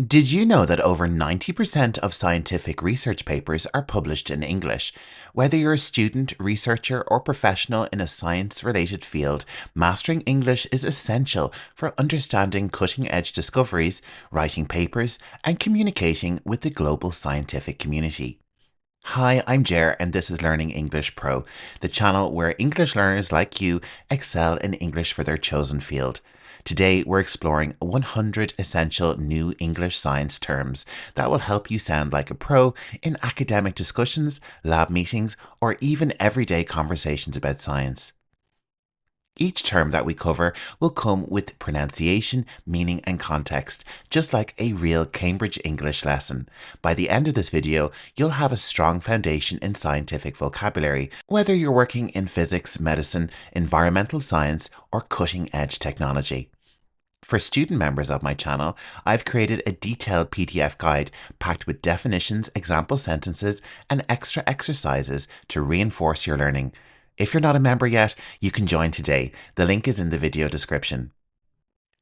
Did you know that over 90% of scientific research papers are published in English? Whether you're a student, researcher, or professional in a science-related field, mastering English is essential for understanding cutting-edge discoveries, writing papers, and communicating with the global scientific community. Hi, I'm Jer, and this is Learning English Pro, the channel where English learners like you excel in English for their chosen field. Today, we're exploring 100 essential new English science terms that will help you sound like a pro in academic discussions, lab meetings, or even everyday conversations about science. Each term that we cover will come with pronunciation, meaning, and context, just like a real Cambridge English lesson. By the end of this video, you'll have a strong foundation in scientific vocabulary, whether you're working in physics, medicine, environmental science, or cutting-edge technology. For student members of my channel, I've created a detailed PDF guide packed with definitions, example sentences, and extra exercises to reinforce your learning. If you're not a member yet, you can join today. The link is in the video description.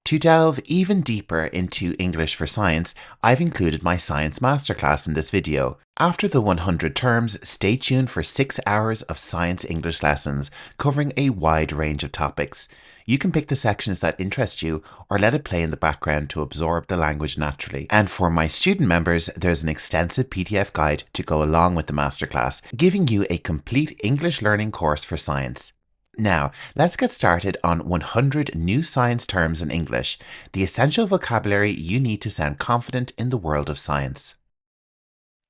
To delve even deeper into English for Science, I've included my Science Masterclass in this video. After the 100 terms, stay tuned for 6 hours of Science English lessons covering a wide range of topics. You can pick the sections that interest you or let it play in the background to absorb the language naturally. And for my student members, there's an extensive PDF guide to go along with the masterclass, giving you a complete English learning course for science. Now, let's get started on 100 new science terms in English, the essential vocabulary you need to sound confident in the world of science.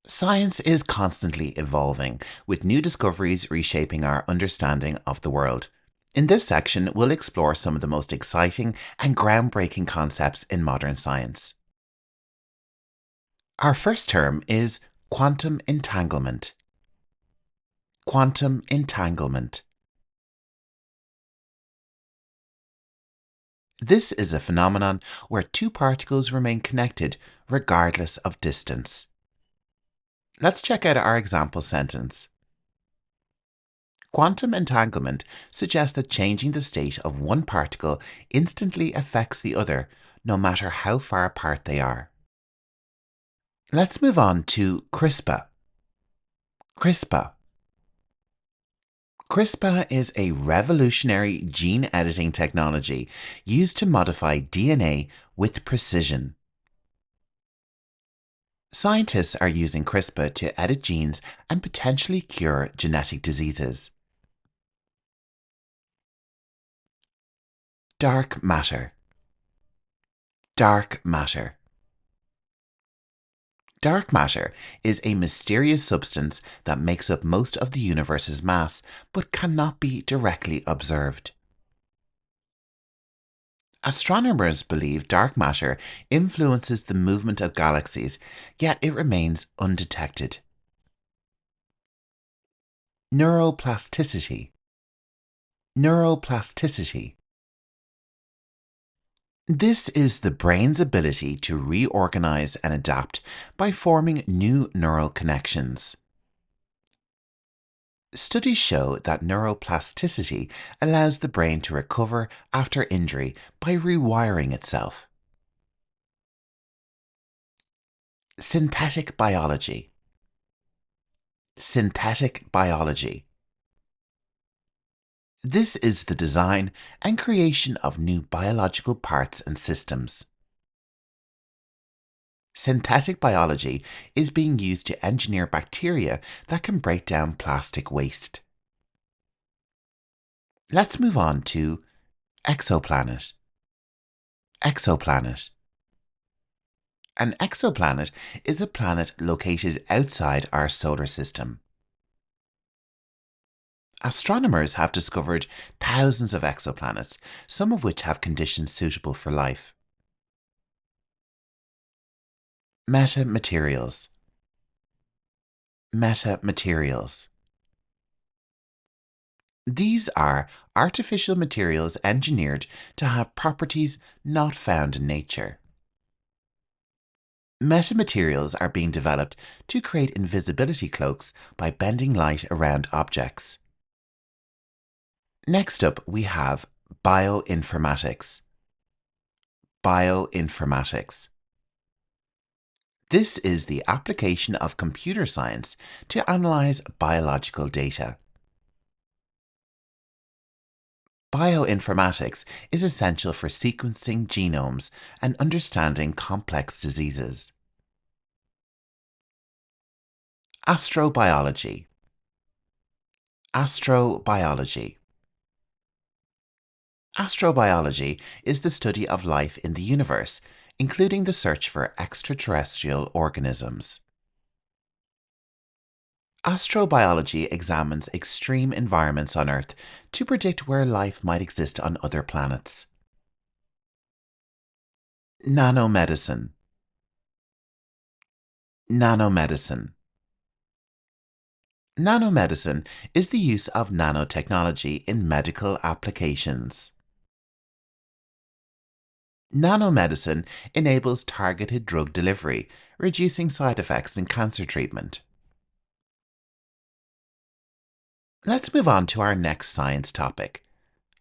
Science is constantly evolving, with new discoveries reshaping our understanding of the world. In this section, we'll explore some of the most exciting and groundbreaking concepts in modern science. Our first term is quantum entanglement. Quantum entanglement. This is a phenomenon where two particles remain connected regardless of distance. Let's check out our example sentence. Quantum entanglement suggests that changing the state of one particle instantly affects the other, no matter how far apart they are. Let's move on to CRISPR. CRISPR. CRISPR is a revolutionary gene editing technology used to modify DNA with precision. Scientists are using CRISPR to edit genes and potentially cure genetic diseases. Dark matter. Dark matter. Dark matter is a mysterious substance that makes up most of the universe's mass but cannot be directly observed. Astronomers believe dark matter influences the movement of galaxies, yet it remains undetected. Neuroplasticity. Neuroplasticity. This is the brain's ability to reorganize and adapt by forming new neural connections. Studies show that neuroplasticity allows the brain to recover after injury by rewiring itself. Synthetic biology. Synthetic biology. This is the design and creation of new biological parts and systems. Synthetic biology is being used to engineer bacteria that can break down plastic waste. Let's move on to exoplanet. Exoplanet. An exoplanet is a planet located outside our solar system. Astronomers have discovered thousands of exoplanets, some of which have conditions suitable for life. Metamaterials. Metamaterials. These are artificial materials engineered to have properties not found in nature. Metamaterials are being developed to create invisibility cloaks by bending light around objects. Next up, we have bioinformatics. Bioinformatics. This is the application of computer science to analyze biological data. Bioinformatics is essential for sequencing genomes and understanding complex diseases. Astrobiology. Astrobiology. Astrobiology is the study of life in the universe, including the search for extraterrestrial organisms. Astrobiology examines extreme environments on Earth to predict where life might exist on other planets. Nanomedicine. Nanomedicine. Nanomedicine is the use of nanotechnology in medical applications. Nanomedicine enables targeted drug delivery, reducing side effects in cancer treatment. Let's move on to our next science topic.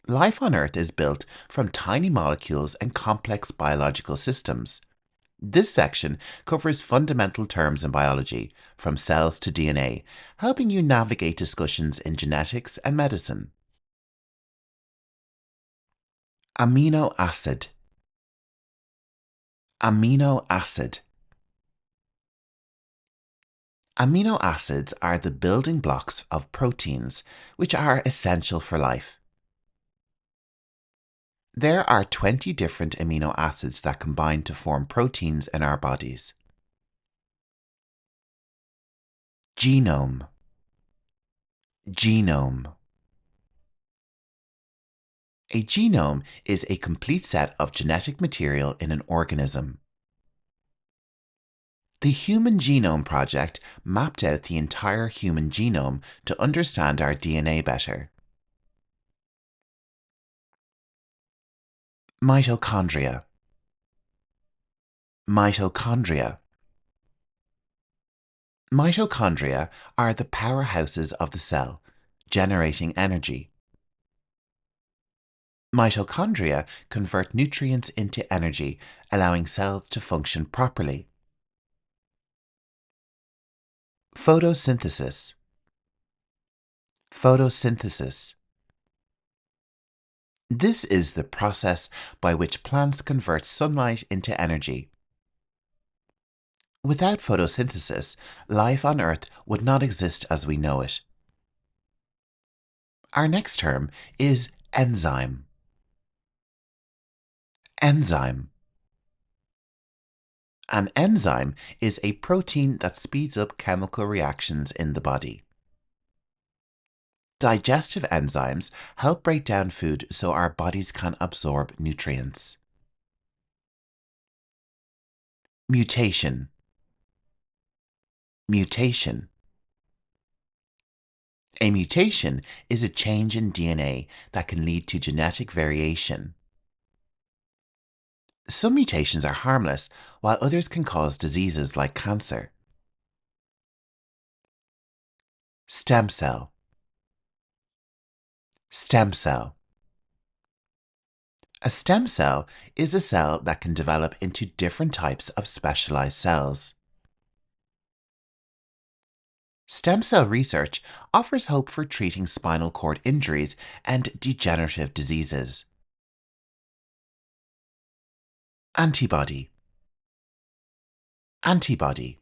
Life on Earth is built from tiny molecules and complex biological systems. This section covers fundamental terms in biology, from cells to DNA, helping you navigate discussions in genetics and medicine. Amino acid. Amino acid. Amino acids are the building blocks of proteins, which are essential for life. There are 20 different amino acids that combine to form proteins in our bodies. Genome. Genome. A genome is a complete set of genetic material in an organism. The Human Genome Project mapped out the entire human genome to understand our DNA better. Mitochondria. Mitochondria. Mitochondria are the powerhouses of the cell, generating energy. Mitochondria convert nutrients into energy, allowing cells to function properly. Photosynthesis. Photosynthesis. This is the process by which plants convert sunlight into energy. Without photosynthesis, life on Earth would not exist as we know it. Our next term is enzyme. Enzyme. An enzyme is a protein that speeds up chemical reactions in the body. Digestive enzymes help break down food so our bodies can absorb nutrients. Mutation. Mutation. A mutation is a change in DNA that can lead to genetic variation. Some mutations are harmless, while others can cause diseases like cancer. Stem cell. Stem cell. A stem cell is a cell that can develop into different types of specialized cells. Stem cell research offers hope for treating spinal cord injuries and degenerative diseases. Antibody. Antibody.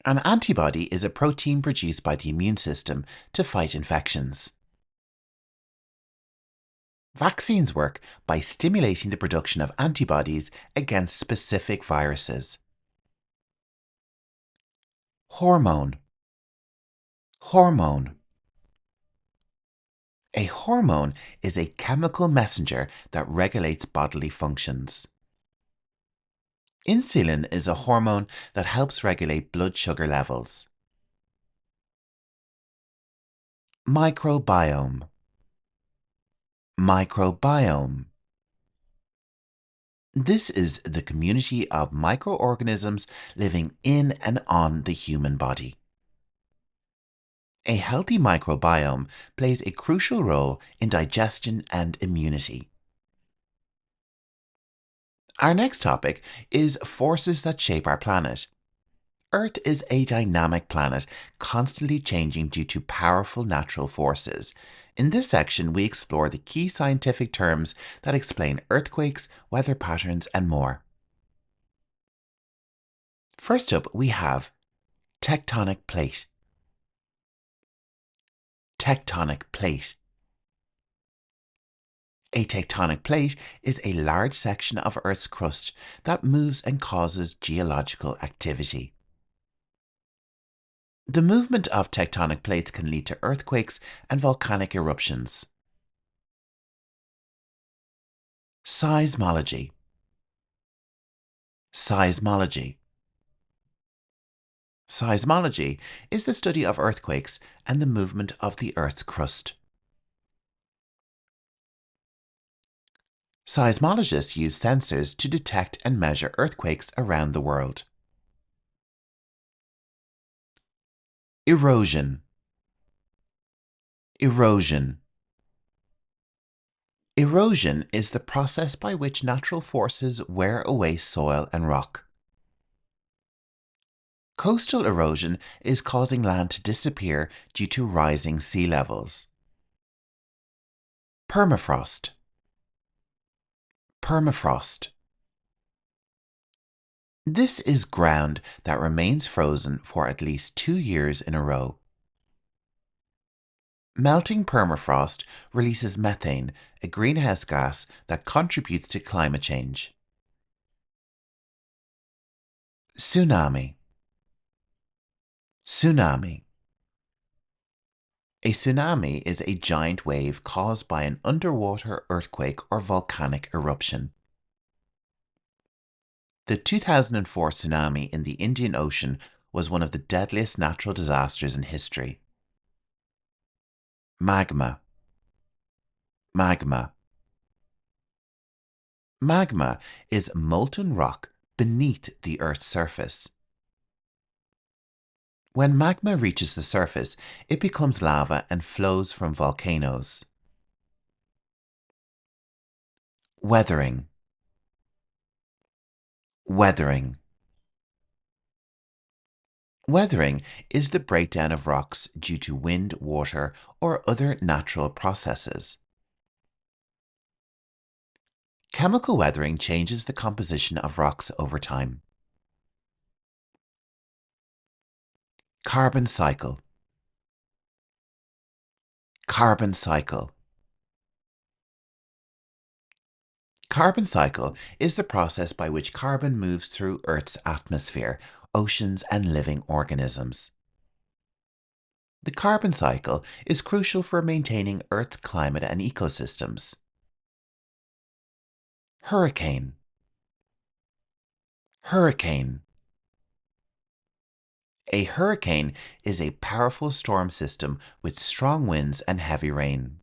An antibody is a protein produced by the immune system to fight infections. Vaccines work by stimulating the production of antibodies against specific viruses. Hormone. Hormone. A hormone is a chemical messenger that regulates bodily functions. Insulin is a hormone that helps regulate blood sugar levels. Microbiome. Microbiome. This is the community of microorganisms living in and on the human body. A healthy microbiome plays a crucial role in digestion and immunity. Our next topic is forces that shape our planet. Earth is a dynamic planet, constantly changing due to powerful natural forces. In this section, we explore the key scientific terms that explain earthquakes, weather patterns, and more. First up, we have tectonic plate. Tectonic plate. A tectonic plate is a large section of Earth's crust that moves and causes geological activity. The movement of tectonic plates can lead to earthquakes and volcanic eruptions. Seismology. Seismology. Seismology is the study of earthquakes and the movement of the Earth's crust. Seismologists use sensors to detect and measure earthquakes around the world. Erosion. Erosion. Erosion is the process by which natural forces wear away soil and rock. Coastal erosion is causing land to disappear due to rising sea levels. Permafrost. Permafrost. This is ground that remains frozen for at least 2 years in a row. Melting permafrost releases methane, a greenhouse gas that contributes to climate change. Tsunami. Tsunami. A tsunami is a giant wave caused by an underwater earthquake or volcanic eruption. The 2004 tsunami in the Indian Ocean was one of the deadliest natural disasters in history. Magma. Magma. Magma is molten rock beneath the Earth's surface. When magma reaches the surface, it becomes lava and flows from volcanoes. Weathering. Weathering. Weathering is the breakdown of rocks due to wind, water, or other natural processes. Chemical weathering changes the composition of rocks over time. Carbon cycle. Carbon cycle. Carbon cycle is the process by which carbon moves through Earth's atmosphere, oceans, and living organisms. The carbon cycle is crucial for maintaining Earth's climate and ecosystems. Hurricane. Hurricane. A hurricane is a powerful storm system with strong winds and heavy rain.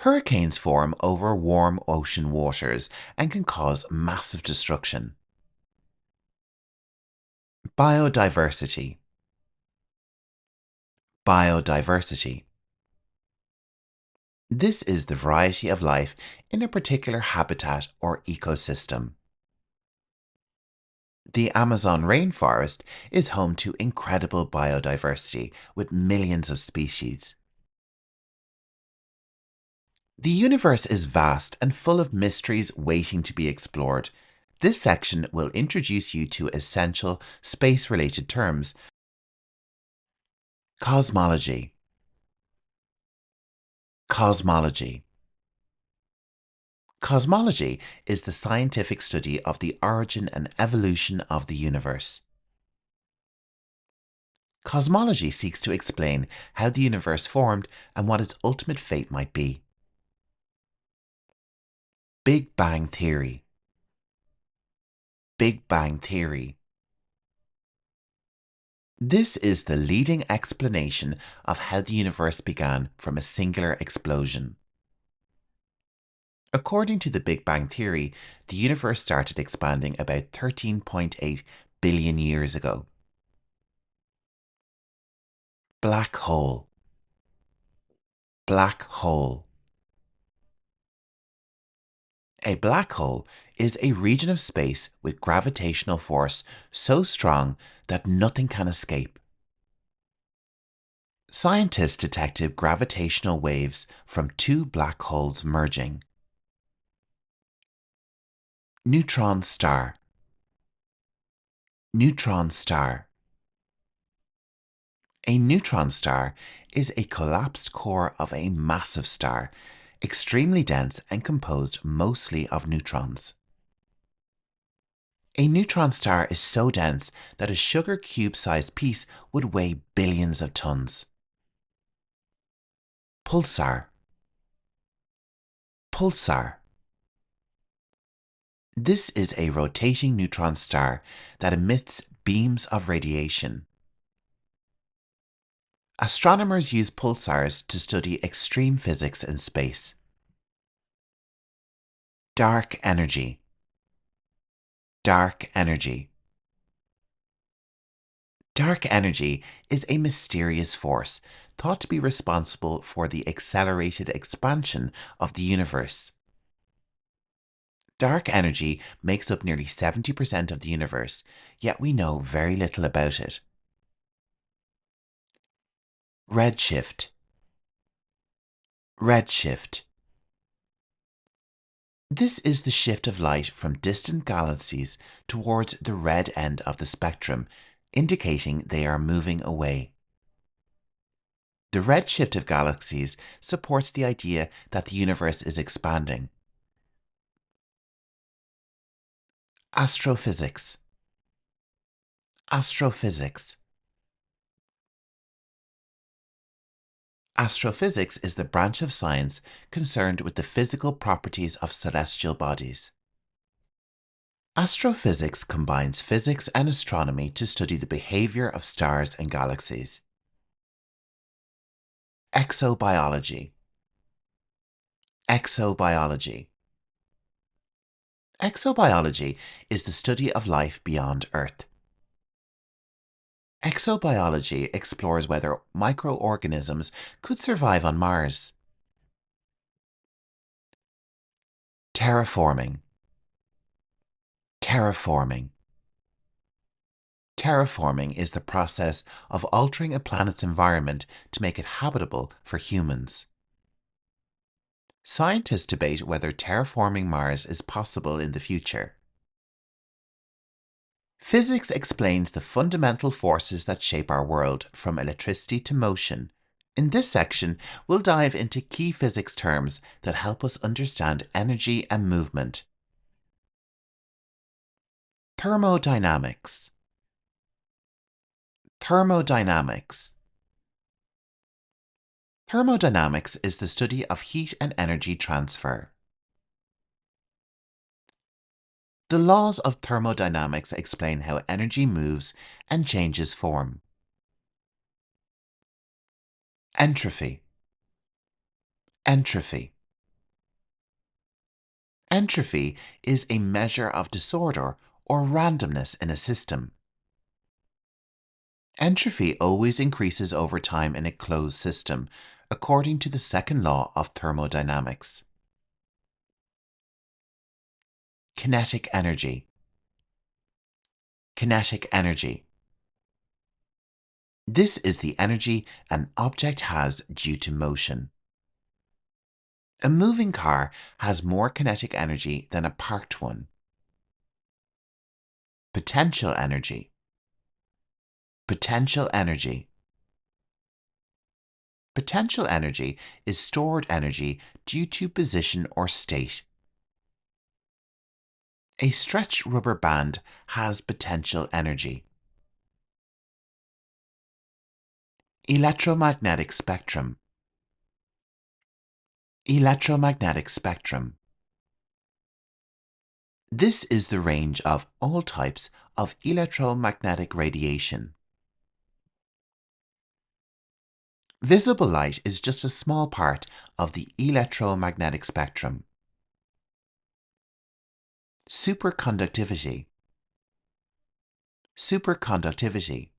Hurricanes form over warm ocean waters and can cause massive destruction. Biodiversity. Biodiversity. This is the variety of life in a particular habitat or ecosystem. The Amazon rainforest is home to incredible biodiversity with millions of species. The universe is vast and full of mysteries waiting to be explored. This section will introduce you to essential space-related terms. Cosmology. Cosmology. Cosmology is the scientific study of the origin and evolution of the universe. Cosmology seeks to explain how the universe formed and what its ultimate fate might be. Big Bang Theory. Big Bang Theory. This is the leading explanation of how the universe began from a singular explosion. According to the Big Bang Theory, the universe started expanding about 13.8 billion years ago. Black hole. Black hole. A black hole is a region of space with gravitational force so strong that nothing can escape. Scientists detected gravitational waves from two black holes merging. Neutron star. Neutron star. A neutron star is a collapsed core of a massive star, extremely dense and composed mostly of neutrons. A neutron star is so dense that a sugar cube-sized piece would weigh billions of tons. Pulsar. Pulsar. This is a rotating neutron star that emits beams of radiation. Astronomers use pulsars to study extreme physics in space. Dark energy. Dark energy. Dark energy is a mysterious force thought to be responsible for the accelerated expansion of the universe. Dark energy makes up nearly 70% of the universe, yet we know very little about it. Redshift. Redshift. This is the shift of light from distant galaxies towards the red end of the spectrum, indicating they are moving away. The redshift of galaxies supports the idea that the universe is expanding. Astrophysics. Astrophysics. Astrophysics is the branch of science concerned with the physical properties of celestial bodies. Astrophysics combines physics and astronomy to study the behavior of stars and galaxies. Exobiology. Exobiology. Exobiology is the study of life beyond Earth. Exobiology explores whether microorganisms could survive on Mars. Terraforming. Terraforming. Terraforming is the process of altering a planet's environment to make it habitable for humans. Scientists debate whether terraforming Mars is possible in the future. Physics explains the fundamental forces that shape our world, from electricity to motion. In this section, we'll dive into key physics terms that help us understand energy and movement. Thermodynamics. Thermodynamics. Thermodynamics is the study of heat and energy transfer. The laws of thermodynamics explain how energy moves and changes form. Entropy. Entropy. Entropy is a measure of disorder or randomness in a system. Entropy always increases over time in a closed system, according to the second law of thermodynamics. Kinetic energy. Kinetic energy. This is the energy an object has due to motion. A moving car has more kinetic energy than a parked one. Potential energy. Potential energy. Potential energy is stored energy due to position or state. A stretched rubber band has potential energy. Electromagnetic spectrum. Electromagnetic spectrum. This is the range of all types of electromagnetic radiation. Visible light is just a small part of the electromagnetic spectrum. Superconductivity. Superconductivity.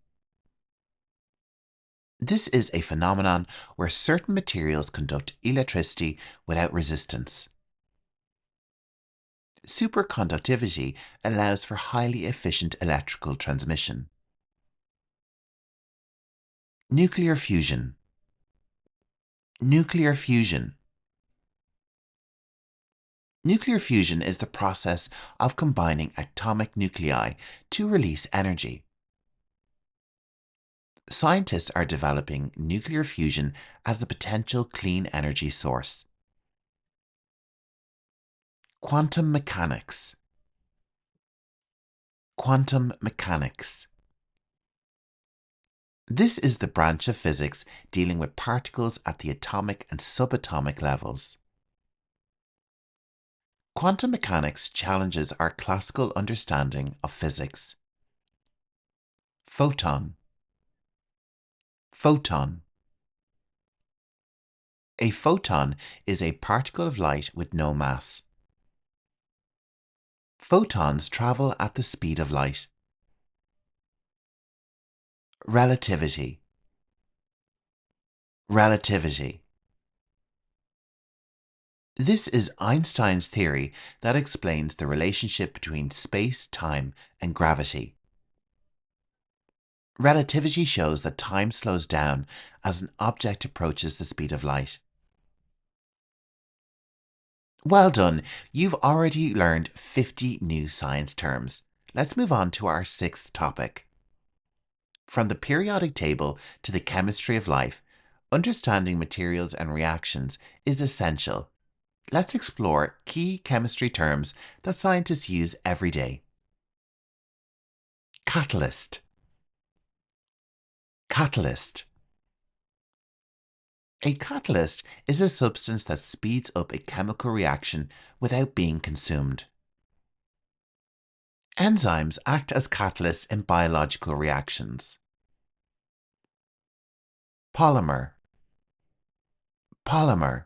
This is a phenomenon where certain materials conduct electricity without resistance. Superconductivity allows for highly efficient electrical transmission. Nuclear fusion. Nuclear fusion. Nuclear fusion is the process of combining atomic nuclei to release energy. Scientists are developing nuclear fusion as a potential clean energy source. Quantum mechanics. Quantum mechanics. This is the branch of physics dealing with particles at the atomic and subatomic levels. Quantum mechanics challenges our classical understanding of physics. Photon. Photon. A photon is a particle of light with no mass. Photons travel at the speed of light. Relativity. Relativity. This is Einstein's theory that explains the relationship between space, time, and gravity. Relativity shows that time slows down as an object approaches the speed of light. Well done! You've already learned 50 new science terms. Let's move on to our sixth topic. From the periodic table to the chemistry of life, understanding materials and reactions is essential. Let's explore key chemistry terms that scientists use every day. Catalyst. Catalyst. A catalyst is a substance that speeds up a chemical reaction without being consumed. Enzymes act as catalysts in biological reactions. Polymer. Polymer.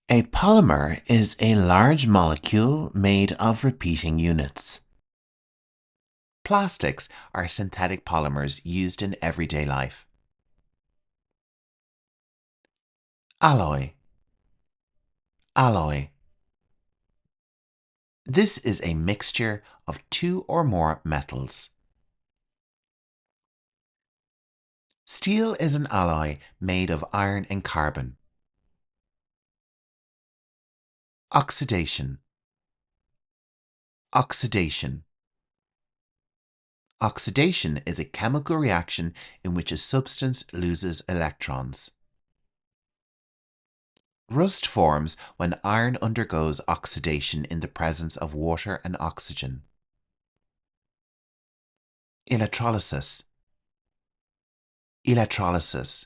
A polymer is a large molecule made of repeating units. Plastics are synthetic polymers used in everyday life. Alloy. Alloy. This is a mixture of two or more metals. Steel is an alloy made of iron and carbon. Oxidation. Oxidation. Oxidation is a chemical reaction in which a substance loses electrons. Rust forms when iron undergoes oxidation in the presence of water and oxygen. Electrolysis. Electrolysis.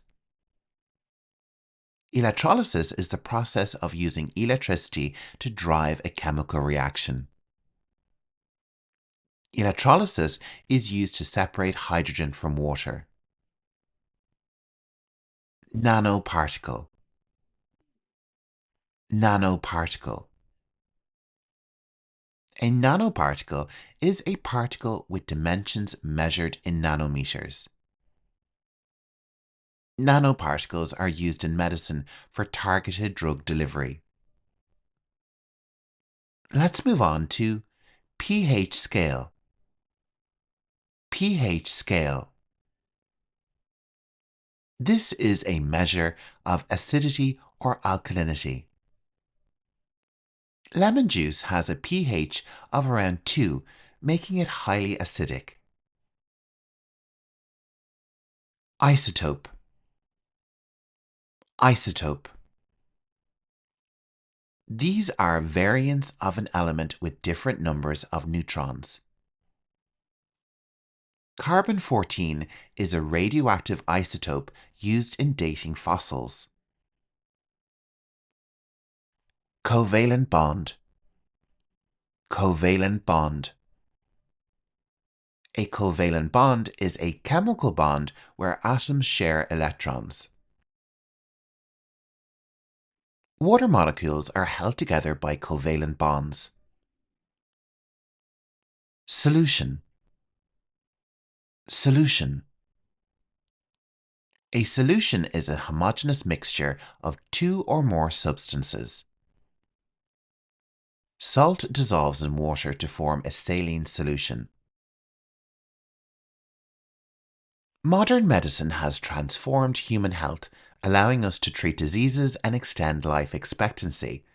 Electrolysis is the process of using electricity to drive a chemical reaction. Electrolysis is used to separate hydrogen from water. Nanoparticle. Nanoparticle. A nanoparticle is a particle with dimensions measured in nanometers. Nanoparticles are used in medicine for targeted drug delivery. Let's move on to pH scale. pH scale. This is a measure of acidity or alkalinity. Lemon juice has a pH of around 2, making it highly acidic. Isotope. Isotope. These are variants of an element with different numbers of neutrons. Carbon-14 is a radioactive isotope used in dating fossils. Covalent bond. Covalent bond. A covalent bond is a chemical bond where atoms share electrons. Water molecules are held together by covalent bonds. Solution. Solution. A solution is a homogeneous mixture of two or more substances. Salt dissolves in water to form a saline solution. Modern medicine has transformed human health, allowing us to treat diseases and extend life expectancy.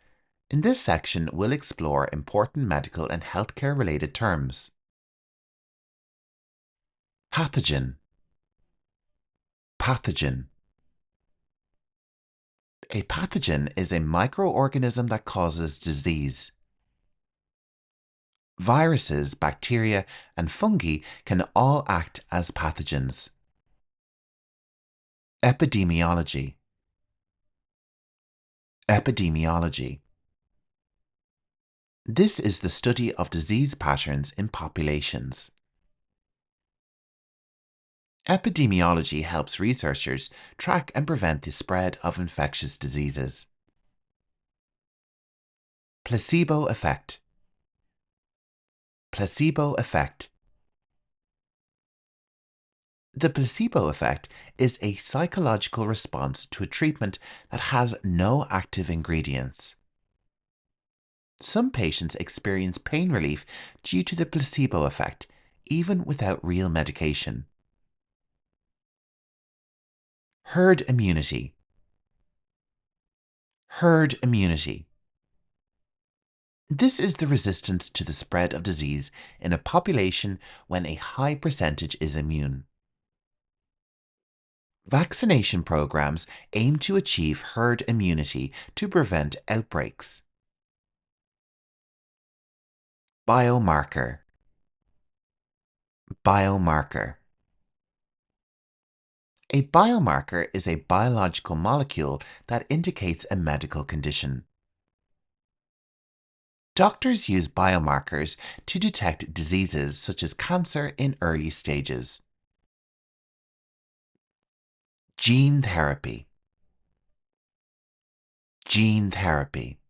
In this section, we'll explore important medical and healthcare related terms. Pathogen. Pathogen. A pathogen is a microorganism that causes disease. Viruses, bacteria, and fungi can all act as pathogens. Epidemiology. Epidemiology. This is the study of disease patterns in populations. Epidemiology helps researchers track and prevent the spread of infectious diseases. Placebo effect. Placebo effect. The placebo effect is a psychological response to a treatment that has no active ingredients. Some patients experience pain relief due to the placebo effect, even without real medication. Herd immunity. Herd immunity. This is the resistance to the spread of disease in a population when a high percentage is immune. Vaccination programs aim to achieve herd immunity to prevent outbreaks. Biomarker. Biomarker. A biomarker is a biological molecule that indicates a medical condition. Doctors use biomarkers to detect diseases such as cancer in early stages. Gene therapy. Gene therapy.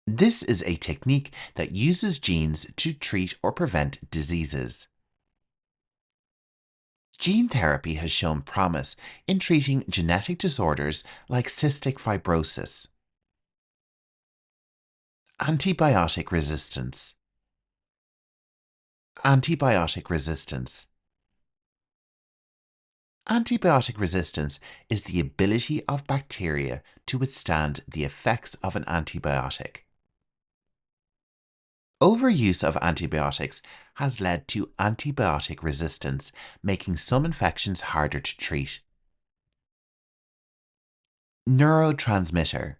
This is a technique that uses genes to treat or prevent diseases. Gene therapy has shown promise in treating genetic disorders like cystic fibrosis. Antibiotic resistance. Antibiotic resistance. Antibiotic resistance is the ability of bacteria to withstand the effects of an antibiotic. Overuse of antibiotics has led to antibiotic resistance, making some infections harder to treat. Neurotransmitter.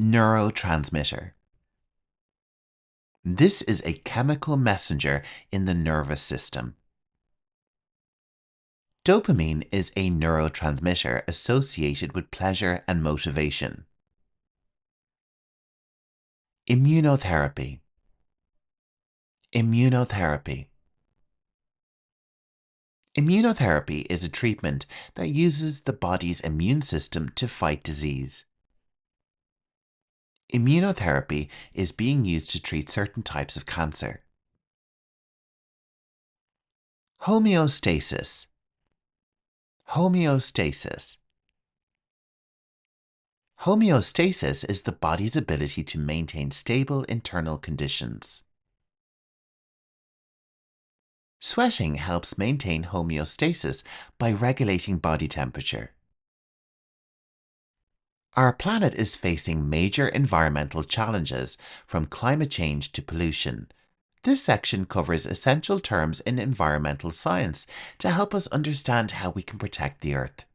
Neurotransmitter. This is a chemical messenger in the nervous system. Dopamine is a neurotransmitter associated with pleasure and motivation. Immunotherapy. Immunotherapy. Immunotherapy is a treatment that uses the body's immune system to fight disease. Immunotherapy is being used to treat certain types of cancer. Homeostasis. Homeostasis. Homeostasis is the body's ability to maintain stable internal conditions. Sweating helps maintain homeostasis by regulating body temperature. Our planet is facing major environmental challenges, from climate change to pollution. This section covers essential terms in environmental science to help us understand how we can protect the Earth.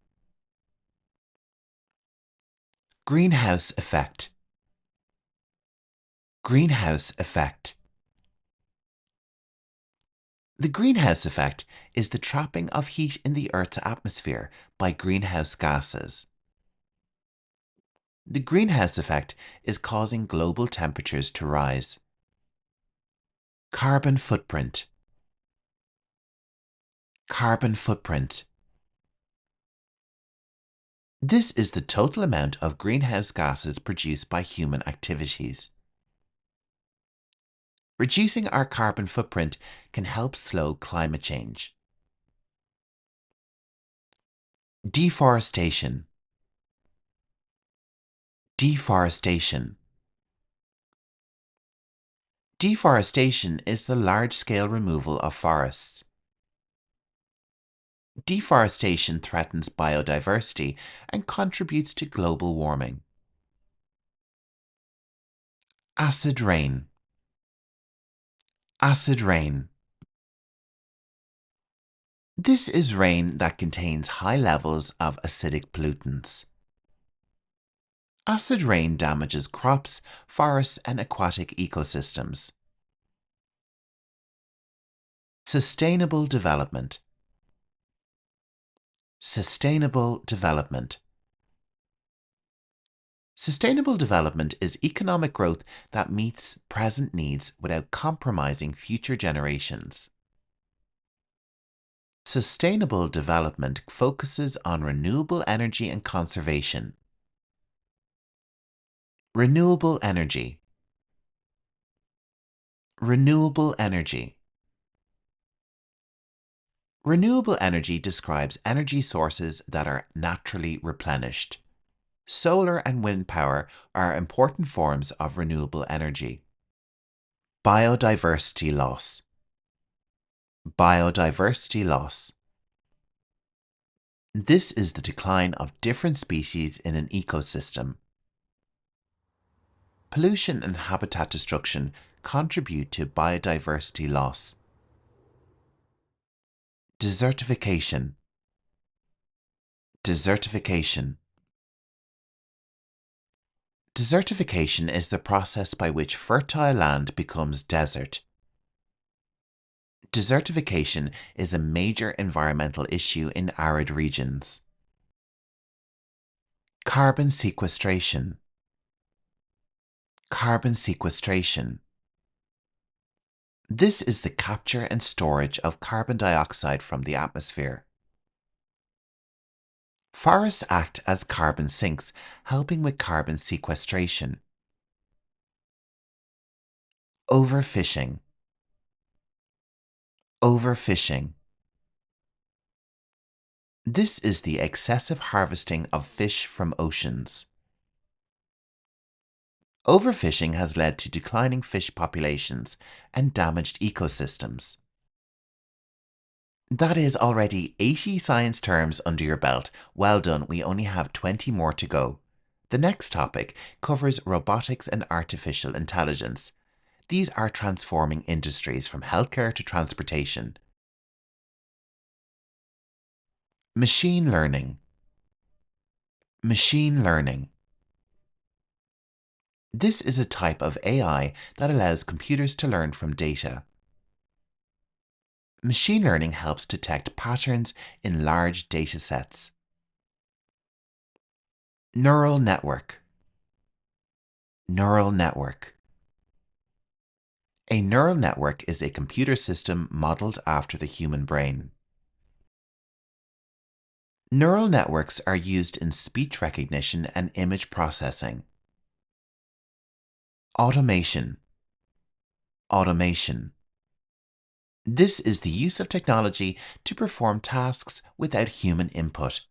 Greenhouse effect. Greenhouse effect. The greenhouse effect is the trapping of heat in the Earth's atmosphere by greenhouse gases. The greenhouse effect is causing global temperatures to rise. Carbon footprint. Carbon footprint. This is the total amount of greenhouse gases produced by human activities. Reducing our carbon footprint can help slow climate change. Deforestation. Deforestation. Deforestation is the large-scale removal of forests. Deforestation threatens biodiversity and contributes to global warming. Acid rain. Acid rain. This is rain that contains high levels of acidic pollutants. Acid rain damages crops, forests, and aquatic ecosystems. Sustainable development. Sustainable development. Sustainable development is economic growth that meets present needs without compromising future generations. Sustainable development focuses on renewable energy and conservation. Renewable energy. Renewable energy. Renewable energy describes energy sources that are naturally replenished. Solar and wind power are important forms of renewable energy. Biodiversity loss. Biodiversity loss. This is the decline of different species in an ecosystem. Pollution and habitat destruction contribute to biodiversity loss. Desertification. Desertification. Desertification is the process by which fertile land becomes desert. Desertification is a major environmental issue in arid regions. Carbon sequestration. Carbon sequestration. This is the capture and storage of carbon dioxide from the atmosphere. Forests act as carbon sinks, helping with carbon sequestration. Overfishing. Overfishing. This is the excessive harvesting of fish from oceans. Overfishing has led to declining fish populations and damaged ecosystems. That is already 80 science terms under your belt. Well done, we only have 20 more to go. The next topic covers robotics and artificial intelligence. These are transforming industries from healthcare to transportation. Machine learning. Machine learning. This is a type of AI that allows computers to learn from data. Machine learning helps detect patterns in large data sets. Neural network. Neural network. A neural network is a computer system modeled after the human brain. Neural networks are used in speech recognition and image processing. Automation. Automation. This is the use of technology to perform tasks without human input.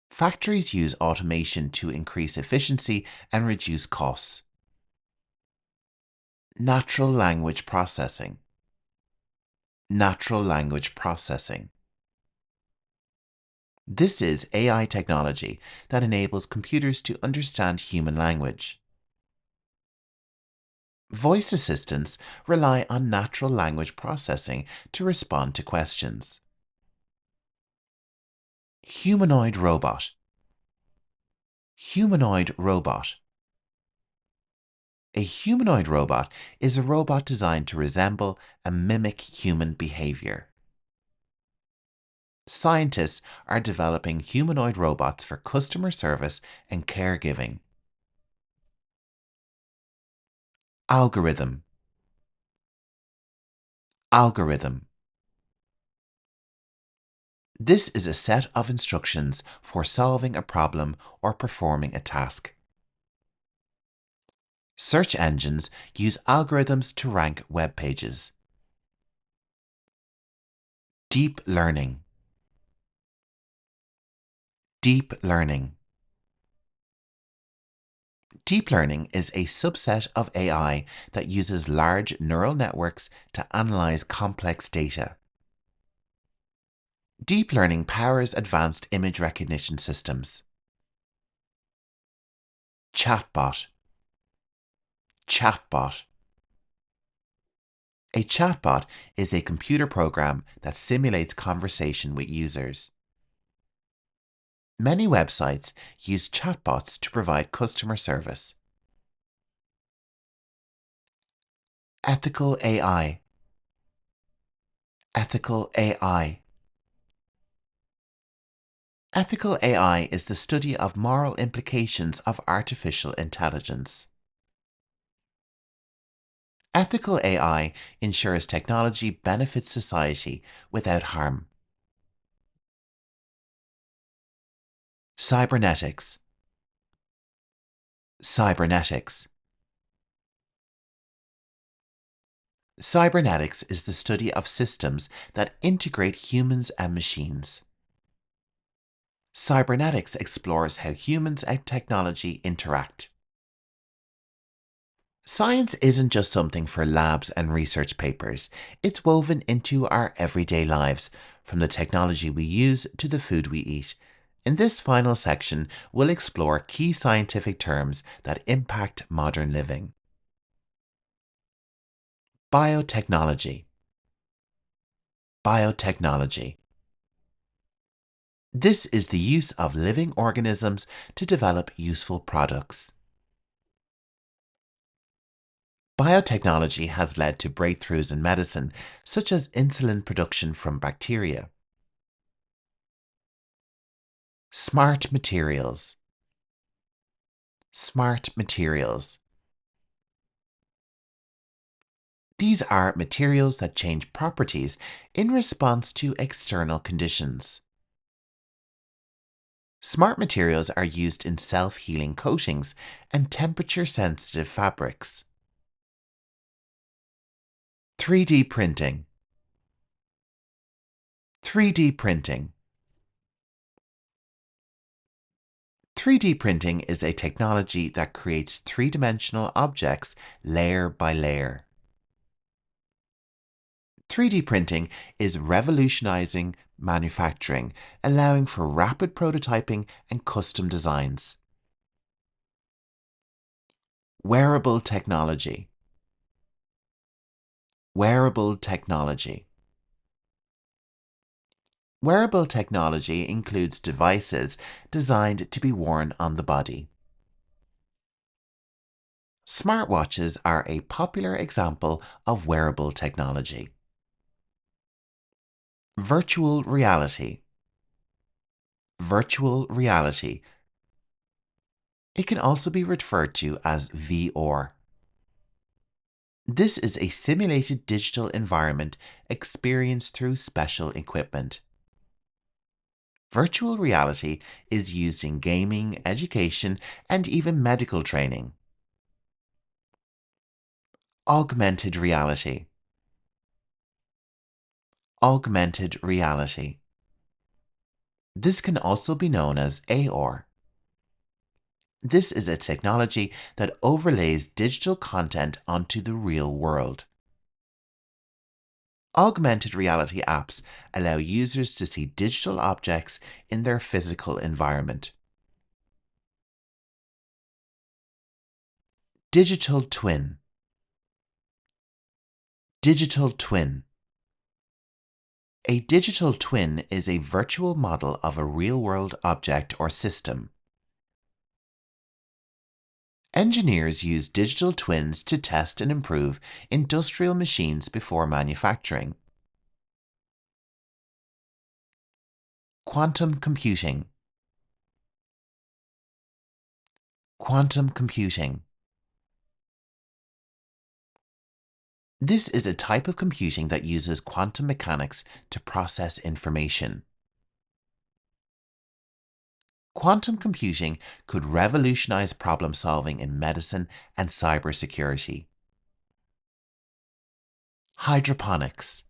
Factories use automation to increase efficiency and reduce costs. Natural language processing. Natural language processing. This is AI technology that enables computers to understand human language. Voice assistants rely on natural language processing to respond to questions. Humanoid robot. Humanoid robot. A humanoid robot is a robot designed to resemble and mimic human behavior. Scientists are developing humanoid robots for customer service and caregiving. Algorithm. Algorithm. This is a set of instructions for solving a problem or performing a task. Search engines use algorithms to rank web pages. Deep learning. Deep learning. Deep learning is a subset of AI that uses large neural networks to analyze complex data. Deep learning powers advanced image recognition systems. Chatbot. Chatbot. A chatbot is a computer program that simulates conversation with users. Many websites use chatbots to provide customer service. Ethical AI. Ethical AI. Ethical AI is the study of moral implications of artificial intelligence. Ethical AI ensures technology benefits society without harm. Cybernetics. Cybernetics. Cybernetics is the study of systems that integrate humans and machines. Cybernetics explores how humans and technology interact. Science isn't just something for labs and research papers. It's woven into our everyday lives, from the technology we use to the food we eat. In this final section, we'll explore key scientific terms that impact modern living. Biotechnology. Biotechnology. This is the use of living organisms to develop useful products. Biotechnology has led to breakthroughs in medicine, such as insulin production from bacteria. Smart materials. Smart materials. These are materials that change properties in response to external conditions. Smart materials are used in self-healing coatings and temperature-sensitive fabrics. 3D printing. 3D printing. 3D printing is a technology that creates three-dimensional objects layer by layer. 3D printing is revolutionizing manufacturing, allowing for rapid prototyping and custom designs. Wearable technology. Wearable technology. Wearable technology includes devices designed to be worn on the body. Smartwatches are a popular example of wearable technology. Virtual reality. Virtual reality. It can also be referred to as VR. This is a simulated digital environment experienced through special equipment. Virtual reality is used in gaming, education, and even medical training. Augmented reality. Augmented reality. This can also be known as AR. This is a technology that overlays digital content onto the real world. Augmented reality apps allow users to see digital objects in their physical environment. Digital twin. Digital twin. A digital twin is a virtual model of a real-world object or system. Engineers use digital twins to test and improve industrial machines before manufacturing. Quantum computing. Quantum computing. This is a type of computing that uses quantum mechanics to process information. Quantum computing could revolutionize problem solving in medicine and cybersecurity. Hydroponics.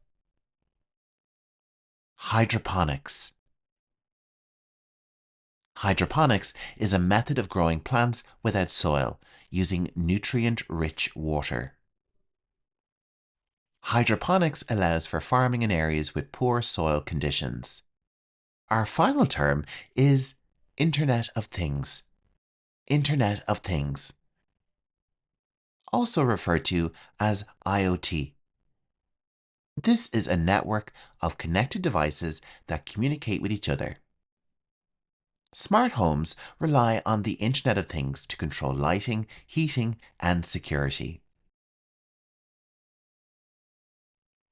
Hydroponics. Hydroponics is a method of growing plants without soil, using nutrient-rich water. Hydroponics allows for farming in areas with poor soil conditions. Our final term is Internet of Things. Internet of Things, also referred to as IoT. This is a network of connected devices that communicate with each other. Smart homes rely on the Internet of Things to control lighting, heating, and security.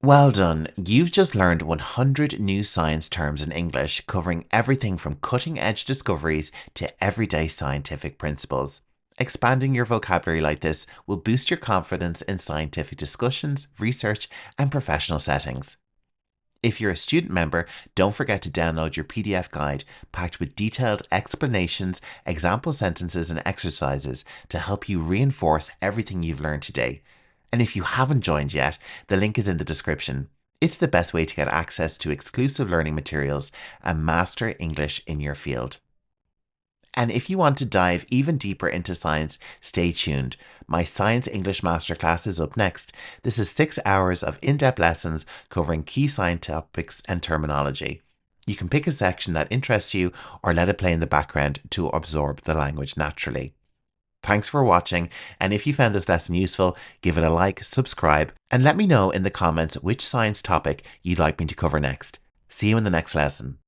Well done! You've just learned 100 new science terms in English, covering everything from cutting-edge discoveries to everyday scientific principles. Expanding your vocabulary like this will boost your confidence in scientific discussions, research, and professional settings. If you're a student member, don't forget to download your PDF guide packed with detailed explanations, example sentences, and exercises to help you reinforce everything you've learned today. And if you haven't joined yet, the link is in the description. It's the best way to get access to exclusive learning materials and master English in your field. And if you want to dive even deeper into science, stay tuned. My Science English Masterclass is up next. This is 6 hours of in-depth lessons covering key science topics and terminology. You can pick a section that interests you or let it play in the background to absorb the language naturally. Thanks for watching, and if you found this lesson useful, give it a like, subscribe, and let me know in the comments which science topic you'd like me to cover next. See you in the next lesson.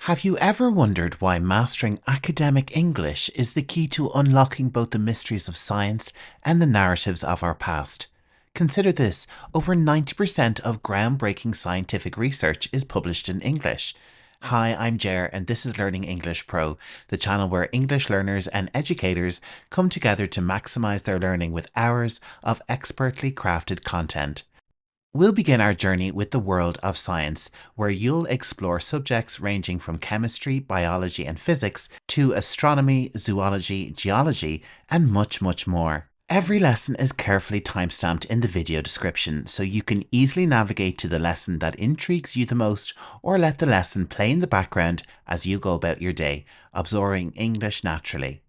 Have you ever wondered why mastering academic English is the key to unlocking both the mysteries of science and the narratives of our past? Consider this: over 90% of groundbreaking scientific research is published in English. Hi, I'm Jer, and this is Learning English Pro, the channel where English learners and educators come together to maximize their learning with hours of expertly crafted content. We'll begin our journey with the world of science, where you'll explore subjects ranging from chemistry, biology, and physics to astronomy, zoology, geology, and much, much more. Every lesson is carefully timestamped in the video description, so you can easily navigate to the lesson that intrigues you the most, or let the lesson play in the background as you go about your day, absorbing English naturally.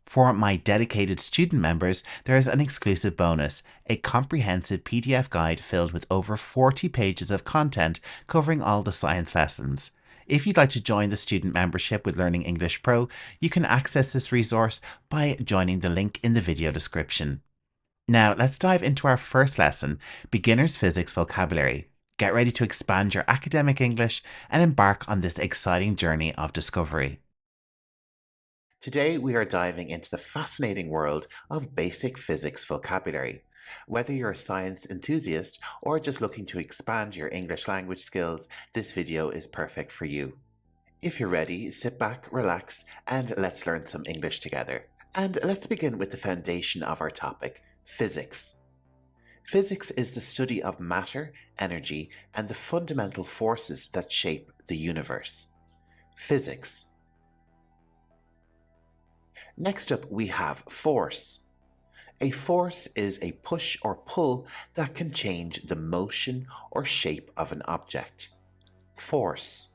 For my dedicated student members, there is an exclusive bonus, a comprehensive PDF guide filled with over 40 pages of content covering all the science lessons. If you'd like to join the student membership with Learning English Pro, you can access this resource by joining the link in the video description. Now let's dive into our first lesson, Beginner's Physics Vocabulary. Get ready to expand your academic English and embark on this exciting journey of discovery. Today we are diving into the fascinating world of basic physics vocabulary. Whether you're a science enthusiast or just looking to expand your English language skills, this video is perfect for you. If you're ready, sit back, relax, and let's learn some English together. And let's begin with the foundation of our topic, physics. Physics is the study of matter, energy, and the fundamental forces that shape the universe. Physics. Next up, we have force. A force is a push or pull that can change the motion or shape of an object. Force.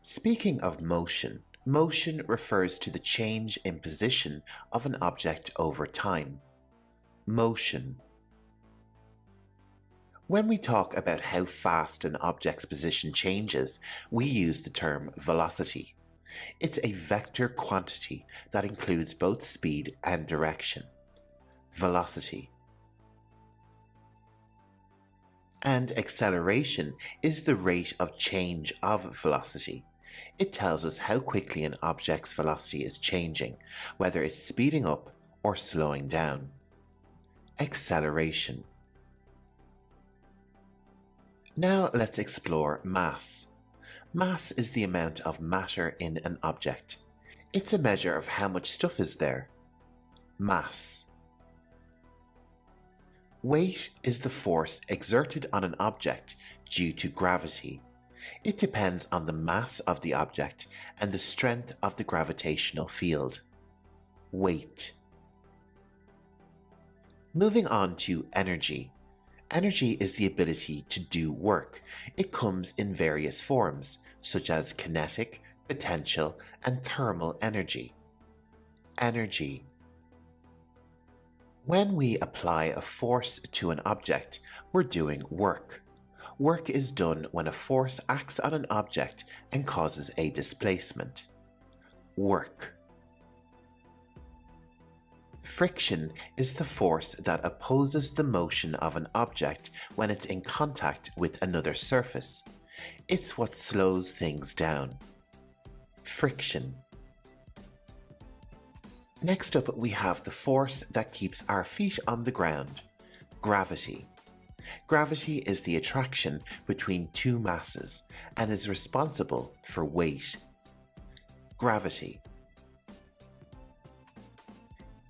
Speaking of motion, motion refers to the change in position of an object over time. Motion. When we talk about how fast an object's position changes, we use the term velocity. It's a vector quantity that includes both speed and direction. Velocity. And acceleration is the rate of change of velocity. It tells us how quickly an object's velocity is changing, whether it's speeding up or slowing down. Acceleration. Now let's explore mass. Mass is the amount of matter in an object. It's a measure of how much stuff is there. Mass. Weight is the force exerted on an object due to gravity. It depends on the mass of the object and the strength of the gravitational field. Weight. Moving on to energy. Energy is the ability to do work. It comes in various forms: such as kinetic, potential, and thermal energy. Energy. When we apply a force to an object, we're doing work. Work is done when a force acts on an object and causes a displacement. Work. Friction is the force that opposes the motion of an object when it's in contact with another surface. It's what slows things down. Friction. Next up, we have the force that keeps our feet on the ground. Gravity. Gravity is the attraction between two masses and is responsible for weight. Gravity.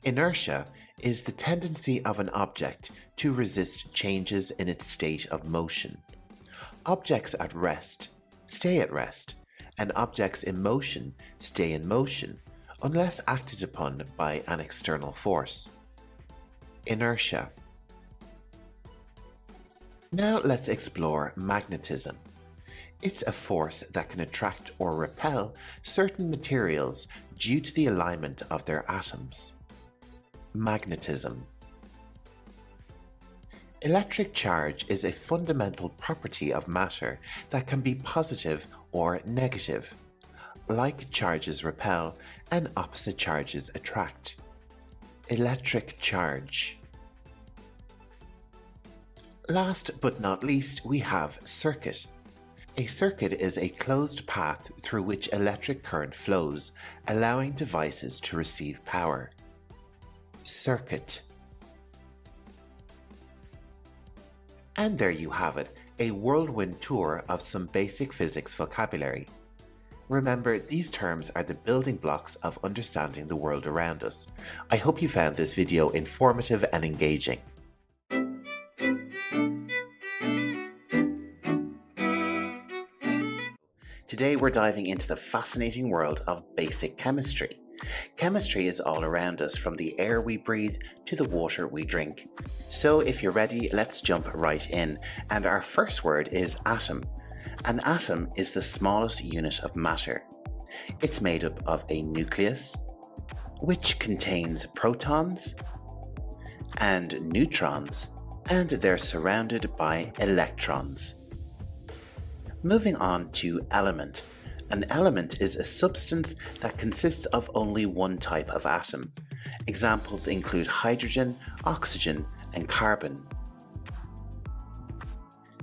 Inertia is the tendency of an object to resist changes in its state of motion. Objects at rest stay at rest, and objects in motion stay in motion unless acted upon by an external force. Inertia. Now let's explore magnetism. It's a force that can attract or repel certain materials due to the alignment of their atoms. Magnetism. Electric charge is a fundamental property of matter that can be positive or negative. Like charges repel and opposite charges attract. Electric charge. Last but not least, we have circuit. A circuit is a closed path through which electric current flows, allowing devices to receive power. Circuit. And there you have it, a whirlwind tour of some basic physics vocabulary. Remember, these terms are the building blocks of understanding the world around us. I hope you found this video informative and engaging. Today we're diving into the fascinating world of basic chemistry. Chemistry is all around us, from the air we breathe to the water we drink. So if you're ready, let's jump right in. And our first word is atom. An atom is the smallest unit of matter. It's made up of a nucleus, which contains protons and neutrons, and they're surrounded by electrons. Moving on to element. An element is a substance that consists of only one type of atom. Examples include hydrogen, oxygen, and carbon.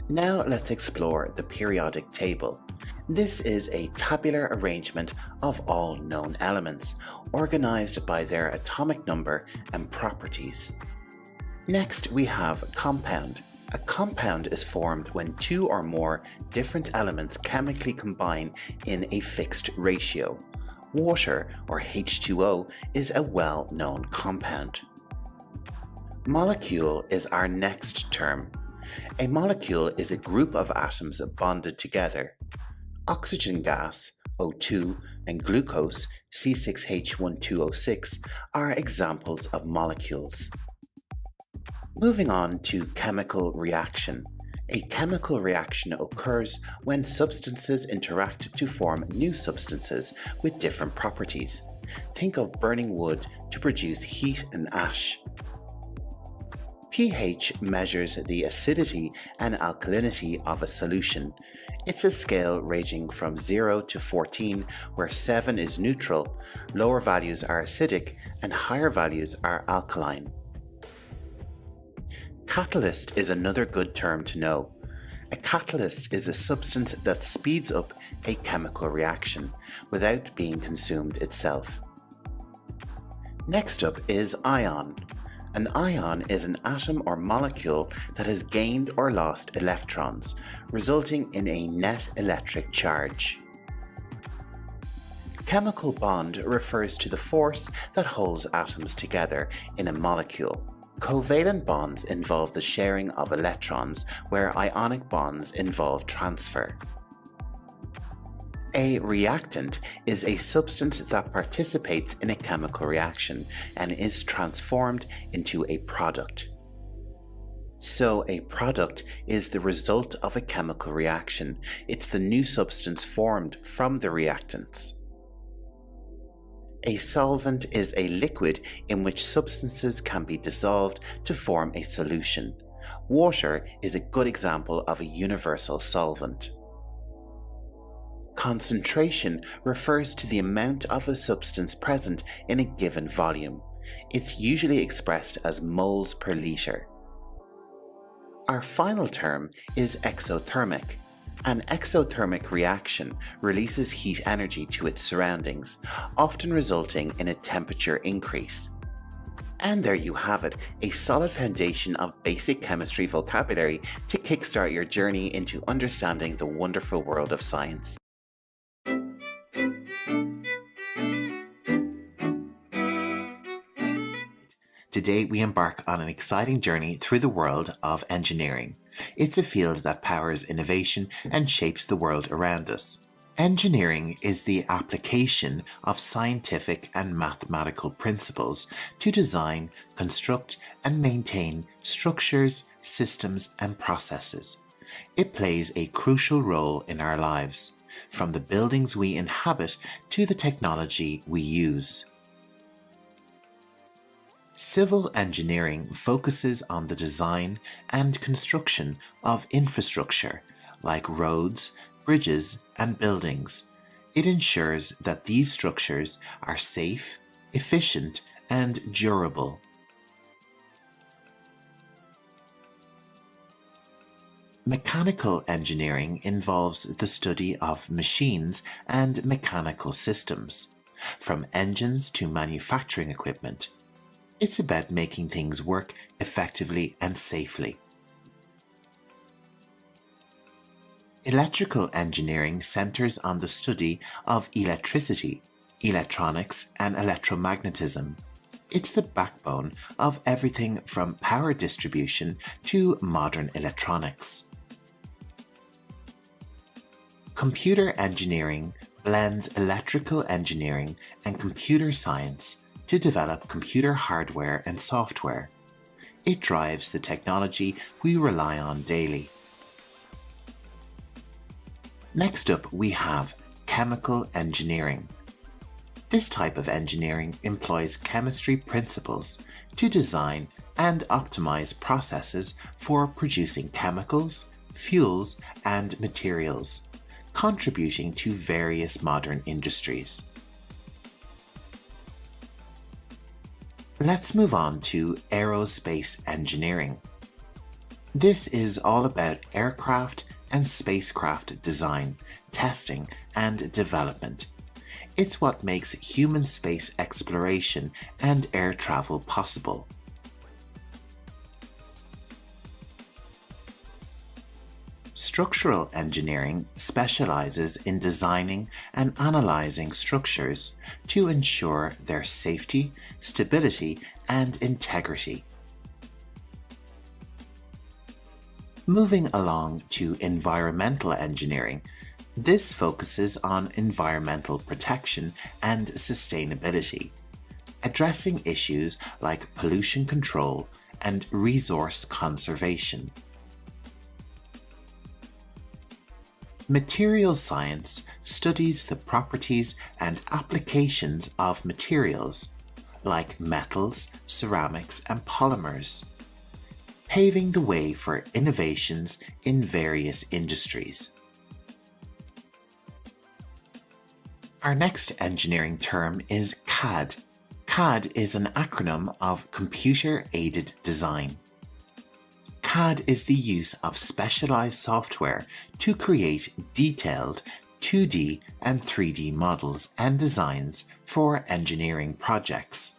Now let's explore the periodic table. This is a tabular arrangement of all known elements, organized by their atomic number and properties. Next, we have compound. A compound is formed when two or more different elements chemically combine in a fixed ratio. Water, or H2O, is a well-known compound. Molecule is our next term. A molecule is a group of atoms bonded together. Oxygen gas, O2, and glucose, C6H12O6, are examples of molecules. Moving on to chemical reaction. A chemical reaction occurs when substances interact to form new substances with different properties. Think of burning wood to produce heat and ash. pH measures the acidity and alkalinity of a solution. It's a scale ranging from 0 to 14, where 7 is neutral, lower values are acidic, and higher values are alkaline. Catalyst is another good term to know. A catalyst is a substance that speeds up a chemical reaction without being consumed itself. Next up is ion. An ion is an atom or molecule that has gained or lost electrons, resulting in a net electric charge. Chemical bond refers to the force that holds atoms together in a molecule. Covalent bonds involve the sharing of electrons, where ionic bonds involve transfer. A reactant is a substance that participates in a chemical reaction and is transformed into a product. So a product is the result of a chemical reaction. It's the new substance formed from the reactants. A solvent is a liquid in which substances can be dissolved to form a solution. Water is a good example of a universal solvent. Concentration refers to the amount of a substance present in a given volume. It's usually expressed as moles per litre. Our final term is exothermic. An exothermic reaction releases heat energy to its surroundings, often resulting in a temperature increase. And there you have it, a solid foundation of basic chemistry vocabulary to kickstart your journey into understanding the wonderful world of science. Today we embark on an exciting journey through the world of engineering. It's a field that powers innovation and shapes the world around us. Engineering is the application of scientific and mathematical principles to design, construct, and maintain structures, systems, and processes. It plays a crucial role in our lives, from the buildings we inhabit to the technology we use. Civil engineering focuses on the design and construction of infrastructure like roads, bridges, and buildings. It ensures that these structures are safe, efficient, and durable. Mechanical engineering involves the study of machines and mechanical systems, from engines to manufacturing equipment. It's about making things work effectively and safely. Electrical engineering centers on the study of electricity, electronics, and electromagnetism. It's the backbone of everything from power distribution to modern electronics. Computer engineering blends electrical engineering and computer science to develop computer hardware and software. It drives the technology we rely on daily. Next up, we have chemical engineering. This type of engineering employs chemistry principles to design and optimize processes for producing chemicals, fuels, and materials, contributing to various modern industries. Let's move on to aerospace engineering. This is all about aircraft and spacecraft design, testing, and development. It's what makes human space exploration and air travel possible. Structural engineering specializes in designing and analyzing structures to ensure their safety, stability, and integrity. Moving along to environmental engineering, this focuses on environmental protection and sustainability, addressing issues like pollution control and resource conservation. Material science studies the properties and applications of materials, like metals, ceramics, and polymers, paving the way for innovations in various industries. Our next engineering term is CAD. CAD is an acronym of Computer Aided Design. CAD is the use of specialized software to create detailed 2D and 3D models and designs for engineering projects.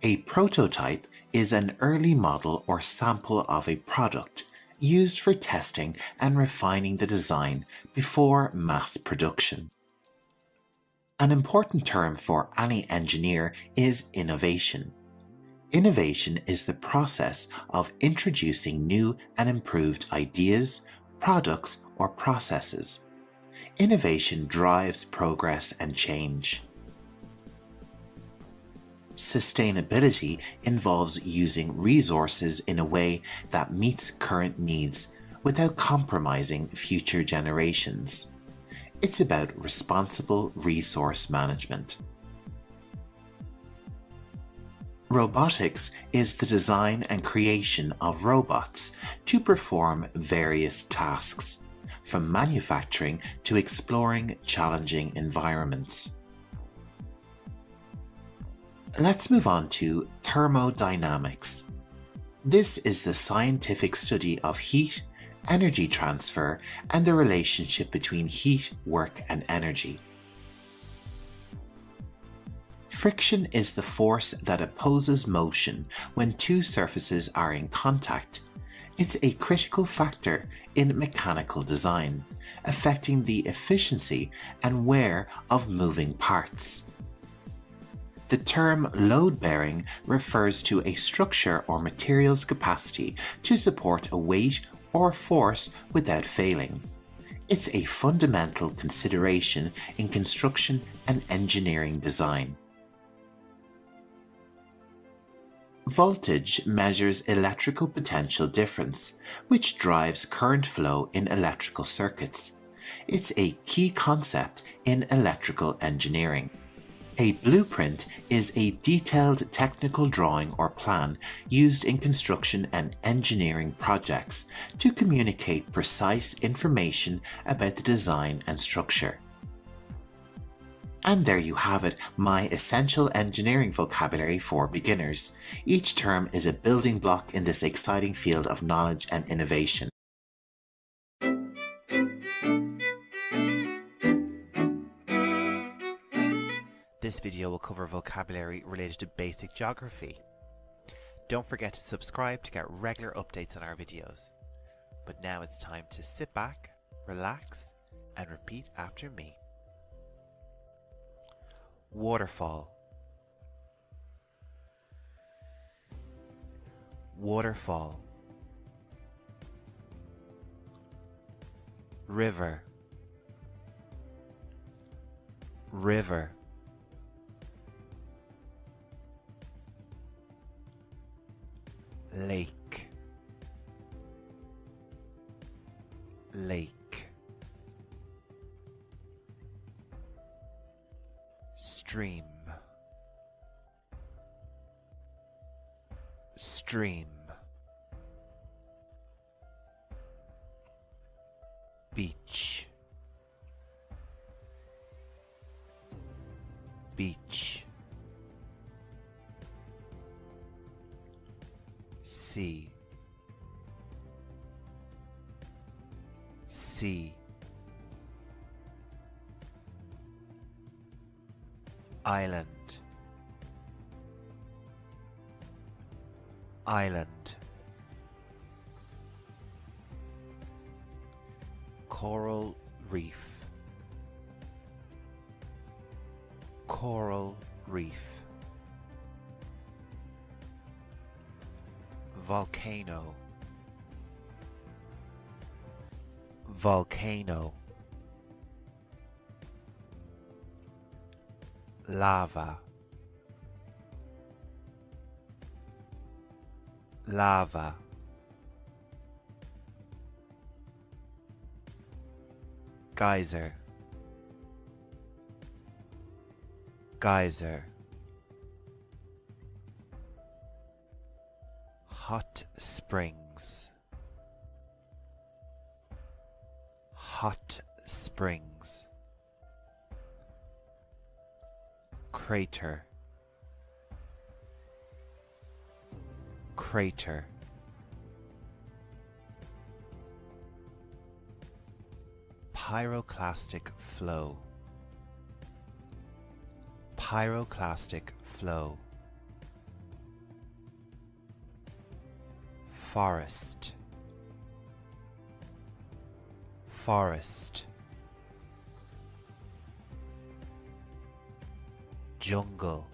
A prototype is an early model or sample of a product used for testing and refining the design before mass production. An important term for any engineer is innovation. Innovation is the process of introducing new and improved ideas, products, or processes. Innovation drives progress and change. Sustainability involves using resources in a way that meets current needs without compromising future generations. It's about responsible resource management. Robotics is the design and creation of robots to perform various tasks, from manufacturing to exploring challenging environments. Let's move on to thermodynamics. This is the scientific study of heat, energy transfer, and the relationship between heat, work, and energy. Friction is the force that opposes motion when two surfaces are in contact. It's a critical factor in mechanical design, affecting the efficiency and wear of moving parts. The term load-bearing refers to a structure or material's capacity to support a weight or force without failing. It's a fundamental consideration in construction and engineering design. Voltage measures electrical potential difference, which drives current flow in electrical circuits. It's a key concept in electrical engineering. A blueprint is a detailed technical drawing or plan used in construction and engineering projects to communicate precise information about the design and structure. And there you have it, my essential engineering vocabulary for beginners. Each term is a building block in this exciting field of knowledge and innovation. This video will cover vocabulary related to basic geography. Don't forget to subscribe to get regular updates on our videos. But now it's time to sit back, relax, and repeat after me. Waterfall. Waterfall. River. River. Lake. Lake. Stream. Stream. Beach. Beach. Sea. Sea. Island. Island. Coral reef. Coral reef. Volcano. Volcano. Lava. Lava. Geyser. Geyser. Hot springs. Hot springs. Crater. Crater. Pyroclastic flow. Pyroclastic flow. Forest. Forest. Jungle.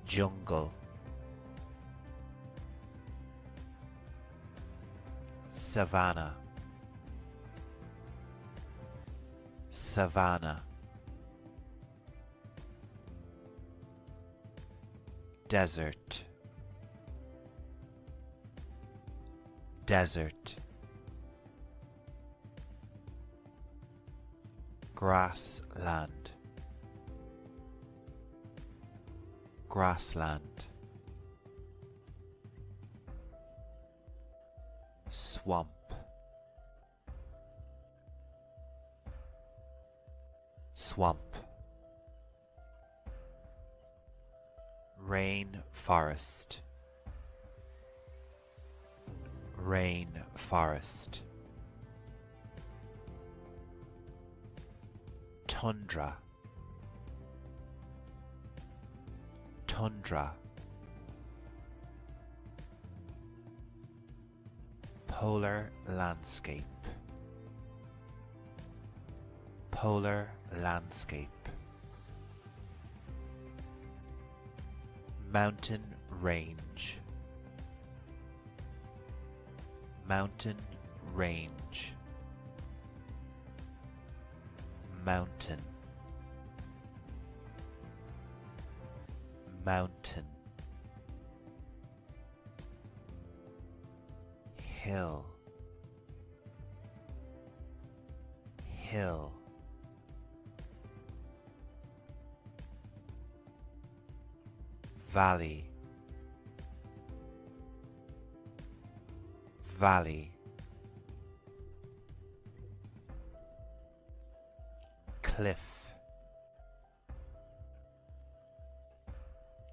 Jungle. Savannah. Savannah. desert, desert, grassland, grassland, swamp, swamp, rainforest, rainforest, tundra, tundra, polar landscape, polar landscape, mountain range, mountain range, mountain, mountain, hill, hill, valley, valley, cliff,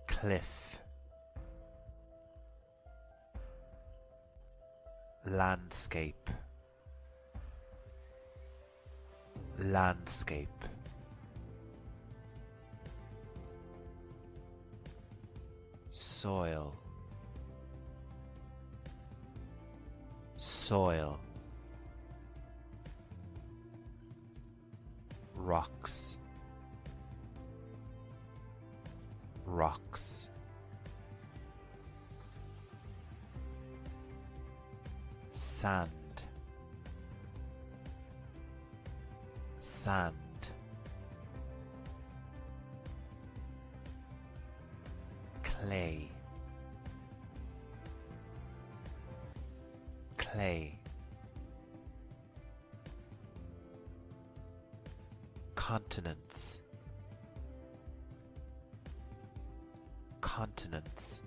cliff, landscape, landscape, soil, soil, rocks, rocks, sand, sand, clay, clay, continents, continents,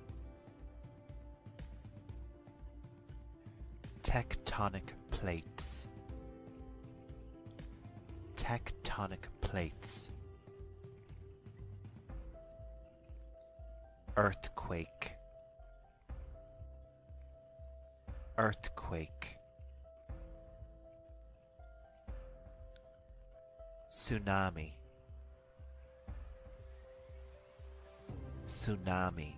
tectonic plates, tectonic plates, earthquake, earthquake, tsunami, tsunami,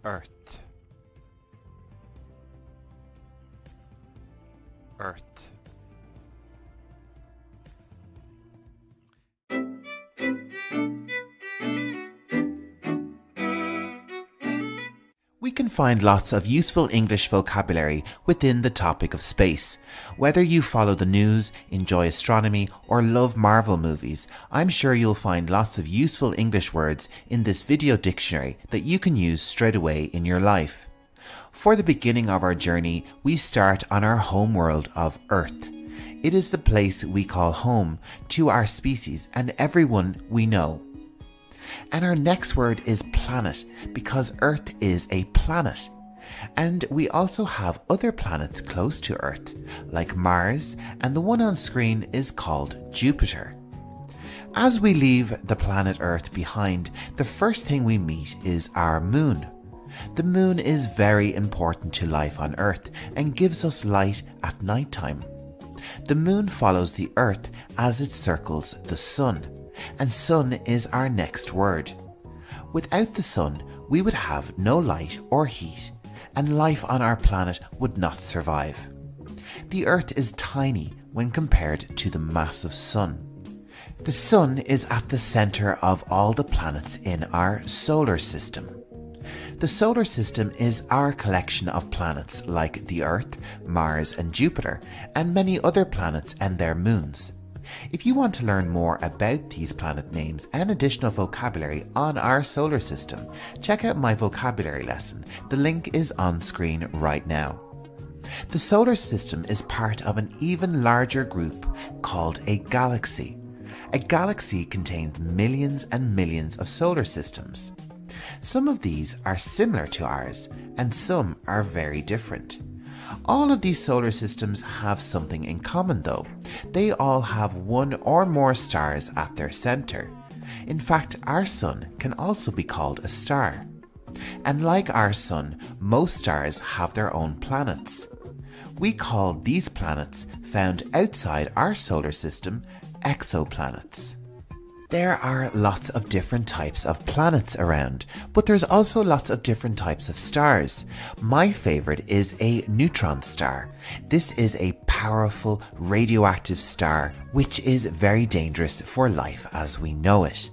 earth, earth. We can find lots of useful English vocabulary within the topic of space. Whether you follow the news, enjoy astronomy, or love Marvel movies, I'm sure you'll find lots of useful English words in this video dictionary that you can use straight away in your life. For the beginning of our journey, we start on our home world of Earth. It is the place we call home to our species and everyone we know. And our next word is planet, because Earth is a planet. And we also have other planets close to Earth, like Mars, and the one on screen is called Jupiter. As we leave the planet Earth behind, the first thing we meet is our moon. The moon is very important to life on Earth and gives us light at night time. The moon follows the Earth as it circles the sun. And sun is our next word. Without the sun, we would have no light or heat, and life on our planet would not survive. The Earth is tiny when compared to the massive sun. The sun is at the center of all the planets in our solar system. The solar system is our collection of planets like the Earth, Mars and Jupiter, and many other planets and their moons. If you want to learn more about these planet names and additional vocabulary on our solar system, check out my vocabulary lesson. The link is on screen right now. The solar system is part of an even larger group called a galaxy. A galaxy contains millions and millions of solar systems. Some of these are similar to ours, and some are very different. All of these solar systems have something in common though. They all have one or more stars at their center. In fact, our sun can also be called a star. And like our sun, most stars have their own planets. We call these planets found outside our solar system exoplanets. There are lots of different types of planets around, but there's also lots of different types of stars. My favorite is a neutron star. This is a powerful radioactive star, which is very dangerous for life as we know it.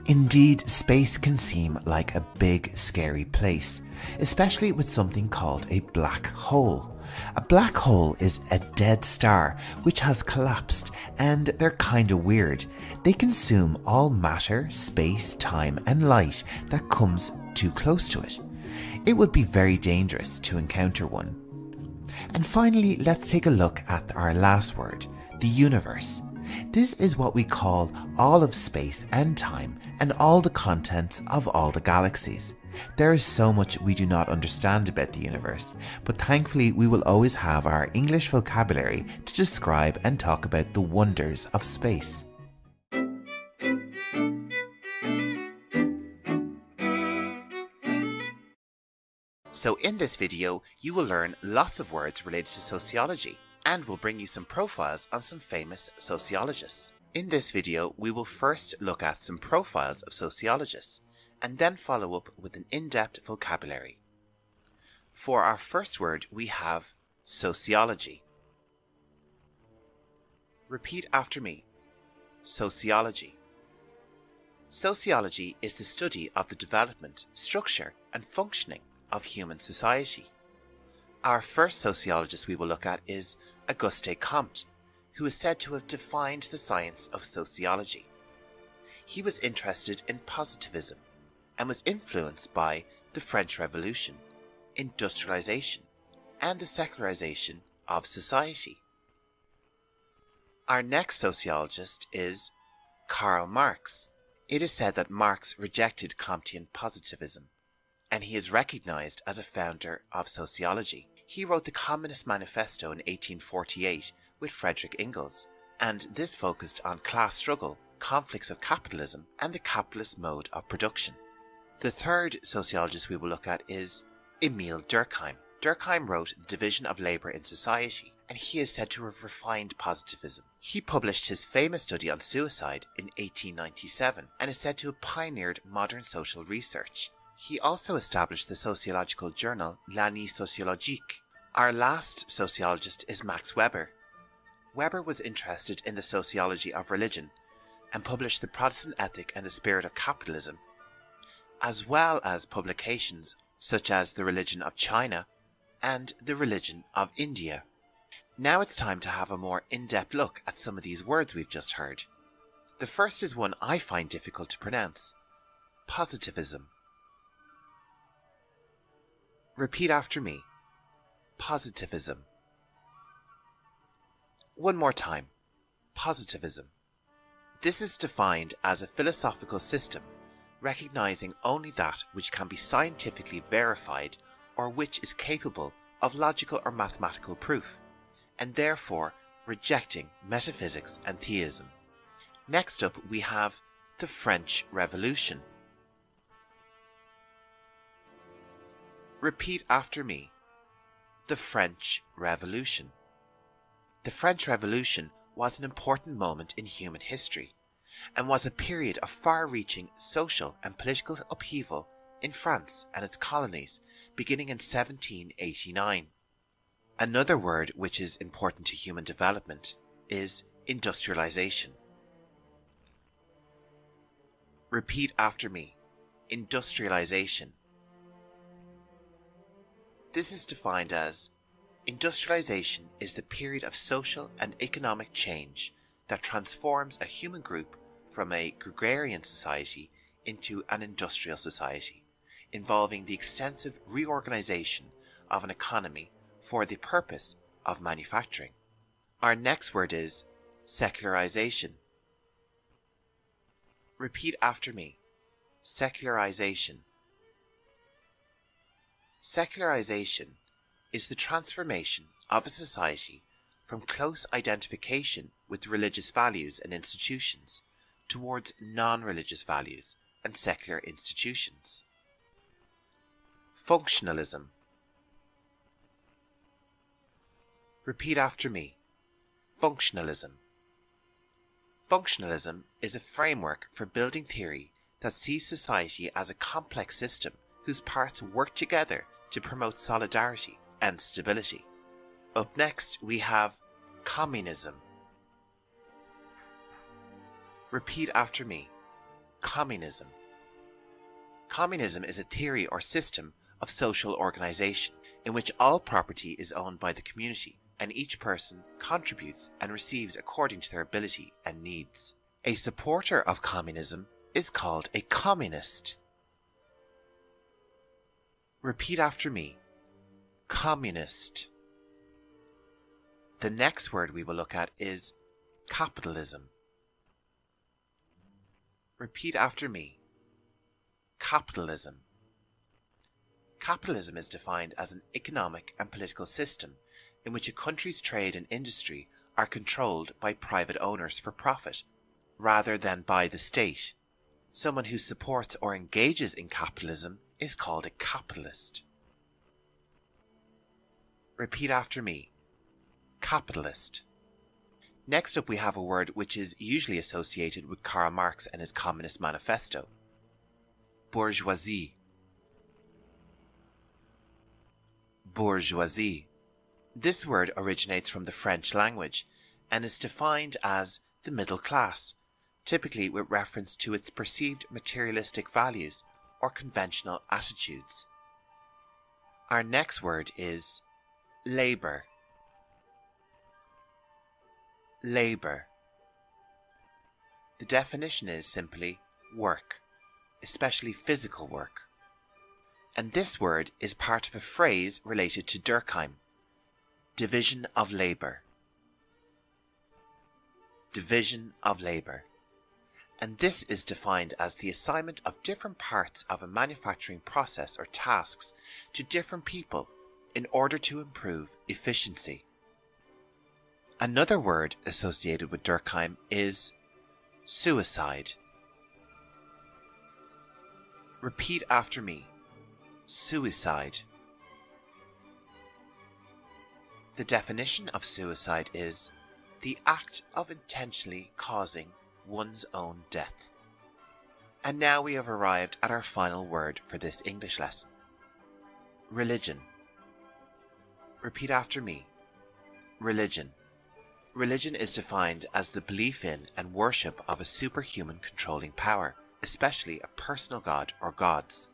Indeed, space can seem like a big, scary place, especially with something called a black hole. A black hole is a dead star which has collapsed, and they're kinda weird. They consume all matter, space, time and light that comes too close to it. It would be very dangerous to encounter one. And finally, let's take a look at our last word, the universe. This is what we call all of space and time and all the contents of all the galaxies. There is so much we do not understand about the universe, but thankfully we will always have our English vocabulary to describe and talk about the wonders of space. So in this video, you will learn lots of words related to sociology, and we'll bring you some profiles on some famous sociologists. In this video, we will first look at some profiles of sociologists, and then follow up with an in-depth vocabulary. For our first word, we have sociology. Repeat after me. Sociology. Sociology is the study of the development, structure, and functioning of human society. Our first sociologist we will look at is Auguste Comte, who is said to have defined the science of sociology. He was interested in positivism and was influenced by the French Revolution, industrialization, and the secularization of society. Our next sociologist is Karl Marx. It is said that Marx rejected Comtean positivism, and he is recognized as a founder of sociology. He wrote the Communist Manifesto in 1848 with Friedrich Engels, and this focused on class struggle, conflicts of capitalism, and the capitalist mode of production. The third sociologist we will look at is Emil Durkheim. Durkheim wrote The Division of Labour in Society, and he is said to have refined positivism. He published his famous study on suicide in 1897 and is said to have pioneered modern social research. He also established the sociological journal L'Année Sociologique. Our last sociologist is Max Weber. Weber was interested in the sociology of religion and published The Protestant Ethic and the Spirit of Capitalism, as well as publications such as The Religion of China and The Religion of India. Now it's time to have a more in-depth look at some of these words we've just heard. The first is one I find difficult to pronounce: positivism. Repeat after me. Positivism. One more time. Positivism. This is defined as a philosophical system recognizing only that which can be scientifically verified or which is capable of logical or mathematical proof, and therefore rejecting metaphysics and theism. Next up we have the French Revolution. Repeat after me. The French Revolution. The French Revolution was an important moment in human history, and was a period of far-reaching social and political upheaval in France and its colonies, beginning in 1789. Another word which is important to human development is industrialization. Repeat after me. Industrialization. This is defined as: industrialization is the period of social and economic change that transforms a human group from a gregarious society into an industrial society, involving the extensive reorganization of an economy for the purpose of manufacturing. Our next word is secularization. Repeat after me. Secularization. Secularization is the transformation of a society from close identification with religious values and institutions towards non-religious values and secular institutions. Functionalism. Repeat after me. Functionalism. Functionalism is a framework for building theory that sees society as a complex system whose parts work together to promote solidarity and stability. Up next, we have communism. Repeat after me. Communism. Communism is a theory or system of social organization in which all property is owned by the community and each person contributes and receives according to their ability and needs. A supporter of communism is called a communist. Repeat after me. Communist. The next word we will look at is capitalism. Repeat after me. Capitalism. Capitalism is defined as an economic and political system in which a country's trade and industry are controlled by private owners for profit, rather than by the state. Someone who supports or engages in capitalism is called a capitalist. Repeat after me. Capitalist. Next up we have a word which is usually associated with Karl Marx and his Communist Manifesto. Bourgeoisie. Bourgeoisie. This word originates from the French language and is defined as the middle class, typically with reference to its perceived materialistic values or conventional attitudes. Our next word is labour. Labour. The definition is simply work, especially physical work. And this word is part of a phrase related to Durkheim, division of labour. Division of labour. And this is defined as the assignment of different parts of a manufacturing process or tasks to different people in order to improve efficiency. Another word associated with Durkheim is suicide. Repeat after me. Suicide. The definition of suicide is the act of intentionally causing one's own death. And now we have arrived at our final word for this English lesson. Religion. Repeat after me. Religion. Religion is defined as the belief in and worship of a superhuman controlling power, especially a personal god or gods.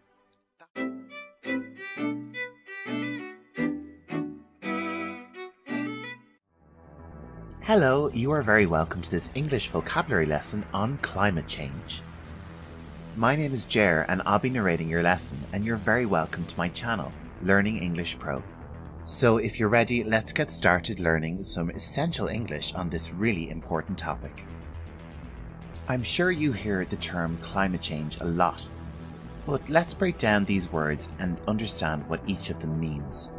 Hello, you are very welcome to this English vocabulary lesson on climate change. My name is Jer and I'll be narrating your lesson, and you're very welcome to my channel, Learning English Pro. So if you're ready, let's get started learning some essential English on this really important topic. I'm sure you hear the term climate change a lot, but let's break down these words and understand what each of them means.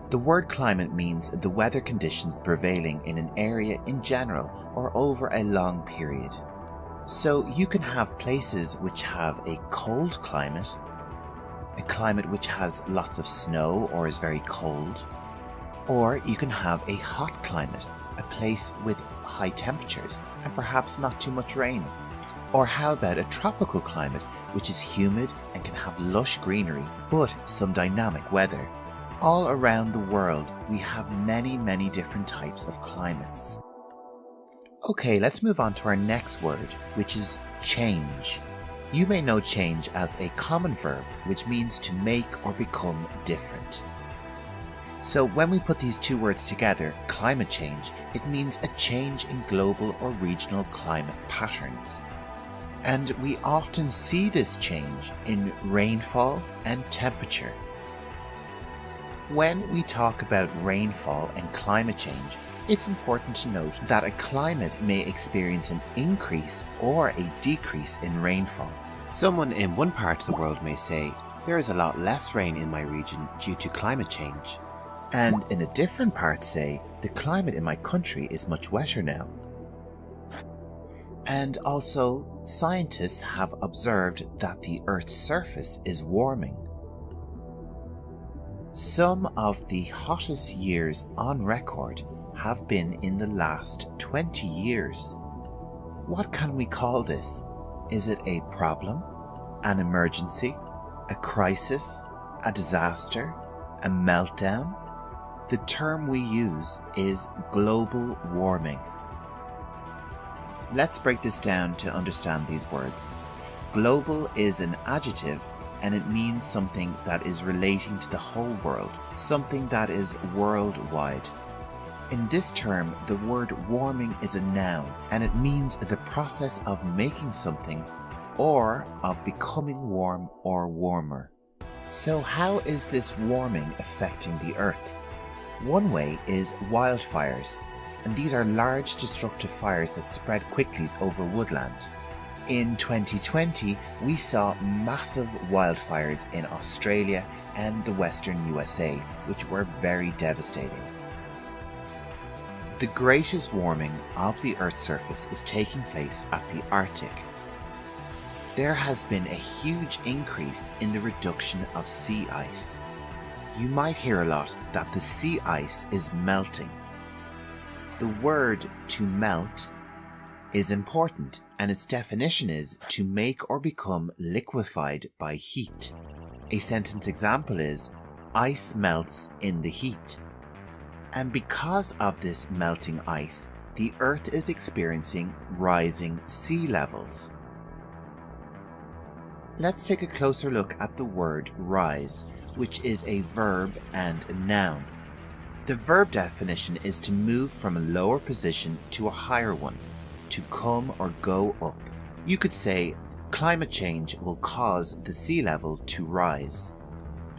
The word climate means the weather conditions prevailing in an area in general or over a long period. So you can have places which have a cold climate, a climate which has lots of snow or is very cold, or you can have a hot climate, a place with high temperatures and perhaps not too much rain. Or how about a tropical climate which is humid and can have lush greenery but some dynamic weather. All around the world, we have many different types of climates. Okay, let's move on to our next word, which is change. You may know change as a common verb, which means to make or become different. So when we put these two words together, climate change, it means a change in global or regional climate patterns. And we often see this change in rainfall and temperature. When we talk about rainfall and climate change, it's important to note that a climate may experience an increase or a decrease in rainfall. Someone in one part of the world may say, "There is a lot less rain in my region due to climate change." And in a different part say, "The climate in my country is much wetter now." And also, scientists have observed that the Earth's surface is warming. Some of the hottest years on record have been in the last 20 years. What can we call this? Is it a problem, an emergency, a crisis, a disaster, a meltdown? The term we use is global warming. Let's break this down to understand these words. Global is an adjective and it means something that is relating to the whole world, something that is worldwide. In this term, the word warming is a noun and it means the process of making something or of becoming warm or warmer. So how is this warming affecting the Earth? One way is wildfires, and these are large destructive fires that spread quickly over woodland. In 2020, we saw massive wildfires in Australia and the Western USA, which were very devastating. The greatest warming of the Earth's surface is taking place at the Arctic. There has been a huge increase in the reduction of sea ice. You might hear a lot that the sea ice is melting. The word to melt is important and its definition is to make or become liquefied by heat. A sentence example is, "Ice melts in the heat." And because of this melting ice, the Earth is experiencing rising sea levels. Let's take a closer look at the word rise, which is a verb and a noun. The verb definition is to move from a lower position to a higher one, to come or go up. You could say climate change will cause the sea level to rise.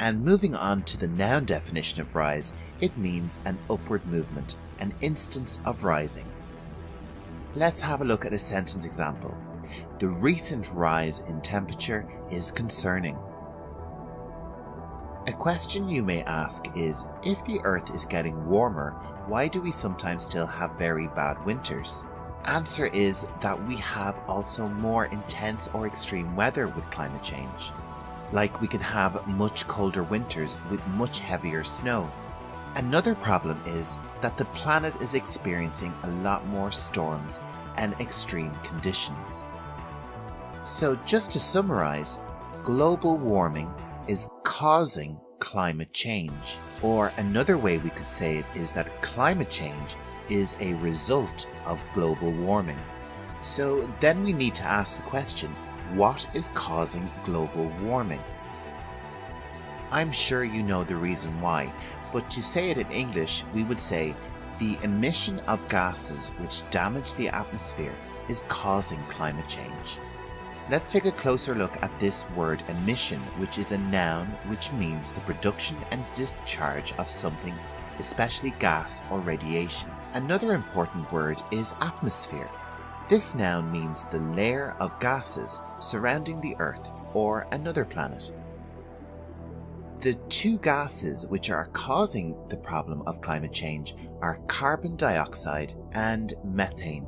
And moving on to the noun definition of rise, it means an upward movement, an instance of rising. Let's have a look at a sentence example. The recent rise in temperature is concerning. A question you may ask is, if the Earth is getting warmer, why do we sometimes still have very bad winters? Answer is that we have also more intense or extreme weather with climate change. Like we can have much colder winters with much heavier snow. Another problem is that the planet is experiencing a lot more storms and extreme conditions. So just to summarize, global warming is causing climate change. Or another way we could say it is that climate change is a result of global warming. So then we need to ask the question, what is causing global warming? I'm sure you know the reason why, but to say it in English, we would say the emission of gases which damage the atmosphere is causing climate change. Let's take a closer look at this word emission, which is a noun which means the production and discharge of something, especially gas or radiation. Another important word is atmosphere. This noun means the layer of gases surrounding the Earth or another planet. The two gases which are causing the problem of climate change are carbon dioxide and methane.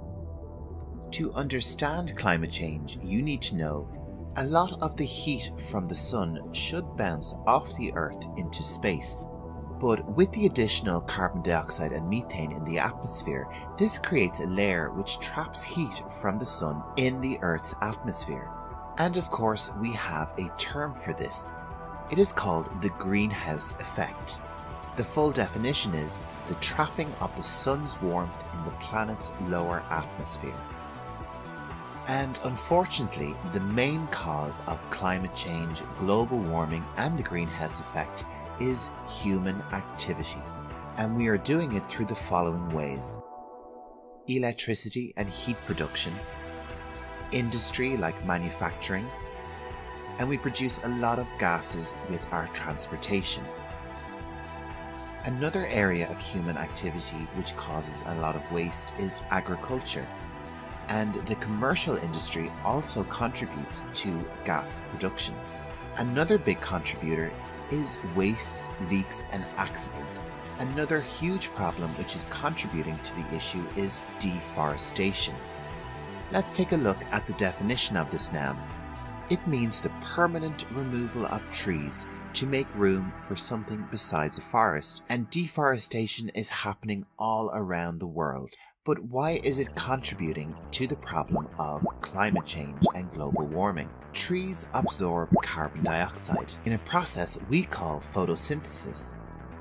To understand climate change, you need to know a lot of the heat from the sun should bounce off the Earth into space. But with the additional carbon dioxide and methane in the atmosphere, this creates a layer which traps heat from the sun in the Earth's atmosphere. And of course, we have a term for this. It is called the greenhouse effect. The full definition is the trapping of the sun's warmth in the planet's lower atmosphere. And unfortunately, the main cause of climate change, global warming and the greenhouse effect is human activity, and we are doing it through the following ways: electricity and heat production, industry like manufacturing, and we produce a lot of gases with our transportation. Another area of human activity which causes a lot of waste is agriculture, and the commercial industry also contributes to gas production. Another big contributor is wastes, leaks and accidents. Another huge problem which is contributing to the issue is deforestation. Let's take a look at the definition of this noun. It means the permanent removal of trees to make room for something besides a forest, and deforestation is happening all around the world. But why is it contributing to the problem of climate change and global warming? Trees absorb carbon dioxide in a process we call photosynthesis.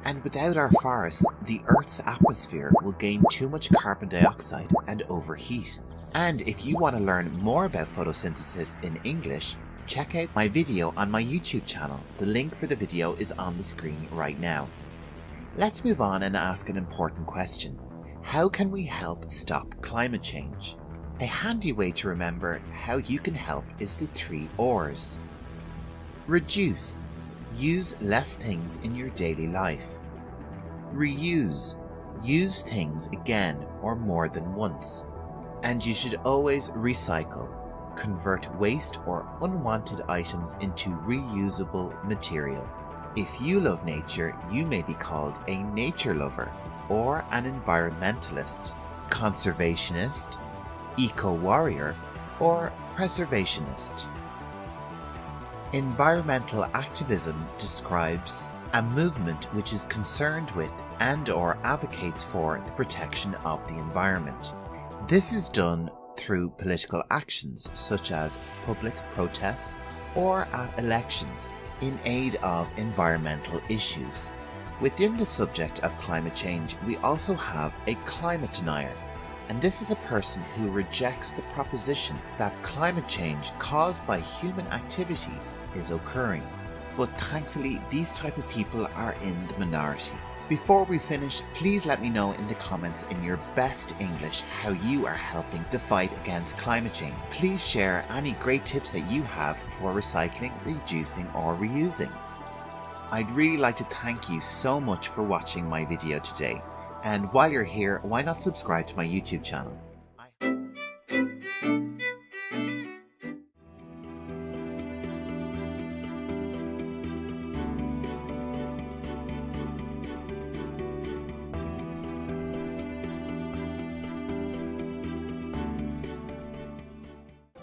And without our forests, the Earth's atmosphere will gain too much carbon dioxide and overheat. And if you want to learn more about photosynthesis in English, check out my video on my YouTube channel. The link for the video is on the screen right now. Let's move on and ask an important question. How can we help stop climate change? A handy way to remember how you can help is the 3 R's. Reduce. Use less things in your daily life. Reuse. Use things again or more than once. And you should always recycle. Convert waste or unwanted items into reusable material. If you love nature, you may be called a nature lover or an environmentalist, conservationist, eco-warrior, or preservationist. Environmental activism describes a movement which is concerned with and/or advocates for the protection of the environment. This is done through political actions such as public protests or at elections in aid of environmental issues. Within the subject of climate change, we also have a climate denier, and this is a person who rejects the proposition that climate change caused by human activity is occurring. But thankfully, these type of people are in the minority. Before we finish, please let me know in the comments in your best English how you are helping the fight against climate change. Please share any great tips that you have for recycling, reducing or reusing. I'd really like to thank you so much for watching my video today. And while you're here, why not subscribe to my YouTube channel?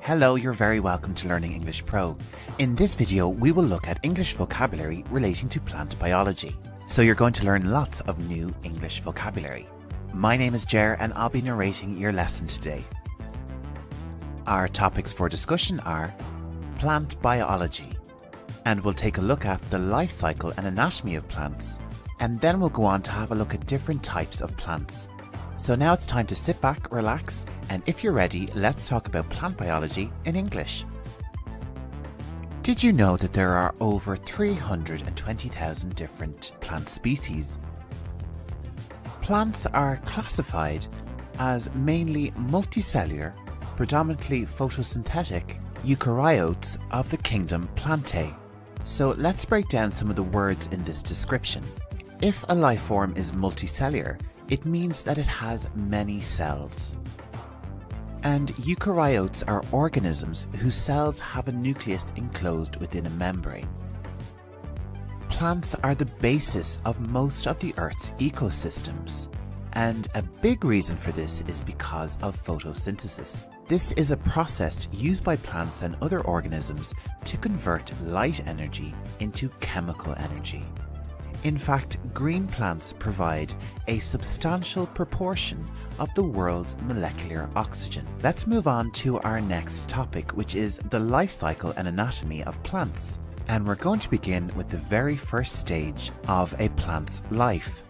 Hello, you're very welcome to Learning English Pro. In this video, we will look at English vocabulary relating to plant biology. So you're going to learn lots of new English vocabulary. My name is Ger and I'll be narrating your lesson today. Our topics for discussion are plant biology, and we'll take a look at the life cycle and anatomy of plants, and then we'll go on to have a look at different types of plants. So now it's time to sit back, relax, and if you're ready, let's talk about plant biology in English. Did you know that there are over 320,000 different plant species? Plants are classified as mainly multicellular, predominantly photosynthetic eukaryotes of the kingdom Plantae. So let's break down some of the words in this description. If a life form is multicellular, it means that it has many cells. And eukaryotes are organisms whose cells have a nucleus enclosed within a membrane. Plants are the basis of most of the Earth's ecosystems, and a big reason for this is because of photosynthesis. This is a process used by plants and other organisms to convert light energy into chemical energy. In fact, green plants provide a substantial proportion of the world's molecular oxygen. Let's move on to our next topic, which is the life cycle and anatomy of plants. And we're going to begin with the very first stage of a plant's life.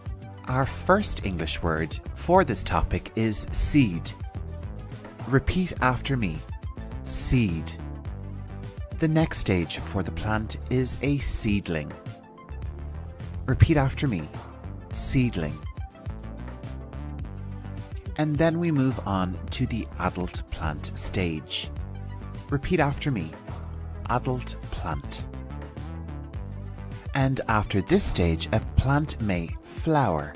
Our first English word for this topic is seed. Repeat after me. Seed. The next stage for the plant is a seedling. Repeat after me. Seedling. And then we move on to the adult plant stage. Repeat after me. Adult plant. And after this stage, a plant may flower.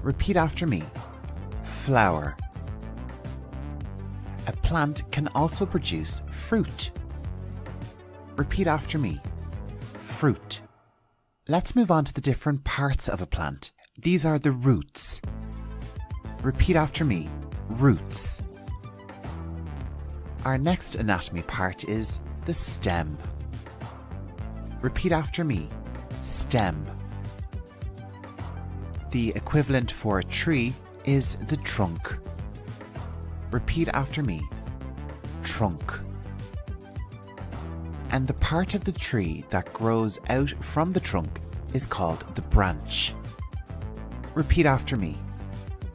Repeat after me. Flower. A plant can also produce fruit. Repeat after me. Fruit. Let's move on to the different parts of a plant. These are the roots. Repeat after me. Roots. Our next anatomy part is the stem. Repeat after me. Stem. The equivalent for a tree is the trunk. Repeat after me. Trunk. And the part of the tree that grows out from the trunk is called the branch. Repeat after me.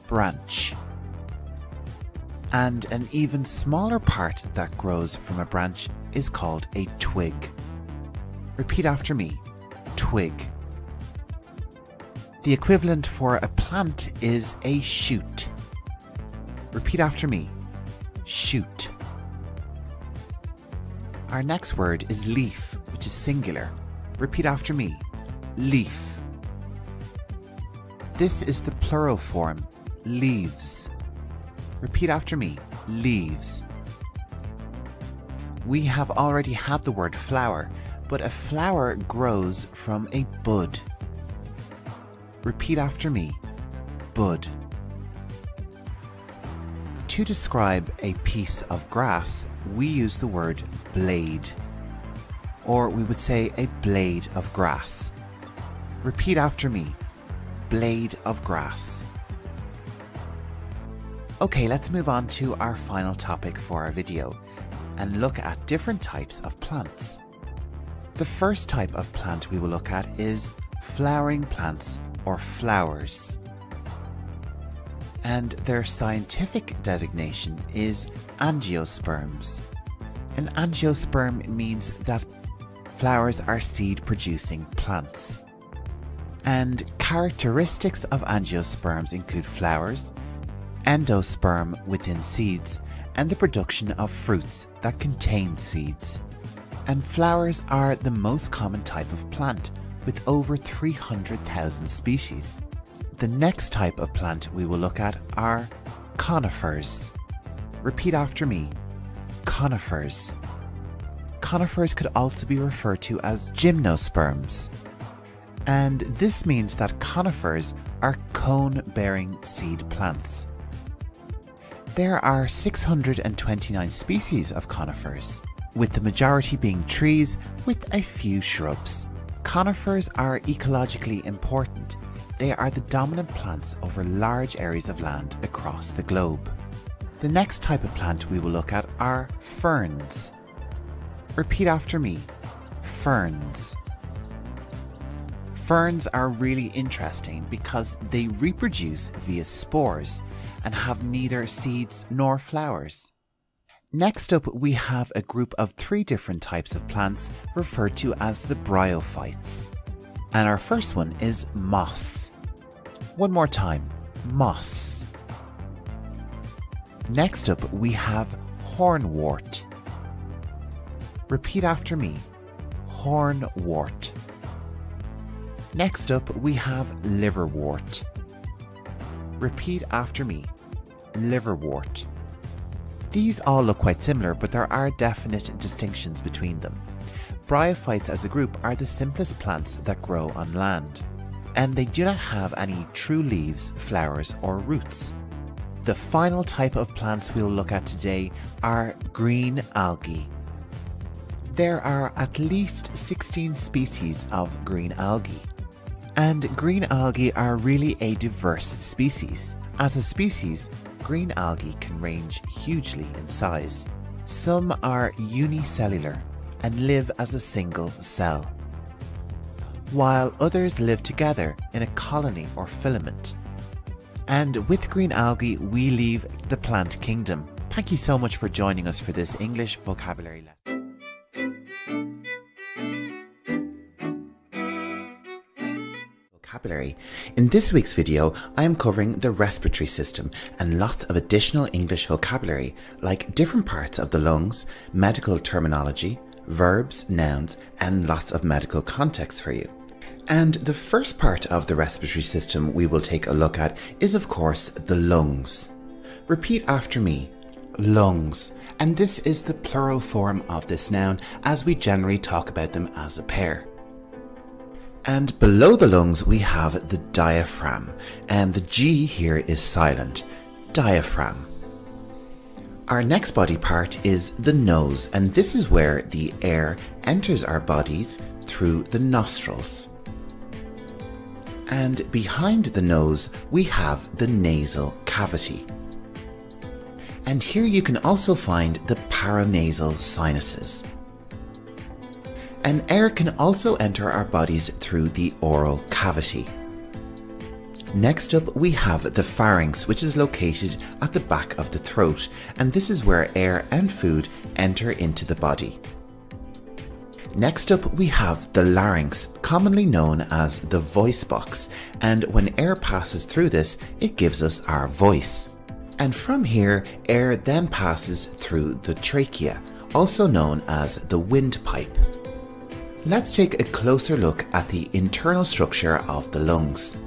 Branch. And an even smaller part that grows from a branch is called a twig. Repeat after me. Twig. The equivalent for a plant is a shoot. Repeat after me. Shoot. Our next word is leaf, which is singular. Repeat after me. Leaf. This is the plural form, leaves. Repeat after me. Leaves. We have already had the word flower, but a flower grows from a bud. Repeat after me. Bud. To describe a piece of grass, we use the word blade, or we would say a blade of grass. Repeat after me. Blade of grass. Okay, let's move on to our final topic for our video and look at different types of plants. The first type of plant we will look at is flowering plants or flowers. And their scientific designation is angiosperms. An angiosperm means that flowers are seed-producing plants. And characteristics of angiosperms include flowers, endosperm within seeds, and the production of fruits that contain seeds. And flowers are the most common type of plant, with over 300,000 species. The next type of plant we will look at are conifers. Repeat after me. Conifers. Conifers could also be referred to as gymnosperms. And this means that conifers are cone-bearing seed plants. There are 629 species of conifers, with the majority being trees with a few shrubs. Conifers are ecologically important. They are the dominant plants over large areas of land across the globe. The next type of plant we will look at are ferns. Repeat after me. Ferns. Ferns are really interesting because they reproduce via spores and have neither seeds nor flowers. Next up, we have a group of 3 different types of plants referred to as the bryophytes. And our first one is moss. One more time, moss. Next up, we have hornwort. Repeat after me, hornwort. Next up, we have liverwort. Repeat after me, liverwort. These all look quite similar, but there are definite distinctions between them. Bryophytes as a group are the simplest plants that grow on land, and they do not have any true leaves, flowers, or roots. The final type of plants we'll look at today are green algae. There are at least 16 species of green algae. And green algae are really a diverse species. As a species, green algae can range hugely in size. Some are unicellular and live as a single cell, while others live together in a colony or filament. And with green algae, we leave the plant kingdom. Thank you so much for joining us for this English vocabulary lesson. vocabulary. In this week's video, I am covering the respiratory system and lots of additional English vocabulary like different parts of the lungs, medical terminology, verbs, nouns, and lots of medical context for you. And the first part of the respiratory system we will take a look at is, of course, the lungs. Repeat after me, lungs. And this is the plural form of this noun, as we generally talk about them as a pair. And below the lungs we have the diaphragm, and the G here is silent, diaphragm. Our next body part is the nose, and this is where the air enters our bodies through the nostrils. And behind the nose we have the nasal cavity. And here you can also find the paranasal sinuses. And air can also enter our bodies through the oral cavity. Next up we have the pharynx, which is located at the back of the throat, and this is where air and food enter into the body. Next up we have the larynx, commonly known as the voice box, and when air passes through this, it gives us our voice. And from here, air then passes through the trachea, also known as the windpipe. Let's take a closer look at the internal structure of the lungs.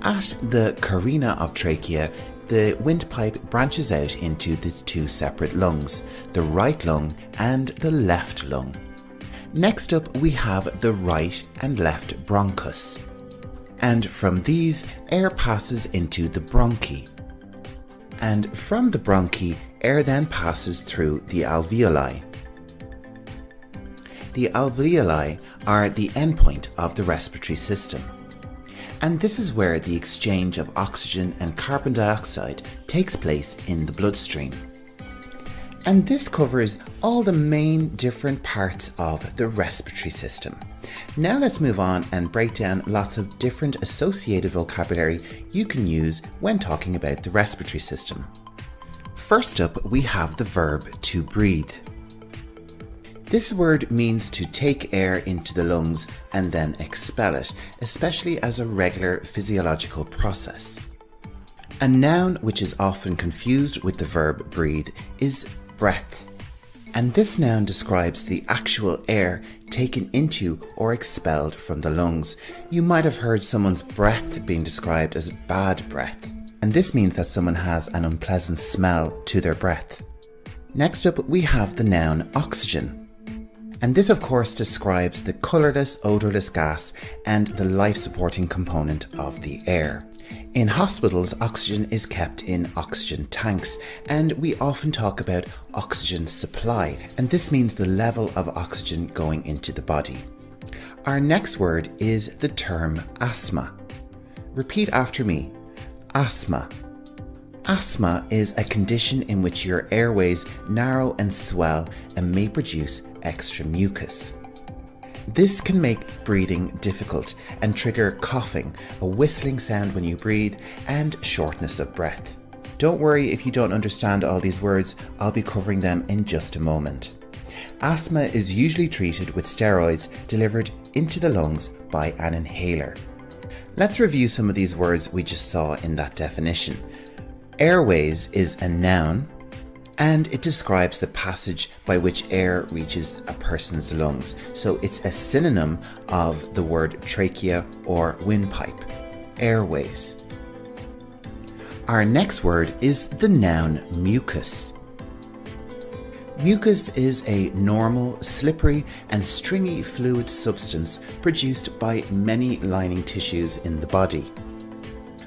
At the carina of trachea, the windpipe branches out into these two separate lungs, the right lung and the left lung. Next up we have the right and left bronchus. And from these, air passes into the bronchi. And from the bronchi, air then passes through the alveoli. The alveoli are the endpoint of the respiratory system. And this is where the exchange of oxygen and carbon dioxide takes place in the bloodstream. And this covers all the main different parts of the respiratory system. Now let's move on and break down lots of different associated vocabulary you can use when talking about the respiratory system. First up, we have the verb to breathe. This word means to take air into the lungs and then expel it, especially as a regular physiological process. A noun which is often confused with the verb breathe is breath. And this noun describes the actual air taken into or expelled from the lungs. You might have heard someone's breath being described as bad breath, and this means that someone has an unpleasant smell to their breath. Next up we have the noun oxygen. And this of course describes the colourless, odourless gas and the life-supporting component of the air. In hospitals, oxygen is kept in oxygen tanks, and we often talk about oxygen supply, and this means the level of oxygen going into the body. Our next word is the term asthma. Repeat after me, asthma. Asthma is a condition in which your airways narrow and swell and may produce extra mucus. This can make breathing difficult and trigger coughing, a whistling sound when you breathe, and shortness of breath. Don't worry if you don't understand all these words, I'll be covering them in just a moment. Asthma is usually treated with steroids delivered into the lungs by an inhaler. Let's review some of these words we just saw in that definition. Airways is a noun, and it describes the passage by which air reaches a person's lungs. So it's a synonym of the word trachea or windpipe, airways. Our next word is the noun mucus. Mucus is a normal, slippery and stringy fluid substance produced by many lining tissues in the body.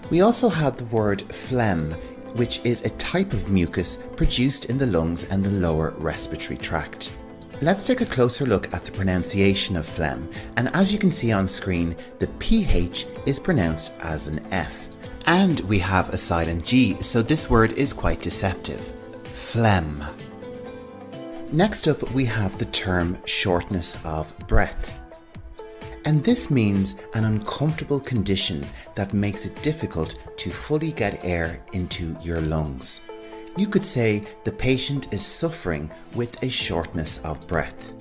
We also have the word phlegm, which is a type of mucus produced in the lungs and the lower respiratory tract. Let's take a closer look at the pronunciation of phlegm, and as you can see on screen, the PH is pronounced as an F. And we have a silent G, so this word is quite deceptive. Phlegm. Next up we have the term shortness of breath. And this means an uncomfortable condition that makes it difficult to fully get air into your lungs. You could say the patient is suffering with a shortness of breath.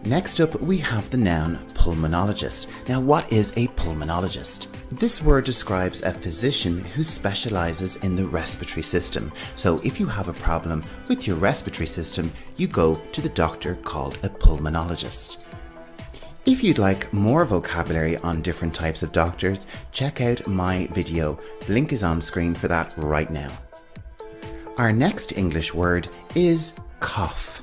Next up, we have the noun pulmonologist. Now, what is a pulmonologist? This word describes a physician who specializes in the respiratory system. So if you have a problem with your respiratory system, you go to the doctor called a pulmonologist. If you'd like more vocabulary on different types of doctors, check out my video. The link is on screen for that right now. Our next English word is cough.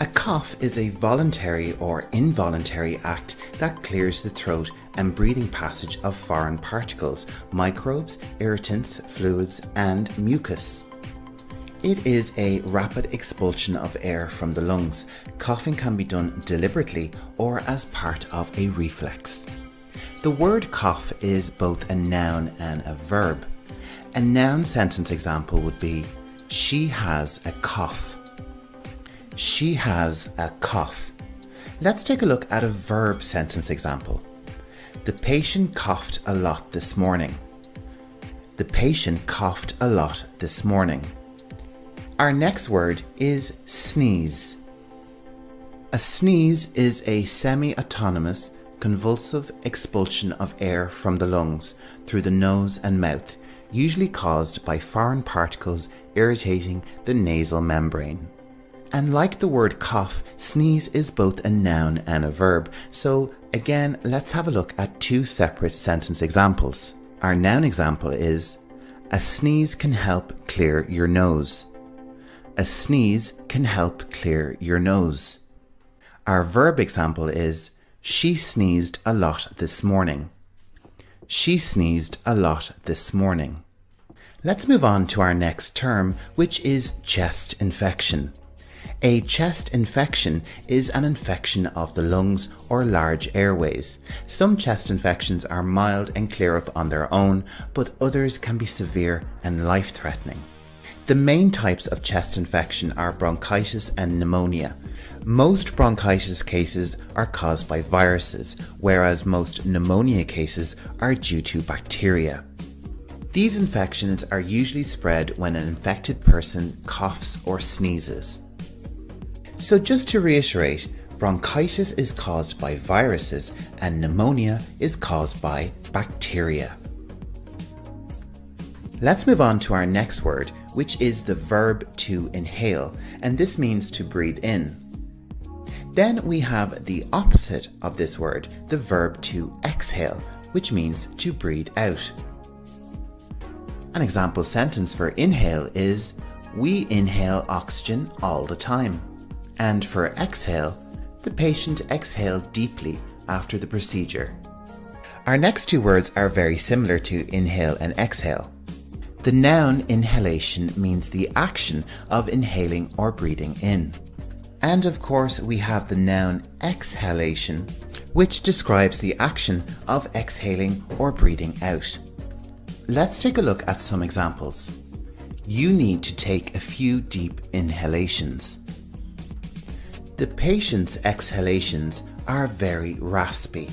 A cough is a voluntary or involuntary act that clears the throat and breathing passage of foreign particles, microbes, irritants, fluids, and mucus. It is a rapid expulsion of air from the lungs. Coughing can be done deliberately or as part of a reflex. The word cough is both a noun and a verb. A noun sentence example would be, she has a cough. She has a cough. Let's take a look at a verb sentence example. The patient coughed a lot this morning. The patient coughed a lot this morning. Our next word is sneeze. A sneeze is a semi-autonomous, convulsive expulsion of air from the lungs through the nose and mouth, usually caused by foreign particles irritating the nasal membrane. And like the word cough, sneeze is both a noun and a verb. So again, let's have a look at two separate sentence examples. Our noun example is, a sneeze can help clear your nose. A sneeze can help clear your nose. Our verb example is, she sneezed a lot this morning. She sneezed a lot this morning. Let's move on to our next term, which is chest infection. A chest infection is an infection of the lungs or large airways. Some chest infections are mild and clear up on their own, but others can be severe and life-threatening. The main types of chest infection are bronchitis and pneumonia. Most bronchitis cases are caused by viruses, whereas most pneumonia cases are due to bacteria. These infections are usually spread when an infected person coughs or sneezes. So just to reiterate, bronchitis is caused by viruses and pneumonia is caused by bacteria. Let's move on to our next word, which is the verb to inhale, and this means to breathe in. Then we have the opposite of this word, the verb to exhale, which means to breathe out. An example sentence for inhale is, we inhale oxygen all the time. And for exhale, the patient exhaled deeply after the procedure. Our next two words are very similar to inhale and exhale. The noun inhalation means the action of inhaling or breathing in. And of course, we have the noun exhalation, which describes the action of exhaling or breathing out. Let's take a look at some examples. You need to take a few deep inhalations. The patient's exhalations are very raspy.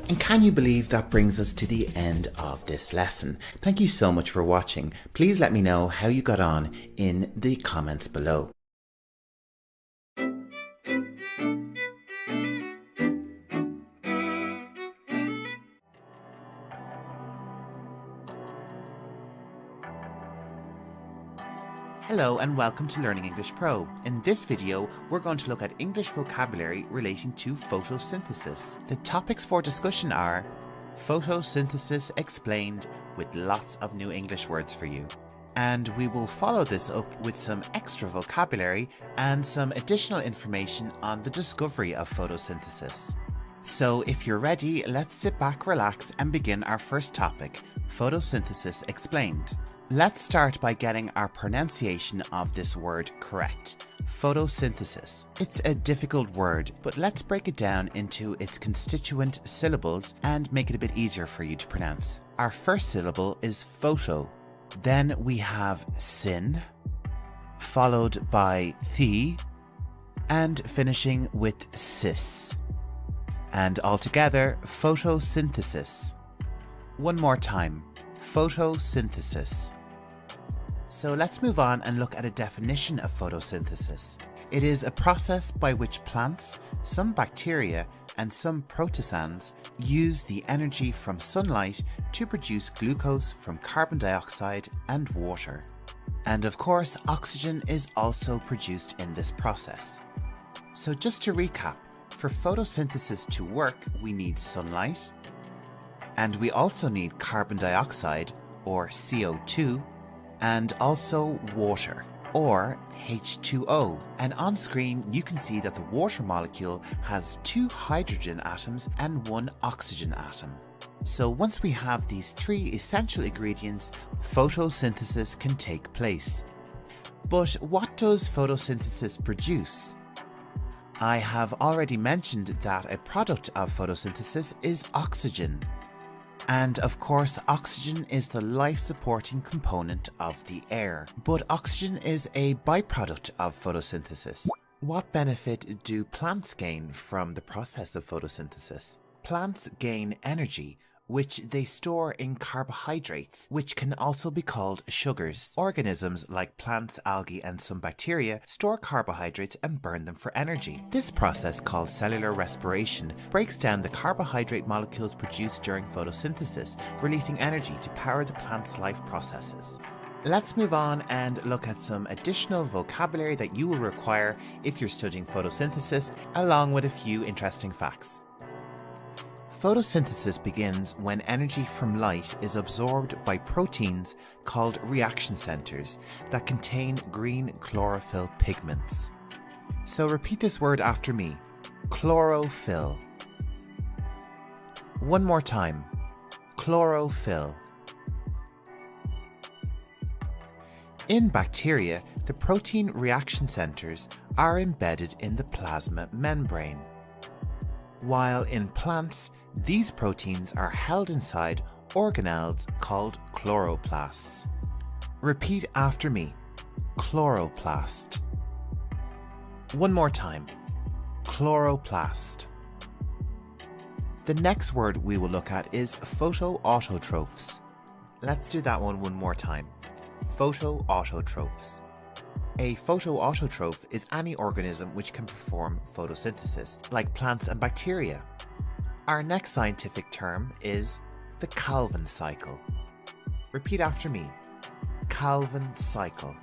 And can you believe that brings us to the end of this lesson? Thank you so much for watching. Please let me know how you got on in the comments below. Hello and welcome to Learning English Pro. In this video, we're going to look at English vocabulary relating to photosynthesis. The topics for discussion are photosynthesis explained with lots of new English words for you. And we will follow this up with some extra vocabulary and some additional information on the discovery of photosynthesis. So if you're ready, let's sit back, relax, and begin our first topic, photosynthesis explained. Let's start by getting our pronunciation of this word correct. Photosynthesis. It's a difficult word, but let's break it down into its constituent syllables and make it a bit easier for you to pronounce. Our first syllable is photo. Then we have syn, followed by the, and finishing with cis. And altogether, photosynthesis. One more time, photosynthesis. So let's move on and look at a definition of photosynthesis. It is a process by which plants, some bacteria, and some protists use the energy from sunlight to produce glucose from carbon dioxide and water. And of course, oxygen is also produced in this process. So just to recap, for photosynthesis to work, we need sunlight, and we also need carbon dioxide, or CO2, and also water, or H2O. And on screen you can see that the water molecule has 2 hydrogen atoms and 1 oxygen atom. So once we have these 3 essential ingredients, photosynthesis can take place. But what does photosynthesis produce? I have already mentioned that a product of photosynthesis is oxygen. And of course, oxygen is the life-supporting component of the air. But oxygen is a byproduct of photosynthesis. What benefit do plants gain from the process of photosynthesis? Plants gain energy, which they store in carbohydrates, which can also be called sugars. Organisms like plants, algae, and some bacteria store carbohydrates and burn them for energy. This process, called cellular respiration, breaks down the carbohydrate molecules produced during photosynthesis, releasing energy to power the plant's life processes. Let's move on and look at some additional vocabulary that you will require if you're studying photosynthesis, along with a few interesting facts. Photosynthesis begins when energy from light is absorbed by proteins called reaction centers that contain green chlorophyll pigments. So repeat this word after me: chlorophyll. One more time: chlorophyll. In bacteria, the protein reaction centers are embedded in the plasma membrane, while in plants, these proteins are held inside organelles called chloroplasts. Repeat after me: chloroplast. One more time: chloroplast. The next word we will look at is photoautotrophs. Let's do that one more time. Photoautotrophs. A photoautotroph is any organism which can perform photosynthesis, like plants and bacteria. Our next scientific term is the Calvin cycle. Repeat after me: Calvin cycle.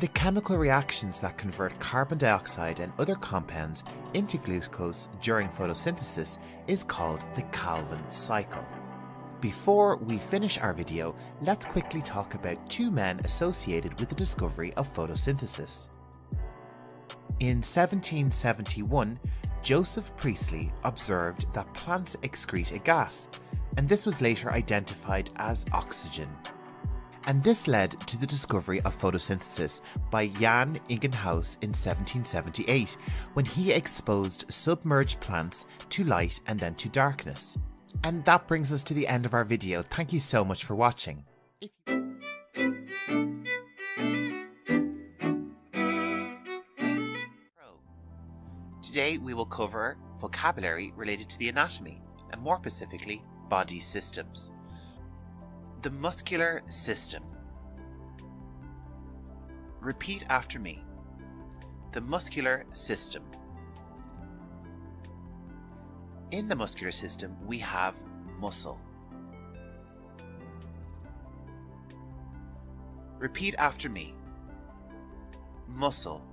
The chemical reactions that convert carbon dioxide and other compounds into glucose during photosynthesis is called the Calvin cycle. Before we finish our video, let's quickly talk about 2 men associated with the discovery of photosynthesis. In 1771, Joseph Priestley observed that plants excrete a gas, and this was later identified as oxygen. And this led to the discovery of photosynthesis by Jan Ingenhousz in 1778, when he exposed submerged plants to light and then to darkness. And that brings us to the end of our video. Thank you so much for watching. Today we will cover vocabulary related to the anatomy, and more specifically, body systems. The muscular system. Repeat after me: the muscular system. In the muscular system, we have muscle. Repeat after me: muscle.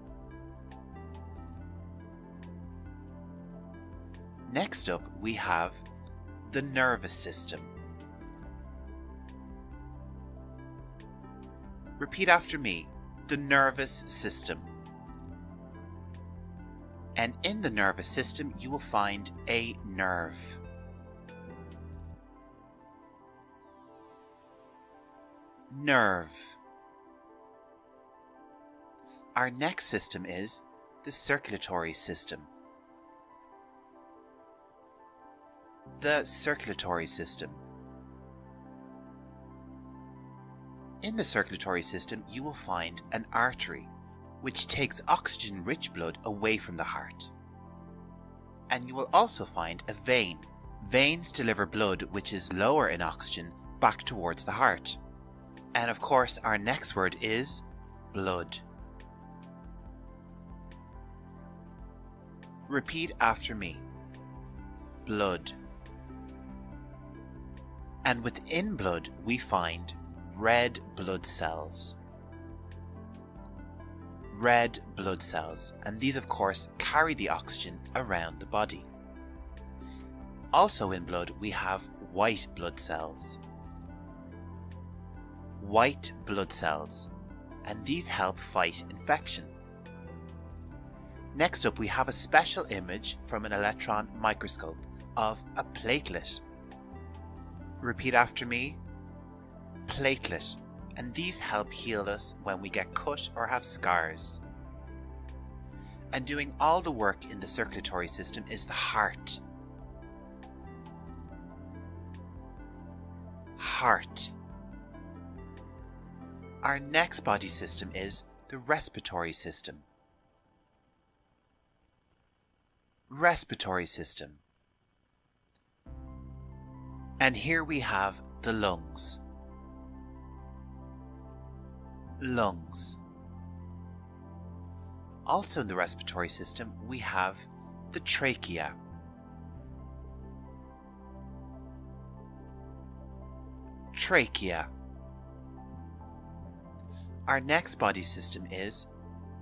Next up, we have the nervous system. Repeat after me: the nervous system. And in the nervous system, you will find a nerve. Nerve. Our next system is the circulatory system. The circulatory system. In the circulatory system, you will find an artery, which takes oxygen-rich blood away from the heart. And you will also find a vein. Veins deliver blood which is lower in oxygen back towards the heart. And of course, our next word is blood. Repeat after me. Blood. And within blood, we find red blood cells. Red blood cells, and these of course carry the oxygen around the body. Also in blood, we have white blood cells. White blood cells, and these help fight infection. Next up, we have a special image from an electron microscope of a platelet. Repeat after me. Platelet. And these help heal us when we get cut or have scars. And doing all the work in the circulatory system is the heart. Heart. Our next body system is the respiratory system. Respiratory system. And here we have the lungs. Lungs. Also in the respiratory system, we have the trachea. Trachea. Our next body system is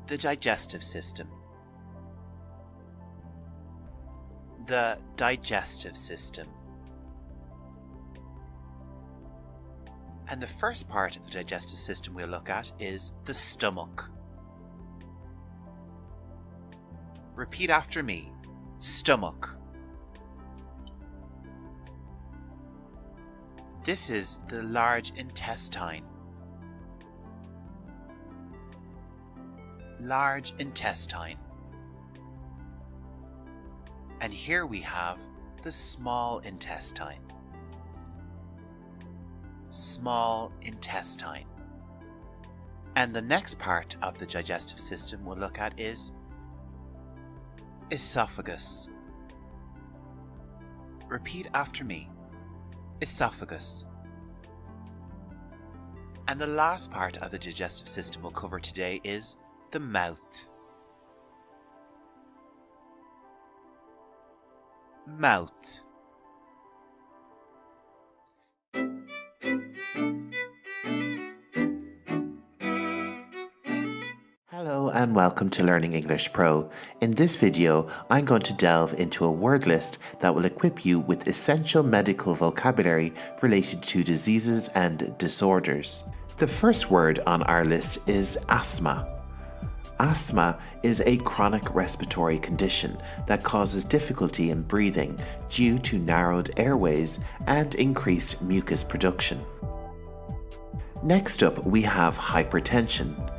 the digestive system. The digestive system. And the first part of the digestive system we'll look at is the stomach. Repeat after me. Stomach. This is the large intestine. Large intestine. And here we have the small intestine. Small intestine. And the next part of the digestive system we'll look at is esophagus. Repeat after me. Esophagus. And the last part of the digestive system we'll cover today is the mouth. Mouth. Hello and welcome to Learning English Pro. In this video, I'm going to delve into a word list that will equip you with essential medical vocabulary related to diseases and disorders. The first word on our list is asthma. Asthma is a chronic respiratory condition that causes difficulty in breathing due to narrowed airways and increased mucus production. Next up, we have hypertension.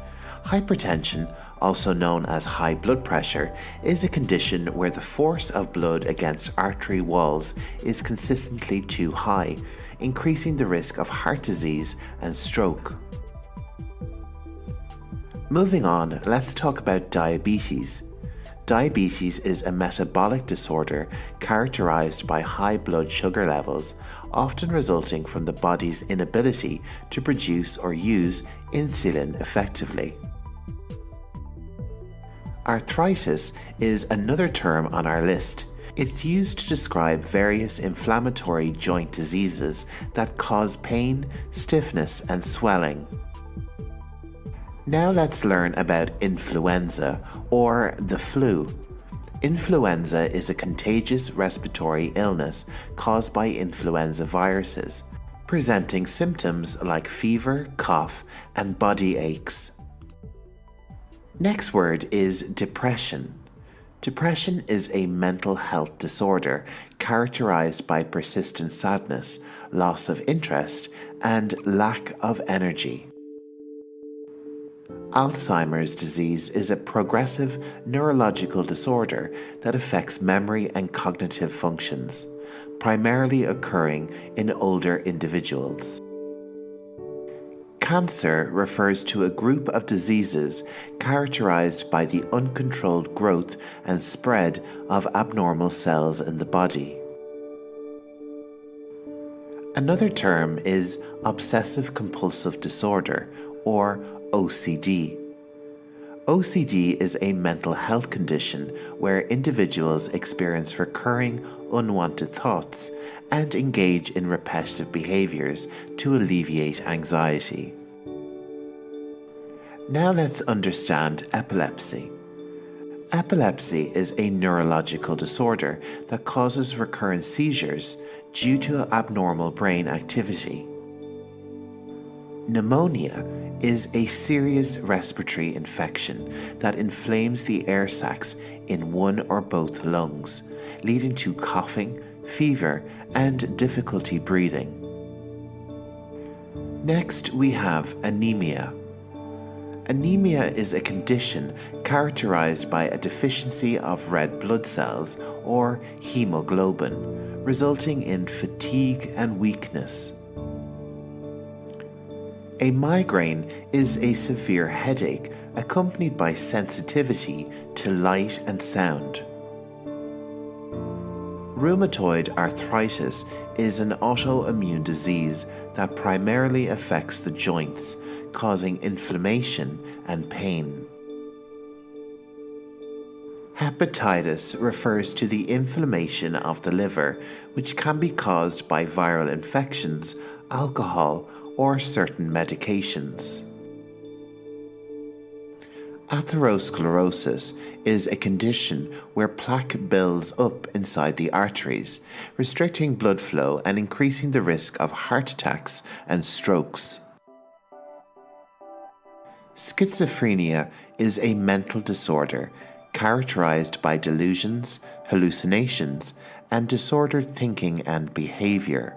Hypertension, also known as high blood pressure, is a condition where the force of blood against artery walls is consistently too high, increasing the risk of heart disease and stroke. Moving on, let's talk about diabetes. Diabetes is a metabolic disorder characterized by high blood sugar levels, often resulting from the body's inability to produce or use insulin effectively. Arthritis is another term on our list. It's used to describe various inflammatory joint diseases that cause pain, stiffness, and swelling. Now let's learn about influenza, or the flu. Influenza is a contagious respiratory illness caused by influenza viruses, presenting symptoms like fever, cough, and body aches. Next word is depression. Depression is a mental health disorder characterized by persistent sadness, loss of interest, and lack of energy. Alzheimer's disease is a progressive neurological disorder that affects memory and cognitive functions, primarily occurring in older individuals. Cancer refers to a group of diseases characterized by the uncontrolled growth and spread of abnormal cells in the body. Another term is obsessive compulsive disorder, or OCD. OCD is a mental health condition where individuals experience recurring unwanted thoughts and engage in repetitive behaviors to alleviate anxiety. Now let's understand epilepsy. Epilepsy is a neurological disorder that causes recurrent seizures due to abnormal brain activity. Pneumonia is a serious respiratory infection that inflames the air sacs in one or both lungs, leading to coughing, fever, and difficulty breathing. Next, we have anemia. Anemia is a condition characterized by a deficiency of red blood cells, or hemoglobin, resulting in fatigue and weakness. A migraine is a severe headache accompanied by sensitivity to light and sound. Rheumatoid arthritis is an autoimmune disease that primarily affects the joints, causing inflammation and pain. Hepatitis refers to the inflammation of the liver, which can be caused by viral infections, alcohol, or certain medications. Atherosclerosis is a condition where plaque builds up inside the arteries, restricting blood flow and increasing the risk of heart attacks and strokes. Schizophrenia is a mental disorder characterized by delusions, hallucinations, and disordered thinking and behavior.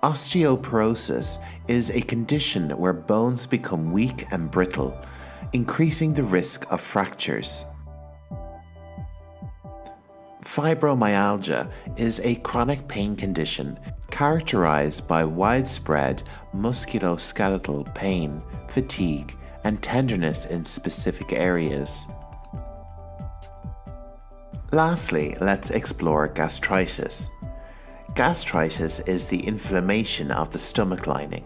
Osteoporosis is a condition where bones become weak and brittle, increasing the risk of fractures. Fibromyalgia is a chronic pain condition characterized by widespread musculoskeletal pain, fatigue, and tenderness in specific areas. Lastly, let's explore gastritis. Gastritis is the inflammation of the stomach lining,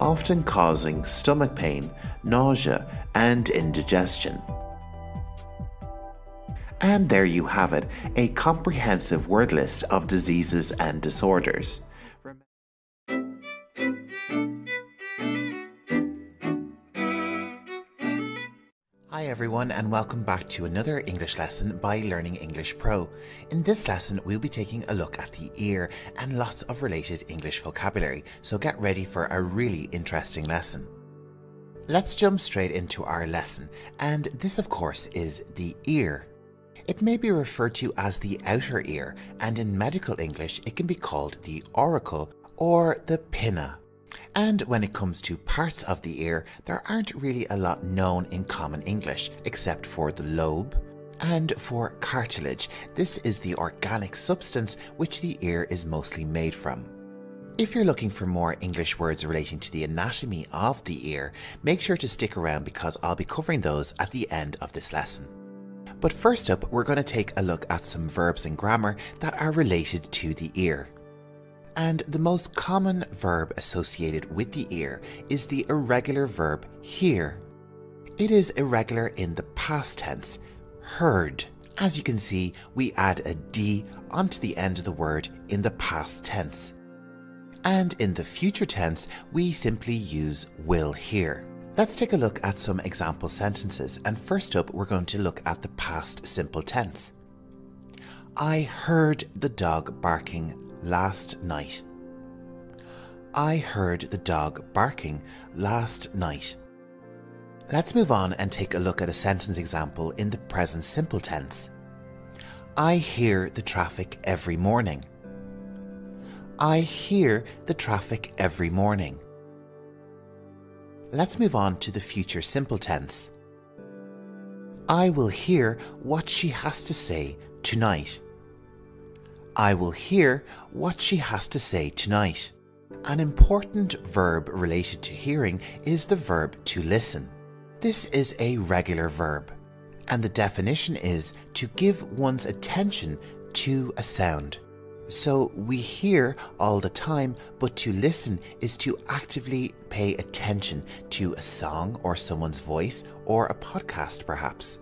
often causing stomach pain, nausea, and indigestion. And there you have it, a comprehensive word list of diseases and disorders. Hi everyone, and welcome back to another English lesson by Learning English Pro. In this lesson, we'll be taking a look at the ear and lots of related English vocabulary, so get ready for a really interesting lesson. Let's jump straight into our lesson, and this of course is the ear. It may be referred to as the outer ear, and in medical English it can be called the auricle or the pinna. And when it comes to parts of the ear, there aren't really a lot known in common English, except for the lobe and for cartilage. This is the organic substance which the ear is mostly made from. If you're looking for more English words relating to the anatomy of the ear, make sure to stick around because I'll be covering those at the end of this lesson. But first up, we're going to take a look at some verbs and grammar that are related to the ear. And the most common verb associated with the ear is the irregular verb hear. It is irregular in the past tense, heard. As you can see, we add a D onto the end of the word in the past tense. And in the future tense, we simply use will hear. Let's take a look at some example sentences, and first up we're going to look at the past simple tense. I heard the dog barking last night. I heard the dog barking last night. Let's move on and take a look at a sentence example in the present simple tense. I hear the traffic every morning. I hear the traffic every morning. Let's move on to the future simple tense. I will hear what she has to say tonight. I will hear what she has to say tonight. An important verb related to hearing is the verb to listen. This is a regular verb, and the definition is to give one's attention to a sound. So we hear all the time, but to listen is to actively pay attention to a song or someone's voice or a podcast perhaps.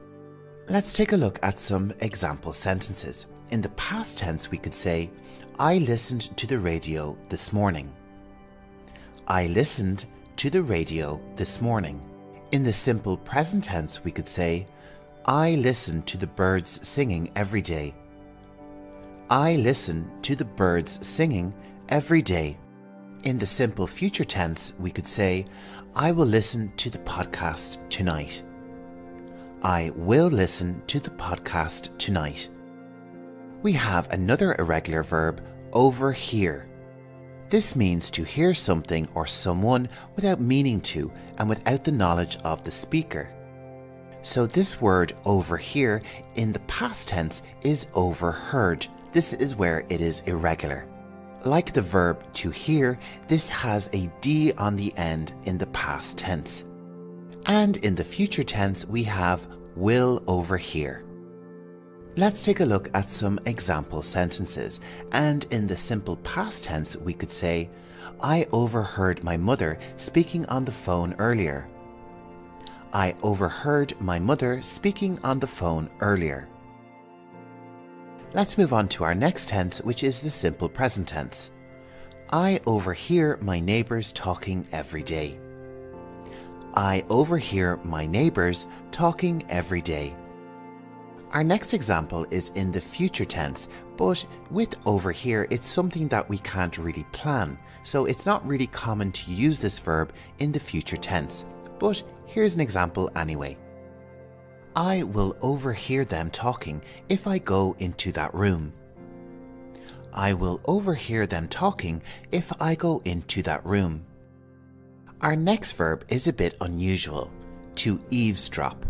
Let's take a look at some example sentences. In the past tense we could say, I listened to the radio this morning. I listened to the radio this morning. In the simple present tense we could say, I listen to the birds singing every day. I listen to the birds singing every day. In the simple future tense, we could say, I will listen to the podcast tonight. I will listen to the podcast tonight. We have another irregular verb, overhear. This means to hear something or someone without meaning to and without the knowledge of the speaker. So this word overhear in the past tense is overheard. This is where it is irregular. Like the verb to hear, this has a D on the end in the past tense. And in the future tense, we have will overhear. Let's take a look at some example sentences. And in the simple past tense, we could say, I overheard my mother speaking on the phone earlier. I overheard my mother speaking on the phone earlier. Let's move on to our next tense, which is the simple present tense. I overhear my neighbors talking every day. I overhear my neighbors talking every day. Our next example is in the future tense, but with overhear, it's something that we can't really plan, so it's not really common to use this verb in the future tense. But here's an example anyway. I will overhear them talking if I go into that room. I will overhear them talking if I go into that room. Our next verb is a bit unusual, to eavesdrop.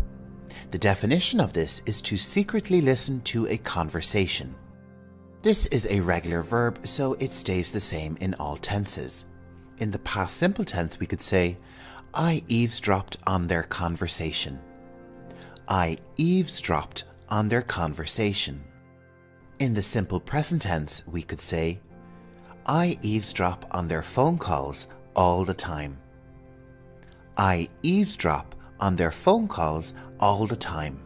The definition of this is to secretly listen to a conversation. This is a regular verb, so it stays the same in all tenses. In the past simple tense, we could say, I eavesdropped on their conversation. I eavesdropped on their conversation. In the simple present tense, we could say, I eavesdrop on their phone calls all the time. I eavesdrop on their phone calls all the time.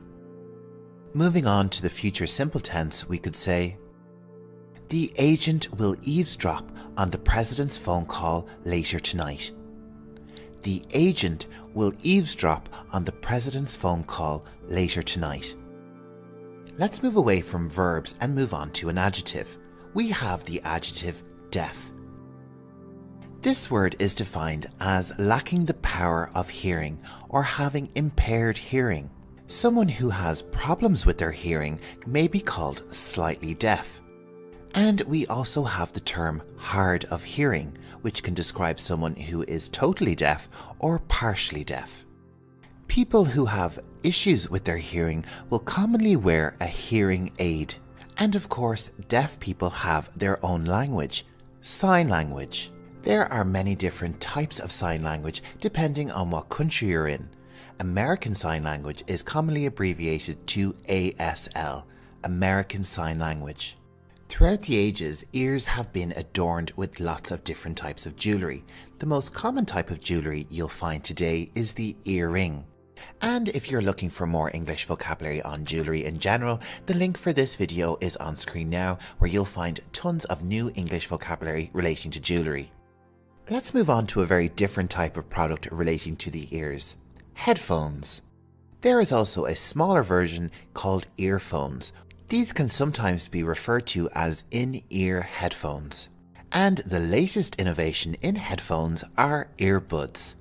Moving on to the future simple tense, we could say, the agent will eavesdrop on the president's phone call later tonight. The agent will eavesdrop on the president's phone call later tonight. Let's move away from verbs and move on to an adjective. We have the adjective deaf. This word is defined as lacking the power of hearing or having impaired hearing. Someone who has problems with their hearing may be called slightly deaf. And we also have the term hard of hearing, which can describe someone who is totally deaf or partially deaf. People who have issues with their hearing will commonly wear a hearing aid. And of course, deaf people have their own language, sign language. There are many different types of sign language depending on what country you're in. American Sign Language is commonly abbreviated to ASL, American Sign Language. Throughout the ages, ears have been adorned with lots of different types of jewellery. The most common type of jewellery you'll find today is the earring. And if you're looking for more English vocabulary on jewellery in general, the link for this video is on screen now, where you'll find tons of new English vocabulary relating to jewellery. Let's move on to a very different type of product relating to the ears. Headphones. There is also a smaller version called earphones. These can sometimes be referred to as in-ear headphones. And the latest innovation in headphones are earbuds.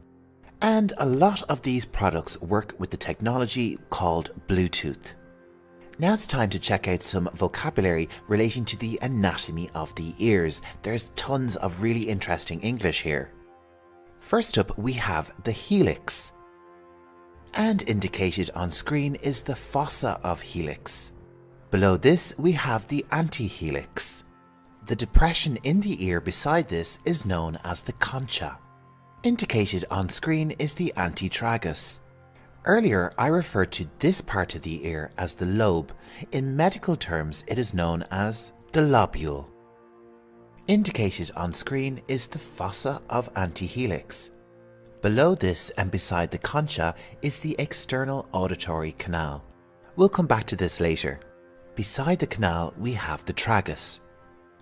And a lot of these products work with the technology called Bluetooth. Now it's time to check out some vocabulary relating to the anatomy of the ears. There's tons of really interesting English here. First up, we have the helix. And indicated on screen is the fossa of helix. Below this, we have the antihelix. The depression in the ear beside this is known as the concha. Indicated on screen is the antitragus. Earlier, I referred to this part of the ear as the lobe. In medical terms, it is known as the lobule. Indicated on screen is the fossa of antihelix. Below this and beside the concha is the external auditory canal. We'll come back to this later. Beside the canal we have the tragus.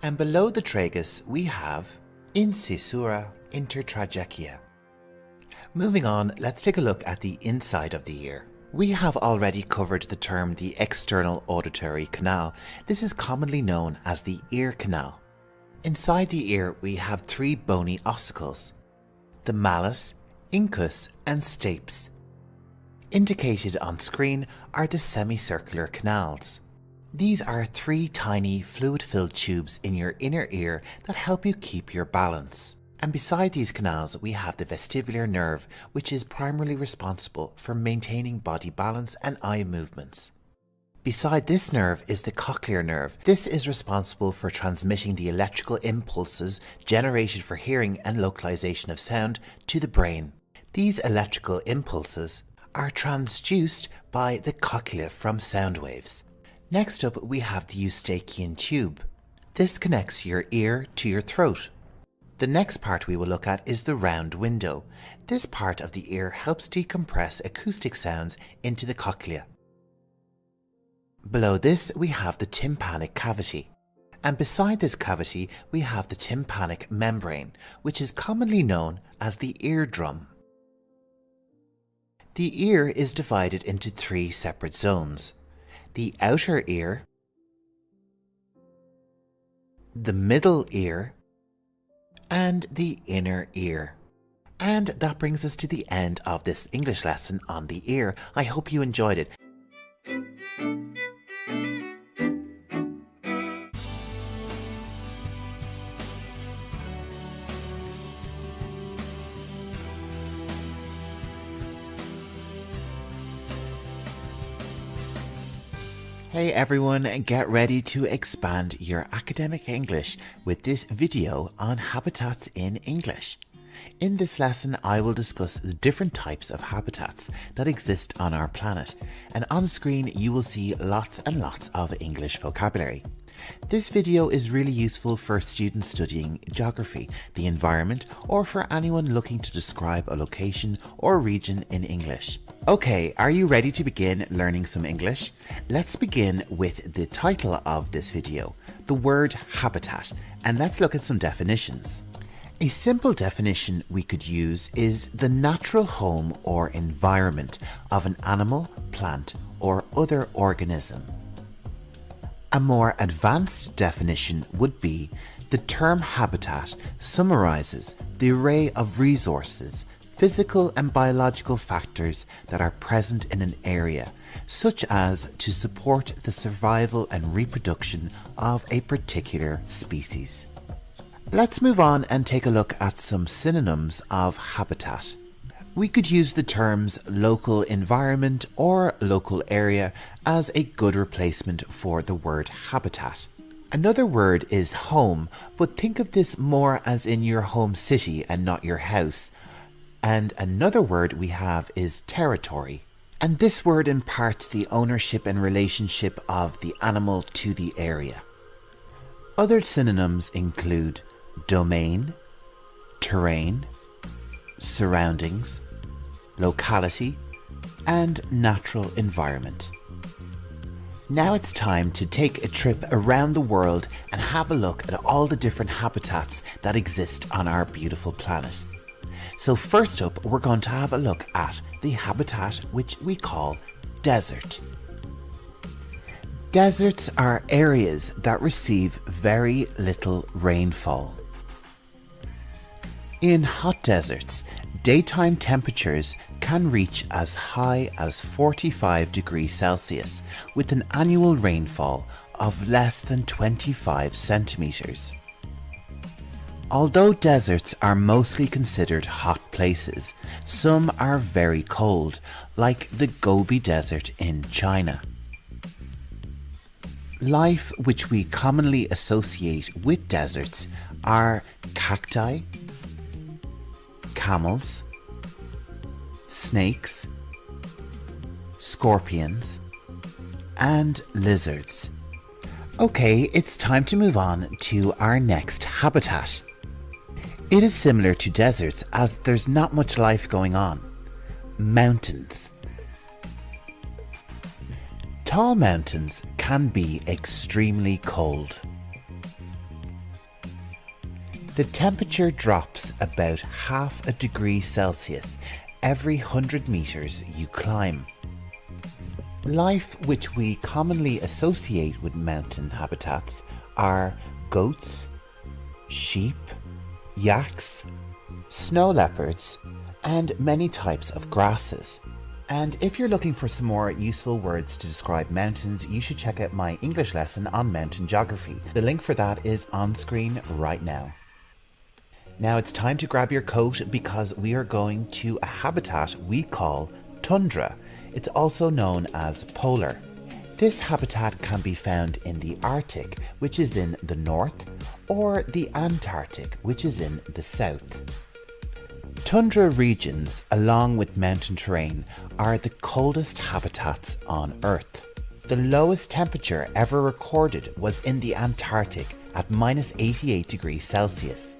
And below the tragus we have incisura intertrachea. Moving on, let's take a look at the inside of the ear. We have already covered the term the external auditory canal. This is commonly known as the ear canal. Inside the ear we have three bony ossicles, the malleus, incus and stapes. Indicated on screen are the semicircular canals. These are three tiny fluid-filled tubes in your inner ear that help you keep your balance. And beside these canals we have the vestibular nerve, which is primarily responsible for maintaining body balance and eye movements. Beside this nerve is the cochlear nerve. This is responsible for transmitting the electrical impulses generated for hearing and localization of sound to the brain. These electrical impulses are transduced by the cochlea from sound waves. Next up we have the eustachian tube. This connects your ear to your throat. The next part we will look at is the round window. This part of the ear helps decompress acoustic sounds into the cochlea. Below this we have the tympanic cavity. And beside this cavity we have the tympanic membrane, which is commonly known as the eardrum. The ear is divided into three separate zones: the outer ear, the middle ear, and the inner ear. And that brings us to the end of this English lesson on the ear. I hope you enjoyed it. Hey everyone, get ready to expand your academic English with this video on habitats in English. In this lesson, I will discuss the different types of habitats that exist on our planet, and on screen you will see lots and lots of English vocabulary. This video is really useful for students studying geography, the environment, or for anyone looking to describe a location or region in English. Okay, are you ready to begin learning some English? Let's begin with the title of this video, the word habitat, and let's look at some definitions. A simple definition we could use is the natural home or environment of an animal, plant, or other organism. A more advanced definition would be the term habitat summarizes the array of resources, physical and biological factors that are present in an area, such as to support the survival and reproduction of a particular species. Let's move on and take a look at some synonyms of habitat. We could use the terms local environment or local area as a good replacement for the word habitat. Another word is home, but think of this more as in your home city and not your house. And another word we have is territory. And this word imparts the ownership and relationship of the animal to the area. Other synonyms include domain, terrain, surroundings, locality, and natural environment. Now it's time to take a trip around the world and have a look at all the different habitats that exist on our beautiful planet. So first up, we're going to have a look at the habitat which we call desert. Deserts are areas that receive very little rainfall. In hot deserts, daytime temperatures can reach as high as 45 degrees Celsius with an annual rainfall of less than 25 centimeters. Although deserts are mostly considered hot places, some are very cold, like the Gobi Desert in China. Life which we commonly associate with deserts are cacti, camels, snakes, scorpions, and lizards. Okay, it's time to move on to our next habitat. It is similar to deserts as there's not much life going on. Mountains. Tall mountains can be extremely cold. The temperature drops about half a degree Celsius every 100 meters you climb. Life which we commonly associate with mountain habitats are goats, sheep, yaks, snow leopards, and many types of grasses. And if you're looking for some more useful words to describe mountains, you should check out my English lesson on mountain geography. The link for that is on screen right now. Now it's time to grab your coat because we are going to a habitat we call tundra. It's also known as polar. This habitat can be found in the Arctic, which is in the north, or the Antarctic, which is in the south. Tundra regions, along with mountain terrain, are the coldest habitats on Earth. The lowest temperature ever recorded was in the Antarctic at -88 degrees Celsius.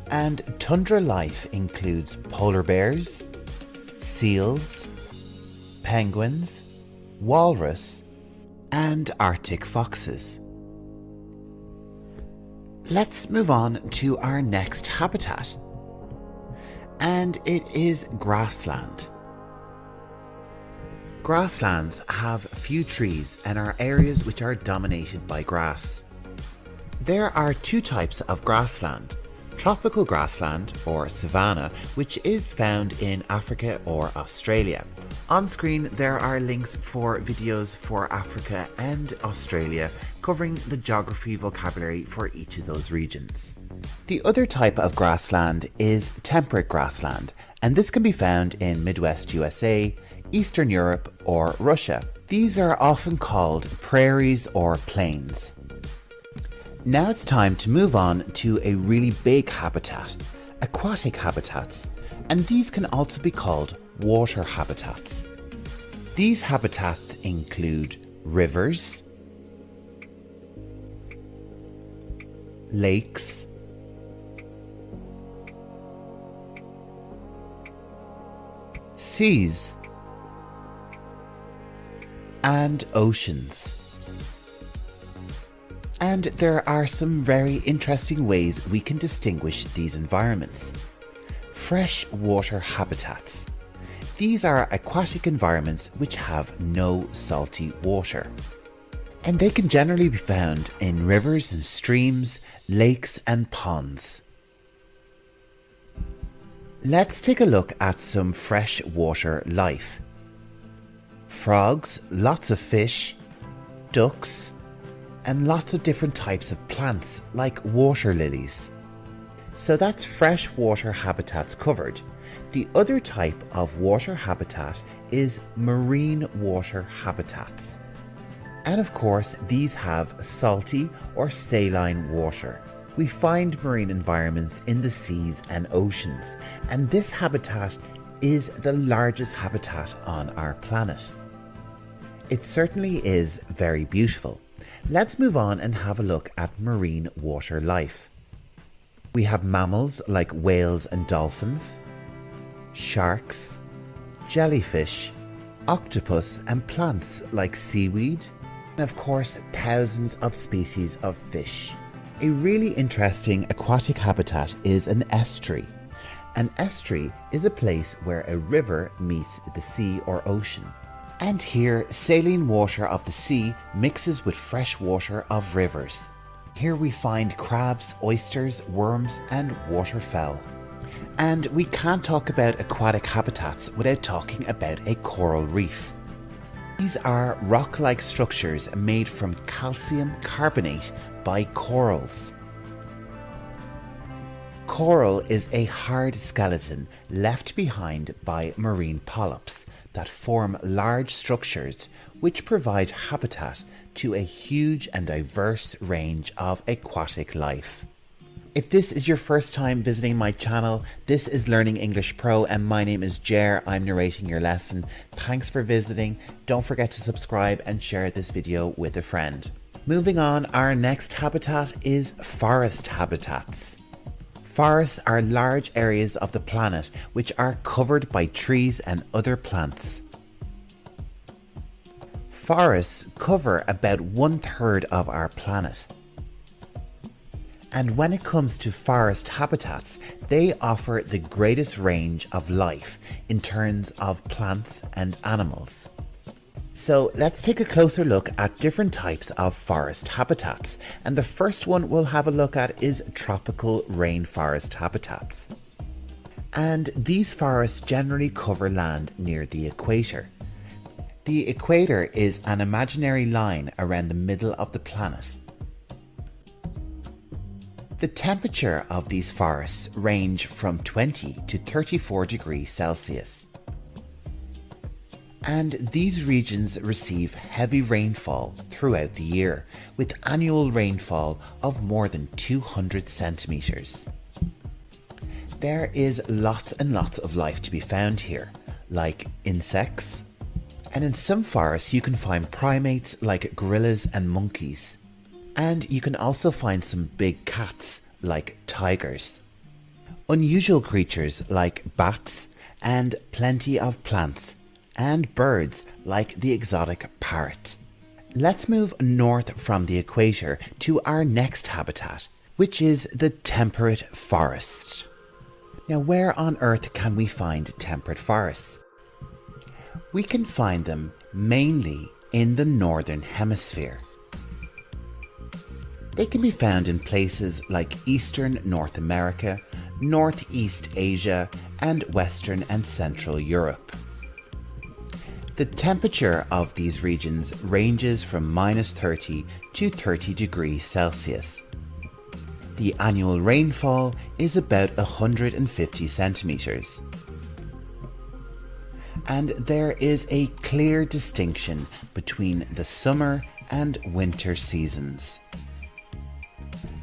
And tundra life includes polar bears, seals, penguins, walrus, and Arctic foxes. Let's move on to our next habitat, and it is grassland. Grasslands have few trees and are areas which are dominated by grass. There are two types of grassland. Tropical grassland, or savanna, which is found in Africa or Australia. On screen there are links for videos for Africa and Australia covering the geography vocabulary for each of those regions. The other type of grassland is temperate grassland, and this can be found in Midwest USA, Eastern Europe or Russia. These are often called prairies or plains. Now it's time to move on to a really big habitat, aquatic habitats, and these can also be called water habitats. These habitats include rivers, lakes, seas, and oceans. And there are some very interesting ways we can distinguish these environments. Freshwater habitats. These are aquatic environments which have no salty water. And they can generally be found in rivers and streams, lakes and ponds. Let's take a look at some freshwater life. Frogs, lots of fish, ducks, and lots of different types of plants like water lilies. So that's freshwater habitats covered. The other type of water habitat is marine water habitats. And of course, these have salty or saline water. We find marine environments in the seas and oceans, and this habitat is the largest habitat on our planet. It certainly is very beautiful. Let's move on and have a look at marine water life. We have mammals like whales and dolphins, sharks, jellyfish, octopus and plants like seaweed, and of course thousands of species of fish. A really interesting aquatic habitat is an estuary. An estuary is a place where a river meets the sea or ocean. And here, saline water of the sea mixes with fresh water of rivers. Here we find crabs, oysters, worms, and waterfowl. And we can't talk about aquatic habitats without talking about a coral reef. These are rock-like structures made from calcium carbonate by corals. Coral is a hard skeleton left behind by marine polyps that form large structures which provide habitat to a huge and diverse range of aquatic life. If this is your first time visiting my channel, this is Learning English Pro and my name is Jer. I'm narrating your lesson. Thanks for visiting. Don't forget to subscribe and share this video with a friend. Moving on, our next habitat is forest habitats. Forests are large areas of the planet which are covered by trees and other plants. Forests cover about 1/3 of our planet. And when it comes to forest habitats, they offer the greatest range of life in terms of plants and animals. So let's take a closer look at different types of forest habitats. And the first one we'll have a look at is tropical rainforest habitats. And these forests generally cover land near the equator. The equator is an imaginary line around the middle of the planet. The temperature of these forests range from 20 to 34 degrees Celsius. And these regions receive heavy rainfall throughout the year, with annual rainfall of more than 200 centimeters. There is lots and lots of life to be found here, like insects, and in some forests you can find primates like gorillas and monkeys. And you can also find some big cats like tigers. Unusual creatures like bats and plenty of plants and birds like the exotic parrot. Let's move north from the equator to our next habitat, which is the temperate forest. Now, where on earth can we find temperate forests? We can find them mainly in the northern hemisphere. They can be found in places like Eastern North America, Northeast Asia, and Western and Central Europe. The temperature of these regions ranges from -30 to 30 degrees Celsius. The annual rainfall is about 150 centimeters. And there is a clear distinction between the summer and winter seasons.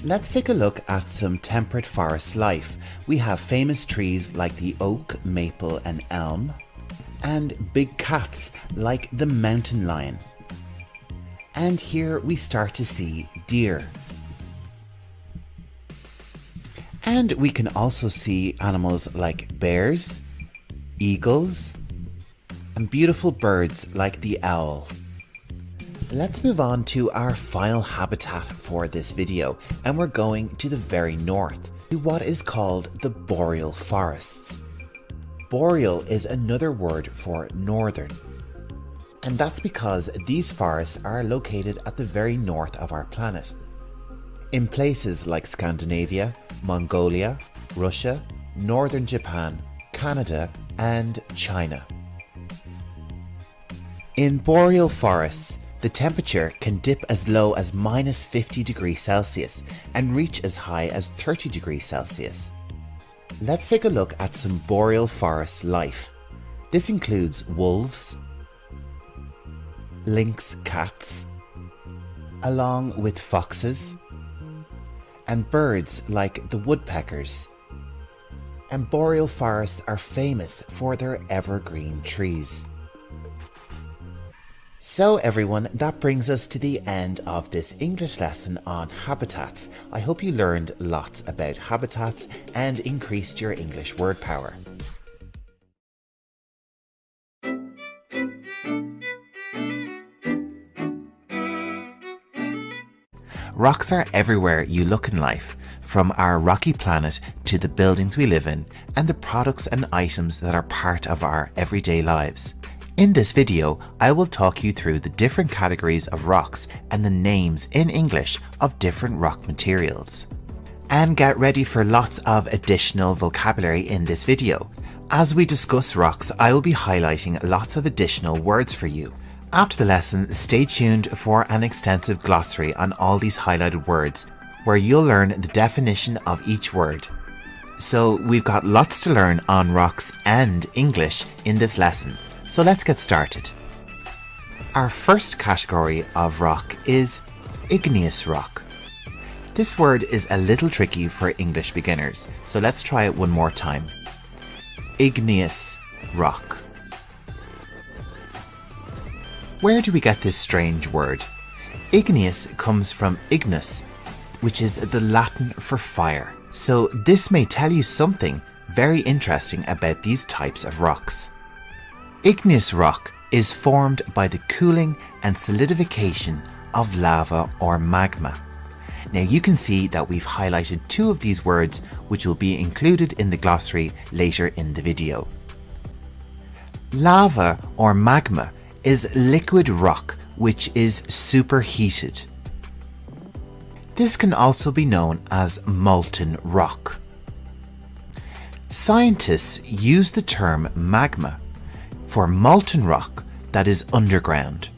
Let's take a look at some temperate forest life. We have famous trees like the oak, maple, and elm, and big cats like the mountain lion. And here we start to see deer. And we can also see animals like bears, eagles, and beautiful birds like the owl. Let's move on to our final habitat for this video, and we're going to the very north, to what is called the boreal forests. Boreal is another word for northern, and that's because these forests are located at the very north of our planet, in places like Scandinavia, Mongolia, Russia, northern Japan, Canada, and China. In boreal forests, the temperature can dip as low as -50 degrees Celsius and reach as high as 30 degrees Celsius. Let's take a look at some boreal forest life. This includes wolves, lynx cats, along with foxes, and birds like the woodpeckers. And boreal forests are famous for their evergreen trees. So everyone, that brings us to the end of this English lesson on habitats. I hope you learned lots about habitats and increased your English word power. Rocks are everywhere you look in life, from our rocky planet to the buildings we live in and the products and items that are part of our everyday lives. In this video, I will talk you through the different categories of rocks and the names in English of different rock materials. And get ready for lots of additional vocabulary in this video. As we discuss rocks, I will be highlighting lots of additional words for you. After the lesson, stay tuned for an extensive glossary on all these highlighted words, where you'll learn the definition of each word. So we've got lots to learn on rocks and English in this lesson. So let's get started. Our first category of rock is igneous rock. This word is a little tricky for English beginners, so let's try it one more time. Igneous rock. Where do we get this strange word? Igneous comes from ignus, which is the Latin for fire. So this may tell you something very interesting about these types of rocks. Igneous rock is formed by the cooling and solidification of lava or magma. Now you can see that we've highlighted two of these words which will be included in the glossary later in the video. Lava or magma is liquid rock which is superheated. This can also be known as molten rock. Scientists use the term magma for molten rock that is underground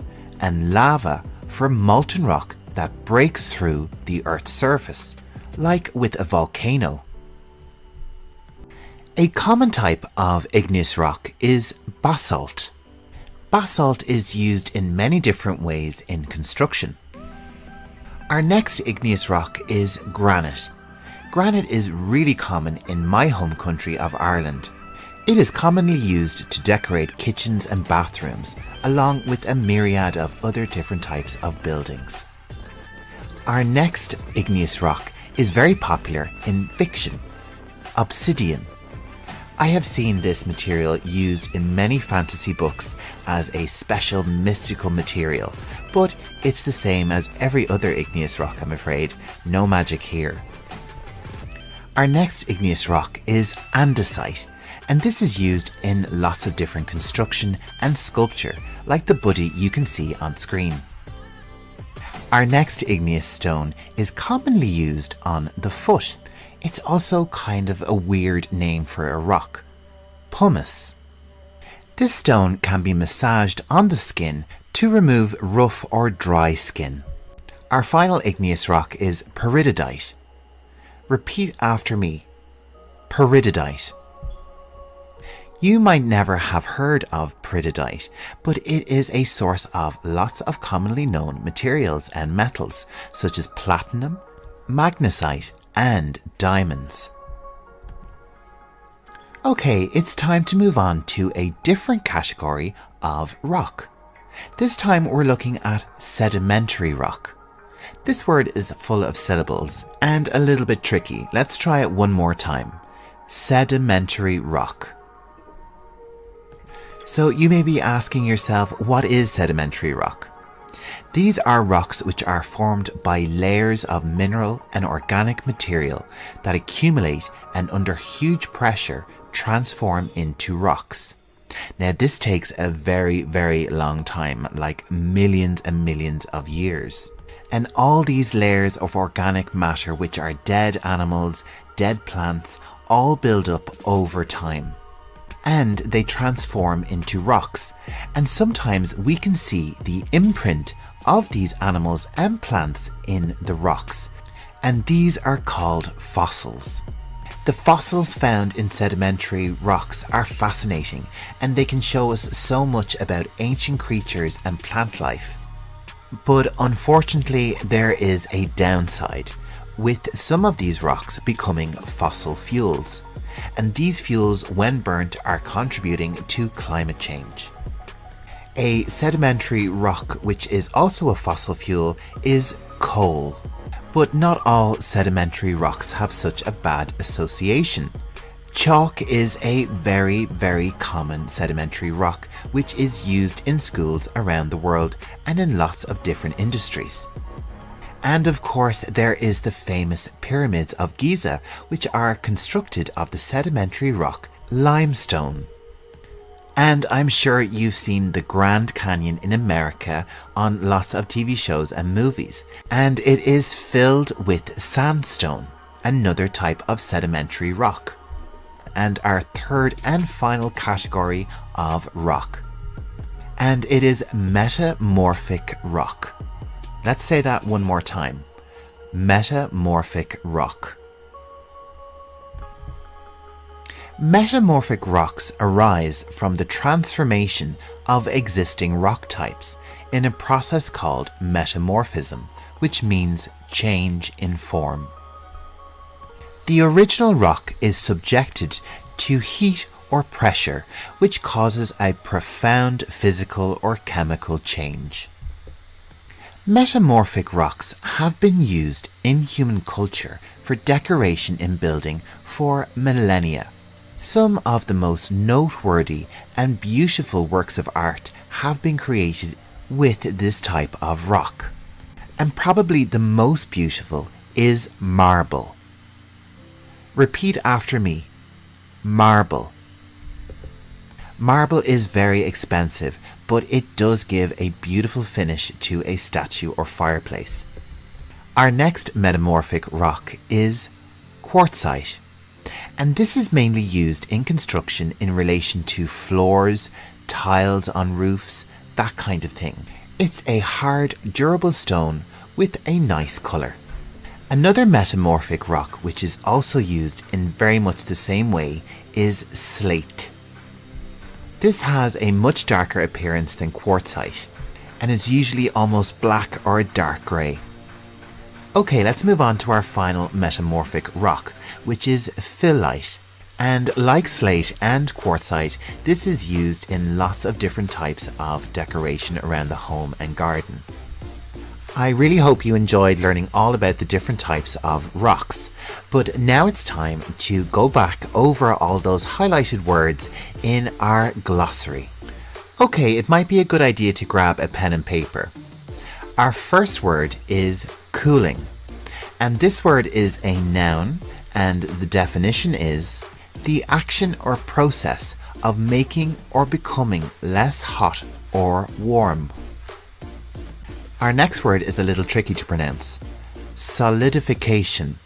and lava for molten rock that breaks through the Earth's surface, like with a volcano. A common type of igneous rock is basalt. Basalt is used in many different ways in construction. Our next igneous rock is granite. Granite is really common in my home country of Ireland. It is commonly used to decorate kitchens and bathrooms, along with a myriad of other different types of buildings. Our next igneous rock is very popular in fiction, obsidian. I have seen this material used in many fantasy books as a special mystical material, but it's the same as every other igneous rock, I'm afraid. No magic here. Our next igneous rock is andesite, and this is used in lots of different construction and sculpture, like the Buddy you can see on screen. Our next igneous stone is commonly used on the foot. It's also kind of a weird name for a rock. Pumice. This stone can be massaged on the skin to remove rough or dry skin. Our final igneous rock is peridotite. Repeat after me. Peridotite. You might never have heard of peridotite, but it is a source of lots of commonly known materials and metals, such as platinum, magnesite, and diamonds. Okay, it's time to move on to a different category of rock. This time we're looking at sedimentary rock. This word is full of syllables and a little bit tricky. Let's try it one more time. Sedimentary rock. So you may be asking yourself, what is sedimentary rock? These are rocks which are formed by layers of mineral and organic material that accumulate and under huge pressure transform into rocks. Now this takes a very, very long time, like millions and millions of years. And all these layers of organic matter, which are dead animals, dead plants, all build up over time. And they transform into rocks. And sometimes we can see the imprint of these animals and plants in the rocks. And these are called fossils. The fossils found in sedimentary rocks are fascinating, and they can show us so much about ancient creatures and plant life. But unfortunately, there is a downside, with some of these rocks becoming fossil fuels. And these fuels, when burnt, are contributing to climate change. A sedimentary rock, which is also a fossil fuel, is coal. But not all sedimentary rocks have such a bad association. Chalk is a very, very common sedimentary rock, which is used in schools around the world and in lots of different industries. And of course, there is the famous pyramids of Giza, which are constructed of the sedimentary rock limestone. And I'm sure you've seen the Grand Canyon in America on lots of TV shows and movies. And it is filled with sandstone, another type of sedimentary rock. And our third and final category of rock. And it is metamorphic rock. Let's say that one more time. Metamorphic rock. Metamorphic rocks arise from the transformation of existing rock types in a process called metamorphism, which means change in form. The original rock is subjected to heat or pressure, which causes a profound physical or chemical change. Metamorphic rocks have been used in human culture for decoration in building for millennia. Some of the most noteworthy and beautiful works of art have been created with this type of rock. And probably the most beautiful is marble. Repeat after me. Marble. Marble is very expensive, but it does give a beautiful finish to a statue or fireplace. Our next metamorphic rock is quartzite, and this is mainly used in construction in relation to floors, tiles on roofs, that kind of thing. It's a hard, durable stone with a nice colour. Another metamorphic rock which is also used in very much the same way is slate. This has a much darker appearance than quartzite, and it's usually almost black or a dark grey. Okay, let's move on to our final metamorphic rock, which is phyllite. And like slate and quartzite, this is used in lots of different types of decoration around the home and garden. I really hope you enjoyed learning all about the different types of rocks, but now it's time to go back over all those highlighted words in our glossary. Okay, it might be a good idea to grab a pen and paper. Our first word is cooling, and this word is a noun, and the definition is the action or process of making or becoming less hot or warm. Our next word is a little tricky to pronounce. Solidification.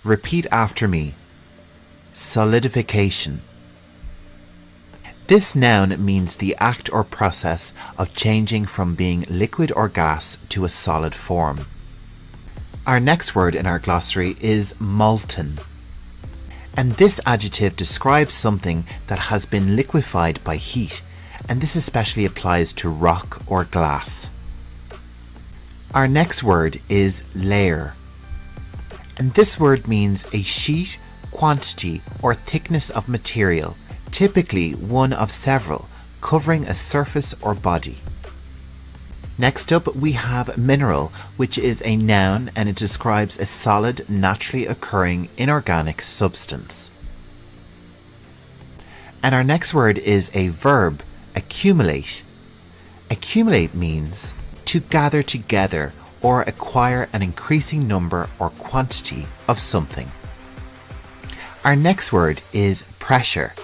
Repeat after me. Solidification. This noun means the act or process of changing from being liquid or gas to a solid form. Our next word in our glossary is molten. And this adjective describes something that has been liquefied by heat, and this especially applies to rock or glass. Our next word is layer, and this word means a sheet, quantity, or thickness of material, typically one of several, covering a surface or body. Next up we have mineral, which is a noun and it describes a solid, naturally occurring inorganic substance. And our next word is a verb, accumulate. Accumulate means to gather together or acquire an increasing number or quantity of something. Our next word is pressure,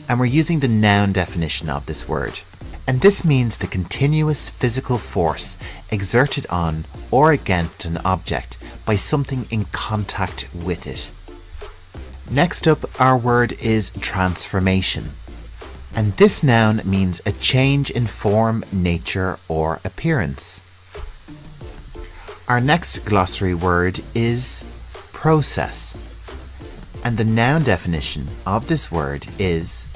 and we're using the noun definition of this word. And this means the continuous physical force exerted on or against an object by something in contact with it. Next up, our word is transformation. And this noun means a change in form, nature, or appearance. Our next glossary word is process. And the noun definition of this word is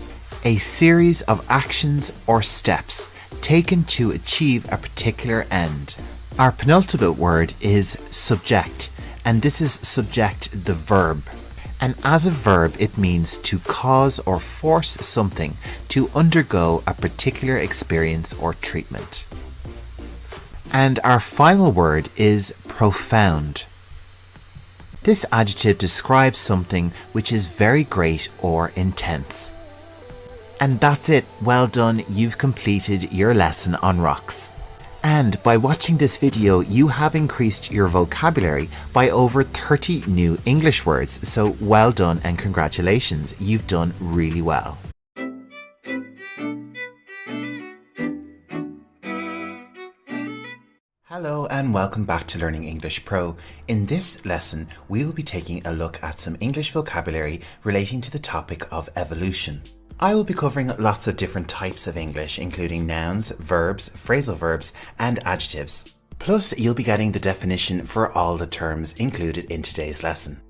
a series of actions or steps taken to achieve a particular end. Our penultimate word is subject, and this is subject the verb. And as a verb, it means to cause or force something to undergo a particular experience or treatment. And our final word is profound. This adjective describes something which is very great or intense. And that's it. Well done. You've completed your lesson on rocks. And by watching this video, you have increased your vocabulary by over 30 new English words. So well done and congratulations. You've done really well. Hello and welcome back to Learning English Pro. In this lesson, we will be taking a look at some English vocabulary relating to the topic of evolution. I will be covering lots of different types of English, including nouns, verbs, phrasal verbs, and adjectives. Plus, you'll be getting the definition for all the terms included in today's lesson.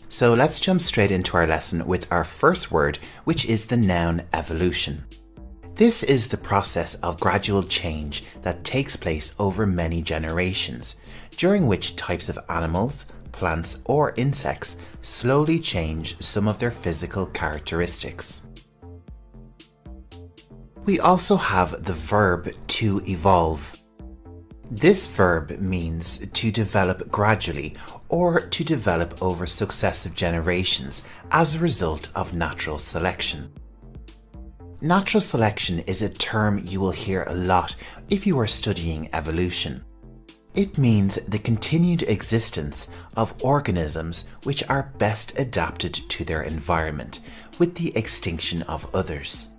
So let's jump straight into our lesson with our first word, which is the noun evolution. This is the process of gradual change that takes place over many generations, during which types of animals, plants, or insects slowly change some of their physical characteristics. We also have the verb to evolve. This verb means to develop gradually or to develop over successive generations as a result of natural selection. Natural selection is a term you will hear a lot if you are studying evolution. It means the continued existence of organisms which are best adapted to their environment, with the extinction of others.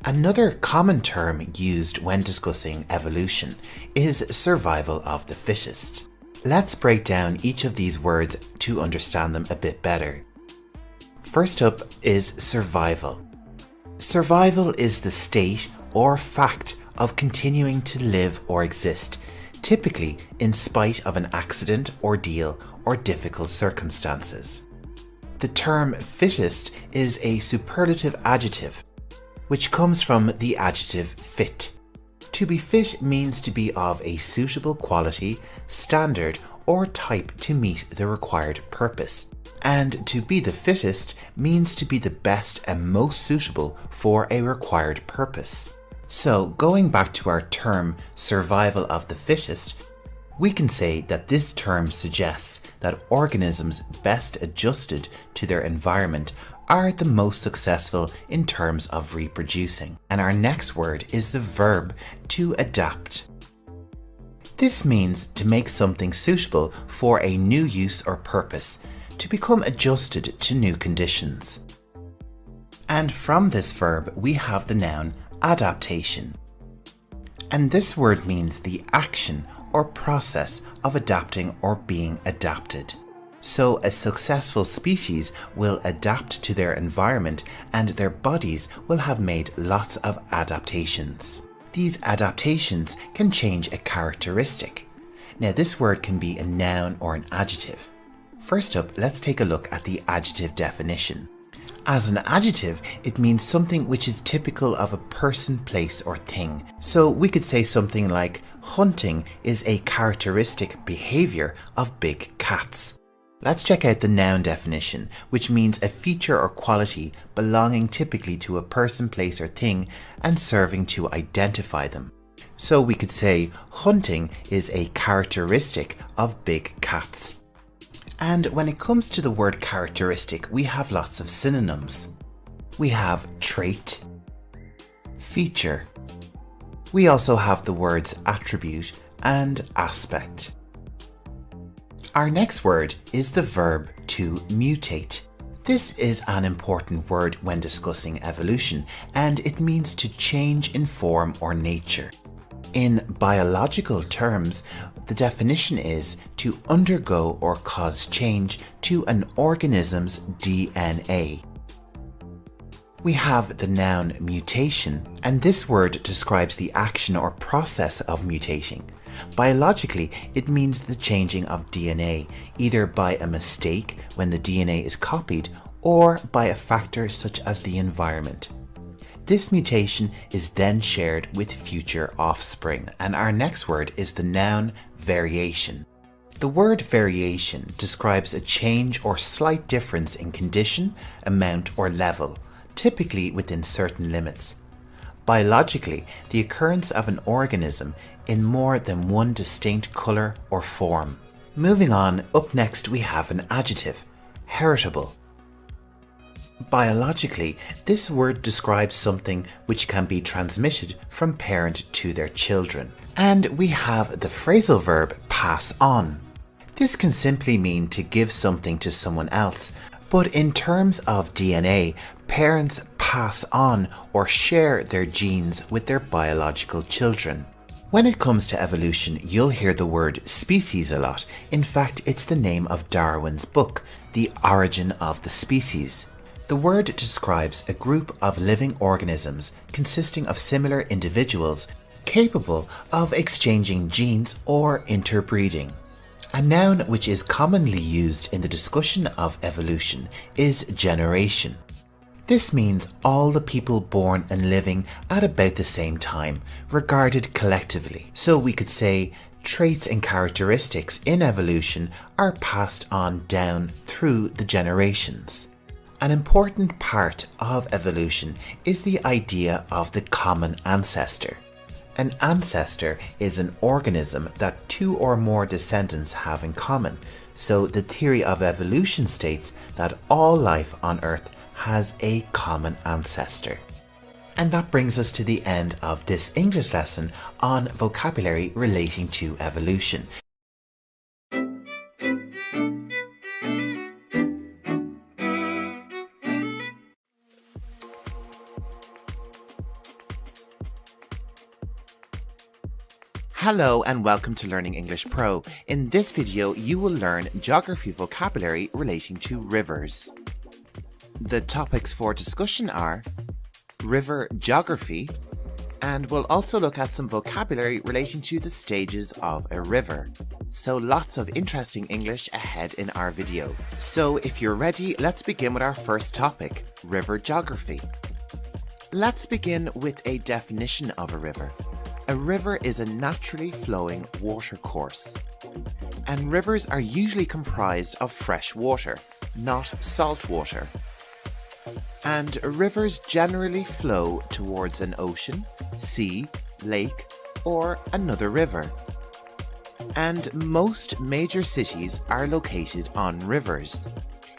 Another common term used when discussing evolution is survival of the fittest. Let's break down each of these words to understand them a bit better. First up is survival. Survival is the state or fact of continuing to live or exist, typically in spite of an accident, ordeal, or difficult circumstances. The term fittest is a superlative adjective, which comes from the adjective fit. To be fit means to be of a suitable quality, standard, or type to meet the required purpose. And to be the fittest means to be the best and most suitable for a required purpose. So, going back to our term survival of the fittest, we can say that this term suggests that organisms best adjusted to their environment are the most successful in terms of reproducing. And our next word is the verb to adapt. This means to make something suitable for a new use or purpose, to become adjusted to new conditions. And from this verb we have the noun adaptation. And this word means the action or process of adapting or being adapted. So a successful species will adapt to their environment and their bodies will have made lots of adaptations. These adaptations can change a characteristic. Now this word can be a noun or an adjective. First up, let's take a look at the adjective definition. As an adjective, it means something which is typical of a person, place, or thing. So we could say something like, hunting is a characteristic behavior of big cats. Let's check out the noun definition, which means a feature or quality belonging typically to a person, place, or thing and serving to identify them. So we could say, hunting is a characteristic of big cats. And when it comes to the word characteristic, we have lots of synonyms. We have trait, feature. We also have the words attribute and aspect. Our next word is the verb to mutate. This is an important word when discussing evolution, and it means to change in form or nature. In biological terms, the definition is to undergo or cause change to an organism's DNA. We have the noun mutation, and this word describes the action or process of mutating. Biologically, it means the changing of DNA, either by a mistake when the DNA is copied or by a factor such as the environment. This mutation is then shared with future offspring, and our next word is the noun variation. The word variation describes a change or slight difference in condition, amount, or level, typically within certain limits. Biologically, the occurrence of an organism in more than one distinct colour or form. Moving on, up next we have an adjective, heritable. Biologically, this word describes something which can be transmitted from parent to their children. And we have the phrasal verb pass on. This can simply mean to give something to someone else, but in terms of DNA, parents pass on or share their genes with their biological children. When it comes to evolution, you'll hear the word species a lot. In fact, it's the name of Darwin's book, The Origin of the Species. The word describes a group of living organisms consisting of similar individuals capable of exchanging genes or interbreeding. A noun which is commonly used in the discussion of evolution is generation. This means all the people born and living at about the same time, regarded collectively. So we could say traits and characteristics in evolution are passed on down through the generations. An important part of evolution is the idea of the common ancestor. An ancestor is an organism that two or more descendants have in common, so the theory of evolution states that all life on Earth has a common ancestor. And that brings us to the end of this English lesson on vocabulary relating to evolution. Hello and welcome to Learning English Pro. In this video, you will learn geography vocabulary relating to rivers. The topics for discussion are river geography, and we'll also look at some vocabulary relating to the stages of a river. So lots of interesting English ahead in our video. So if you're ready, let's begin with our first topic, river geography. Let's begin with a definition of a river. A river is a naturally flowing watercourse, and rivers are usually comprised of fresh water, not salt water. And rivers generally flow towards an ocean, sea, lake, or another river. And most major cities are located on rivers.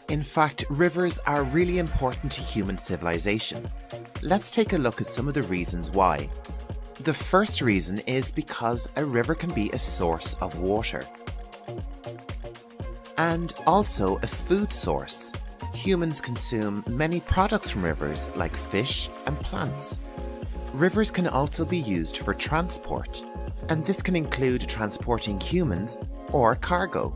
In fact, rivers are really important to human civilization. Let's take a look at some of the reasons why. The first reason is because a river can be a source of water, and also a food source. Humans consume many products from rivers like fish and plants. Rivers can also be used for transport, and this can include transporting humans or cargo.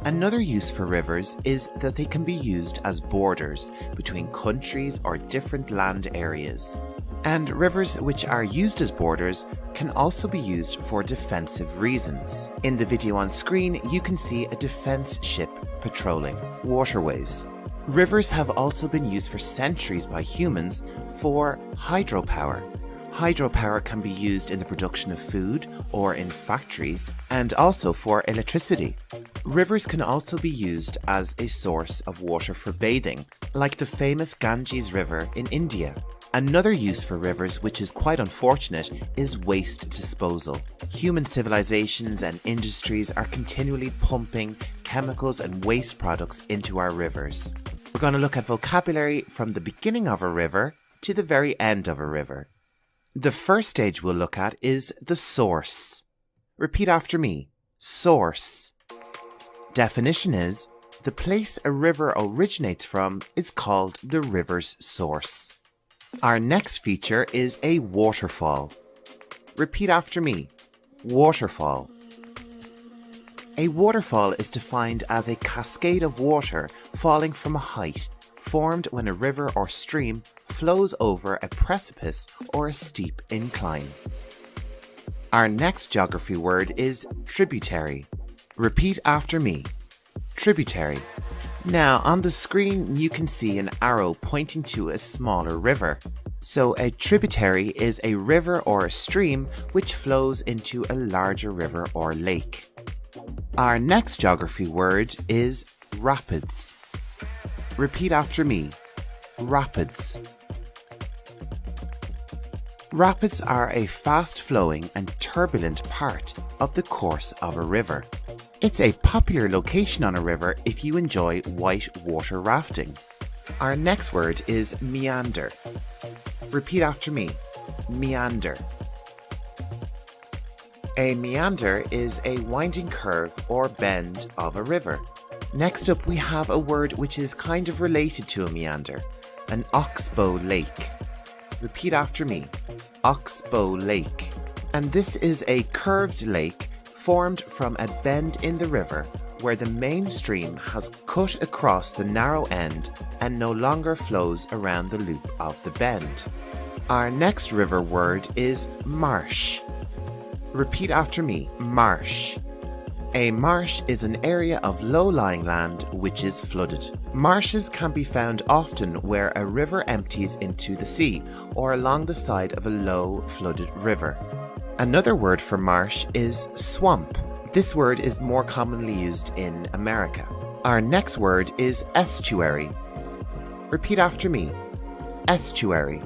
Another use for rivers is that they can be used as borders between countries or different land areas. And rivers which are used as borders can also be used for defensive reasons. In the video on screen, you can see a defense ship patrolling waterways. Rivers have also been used for centuries by humans for hydropower. Hydropower can be used in the production of food or in factories, and also for electricity. Rivers can also be used as a source of water for bathing, like the famous Ganges River in India. Another use for rivers, which is quite unfortunate, is waste disposal. Human civilizations and industries are continually pumping chemicals and waste products into our rivers. We're going to look at vocabulary from the beginning of a river to the very end of a river. The first stage we'll look at is the source. Repeat after me. Source. Definition is, the place a river originates from is called the river's source. Our next feature is a waterfall. Repeat after me. Waterfall. A waterfall is defined as a cascade of water falling from a height, formed when a river or stream flows over a precipice or a steep incline. Our next geography word is tributary. Repeat after me. Tributary. Now, on the screen, you can see an arrow pointing to a smaller river. So a tributary is a river or a stream which flows into a larger river or lake. Our next geography word is rapids. Repeat after me. Rapids. Rapids are a fast-flowing and turbulent part of the course of a river. It's a popular location on a river if you enjoy white water rafting. Our next word is meander. Repeat after me. Meander. A meander is a winding curve or bend of a river. Next up, we have a word which is kind of related to a meander, an oxbow lake. Repeat after me. Oxbow lake. And this is a curved lake formed from a bend in the river where the main stream has cut across the narrow end and no longer flows around the loop of the bend. Our next river word is marsh. Repeat after me. Marsh. A marsh is an area of low-lying land which is flooded. Marshes can be found often where a river empties into the sea or along the side of a low, flooded river. Another word for marsh is swamp. This word is more commonly used in America. Our next word is estuary. Repeat after me. Estuary.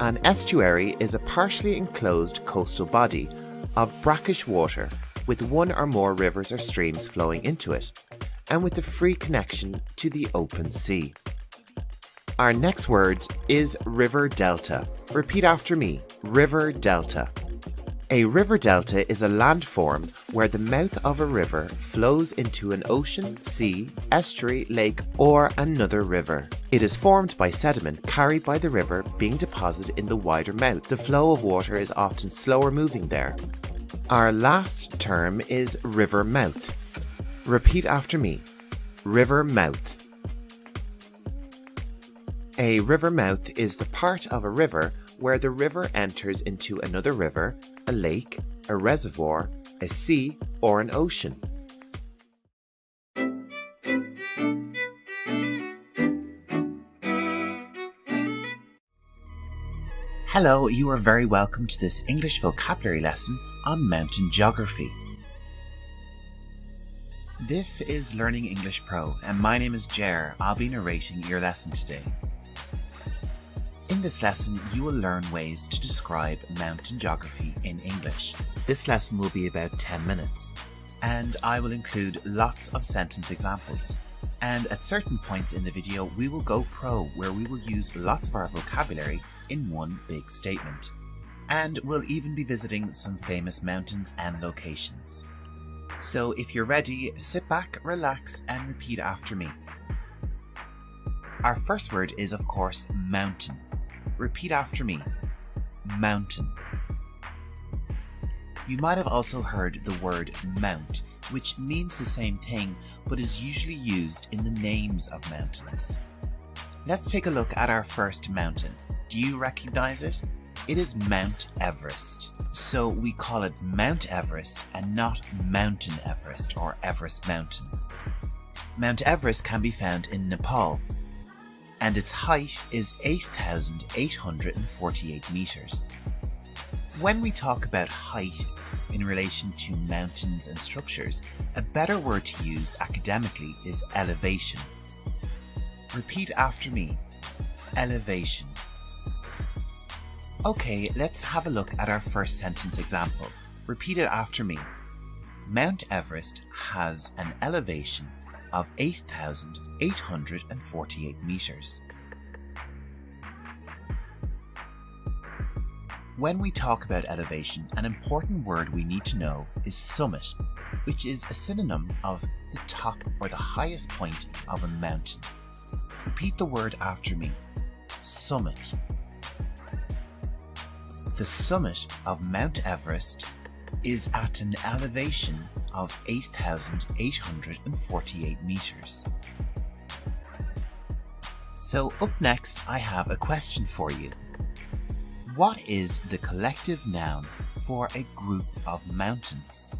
An estuary is a partially enclosed coastal body of brackish water with one or more rivers or streams flowing into it, and with a free connection to the open sea. Our next word is river delta. Repeat after me, river delta. A river delta is a landform where the mouth of a river flows into an ocean, sea, estuary, lake, or another river. It is formed by sediment carried by the river being deposited in the wider mouth. The flow of water is often slower moving there. Our last term is river mouth. Repeat after me, river mouth. A river mouth is the part of a river where the river enters into another river, a lake, a reservoir, a sea, or an ocean. Hello, you are very welcome to this English vocabulary lesson on mountain geography. This is Learning English Pro, and my name is Jer. I'll be narrating your lesson today. In this lesson, you will learn ways to describe mountain geography in English. This lesson will be about 10 minutes, and I will include lots of sentence examples. And at certain points in the video, we will go pro, where we will use lots of our vocabulary in one big statement. And we'll even be visiting some famous mountains and locations. So if you're ready, sit back, relax, and repeat after me. Our first word is, of course, mountain. Repeat after me, mountain. You might have also heard the word mount, which means the same thing, but is usually used in the names of mountains. Let's take a look at our first mountain. Do you recognize it? It is Mount Everest. So we call it Mount Everest and not Mountain Everest or Everest Mountain. Mount Everest can be found in Nepal, and its height is 8,848 meters. When we talk about height in relation to mountains and structures, a better word to use academically is elevation. Repeat after me, elevation. Okay, let's have a look at our first sentence example. Repeat it after me. Mount Everest has an elevation of 8,848 meters. When we talk about elevation, an important word we need to know is summit, which is a synonym of the top or the highest point of a mountain. Repeat the word after me. Summit. The summit of Mount Everest is at an elevation of 8,848 meters. So up next, I have a question for you. What is the collective noun for a group of mountains?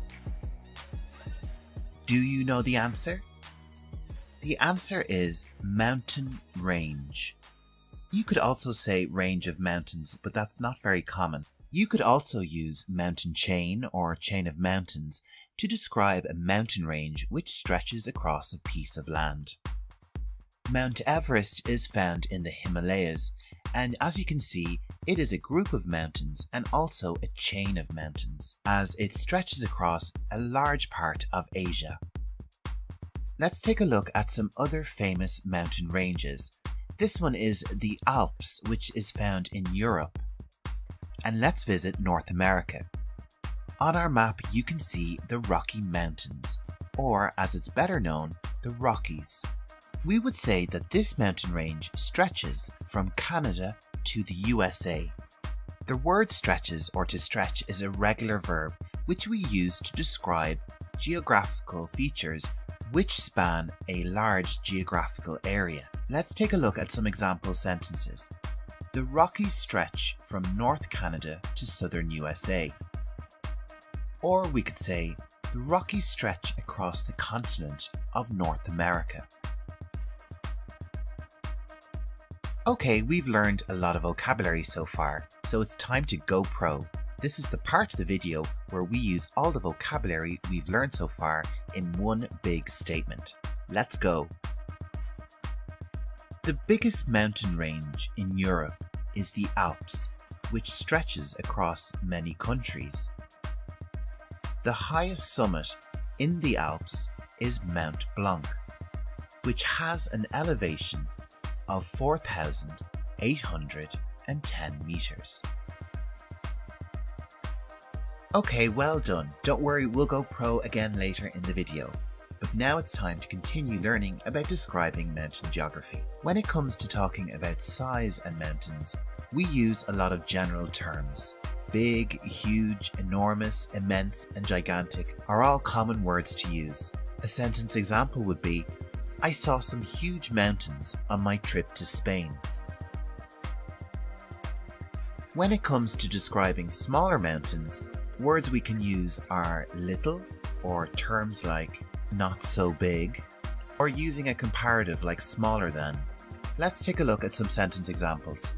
Do you know the answer? The answer is mountain range. You could also say range of mountains, but that's not very common. You could also use mountain chain or chain of mountains to describe a mountain range which stretches across a piece of land. Mount Everest is found in the Himalayas, and as you can see, it is a group of mountains and also a chain of mountains, as it stretches across a large part of Asia. Let's take a look at some other famous mountain ranges. This one is the Alps, which is found in Europe. And let's visit North America. On our map, you can see the Rocky Mountains, or as it's better known, the Rockies. We would say that this mountain range stretches from Canada to the USA. The word stretches or to stretch is a regular verb which we use to describe geographical features which span a large geographical area. Let's take a look at some example sentences. The Rockies stretch from North Canada to southern USA. Or we could say, the Rockies stretch across the continent of North America. Okay, we've learned a lot of vocabulary so far, so it's time to go pro. This is the part of the video where we use all the vocabulary we've learned so far in one big statement. Let's go. The biggest mountain range in Europe is the Alps, which stretches across many countries. The highest summit in the Alps is Mount Blanc, which has an elevation of 4,810 meters. Okay, well done. Don't worry, we'll go pro again later in the video. But now it's time to continue learning about describing mountain geography. When it comes to talking about size and mountains, we use a lot of general terms. Big, huge, enormous, immense, and gigantic are all common words to use. A sentence example would be, I saw some huge mountains on my trip to Spain. When it comes to describing smaller mountains, words we can use are little, or terms like not so big, or using a comparative like smaller than. Let's take a look at some sentence examples.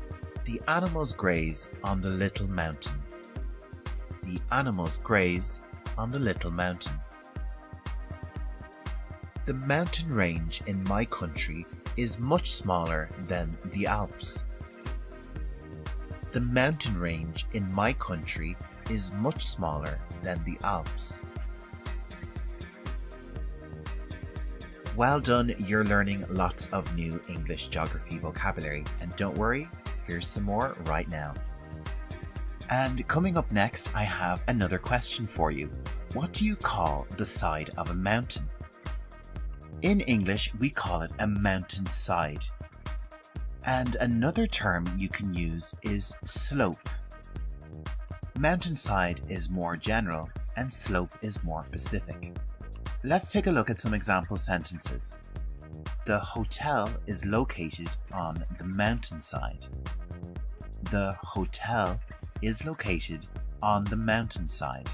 The animals graze on the little mountain. The animals graze on the little mountain. The mountain range in my country is much smaller than the Alps. The mountain range in my country is much smaller than the Alps. Well done, you're learning lots of new English geography vocabulary, and don't worry, here's some more right now. And coming up next, I have another question for you. What do you call the side of a mountain? In English, we call it a mountainside. And another term you can use is slope. Mountainside is more general and slope is more specific. Let's take a look at some example sentences. The hotel is located on the mountainside. The hotel is located on the mountainside.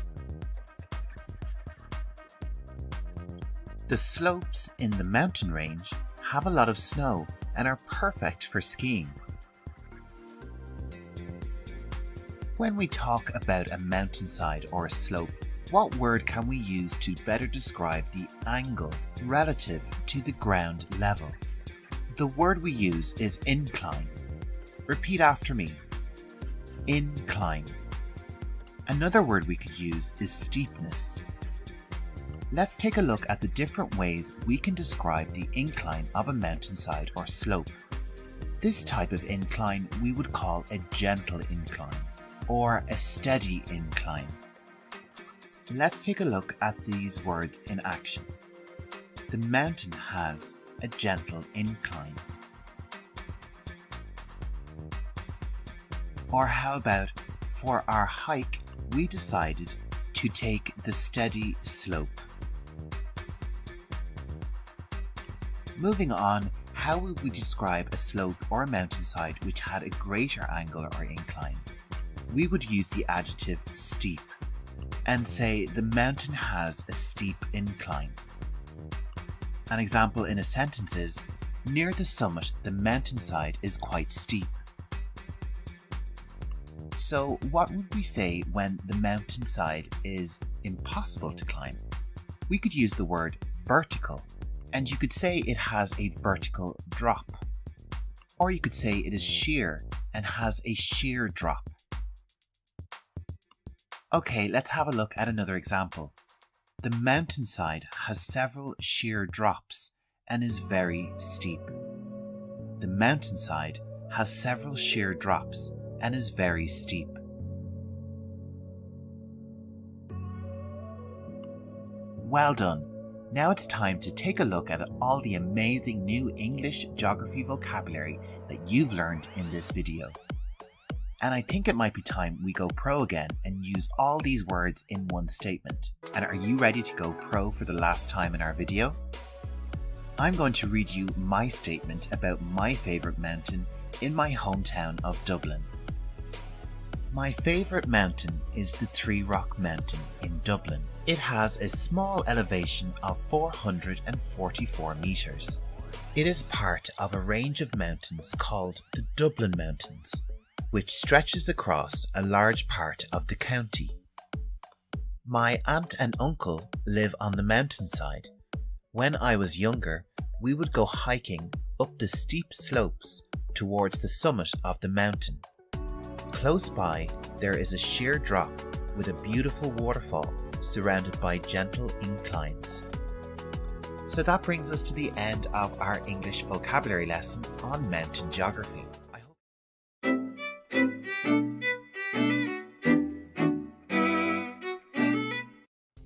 The slopes in the mountain range have a lot of snow and are perfect for skiing. When we talk about a mountainside or a slope, what word can we use to better describe the angle relative to the ground level? The word we use is incline. Repeat after me. Incline. Another word we could use is steepness. Let's take a look at the different ways we can describe the incline of a mountainside or slope. This type of incline we would call a gentle incline or a steady incline. Let's take a look at these words in action. The mountain has a gentle incline. Or how about, for our hike, we decided to take the steady slope. Moving on, how would we describe a slope or a mountainside which had a greater angle or incline? We would use the adjective steep and say the mountain has a steep incline. An example in a sentence is, near the summit, the mountainside is quite steep. So what would we say when the mountainside is impossible to climb? We could use the word vertical, and you could say it has a vertical drop. Or you could say it is sheer and has a sheer drop. Okay, let's have a look at another example. The mountainside has several sheer drops and is very steep. The mountainside has several sheer drops and is very steep. Well done. Now it's time to take a look at all the amazing new English geography vocabulary that you've learned in this video. And I think it might be time we go pro again and use all these words in one statement. And are you ready to go pro for the last time in our video? I'm going to read you my statement about my favourite mountain in my hometown of Dublin. My favourite mountain is the Three Rock Mountain in Dublin. It has a small elevation of 444 metres. It is part of a range of mountains called the Dublin Mountains, which stretches across a large part of the county. My aunt and uncle live on the mountainside. When I was younger, we would go hiking up the steep slopes towards the summit of the mountain. close by there is a sheer drop with a beautiful waterfall surrounded by gentle inclines. So that brings us to the end of our English vocabulary lesson on mountain geography.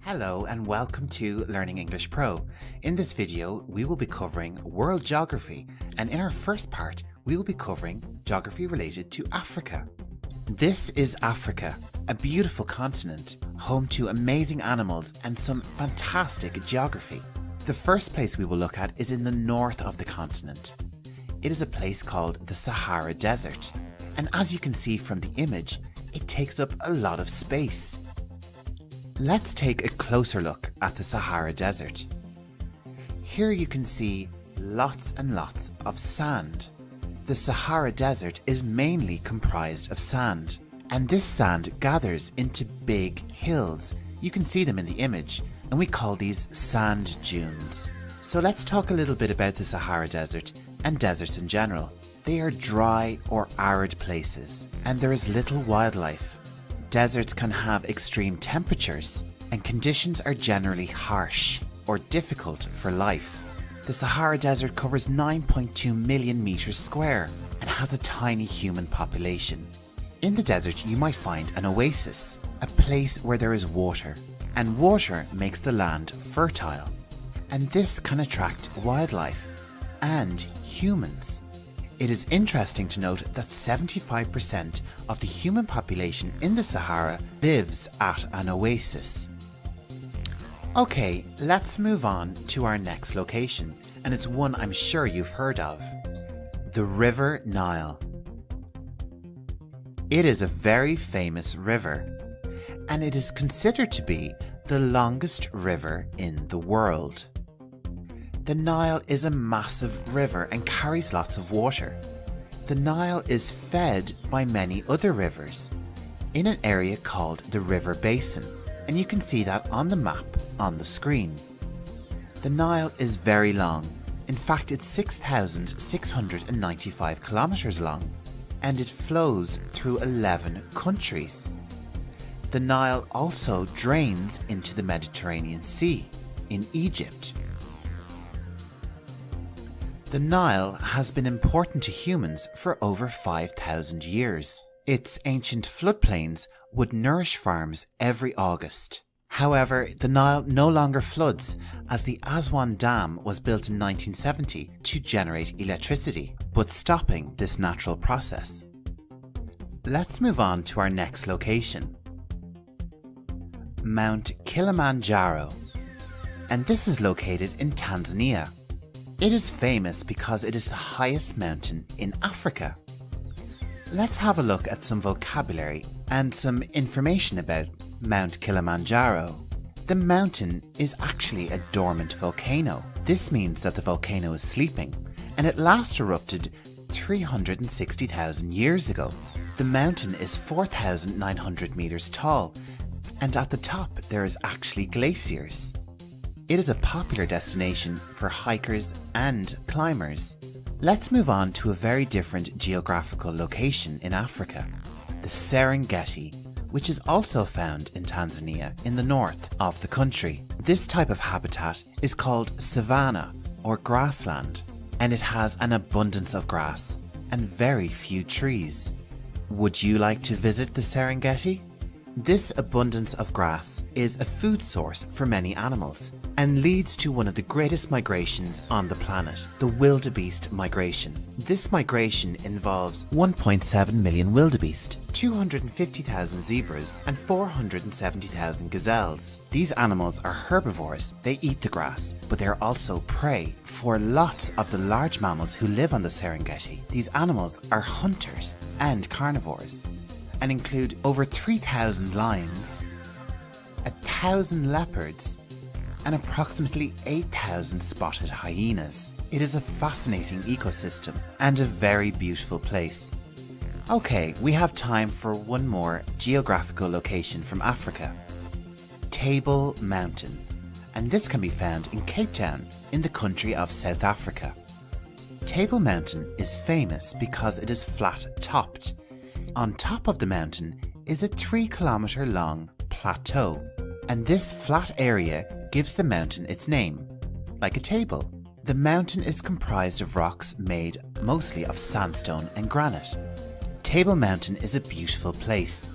Hello and welcome to Learning English Pro. In this video, we will be covering world geography, and in our first part, we will be covering geography related to Africa. This is Africa, a beautiful continent, home to amazing animals and some fantastic geography. The first place we will look at is in the north of the continent. It is a place called the Sahara Desert, and as you can see from the image, it takes up a lot of space. Let's take a closer look at the Sahara Desert. Here you can see lots and lots of sand. The Sahara Desert is mainly comprised of sand, and this sand gathers into big hills. You can see them in the image, and we call these sand dunes. So let's talk a little bit about the Sahara Desert and deserts in general. They are dry or arid places, and there is little wildlife. Deserts can have extreme temperatures, and conditions are generally harsh or difficult for life. The Sahara Desert covers 9.2 million meters square and has a tiny human population. In the desert, you might find an oasis, a place where there is water, and water makes the land fertile. And this can attract wildlife and humans. It is interesting to note that 75% of the human population in the Sahara lives at an oasis. Okay, let's move on to our next location, and it's one I'm sure you've heard of. The River Nile. It is a very famous river, and it is considered to be the longest river in the world. The Nile is a massive river and carries lots of water. The Nile is fed by many other rivers in an area called the River Basin, and you can see that on the map on the screen. The Nile is very long. In fact, it's 6,695 kilometers long, and it flows through 11 countries. The Nile also drains into the Mediterranean Sea in Egypt. The Nile has been important to humans for over 5,000 years. Its ancient floodplains would nourish farms every August. However, the Nile no longer floods as the Aswan Dam was built in 1970 to generate electricity, but stopping this natural process. Let's move on to our next location. Mount Kilimanjaro, and this is located in Tanzania. It is famous because it is the highest mountain in Africa. Let's have a look at some vocabulary and some information about Mount Kilimanjaro. The mountain is actually a dormant volcano. This means that the volcano is sleeping, and it last erupted 360,000 years ago. The mountain is 4,900 meters tall, and at the top there is actually glaciers. It is a popular destination for hikers and climbers. Let's move on to a very different geographical location in Africa, the Serengeti, which is also found in Tanzania in the north of the country. This type of habitat is called savanna or grassland, and it has an abundance of grass and very few trees. Would you like to visit the Serengeti? This abundance of grass is a food source for many animals and leads to one of the greatest migrations on the planet, the wildebeest migration. This migration involves 1.7 million wildebeest, 250,000 zebras, and 470,000 gazelles. These animals are herbivores. They eat the grass, but they are also prey for lots of the large mammals who live on the Serengeti. These animals are hunters and carnivores, and include over 3,000 lions, 1,000 leopards, and approximately 8,000 spotted hyenas. It is a fascinating ecosystem and a very beautiful place. Okay, we have time for one more geographical location from Africa. Table Mountain, and this can be found in Cape Town in the country of South Africa. Table Mountain is famous because it is flat-topped. On top of the mountain is a 3-kilometer long plateau, and this flat area gives the mountain its name, like a table. The mountain is comprised of rocks made mostly of sandstone and granite. Table Mountain is a beautiful place,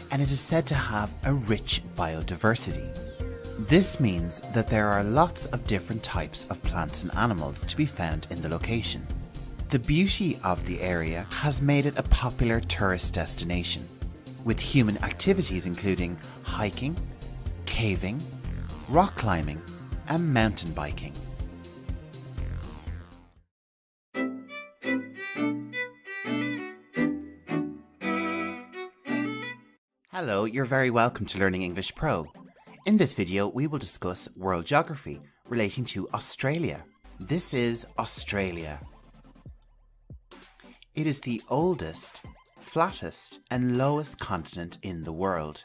and it is said to have a rich biodiversity. This means that there are lots of different types of plants and animals to be found in the location. The beauty of the area has made it a popular tourist destination, with human activities including hiking, caving, rock climbing, and mountain biking. Hello, you're very welcome to Learning English Pro. In this video, we will discuss world geography relating to Australia. This is Australia. It is the oldest, flattest, and lowest continent in the world.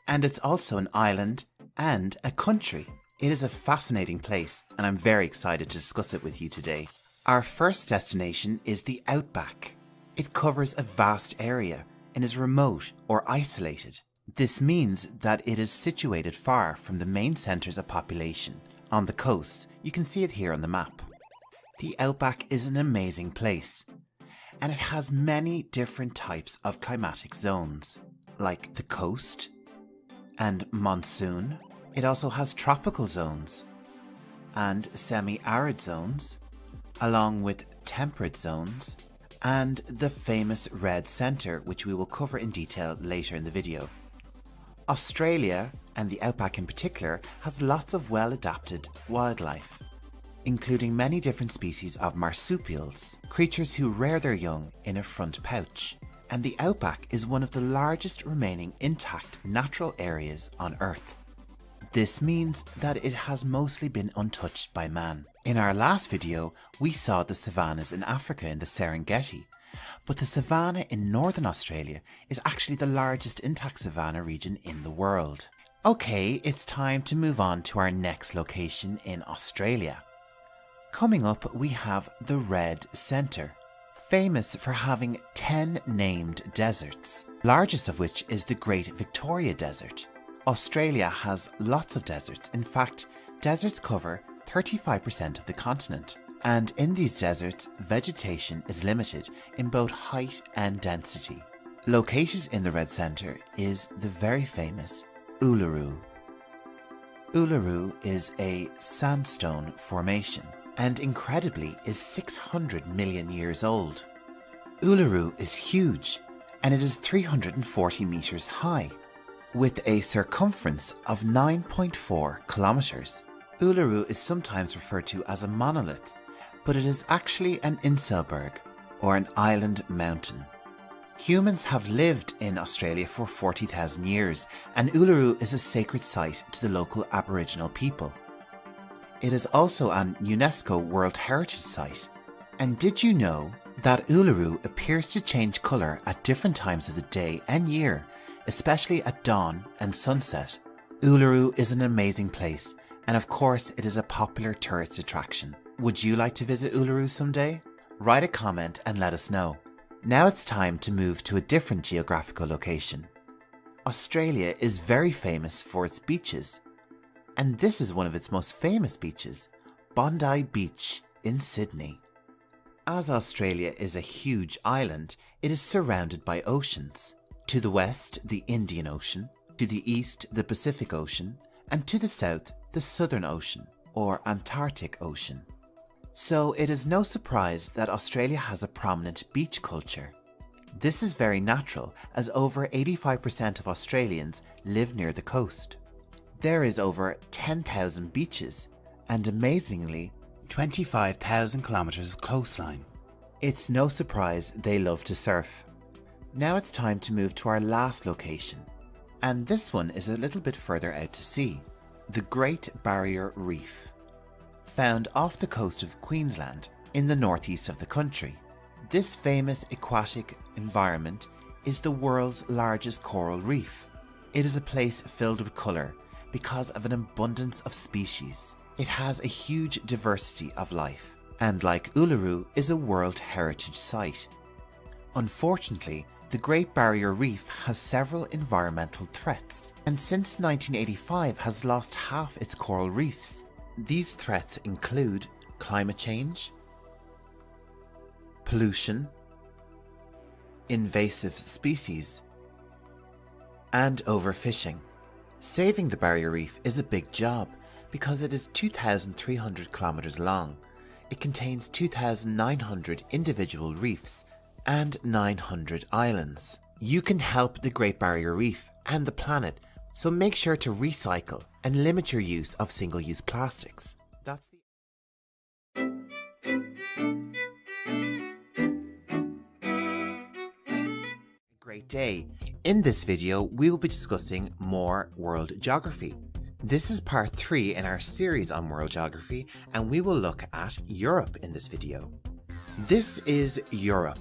And it's also an island and a country. It is a fascinating place, and I'm very excited to discuss it with you today. Our first destination is the outback. It covers a vast area and is remote or isolated. This means that it is situated far from the main centres of population. On the coast, you can see it here on the map. The outback is an amazing place, and it has many different types of climatic zones, like the coast and monsoon. It also has tropical zones and semi-arid zones, along with temperate zones, and the famous red centre, which we will cover in detail later in the video. Australia, and the outback in particular, has lots of well-adapted wildlife, including many different species of marsupials, creatures who rear their young in a front pouch. And the outback is one of the largest remaining intact natural areas on Earth. This means that it has mostly been untouched by man. In our last video, we saw the savannas in Africa in the Serengeti, but the savanna in northern Australia is actually the largest intact savanna region in the world. Okay, it's time to move on to our next location in Australia. Coming up, we have the Red Centre, famous for having 10 named deserts, largest of which is the Great Victoria Desert. Australia has lots of deserts. In fact, deserts cover 35% of the continent. And in these deserts, vegetation is limited in both height and density. Located in the Red Centre is the very famous Uluru. Uluru is a sandstone formation and incredibly is 600 million years old. Uluru is huge, and it is 340 meters high, with a circumference of 9.4 kilometers. Uluru is sometimes referred to as a monolith, but it is actually an Inselberg, or an island mountain. Humans have lived in Australia for 40,000 years, and Uluru is a sacred site to the local Aboriginal people. It is also an UNESCO World Heritage Site. And did you know that Uluru appears to change colour at different times of the day and year, especially at dawn and sunset? Uluru is an amazing place, and of course it is a popular tourist attraction. Would you like to visit Uluru someday? Write a comment and let us know. Now it's time to move to a different geographical location. Australia is very famous for its beaches, and this is one of its most famous beaches, Bondi Beach in Sydney. As Australia is a huge island, it is surrounded by oceans. To the west, the Indian Ocean, to the east, the Pacific Ocean, and to the south, the Southern Ocean, or Antarctic Ocean. So it is no surprise that Australia has a prominent beach culture. This is very natural, as over 85% of Australians live near the coast. There is over 10,000 beaches, and amazingly, 25,000 kilometers of coastline. It's no surprise they love to surf. Now it's time to move to our last location, and this one is a little bit further out to sea, the Great Barrier Reef, found off the coast of Queensland in the northeast of the country. This famous aquatic environment is the world's largest coral reef. It is a place filled with colour because of an abundance of species. It has a huge diversity of life, and like Uluru, is a World Heritage Site. Unfortunately, The Great Barrier Reef has several environmental threats, and since 1985 has lost half its coral reefs. These threats include climate change, pollution, invasive species, and overfishing. Saving the barrier reef is a big job because it is 2,300 kilometers long. It contains 2,900 individual reefs and 900 islands. You can help the Great Barrier Reef and the planet, so make sure to recycle and limit your use of single-use plastics. That's the great day. In this video, we will be discussing more world geography. This is part 3 in our series on world geography, and we will look at Europe in this video. This is Europe.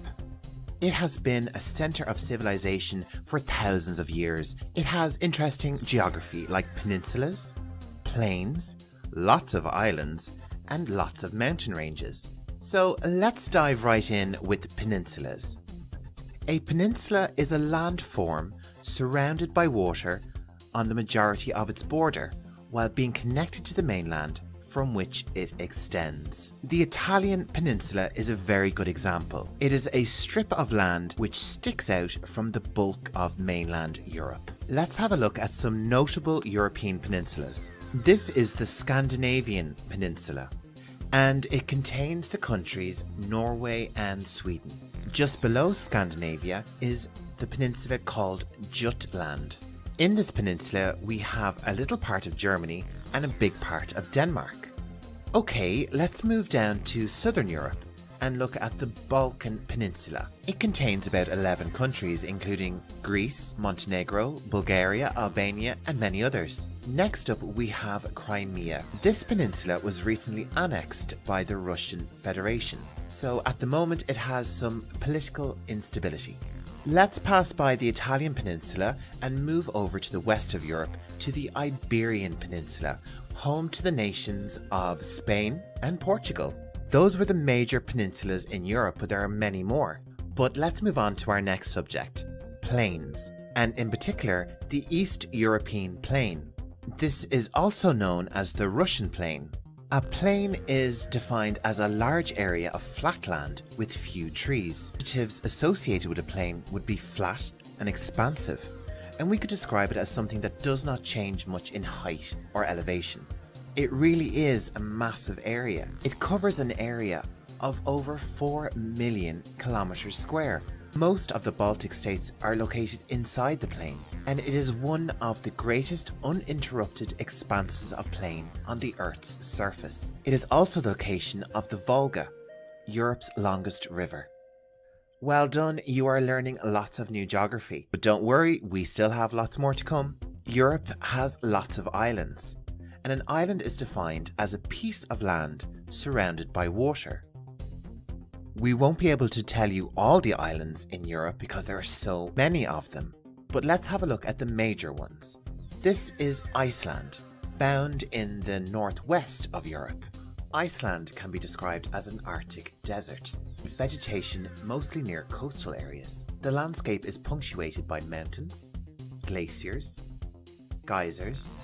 It has been a center of civilization for thousands of years. It has interesting geography like peninsulas, plains, lots of islands, and lots of mountain ranges. So let's dive right in with peninsulas. A peninsula is a landform surrounded by water on the majority of its border, while being connected to the mainland from which it extends. The Italian peninsula is a very good example. It is a strip of land which sticks out from the bulk of mainland Europe. Let's have a look at some notable European peninsulas. This is the Scandinavian peninsula, and it contains the countries Norway and Sweden. Just below Scandinavia is the peninsula called Jutland. In this peninsula, we have a little part of Germany and a big part of Denmark. Okay, let's move down to Southern Europe and look at the Balkan Peninsula. It contains about 11 countries, including Greece, Montenegro, Bulgaria, Albania, and many others. Next up, we have Crimea. This peninsula was recently annexed by the Russian Federation, so at the moment it has some political instability. Let's pass by the Italian peninsula and move over to the west of Europe to the Iberian Peninsula, home to the nations of Spain and Portugal. Those were the major peninsulas in Europe, but there are many more. But let's move on to our next subject, plains, and in particular, the East European Plain. This is also known as the Russian Plain. A plain is defined as a large area of flat land with few trees. Adjectives associated with a plain would be flat and expansive, and we could describe it as something that does not change much in height or elevation. It really is a massive area. It covers an area of over 4 million kilometers square. Most of the Baltic states are located inside the plain, and it is one of the greatest uninterrupted expanses of plain on the Earth's surface. It is also the location of the Volga, Europe's longest river. Well done, you are learning lots of new geography. But don't worry, we still have lots more to come. Europe has lots of islands, and an island is defined as a piece of land surrounded by water. We won't be able to tell you all the islands in Europe because there are so many of them, but let's have a look at the major ones. This is Iceland, found in the northwest of Europe. Iceland can be described as an Arctic desert, with vegetation mostly near coastal areas. The landscape is punctuated by mountains, glaciers, geysers,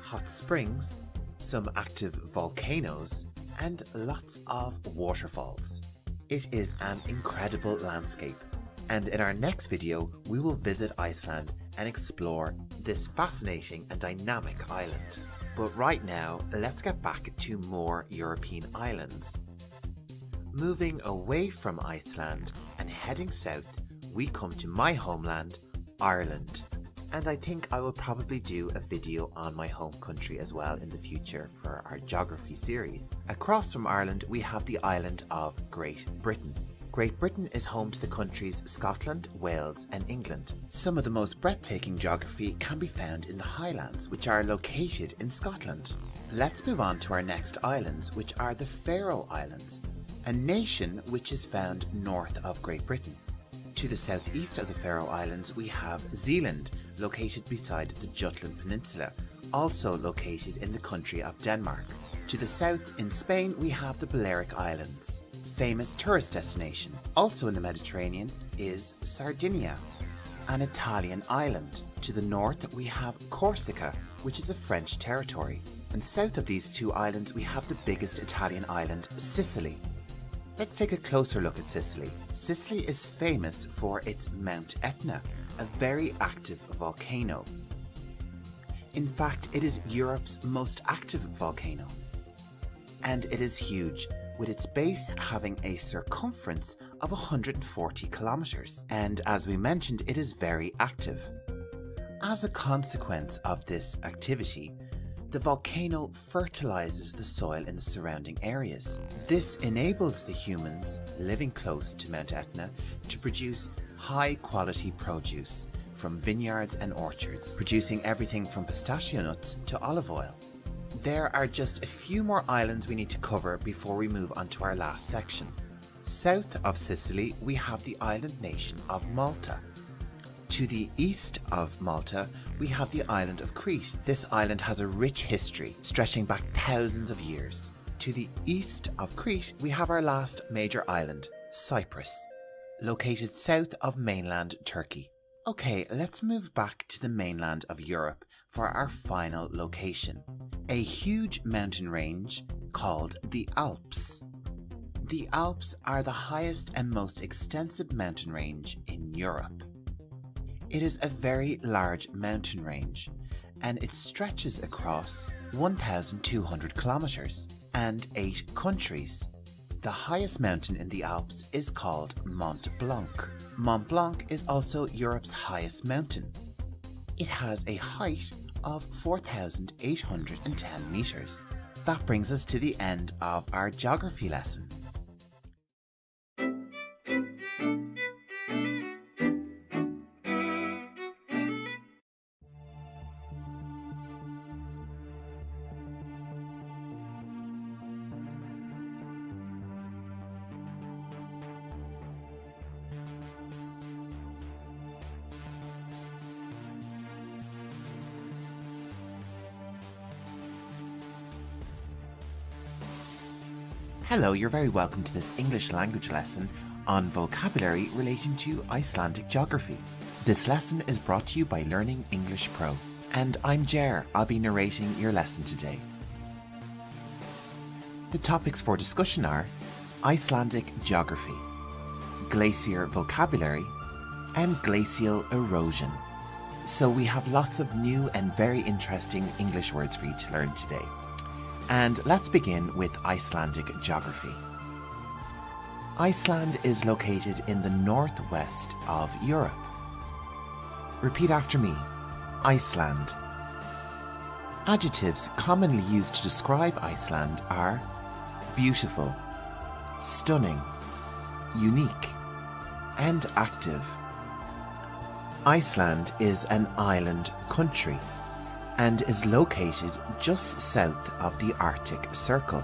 hot springs, some active volcanoes, and lots of waterfalls. It is an incredible landscape, and in our next video we will visit Iceland and explore this fascinating and dynamic island. But right now, let's get back to more European islands. Moving away from Iceland and heading south, we come to my homeland, Ireland. And I think I will probably do a video on my home country as well in the future for our geography series. Across from Ireland, we have the island of Great Britain. Great Britain is home to the countries Scotland, Wales, and England. Some of the most breathtaking geography can be found in the Highlands, which are located in Scotland. Let's move on to our next islands, which are the Faroe Islands, a nation which is found north of Great Britain. To the southeast of the Faroe Islands, we have Zealand, located beside the Jutland Peninsula, also located in the country of Denmark. To the south in Spain, we have the Balearic Islands. famous tourist destination, also in the Mediterranean, is Sardinia, an Italian island. To the north we have Corsica, which is a French territory. And south of these two islands we have the biggest Italian island, Sicily. Let's take a closer look at Sicily. Sicily is famous for its Mount Etna, a very active volcano. In fact, it is Europe's most active volcano. And it is huge, with its base having a circumference of 140 kilometers. And as we mentioned, it is very active. As a consequence of this activity, the volcano fertilizes the soil in the surrounding areas. This enables the humans living close to Mount Etna to produce high-quality produce from vineyards and orchards, producing everything from pistachio nuts to olive oil. There are just a few more islands we need to cover before we move on to our last section. South of Sicily, we have the island nation of Malta. To the east of Malta, we have the island of Crete. This island has a rich history, stretching back thousands of years. To the east of Crete, we have our last major island, Cyprus, located south of mainland Turkey. Okay, let's move back to the mainland of Europe for our final location, a huge mountain range called the Alps. The Alps are the highest and most extensive mountain range in Europe. It is a very large mountain range, and it stretches across 1,200 kilometers and 8 countries. The highest mountain in the Alps is called Mont Blanc. Mont Blanc is also Europe's highest mountain. It has a height of 4,810 meters. That brings us to the end of our geography lesson. Hello, you're very welcome to this English language lesson on vocabulary relating to Icelandic geography. This lesson is brought to you by Learning English Pro, and I'm Jer. I'll be narrating your lesson today. The topics for discussion are Icelandic geography, glacier vocabulary, and glacial erosion. So we have lots of new and very interesting English words for you to learn today. And let's begin with Icelandic geography. Iceland is located in the northwest of Europe. Repeat after me. Iceland. Adjectives commonly used to describe Iceland are beautiful, stunning, unique, and active. Iceland is an island country and is located just south of the Arctic Circle.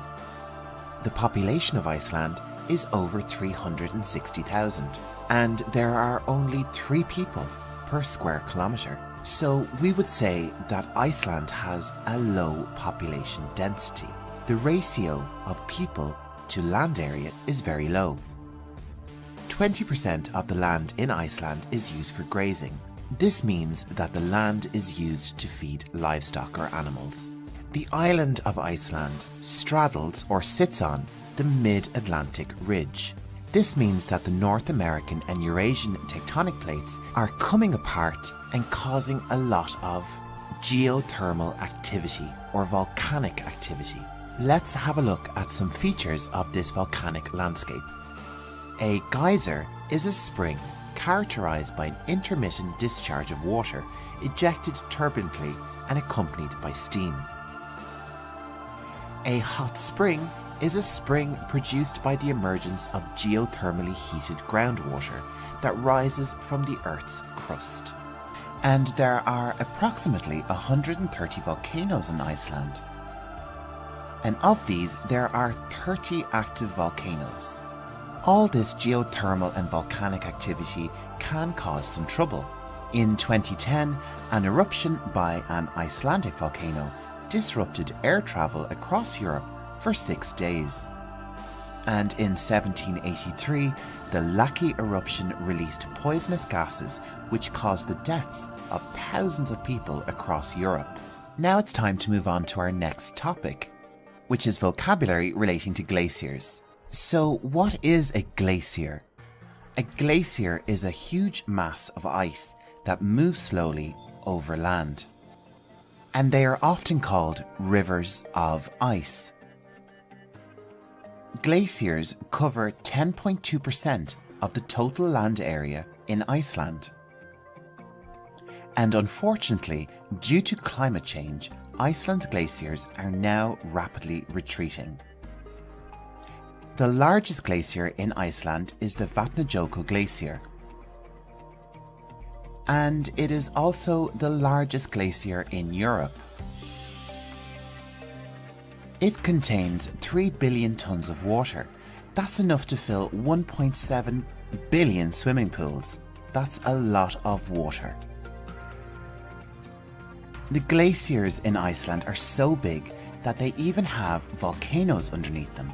The population of Iceland is over 360,000, and there are only 3 people per square kilometre. So we would say that Iceland has a low population density. The ratio of people to land area is very low. 20% of the land in Iceland is used for grazing. This means that the land is used to feed livestock or animals. The island of Iceland straddles or sits on the mid-Atlantic ridge. This means that the North American and Eurasian tectonic plates are coming apart and causing a lot of geothermal activity or volcanic activity. Let's have a look at some features of this volcanic landscape. A geyser is a spring characterized by an intermittent discharge of water ejected turbulently and accompanied by steam. A hot spring is a spring produced by the emergence of geothermally heated groundwater that rises from the Earth's crust. And there are approximately 130 volcanoes in Iceland. And of these, there are 30 active volcanoes. All this geothermal and volcanic activity can cause some trouble. In 2010, an eruption by an Icelandic volcano disrupted air travel across Europe for 6 days. And in 1783, the Laki eruption released poisonous gases which caused the deaths of thousands of people across Europe. Now it's time to move on to our next topic, which is vocabulary relating to glaciers. So what is a glacier? A glacier is a huge mass of ice that moves slowly over land. And they are often called rivers of ice. Glaciers cover 10.2% of the total land area in Iceland. And unfortunately, due to climate change, Iceland's glaciers are now rapidly retreating. The largest glacier in Iceland is the Vatnajökull Glacier. And it is also the largest glacier in Europe. It contains 3 billion tons of water. That's enough to fill 1.7 billion swimming pools. That's a lot of water. The glaciers in Iceland are so big that they even have volcanoes underneath them.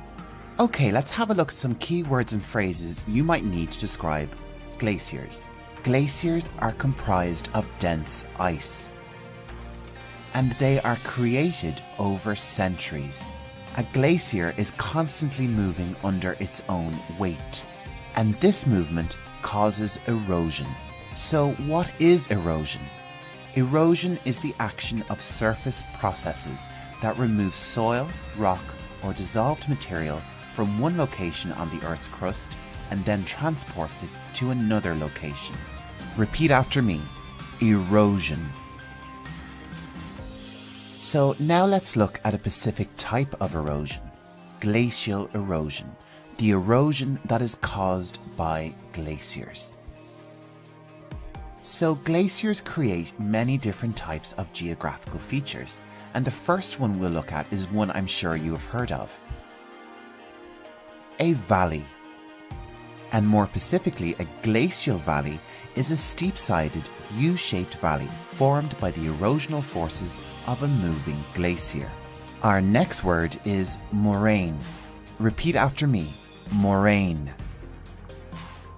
Okay, let's have a look at some key words and phrases you might need to describe glaciers. Glaciers are comprised of dense ice, and they are created over centuries. A glacier is constantly moving under its own weight, and this movement causes erosion. So what is erosion? Erosion is the action of surface processes that remove soil, rock, or dissolved material from one location on the Earth's crust and then transports it to another location. Repeat after me. Erosion. So now let's look at a specific type of erosion. Glacial erosion. The erosion that is caused by glaciers. So glaciers create many different types of geographical features, and the first one we'll look at is one I'm sure you have heard of. A valley. And more specifically, a glacial valley is a steep-sided, U-shaped valley formed by the erosional forces of a moving glacier. Our next word is moraine. Repeat after me. Moraine.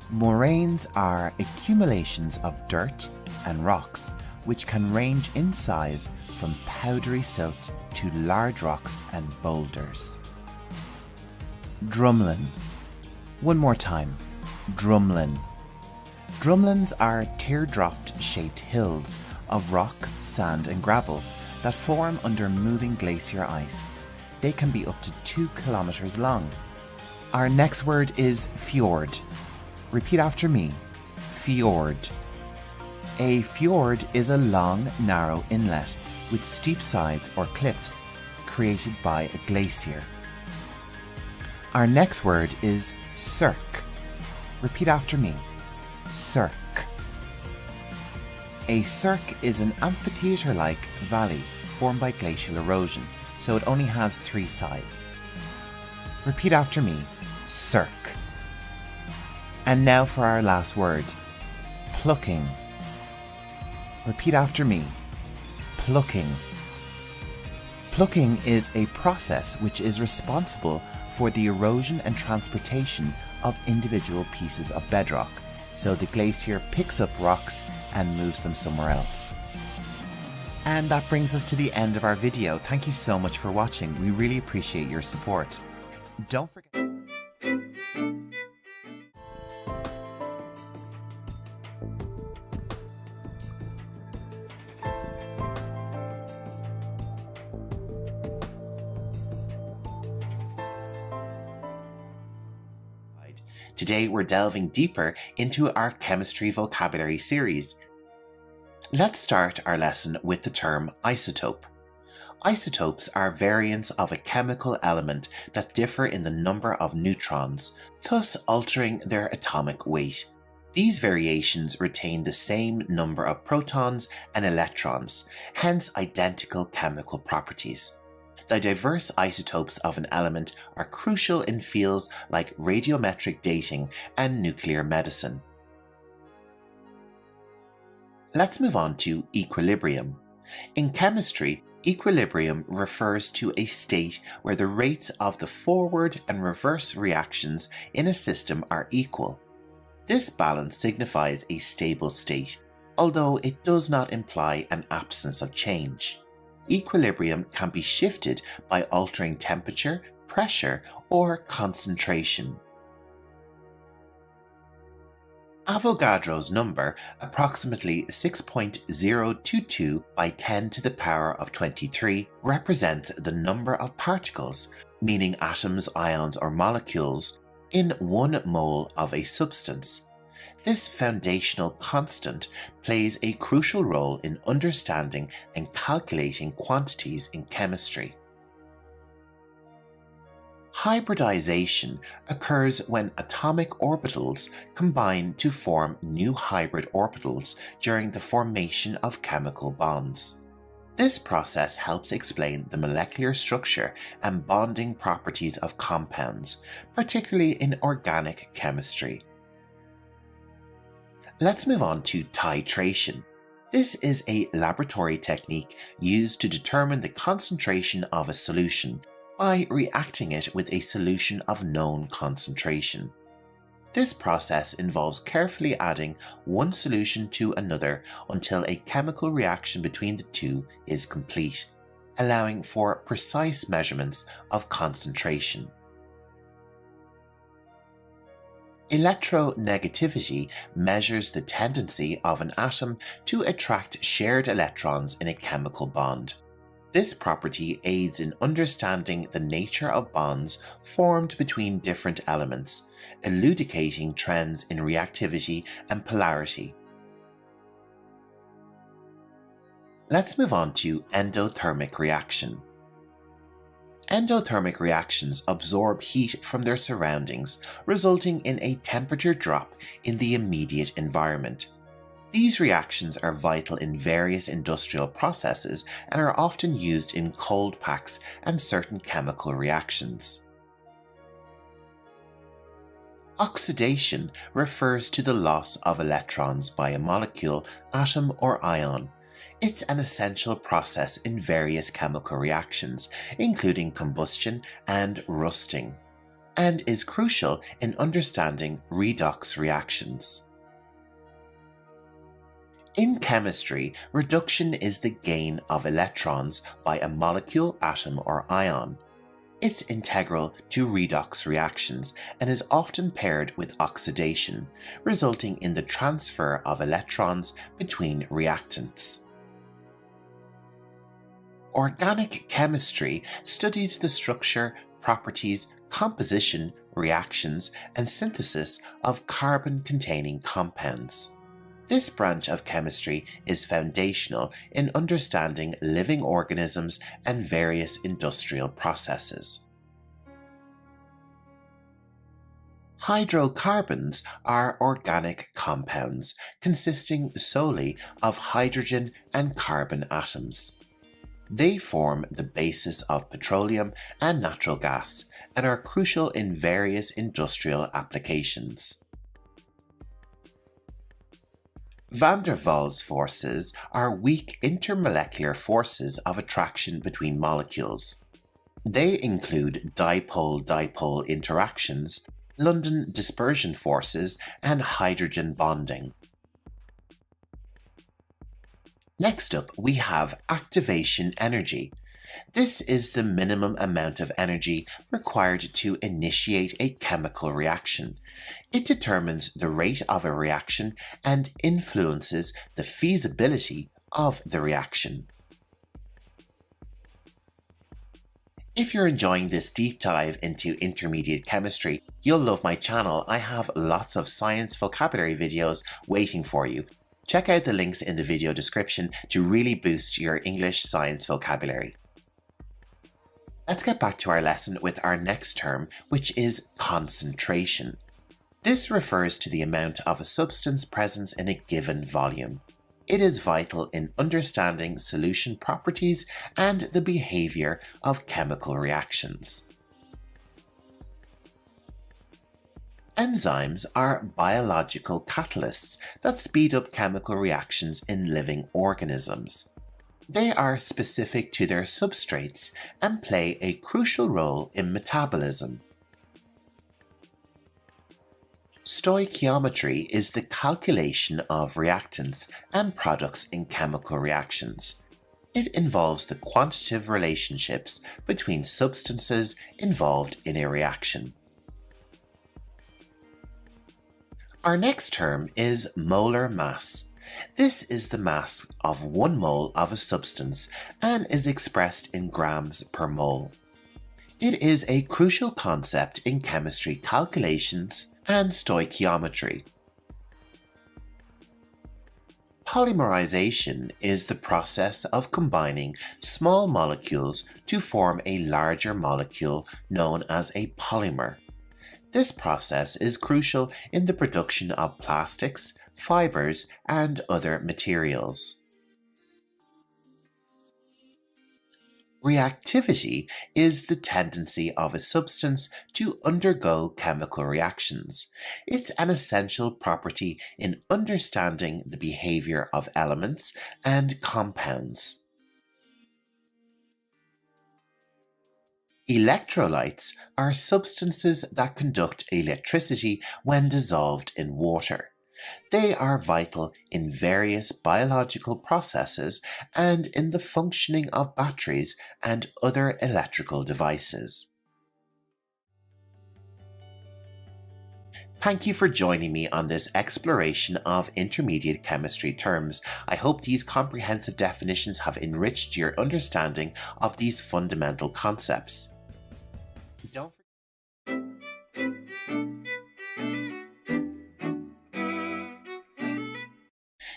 Moraines are accumulations of dirt and rocks which can range in size from powdery silt to large rocks and boulders. Drumlin. One more time. Drumlin. Drumlins are teardrop-shaped hills of rock, sand and gravel that form under moving glacier ice. They can be up to 2 kilometers long. Our next word is fjord. Repeat after me. Fjord. A fjord is a long, narrow inlet with steep sides or cliffs created by a glacier. Our next word is cirque. Repeat after me. Cirque. A cirque is an amphitheatre-like valley formed by glacial erosion, so it only has 3 sides. Repeat after me. Cirque. And now for our last word. Plucking. Repeat after me. Plucking. Plucking is a process which is responsible for the erosion and transportation of individual pieces of bedrock. So the glacier picks up rocks and moves them somewhere else. And that brings us to the end of our video. Thank you so much for watching. We really appreciate your support. Don't forget. Today we're delving deeper into our chemistry vocabulary series. Let's start our lesson with the term isotope. Isotopes are variants of a chemical element that differ in the number of neutrons, thus altering their atomic weight. These variations retain the same number of protons and electrons, hence identical chemical properties. The diverse isotopes of an element are crucial in fields like radiometric dating and nuclear medicine. Let's move on to equilibrium. In chemistry, Equilibrium refers to a state where the rates of the forward and reverse reactions in a system are equal. This balance signifies a stable state, although it does not imply an absence of change. Equilibrium can be shifted by altering temperature, pressure, or concentration. Avogadro's number, approximately 6.022 by 10 to the power of 23, represents the number of particles, meaning atoms, ions, or molecules, in 1 mole of a substance. This foundational constant plays a crucial role in understanding and calculating quantities in chemistry. Hybridization occurs when atomic orbitals combine to form new hybrid orbitals during the formation of chemical bonds. This process helps explain the molecular structure and bonding properties of compounds, particularly in organic chemistry. Let's move on to titration. This is a laboratory technique used to determine the concentration of a solution by reacting it with a solution of known concentration. This process involves carefully adding one solution to another until a chemical reaction between the two is complete, allowing for precise measurements of concentration. Electronegativity measures the tendency of an atom to attract shared electrons in a chemical bond. This property aids in understanding the nature of bonds formed between different elements, elucidating trends in reactivity and polarity. Let's move on to endothermic reaction. Endothermic reactions absorb heat from their surroundings, resulting in a temperature drop in the immediate environment. These reactions are vital in various industrial processes and are often used in cold packs and certain chemical reactions. Oxidation refers to the loss of electrons by a molecule, atom, or ion. It's an essential process in various chemical reactions, including combustion and rusting, and is crucial in understanding redox reactions. In chemistry, reduction is the gain of electrons by a molecule, atom, or ion. It's integral to redox reactions and is often paired with oxidation, resulting in the transfer of electrons between reactants. Organic chemistry studies the structure, properties, composition, reactions, and synthesis of carbon-containing compounds. This branch of chemistry is foundational in understanding living organisms and various industrial processes. Hydrocarbons are organic compounds consisting solely of hydrogen and carbon atoms. They form the basis of petroleum and natural gas and are crucial in various industrial applications. Van der Waals forces are weak intermolecular forces of attraction between molecules. They include dipole-dipole interactions, London dispersion forces, and hydrogen bonding. Next up, we have activation energy. This is the minimum amount of energy required to initiate a chemical reaction. It determines the rate of a reaction and influences the feasibility of the reaction. If you're enjoying this deep dive into intermediate chemistry, you'll love my channel. I have lots of science vocabulary videos waiting for you. Check out the links in the video description to really boost your English science vocabulary. Let's get back to our lesson with our next term, which is concentration. This refers to the amount of a substance present in a given volume. It is vital in understanding solution properties and the behavior of chemical reactions. Enzymes are biological catalysts that speed up chemical reactions in living organisms. They are specific to their substrates and play a crucial role in metabolism. Stoichiometry is the calculation of reactants and products in chemical reactions. It involves the quantitative relationships between substances involved in a reaction. Our next term is molar mass. This is the mass of 1 mole of a substance and is expressed in grams per mole. It is a crucial concept in chemistry calculations and stoichiometry. Polymerization is the process of combining small molecules to form a larger molecule known as a polymer. This process is crucial in the production of plastics, fibers, and other materials. Reactivity is the tendency of a substance to undergo chemical reactions. It's an essential property in understanding the behavior of elements and compounds. Electrolytes are substances that conduct electricity when dissolved in water. They are vital in various biological processes and in the functioning of batteries and other electrical devices. Thank you for joining me on this exploration of intermediate chemistry terms. I hope these comprehensive definitions have enriched your understanding of these fundamental concepts. Don't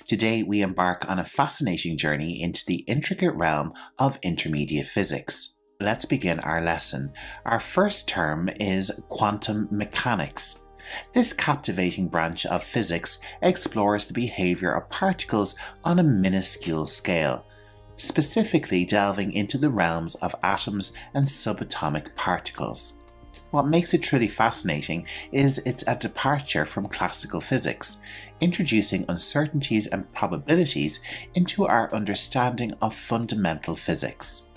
Today we embark on a fascinating journey into the intricate realm of intermediate physics. Let's begin our lesson. Our first term is quantum mechanics. This captivating branch of physics explores the behavior of particles on a minuscule scale, specifically delving into the realms of atoms and subatomic particles. What makes it truly fascinating is it's a departure from classical physics, introducing uncertainties and probabilities into our understanding of fundamental physics.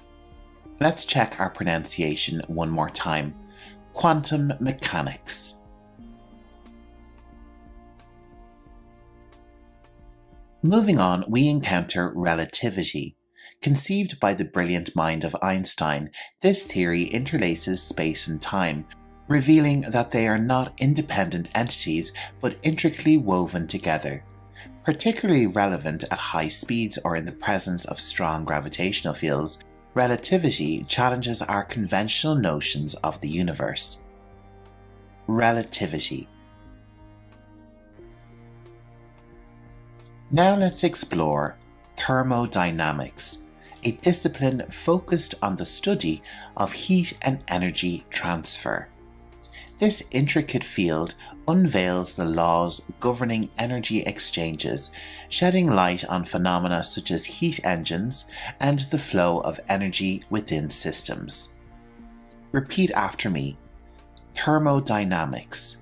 Let's check our pronunciation one more time. Quantum mechanics. Moving on, we encounter relativity. Conceived by the brilliant mind of Einstein, this theory interlaces space and time, revealing that they are not independent entities but intricately woven together. Particularly relevant at high speeds or in the presence of strong gravitational fields, relativity challenges our conventional notions of the universe. Relativity. Now let's explore thermodynamics, a discipline focused on the study of heat and energy transfer. This intricate field unveils the laws governing energy exchanges, shedding light on phenomena such as heat engines and the flow of energy within systems. Repeat after me. Thermodynamics.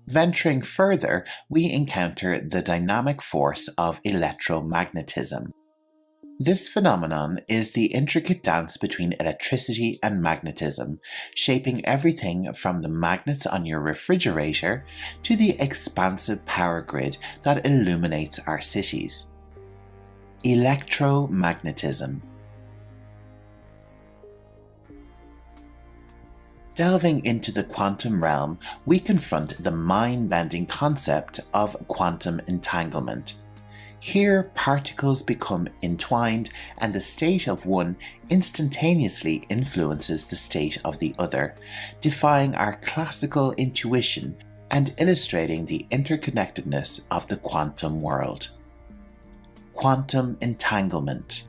Venturing further, we encounter the dynamic force of electromagnetism. This phenomenon is the intricate dance between electricity and magnetism, shaping everything from the magnets on your refrigerator to the expansive power grid that illuminates our cities. Electromagnetism. Delving into the quantum realm, we confront the mind-bending concept of quantum entanglement. Here, particles become entwined and the state of one instantaneously influences the state of the other, defying our classical intuition and illustrating the interconnectedness of the quantum world. Quantum entanglement.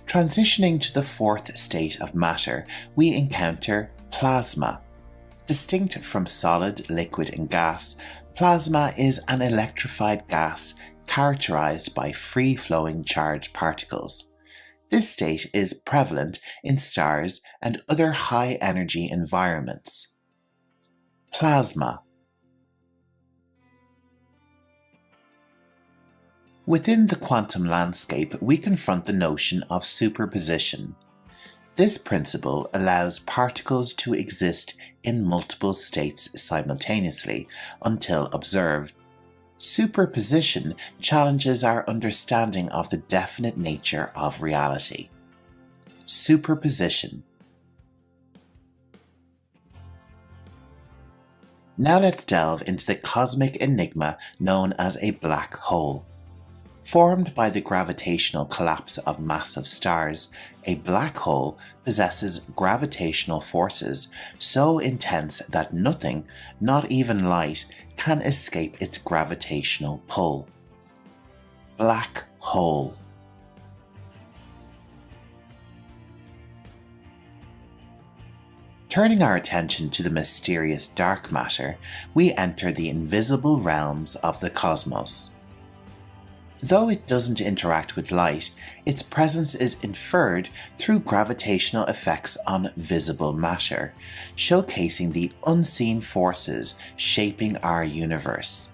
Transitioning to the fourth state of matter, we encounter plasma. Distinct from solid, liquid, and gas, plasma is an electrified gas characterized by free-flowing charged particles. This state is prevalent in stars and other high-energy environments. Plasma. Within the quantum landscape, we confront the notion of superposition. This principle allows particles to exist in multiple states simultaneously until observed. Superposition challenges our understanding of the definite nature of reality. Superposition. Now let's delve into the cosmic enigma known as a black hole. Formed by the gravitational collapse of massive stars, a black hole possesses gravitational forces so intense that nothing, not even light, can escape its gravitational pull. Black hole. Turning our attention to the mysterious dark matter, we enter the invisible realms of the cosmos. Though it doesn't interact with light, its presence is inferred through gravitational effects on visible matter, showcasing the unseen forces shaping our universe.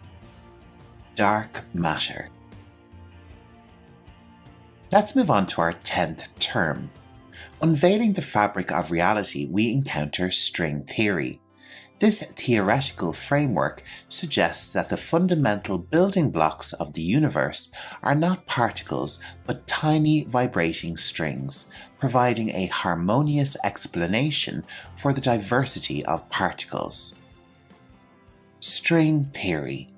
Dark matter. Let's move on to our 10th term. Unveiling the fabric of reality, we encounter string theory. This theoretical framework suggests that the fundamental building blocks of the universe are not particles but tiny vibrating strings, providing a harmonious explanation for the diversity of particles. String theory.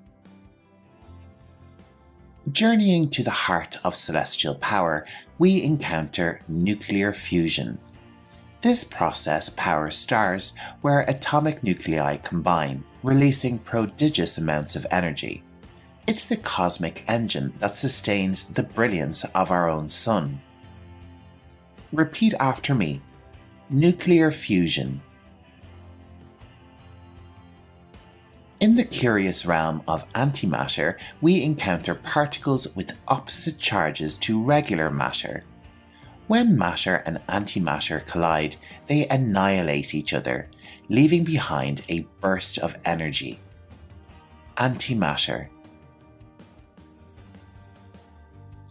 Journeying to the heart of celestial power, we encounter nuclear fusion. This process powers stars where atomic nuclei combine, releasing prodigious amounts of energy. It's the cosmic engine that sustains the brilliance of our own sun. Repeat after me. Nuclear fusion. In the curious realm of antimatter, we encounter particles with opposite charges to regular matter. When matter and antimatter collide, they annihilate each other, leaving behind a burst of energy. Antimatter.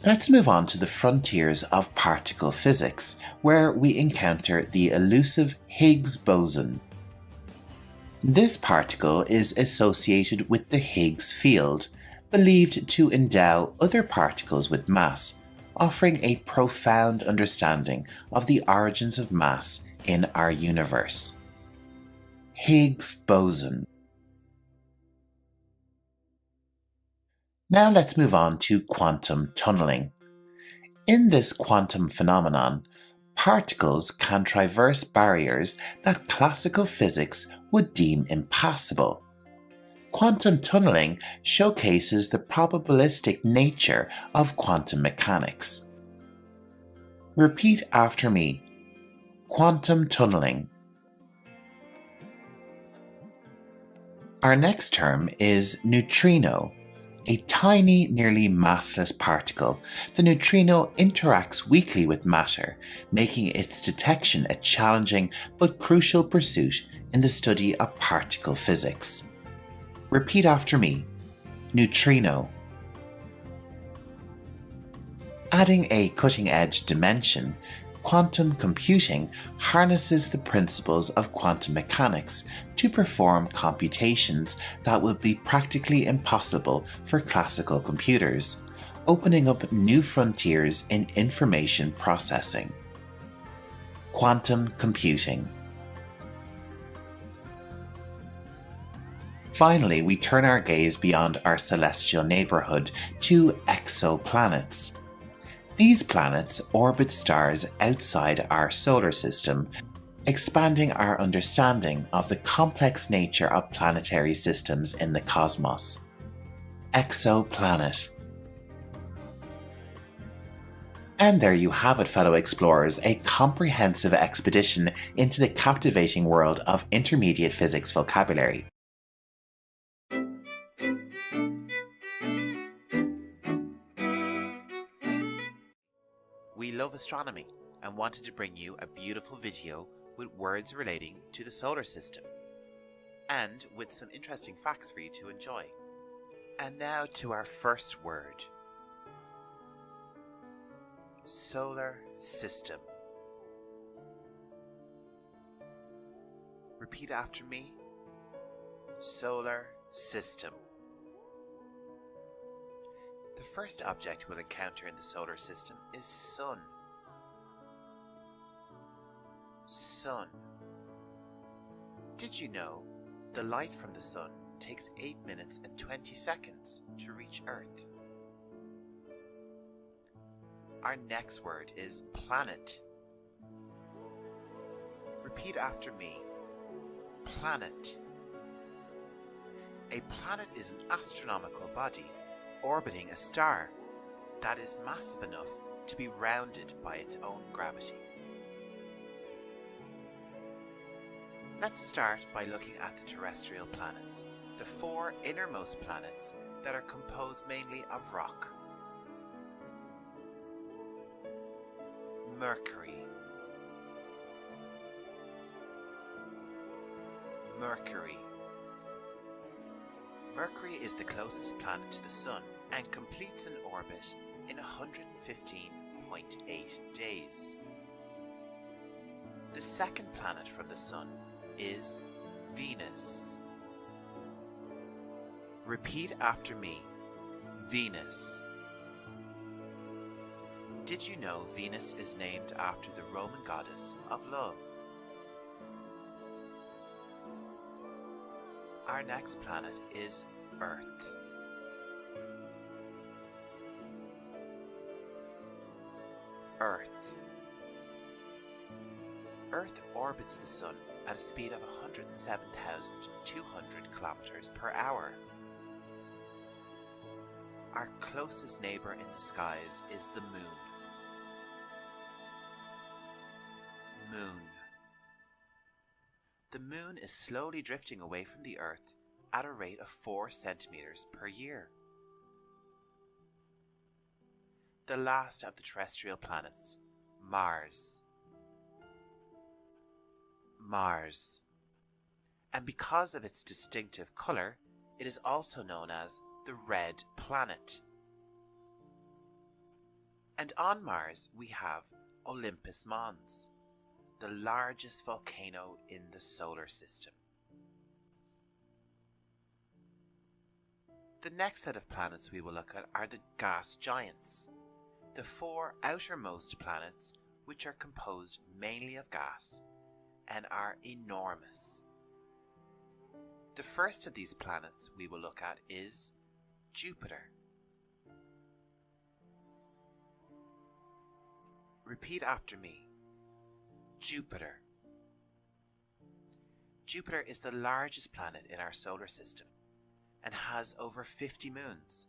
Let's move on to the frontiers of particle physics, where we encounter the elusive Higgs boson. This particle is associated with the Higgs field, believed to endow other particles with mass, offering a profound understanding of the origins of mass in our universe. Higgs boson. Now let's move on to quantum tunneling. In this quantum phenomenon, particles can traverse barriers that classical physics would deem impassable. Quantum tunneling showcases the probabilistic nature of quantum mechanics. Repeat after me. Quantum tunneling. Our next term is neutrino, a tiny, nearly massless particle. The neutrino interacts weakly with matter, making its detection a challenging but crucial pursuit in the study of particle physics. Repeat after me. Neutrino. Adding a cutting-edge dimension, quantum computing harnesses the principles of quantum mechanics to perform computations that would be practically impossible for classical computers, opening up new frontiers in information processing. Quantum computing. Finally, we turn our gaze beyond our celestial neighborhood to exoplanets. These planets orbit stars outside our solar system, expanding our understanding of the complex nature of planetary systems in the cosmos. Exoplanet. And there you have it, fellow explorers, a comprehensive expedition into the captivating world of intermediate physics vocabulary. We love astronomy and wanted to bring you a beautiful video with words relating to the solar system and with some interesting facts for you to enjoy. And now to our first word. Solar system. Repeat after me. Solar system. The first object we'll encounter in the solar system is sun. Sun. Did you know the light from the sun takes 8 minutes and 20 seconds to reach Earth? Our next word is planet. Repeat after me. Planet. A planet is an astronomical body orbiting a star that is massive enough to be rounded by its own gravity. Let's start by looking at the terrestrial planets, the 4 innermost planets that are composed mainly of rock. Mercury. Mercury. Mercury is the closest planet to the Sun and completes an orbit in 115.8 days. The second planet from the Sun is Venus. Repeat after me. Venus. Did you know Venus is named after the Roman goddess of love? Our next planet is Earth. Earth. Earth orbits the Sun at a speed of 107,200 kilometers per hour. Our closest neighbor in the skies is the Moon. Moon. The Moon is slowly drifting away from the Earth at a rate of 4 centimeters per year. The last of the terrestrial planets, Mars. Mars. And because of its distinctive color, it is also known as the Red Planet. And on Mars we have Olympus Mons, the largest volcano in the solar system. The next set of planets we will look at are the gas giants, the 4 outermost planets which are composed mainly of gas and are enormous. The first of these planets we will look at is Jupiter. Repeat after me. Jupiter. Jupiter is the largest planet in our solar system and has over 50 moons.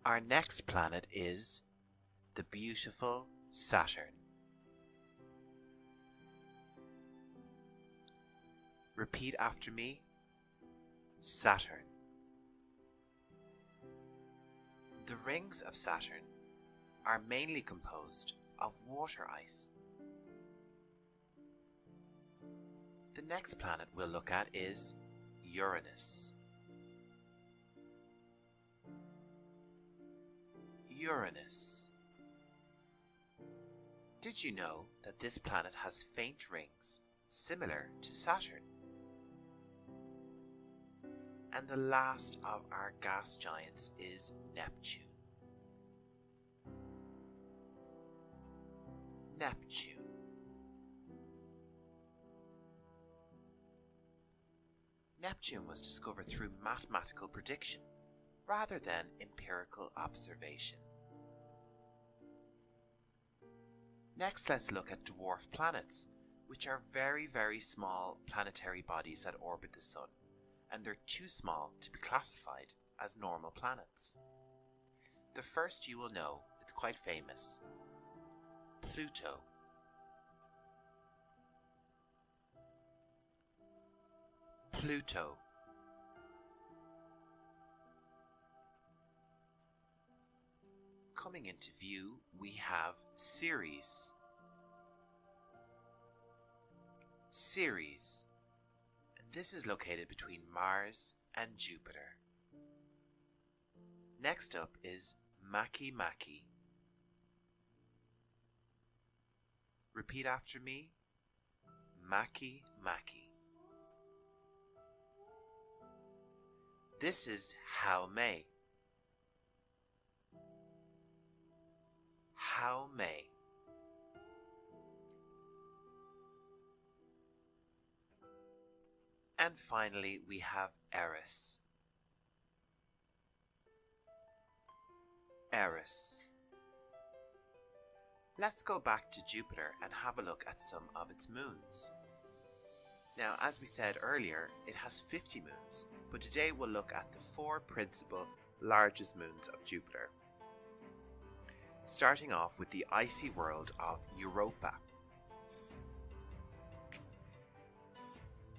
Our next planet is the beautiful Saturn. Repeat after me. Saturn. The rings of Saturn are mainly composed of water ice. The next planet we'll look at is Uranus. Uranus. Did you know that this planet has faint rings similar to Saturn? And the last of our gas giants is Neptune. Neptune. Neptune was discovered through mathematical prediction rather than empirical observation. Next, let's look at dwarf planets, which are very, very small planetary bodies that orbit the Sun, and they're too small to be classified as normal planets. The first you will know, it's quite famous. Pluto. Pluto. Coming into view, we have Ceres. Ceres. And this is located between Mars and Jupiter. Next up is Makemake. Repeat after me. Maki, maki. This is how may. How may. And finally, we have eris. Eris. Let's go back to Jupiter and have a look at some of its moons. Now, as we said earlier, it has 50 moons, but today we'll look at the 4 principal largest moons of Jupiter. Starting off with the icy world of Europa.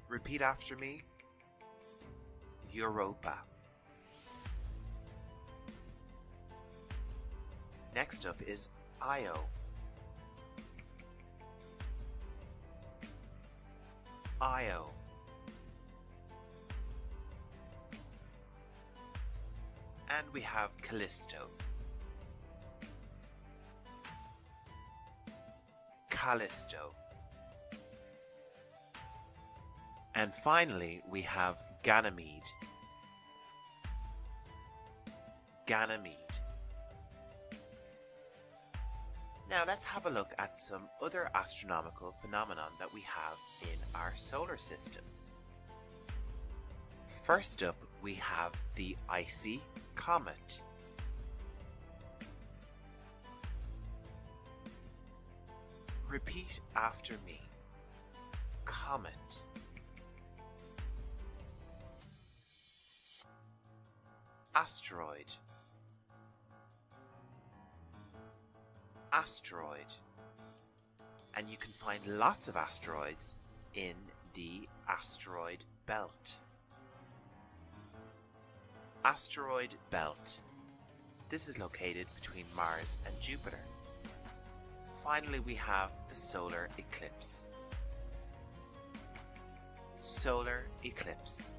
Repeat after me. Europa. Next up is Io. Io. And we have Callisto. Callisto. And finally, we have Ganymede. Ganymede. Now let's have a look at some other astronomical phenomenon that we have in our solar system. First up, we have the icy comet. Repeat after me. Comet. Asteroid. Asteroid. And you can find lots of asteroids in the asteroid belt. Asteroid belt. This is located between Mars and Jupiter. Finally, we have the solar eclipse. Solar eclipse.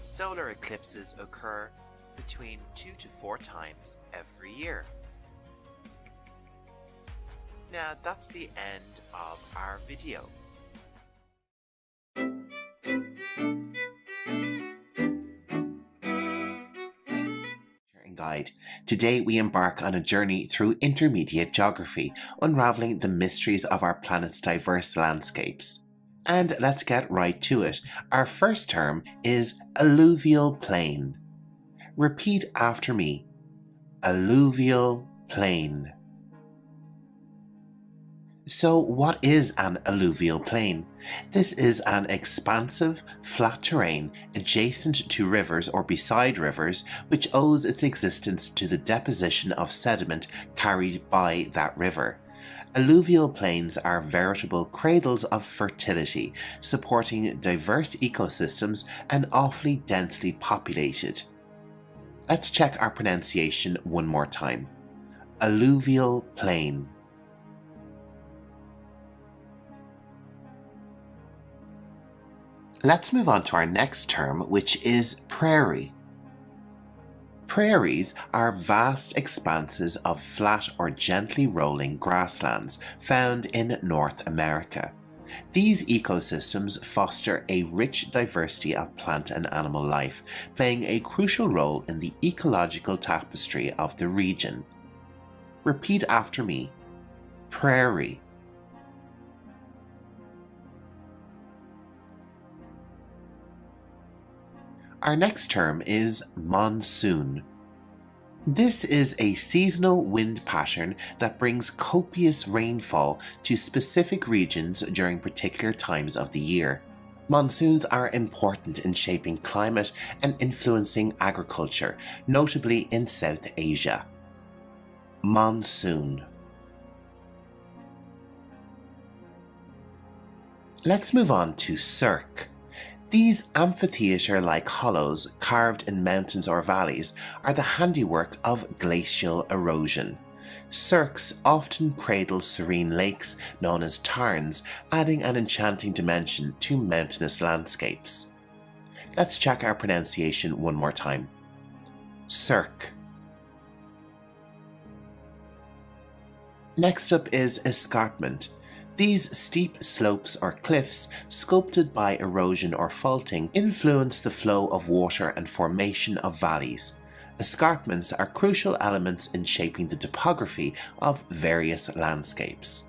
Solar eclipses occur between 2 to 4 times every year. Now that's the end of our video. Guide. Today we embark on a journey through intermediate geography, unraveling the mysteries of our planet's diverse landscapes. And let's get right to it. Our first term is alluvial plain. Repeat after me. Alluvial plain. So what is an alluvial plain? This is an expansive, flat terrain adjacent to rivers or beside rivers which owes its existence to the deposition of sediment carried by that river. Alluvial plains are veritable cradles of fertility, supporting diverse ecosystems and awfully densely populated. Let's check our pronunciation one more time. Alluvial plain. Let's move on to our next term, which is prairie. Prairies are vast expanses of flat or gently rolling grasslands found in North America. These ecosystems foster a rich diversity of plant and animal life, playing a crucial role in the ecological tapestry of the region. Repeat after me. Prairie. Our next term is monsoon. This is a seasonal wind pattern that brings copious rainfall to specific regions during particular times of the year. Monsoons are important in shaping climate and influencing agriculture, notably in South Asia. Monsoon. Let's move on to cirque. These amphitheatre-like hollows carved in mountains or valleys are the handiwork of glacial erosion. Cirques often cradle serene lakes known as tarns, adding an enchanting dimension to mountainous landscapes. Let's check our pronunciation one more time. Cirque. Next up is escarpment. These steep slopes or cliffs, sculpted by erosion or faulting, influence the flow of water and formation of valleys. Escarpments are crucial elements in shaping the topography of various landscapes.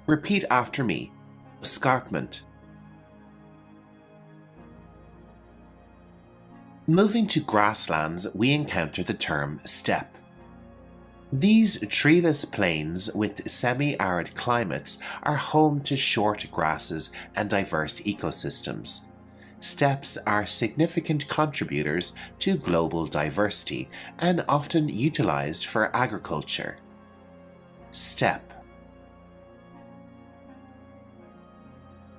Repeat after me. Escarpment. Moving to grasslands, we encounter the term steppe. These treeless plains with semi-arid climates are home to short grasses and diverse ecosystems. Steppes are significant contributors to global diversity and often utilized for agriculture. Steppe.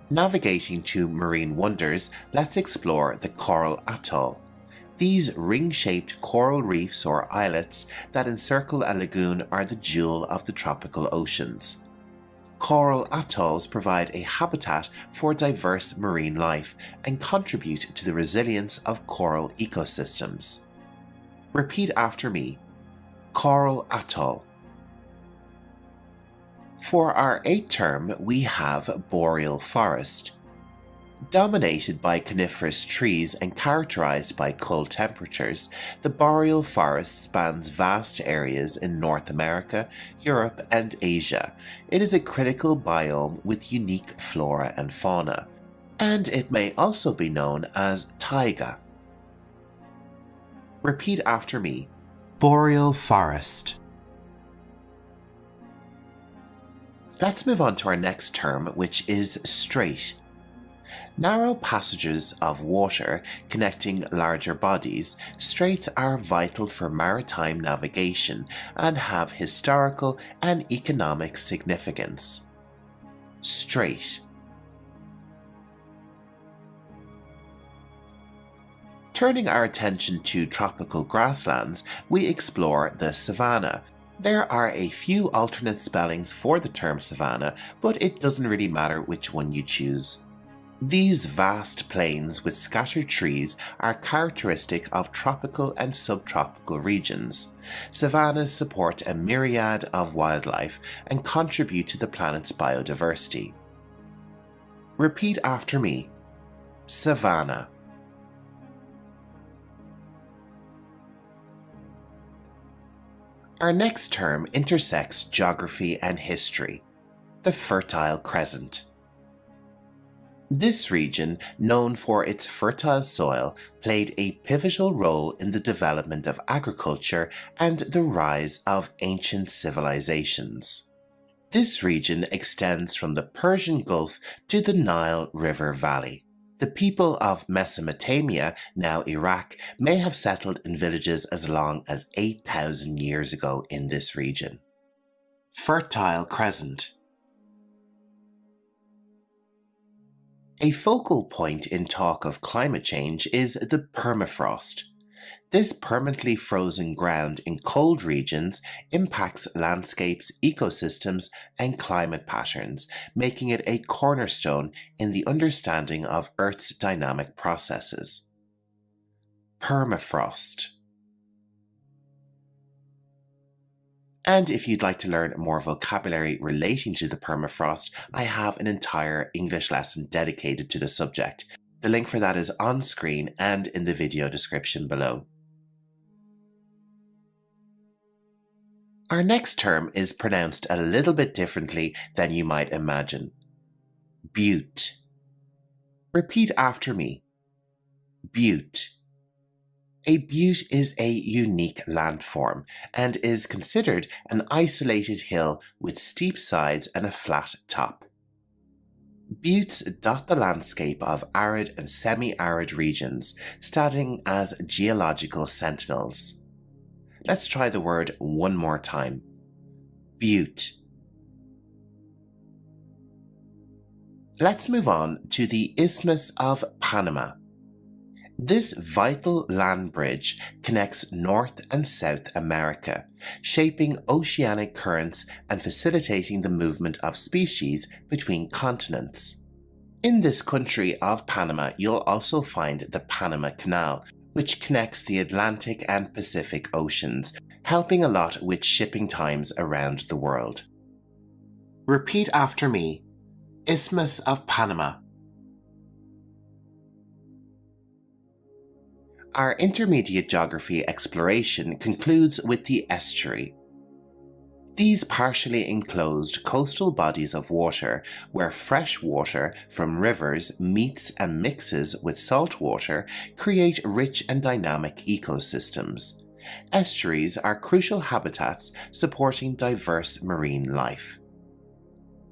Navigating to marine wonders, let's explore the coral atoll. These ring-shaped coral reefs or islets that encircle a lagoon are the jewel of the tropical oceans. Coral atolls provide a habitat for diverse marine life and contribute to the resilience of coral ecosystems. Repeat after me. Coral atoll. For our eighth term, we have boreal forest. Dominated by coniferous trees and characterized by cold temperatures, the boreal forest spans vast areas in North America, Europe, and Asia. It is a critical biome with unique flora and fauna, and it may also be known as taiga. Repeat after me. Boreal forest. Let's move on to our next term, which is strait. Narrow passages of water connecting larger bodies, straits are vital for maritime navigation and have historical and economic significance. Strait. Turning our attention to tropical grasslands, we explore the savanna. There are a few alternate spellings for the term savanna, but it doesn't really matter which one you choose. These vast plains with scattered trees are characteristic of tropical and subtropical regions. Savannas support a myriad of wildlife and contribute to the planet's biodiversity. Repeat after me. Savanna. Our next term intersects geography and history. The Fertile Crescent. This region, known for its fertile soil, played a pivotal role in the development of agriculture and the rise of ancient civilizations. This region extends from the Persian Gulf to the Nile River Valley. The people of Mesopotamia, now Iraq, may have settled in villages as long as 8,000 years ago in this region. Fertile Crescent. A focal point in talk of climate change is the permafrost. This permanently frozen ground in cold regions impacts landscapes, ecosystems, and climate patterns, making it a cornerstone in the understanding of Earth's dynamic processes. Permafrost. And if you'd like to learn more vocabulary relating to the permafrost, I have an entire English lesson dedicated to the subject. The link for that is on screen and in the video description below. Our next term is pronounced a little bit differently than you might imagine. Butte. Repeat after me. Butte. A butte is a unique landform and is considered an isolated hill with steep sides and a flat top. Buttes dot the landscape of arid and semi-arid regions, standing as geological sentinels. Let's try the word one more time. Butte. Let's move on to the Isthmus of Panama. This vital land bridge connects North and South America, shaping oceanic currents and facilitating the movement of species between continents. In this country of Panama, you'll also find the Panama Canal, which connects the Atlantic and Pacific Oceans, helping a lot with shipping times around the world. Repeat after me. Isthmus of Panama. Our intermediate geography exploration concludes with the estuary. These partially enclosed coastal bodies of water where fresh water from rivers meets and mixes with salt water create rich and dynamic ecosystems. Estuaries are crucial habitats supporting diverse marine life.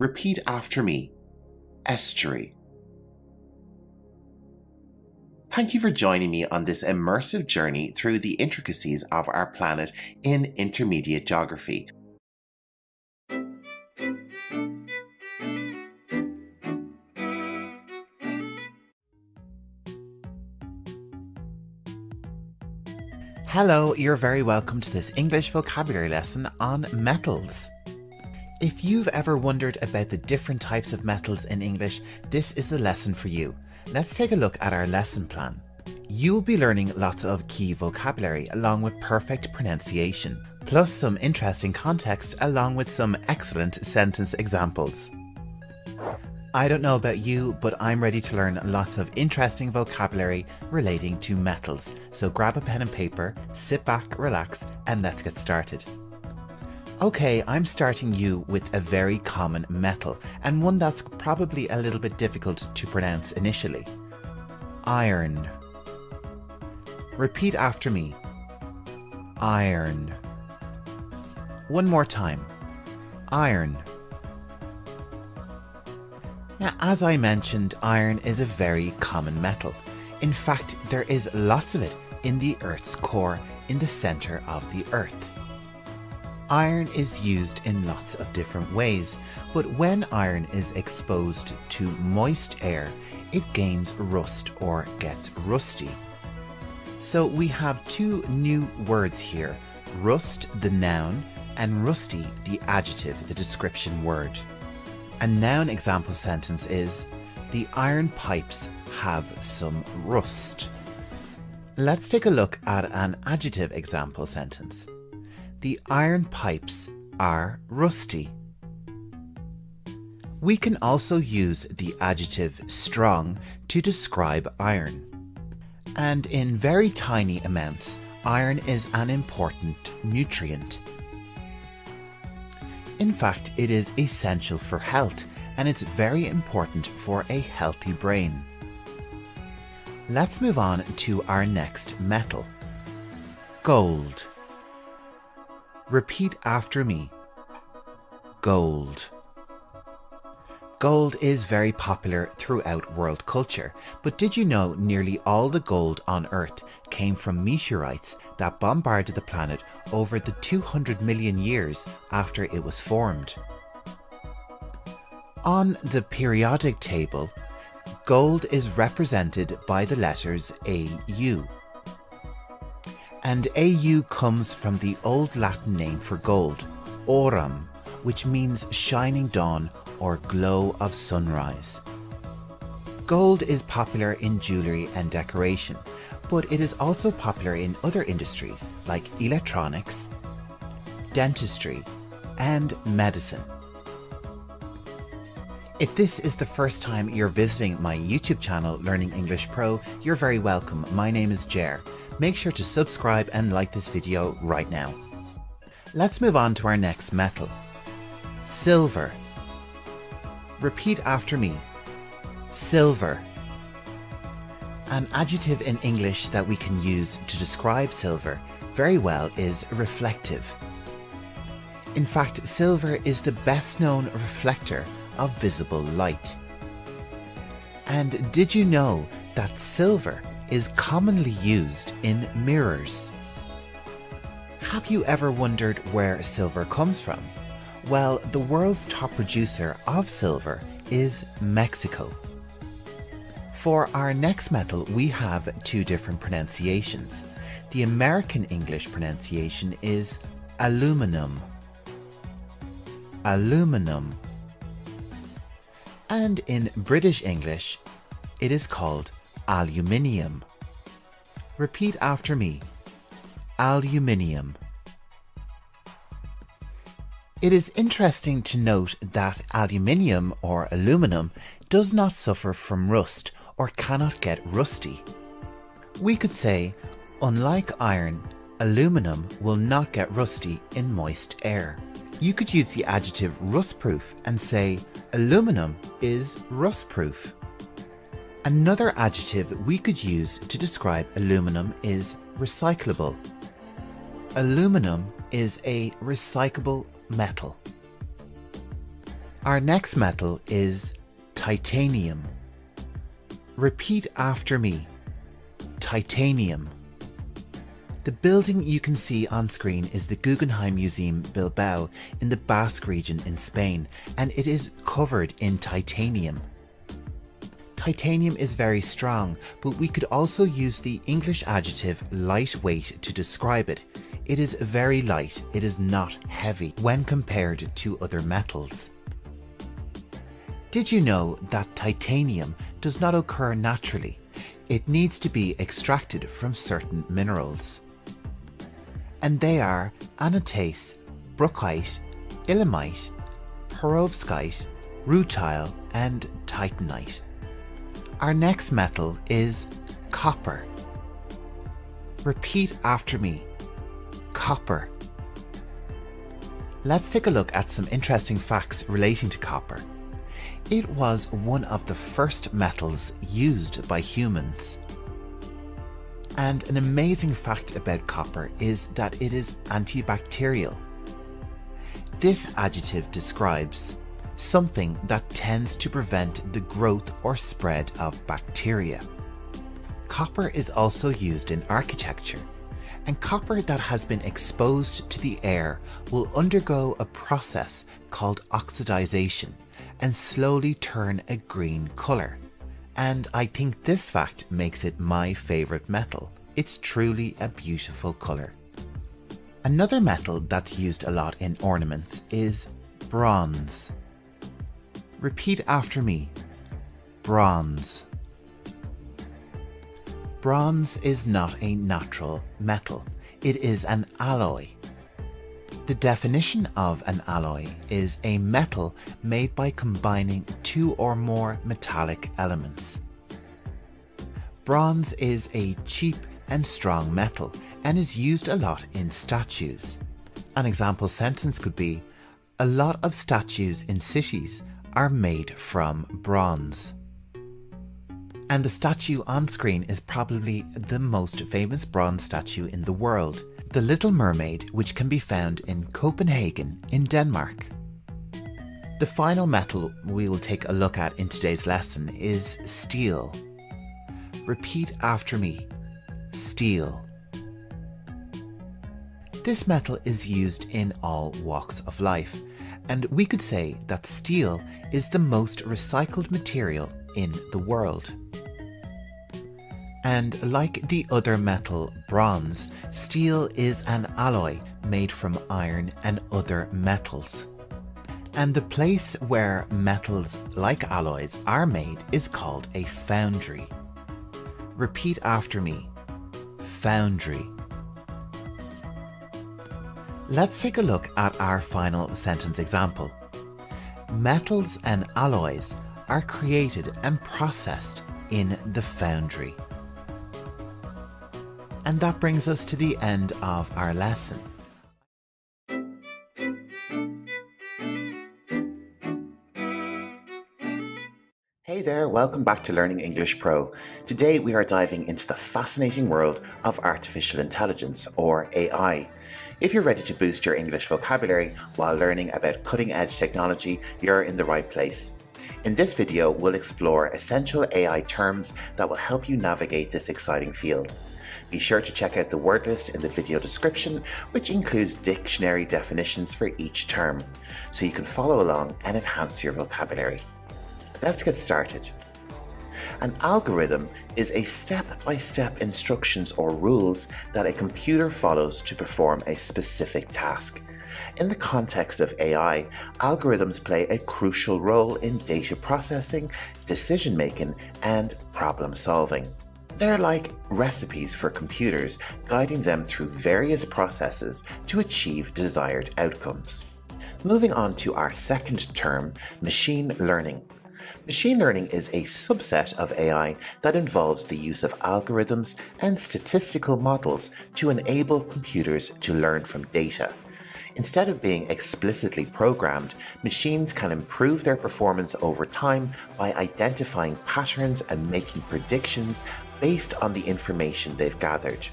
Repeat after me. Estuary. Thank you for joining me on this immersive journey through the intricacies of our planet in intermediate geography. Hello, you're very welcome to this English vocabulary lesson on metals. If you've ever wondered about the different types of metals in English, this is the lesson for you. Let's take a look at our lesson plan. You'll be learning lots of key vocabulary along with perfect pronunciation, plus some interesting context along with some excellent sentence examples. I don't know about you, but I'm ready to learn lots of interesting vocabulary relating to metals. So grab a pen and paper, sit back, relax, and let's get started. Okay, I'm starting you with a very common metal, and one that's probably a little bit difficult to pronounce initially. Iron. Repeat after me. Iron. One more time. Iron. Now, as I mentioned, iron is a very common metal. In fact, there is lots of it in the Earth's core, in the center of the Earth. Iron is used in lots of different ways, but when iron is exposed to moist air, it gains rust or gets rusty. So we have two new words here, rust, the noun, and rusty, the adjective, the description word. A noun example sentence is, the iron pipes have some rust. Let's take a look at an adjective example sentence. The iron pipes are rusty. We can also use the adjective strong to describe iron. And in very tiny amounts, iron is an important nutrient. In fact, it is essential for health, and it's very important for a healthy brain. Let's move on to our next metal. Gold. Repeat after me. Gold. Gold is very popular throughout world culture, but did you know nearly all the gold on Earth came from meteorites that bombarded the planet over the 200 million years after it was formed? On the periodic table, gold is represented by the letters AU. And AU comes from the old Latin name for gold, aurum, which means shining dawn or glow of sunrise. Gold is popular in jewellery and decoration, but it is also popular in other industries like electronics, dentistry, and medicine. If this is the first time you're visiting my YouTube channel, Learning English Pro, you're very welcome. My name is Jer. Make sure to subscribe and like this video right now. Let's move on to our next metal. Silver. Repeat after me. Silver. An adjective in English that we can use to describe silver very well is reflective. In fact, silver is the best known reflector of visible light. And did you know that silver is commonly used in mirrors? Have you ever wondered where silver comes from? Well, the world's top producer of silver is Mexico. For our next metal, we have two different pronunciations. The American English pronunciation is aluminum. Aluminum. And in British English, it is called aluminium. Repeat after me. Aluminium. It is interesting to note that aluminium or aluminum does not suffer from rust or cannot get rusty. We could say, unlike iron, aluminum will not get rusty in moist air. You could use the adjective rustproof and say, aluminum is rustproof. Another adjective we could use to describe aluminum is recyclable. Aluminum is a recyclable metal. Our next metal is titanium. Repeat after me. Titanium. The building you can see on screen is the Guggenheim Museum Bilbao in the Basque region in Spain, and it is covered in titanium. Titanium is very strong, but we could also use the English adjective lightweight to describe it. It is very light, it is not heavy when compared to other metals. Did you know that titanium does not occur naturally? It needs to be extracted from certain minerals. And they are anatase, brookite, ilmenite, perovskite, rutile, and titanite. Our next metal is copper. Repeat after me. Copper. Let's take a look at some interesting facts relating to copper. It was one of the first metals used by humans. And an amazing fact about copper is that it is antibacterial. This adjective describes something that tends to prevent the growth or spread of bacteria. Copper is also used in architecture, and copper that has been exposed to the air will undergo a process called oxidization and slowly turn a green colour. And I think this fact makes it my favourite metal. It's truly a beautiful colour. Another metal that's used a lot in ornaments is bronze. Repeat after me. Bronze. Bronze is not a natural metal. It is an alloy. The definition of an alloy is a metal made by combining two or more metallic elements. Bronze is a cheap and strong metal and is used a lot in statues. An example sentence could be, a lot of statues in cities are made from bronze. And the statue on screen is probably the most famous bronze statue in the world, the Little Mermaid, which can be found in Copenhagen in Denmark. The final metal we will take a look at in today's lesson is steel. Repeat after me. Steel. This metal is used in all walks of life, and we could say that steel is the most recycled material in the world. And like the other metal, bronze, steel is an alloy made from iron and other metals. And the place where metals like alloys are made is called a foundry. Repeat after me. Foundry. Let's take a look at our final sentence example. Metals and alloys are created and processed in the foundry. And that brings us to the end of our lesson. Hey there, welcome back to Learning English Pro. Today we are diving into the fascinating world of artificial intelligence, or AI. If you're ready to boost your English vocabulary while learning about cutting-edge technology, you're in the right place. In this video, we'll explore essential AI terms that will help you navigate this exciting field. Be sure to check out the word list in the video description, which includes dictionary definitions for each term, so you can follow along and enhance your vocabulary. Let's get started. An algorithm is a step-by-step instructions or rules that a computer follows to perform a specific task. In the context of AI, algorithms play a crucial role in data processing, decision-making, and problem-solving. They're like recipes for computers, guiding them through various processes to achieve desired outcomes. Moving on to our second term, machine learning. Machine learning is a subset of AI that involves the use of algorithms and statistical models to enable computers to learn from data. Instead of being explicitly programmed, machines can improve their performance over time by identifying patterns and making predictions based on the information they've gathered.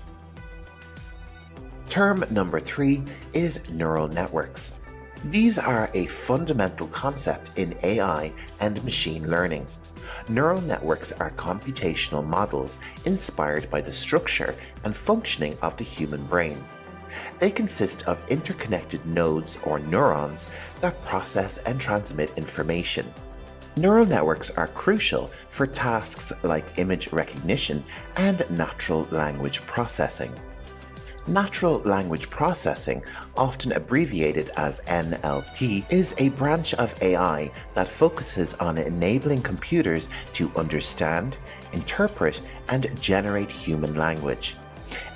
Term number 3 is neural networks. These are a fundamental concept in AI and machine learning. Neural networks are computational models inspired by the structure and functioning of the human brain. They consist of interconnected nodes or neurons that process and transmit information. Neural networks are crucial for tasks like image recognition and natural language processing. Natural language processing, often abbreviated as NLP, is a branch of AI that focuses on enabling computers to understand, interpret, and generate human language.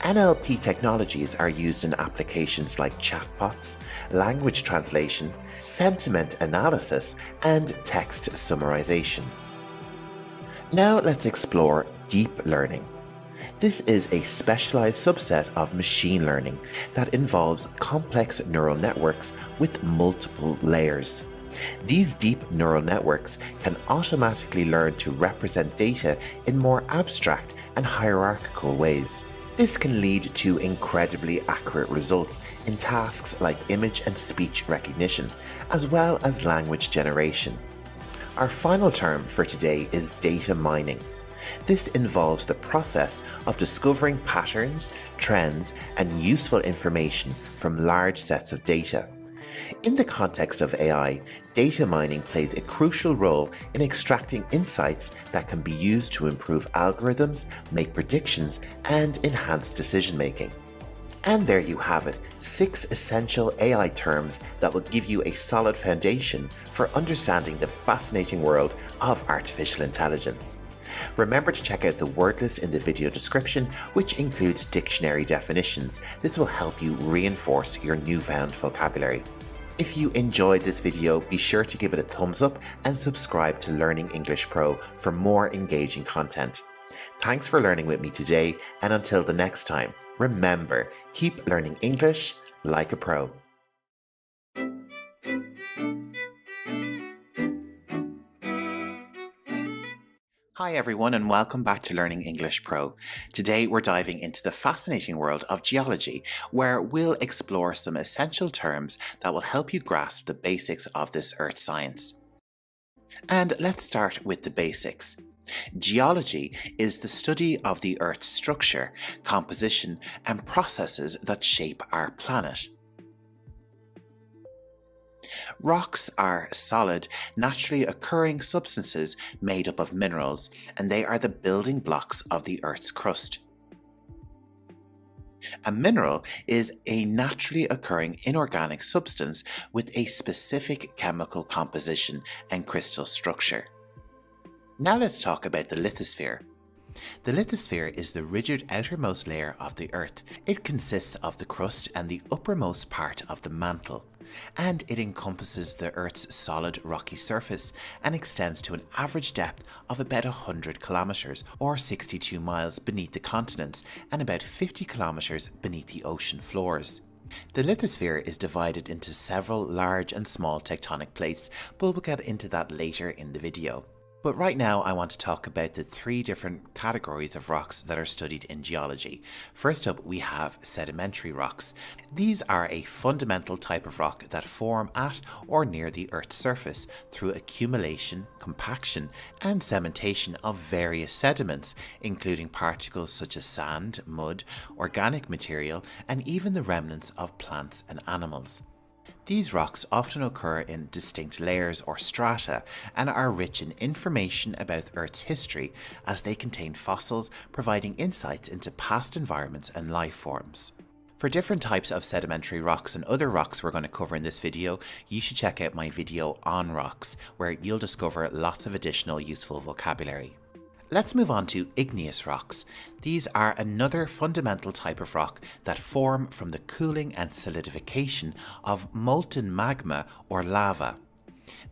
NLP technologies are used in applications like chatbots, language translation, sentiment analysis, and text summarization. Now let's explore deep learning. This is a specialized subset of machine learning that involves complex neural networks with multiple layers. These deep neural networks can automatically learn to represent data in more abstract and hierarchical ways. This can lead to incredibly accurate results in tasks like image and speech recognition, as well as language generation. Our final term for today is data mining. This involves the process of discovering patterns, trends, and useful information from large sets of data. In the context of AI, data mining plays a crucial role in extracting insights that can be used to improve algorithms, make predictions, and enhance decision-making. And there you have it, 6 essential AI terms that will give you a solid foundation for understanding the fascinating world of artificial intelligence. Remember to check out the word list in the video description, which includes dictionary definitions. This will help you reinforce your newfound vocabulary. If you enjoyed this video, be sure to give it a thumbs up and subscribe to Learning English Pro for more engaging content. Thanks for learning with me today, and until the next time, remember, keep learning English like a pro. Hi everyone, and welcome back to Learning English Pro. Today we're diving into the fascinating world of geology, where we'll explore some essential terms that will help you grasp the basics of this earth science. And let's start with the basics. Geology is the study of the Earth's structure, composition, and processes that shape our planet. Rocks are solid, naturally occurring substances made up of minerals, and they are the building blocks of the Earth's crust. A mineral is a naturally occurring inorganic substance with a specific chemical composition and crystal structure. Now let's talk about the lithosphere. The lithosphere is the rigid outermost layer of the Earth. It consists of the crust and the uppermost part of the mantle, and it encompasses the Earth's solid rocky surface and extends to an average depth of about 100 kilometers or 62 miles beneath the continents and about 50 kilometers beneath the ocean floors. The lithosphere is divided into several large and small tectonic plates, but we'll get into that later in the video. But right now I want to talk about the 3 different categories of rocks that are studied in geology. First up, we have sedimentary rocks. These are a fundamental type of rock that form at or near the Earth's surface through accumulation, compaction, and cementation of various sediments, including particles such as sand, mud, organic material, and even the remnants of plants and animals. These rocks often occur in distinct layers or strata and are rich in information about Earth's history, as they contain fossils providing insights into past environments and life forms. For different types of sedimentary rocks and other rocks we're going to cover in this video, you should check out my video on rocks, where you'll discover lots of additional useful vocabulary. Let's move on to igneous rocks. These are another fundamental type of rock that form from the cooling and solidification of molten magma or lava.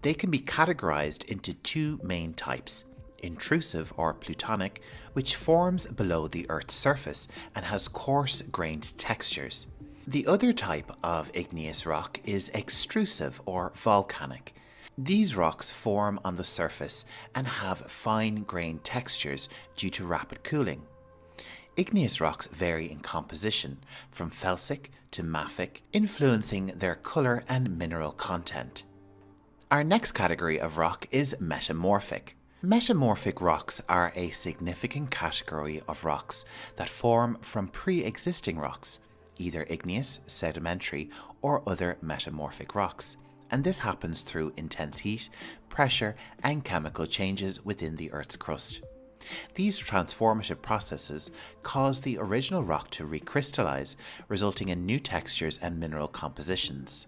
They can be categorized into two main types: intrusive or plutonic, which forms below the Earth's surface and has coarse-grained textures. The other type of igneous rock is extrusive or volcanic. These rocks form on the surface and have fine-grained textures due to rapid cooling. Igneous rocks vary in composition, from felsic to mafic, influencing their color and mineral content. Our next category of rock is metamorphic. Metamorphic rocks are a significant category of rocks that form from pre-existing rocks, either igneous, sedimentary, or other metamorphic rocks, and this happens through intense heat, pressure, and chemical changes within the Earth's crust. These transformative processes cause the original rock to recrystallize, resulting in new textures and mineral compositions.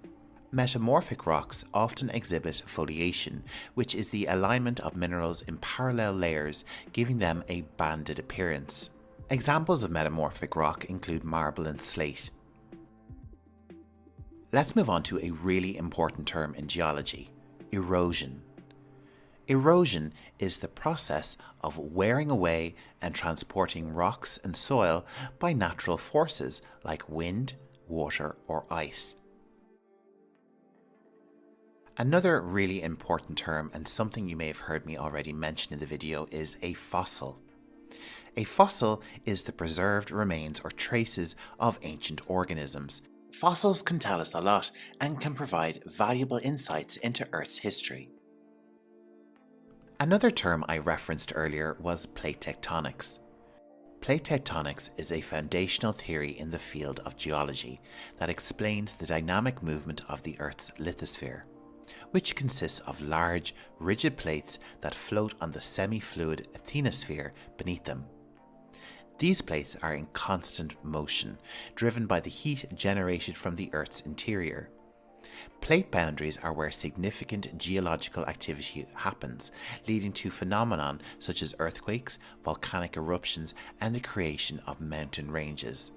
Metamorphic rocks often exhibit foliation, which is the alignment of minerals in parallel layers, giving them a banded appearance. Examples of metamorphic rock include marble and slate. Let's move on to a really important term in geology: erosion. Erosion is the process of wearing away and transporting rocks and soil by natural forces like wind, water, or ice. Another really important term, and something you may have heard me already mention in the video, is a fossil. A fossil is the preserved remains or traces of ancient organisms. Fossils can tell us a lot and can provide valuable insights into Earth's history. Another term I referenced earlier was plate tectonics. Plate tectonics is a foundational theory in the field of geology that explains the dynamic movement of the Earth's lithosphere, which consists of large, rigid plates that float on the semi-fluid asthenosphere beneath them. These plates are in constant motion, driven by the heat generated from the Earth's interior. Plate boundaries are where significant geological activity happens, leading to phenomena such as earthquakes, volcanic eruptions, and the creation of mountain ranges.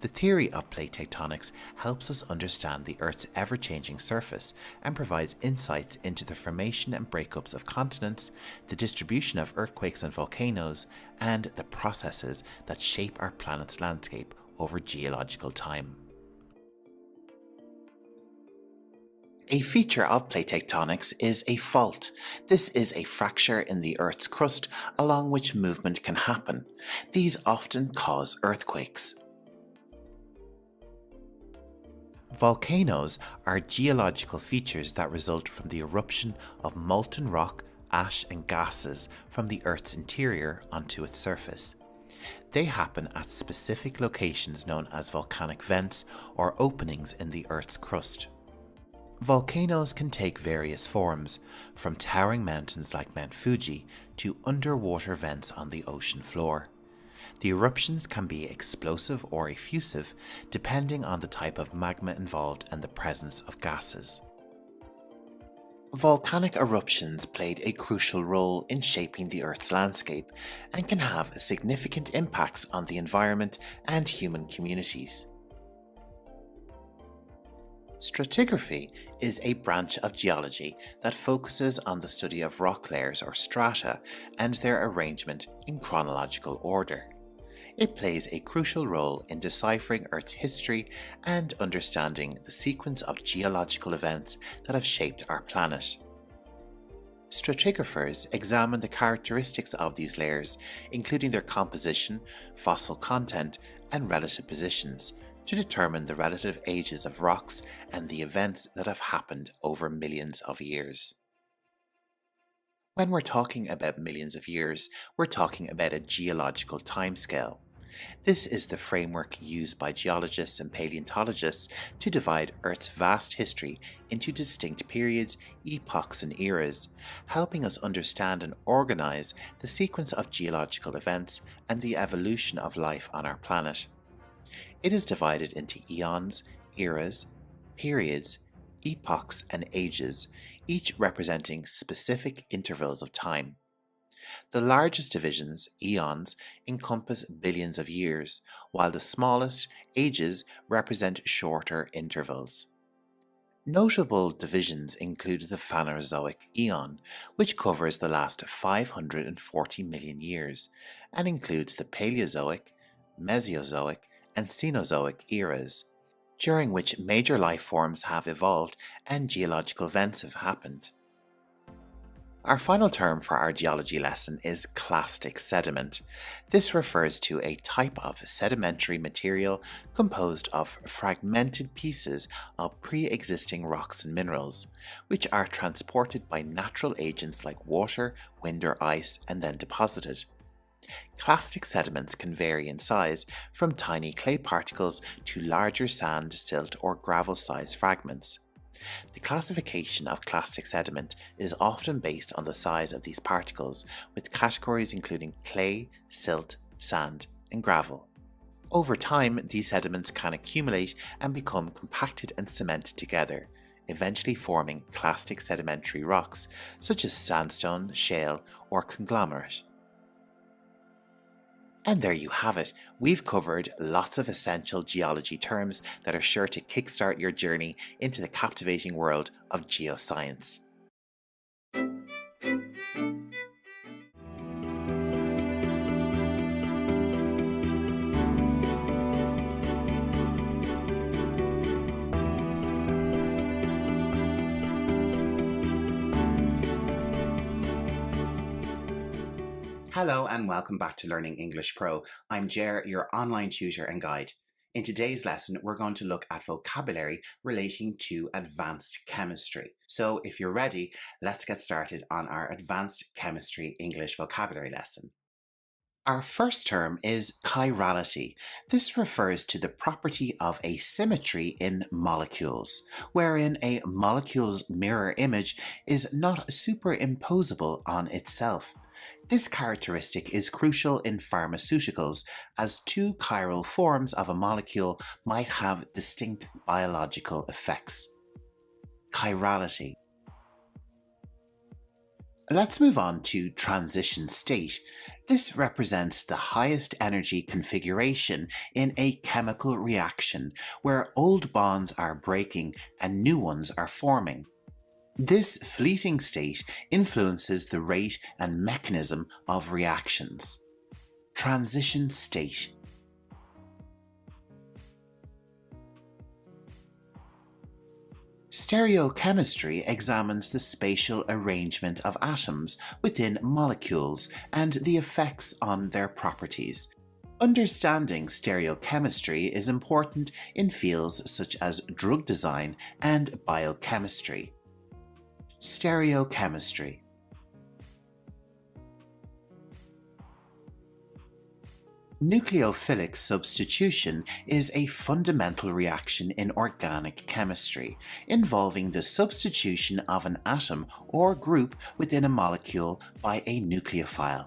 The theory of plate tectonics helps us understand the Earth's ever-changing surface and provides insights into the formation and breakups of continents, the distribution of earthquakes and volcanoes, and the processes that shape our planet's landscape over geological time. A feature of plate tectonics is a fault. This is a fracture in the Earth's crust along which movement can happen. These often cause earthquakes. Volcanoes are geological features that result from the eruption of molten rock, ash, and gases from the Earth's interior onto its surface. They happen at specific locations known as volcanic vents or openings in the Earth's crust. Volcanoes can take various forms, from towering mountains like Mount Fuji to underwater vents on the ocean floor. The eruptions can be explosive or effusive, depending on the type of magma involved and the presence of gases. Volcanic eruptions played a crucial role in shaping the Earth's landscape and can have significant impacts on the environment and human communities. Stratigraphy is a branch of geology that focuses on the study of rock layers or strata and their arrangement in chronological order. It plays a crucial role in deciphering Earth's history and understanding the sequence of geological events that have shaped our planet. Stratigraphers examine the characteristics of these layers, including their composition, fossil content, and relative positions, to determine the relative ages of rocks and the events that have happened over millions of years. When we're talking about millions of years, we're talking about a geological timescale. This is the framework used by geologists and paleontologists to divide Earth's vast history into distinct periods, epochs, and eras, helping us understand and organize the sequence of geological events and the evolution of life on our planet. It is divided into eons, eras, periods, epochs, and ages, each representing specific intervals of time. The largest divisions, eons, encompass billions of years, while the smallest, ages, represent shorter intervals. Notable divisions include the Phanerozoic eon, which covers the last 540 million years, and includes the Paleozoic, Mesozoic, and Cenozoic eras, during which major life forms have evolved and geological events have happened. Our final term for our geology lesson is clastic sediment. This refers to a type of sedimentary material composed of fragmented pieces of pre-existing rocks and minerals, which are transported by natural agents like water, wind or ice and then deposited. Clastic sediments can vary in size from tiny clay particles to larger sand, silt or gravel-sized fragments. The classification of clastic sediment is often based on the size of these particles, with categories including clay, silt, sand, and gravel. Over time, these sediments can accumulate and become compacted and cemented together, eventually forming clastic sedimentary rocks such as sandstone, shale, or conglomerate. And there you have it. We've covered lots of essential geology terms that are sure to kickstart your journey into the captivating world of geoscience. Hello and welcome back to Learning English Pro. I'm Jer, your online tutor and guide. In today's lesson, we're going to look at vocabulary relating to advanced chemistry. So if you're ready, let's get started on our advanced chemistry English vocabulary lesson. Our first term is chirality. This refers to the property of a symmetry in molecules, wherein a molecule's mirror image is not superimposable on itself. This characteristic is crucial in pharmaceuticals, as two chiral forms of a molecule might have distinct biological effects. Chirality. Let's move on to transition state. This represents the highest energy configuration in a chemical reaction, where old bonds are breaking and new ones are forming. This fleeting state influences the rate and mechanism of reactions. Transition state. Stereochemistry examines the spatial arrangement of atoms within molecules and the effects on their properties. Understanding stereochemistry is important in fields such as drug design and biochemistry. Stereochemistry. Nucleophilic substitution is a fundamental reaction in organic chemistry, involving the substitution of an atom or group within a molecule by a nucleophile.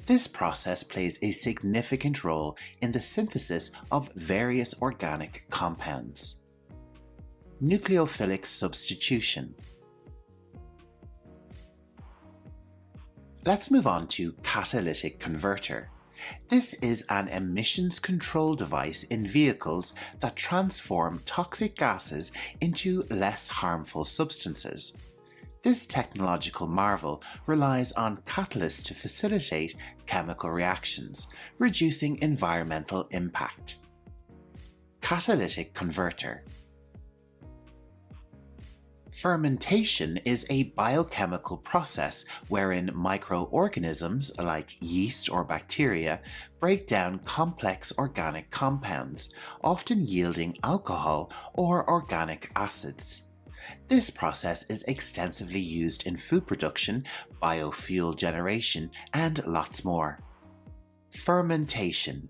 This process plays a significant role in the synthesis of various organic compounds. Nucleophilic substitution. Let's move on to catalytic converter. This is an emissions control device in vehicles that transform toxic gases into less harmful substances. This technological marvel relies on catalysts to facilitate chemical reactions, reducing environmental impact. Catalytic converter. Fermentation is a biochemical process wherein microorganisms like yeast or bacteria break down complex organic compounds, often yielding alcohol or organic acids. This process is extensively used in food production, biofuel generation, and lots more. Fermentation.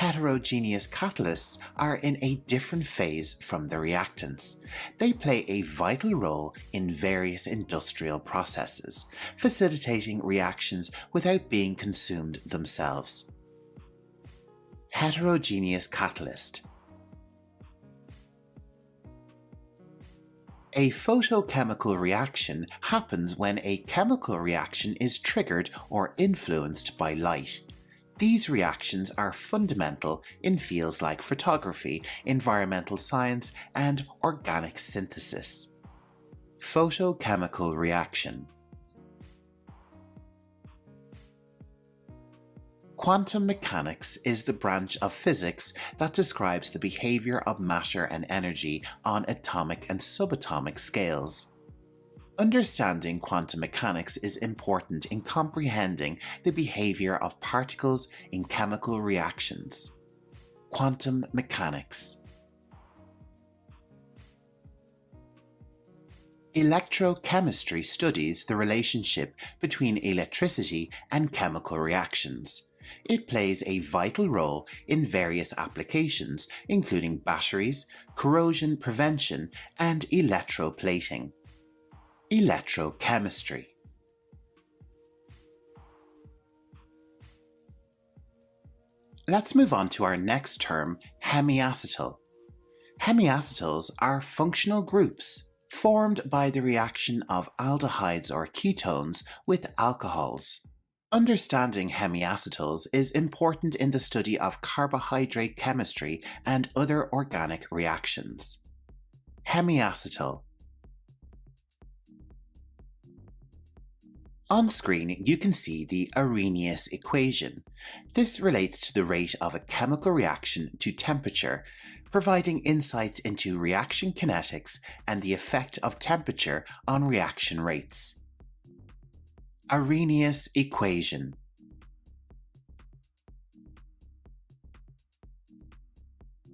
Heterogeneous catalysts are in a different phase from the reactants. They play a vital role in various industrial processes, facilitating reactions without being consumed themselves. Heterogeneous catalyst. A photochemical reaction happens when a chemical reaction is triggered or influenced by light. These reactions are fundamental in fields like photography, environmental science, and organic synthesis. Photochemical reaction. Quantum mechanics is the branch of physics that describes the behavior of matter and energy on atomic and subatomic scales. Understanding quantum mechanics is important in comprehending the behavior of particles in chemical reactions. Quantum mechanics. Electrochemistry studies the relationship between electricity and chemical reactions. It plays a vital role in various applications, including batteries, corrosion prevention, and electroplating. Electrochemistry. Let's move on to our next term, hemiacetal. Hemiacetals are functional groups formed by the reaction of aldehydes or ketones with alcohols. Understanding hemiacetals is important in the study of carbohydrate chemistry and other organic reactions. Hemiacetal. On screen, you can see the Arrhenius equation. This relates to the rate of a chemical reaction to temperature, providing insights into reaction kinetics and the effect of temperature on reaction rates. Arrhenius equation.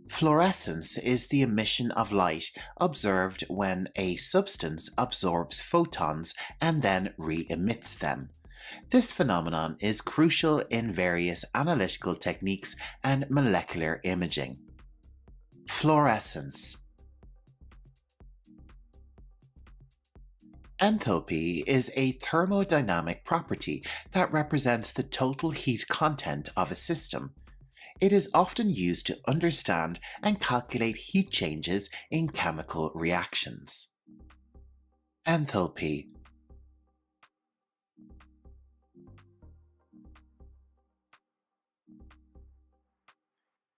Fluorescence is the emission of light observed when a substance absorbs photons and then re-emits them. This phenomenon is crucial in various analytical techniques and molecular imaging. Fluorescence. Enthalpy is a thermodynamic property that represents the total heat content of a system. It is often used to understand and calculate heat changes in chemical reactions. Enthalpy.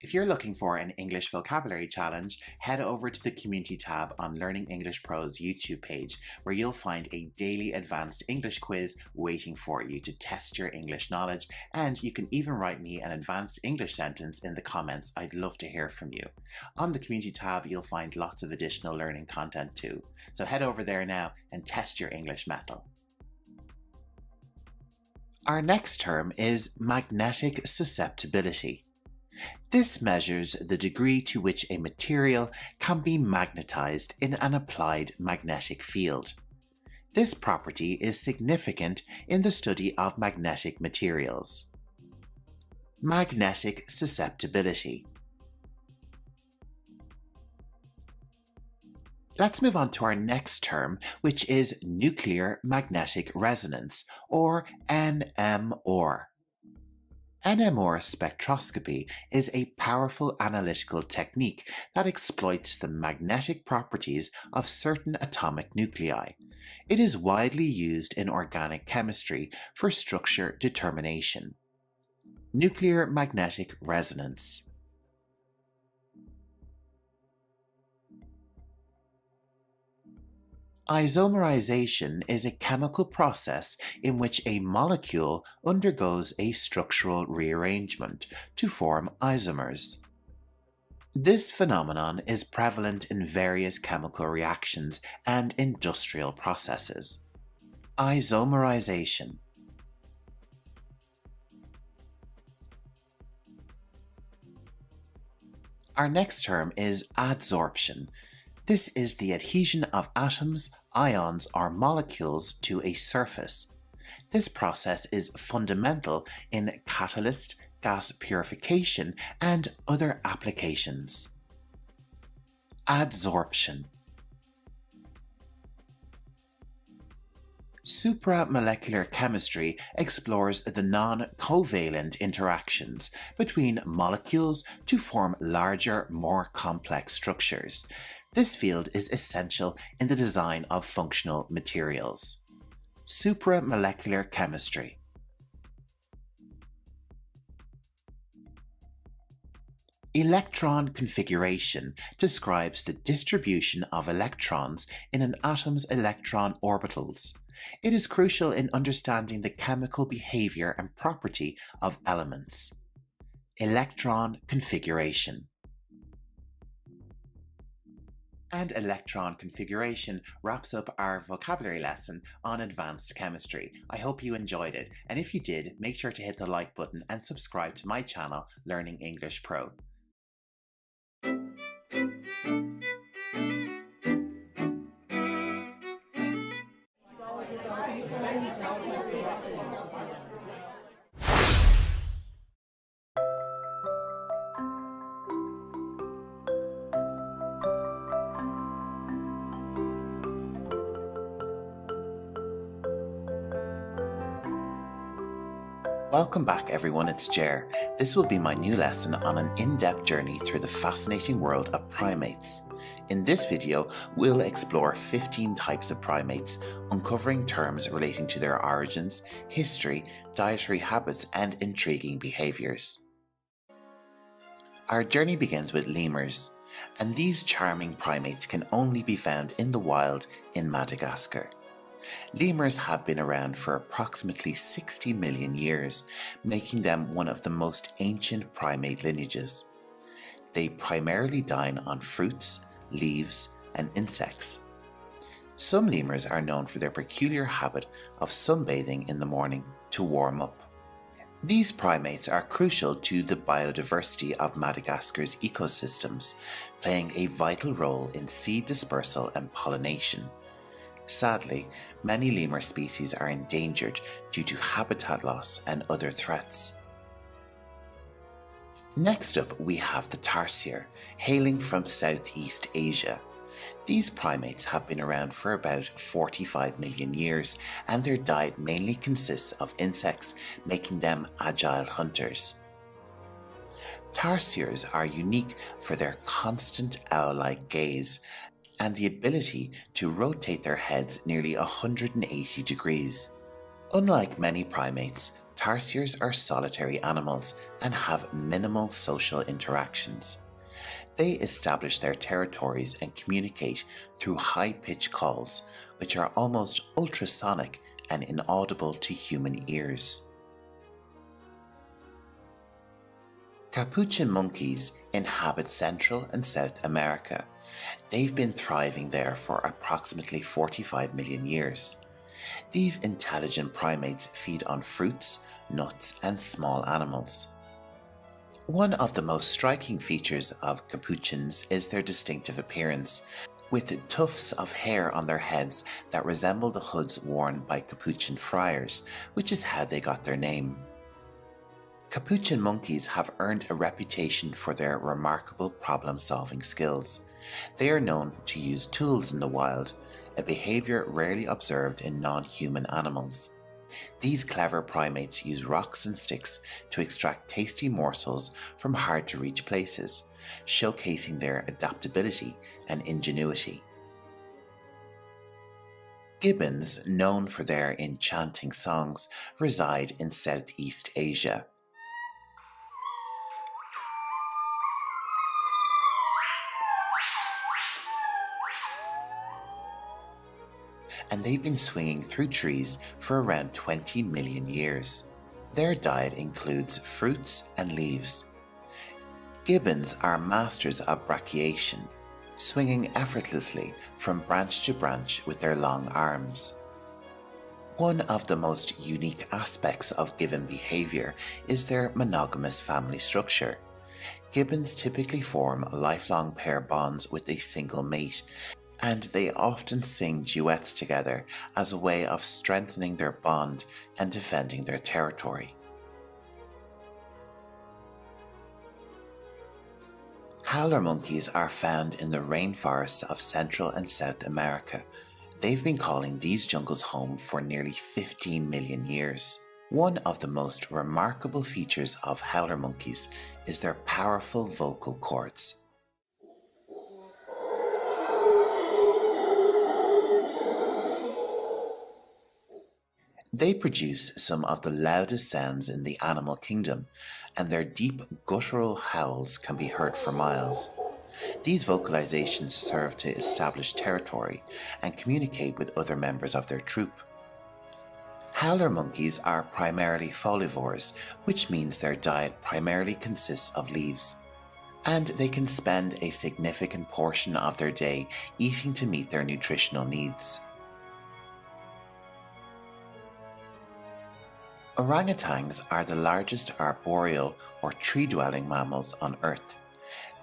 If you're looking for an English vocabulary challenge, head over to the Community tab on Learning English Pro's YouTube page, where you'll find a daily advanced English quiz waiting for you to test your English knowledge, and you can even write me an advanced English sentence in the comments. I'd love to hear from you. On the Community tab, you'll find lots of additional learning content too, so head over there now and test your English mettle. Our next term is magnetic susceptibility. This measures the degree to which a material can be magnetized in an applied magnetic field. This property is significant in the study of magnetic materials. Magnetic susceptibility. Let's move on to our next term, which is nuclear magnetic resonance, or NMR. NMR spectroscopy is a powerful analytical technique that exploits the magnetic properties of certain atomic nuclei. It is widely used in organic chemistry for structure determination. Nuclear magnetic resonance. Isomerization is a chemical process in which a molecule undergoes a structural rearrangement to form isomers. This phenomenon is prevalent in various chemical reactions and industrial processes. Isomerization. Our next term is adsorption. This is the adhesion of atoms, ions, or molecules to a surface. This process is fundamental in catalyst, gas purification, and other applications. Adsorption. Supramolecular chemistry explores the non-covalent interactions between molecules to form larger, more complex structures. This field is essential in the design of functional materials. Supramolecular chemistry. Electron configuration describes the distribution of electrons in an atom's electron orbitals. It is crucial in understanding the chemical behavior and property of elements. Electron configuration. And electron configuration wraps up our vocabulary lesson on advanced chemistry. I hope you enjoyed it, and if you did, make sure to hit the like button and subscribe to my channel, Learning English Pro. Welcome back everyone, it's Jer. This will be my new lesson on an in-depth journey through the fascinating world of primates. In this video, we'll explore 15 types of primates, uncovering terms relating to their origins, history, dietary habits, and intriguing behaviors. Our journey begins with lemurs, and these charming primates can only be found in the wild in Madagascar. Lemurs have been around for approximately 60 million years, making them one of the most ancient primate lineages. They primarily dine on fruits, leaves, and insects. Some lemurs are known for their peculiar habit of sunbathing in the morning to warm up. These primates are crucial to the biodiversity of Madagascar's ecosystems, playing a vital role in seed dispersal and pollination. Sadly, many lemur species are endangered due to habitat loss and other threats. Next up, we have the tarsier, hailing from Southeast Asia. These primates have been around for about 45 million years, and their diet mainly consists of insects, making them agile hunters. Tarsiers are unique for their constant owl-like gaze and the ability to rotate their heads nearly 180 degrees. Unlike many primates, tarsiers are solitary animals and have minimal social interactions. They establish their territories and communicate through high-pitched calls, which are almost ultrasonic and inaudible to human ears. Capuchin monkeys inhabit Central and South America. They've been thriving there for approximately 45 million years. These intelligent primates feed on fruits, nuts, and small animals. One of the most striking features of capuchins is their distinctive appearance, with tufts of hair on their heads that resemble the hoods worn by capuchin friars, which is how they got their name. Capuchin monkeys have earned a reputation for their remarkable problem-solving skills. They are known to use tools in the wild, a behavior rarely observed in non-human animals. These clever primates use rocks and sticks to extract tasty morsels from hard-to-reach places, showcasing their adaptability and ingenuity. Gibbons, known for their enchanting songs, reside in Southeast Asia. And they've been swinging through trees for around 20 million years. Their diet includes fruits and leaves. Gibbons are masters of brachiation, swinging effortlessly from branch to branch with their long arms. One of the most unique aspects of gibbon behavior is their monogamous family structure. Gibbons typically form lifelong pair bonds with a single mate, and they often sing duets together as a way of strengthening their bond and defending their territory. Howler monkeys are found in the rainforests of Central and South America. They've been calling these jungles home for nearly 15 million years. One of the most remarkable features of howler monkeys is their powerful vocal cords. They produce some of the loudest sounds in the animal kingdom, and their deep guttural howls can be heard for miles. These vocalizations serve to establish territory and communicate with other members of their troop. Howler monkeys are primarily folivores, which means their diet primarily consists of leaves, and they can spend a significant portion of their day eating to meet their nutritional needs. Orangutans are the largest arboreal or tree-dwelling mammals on Earth.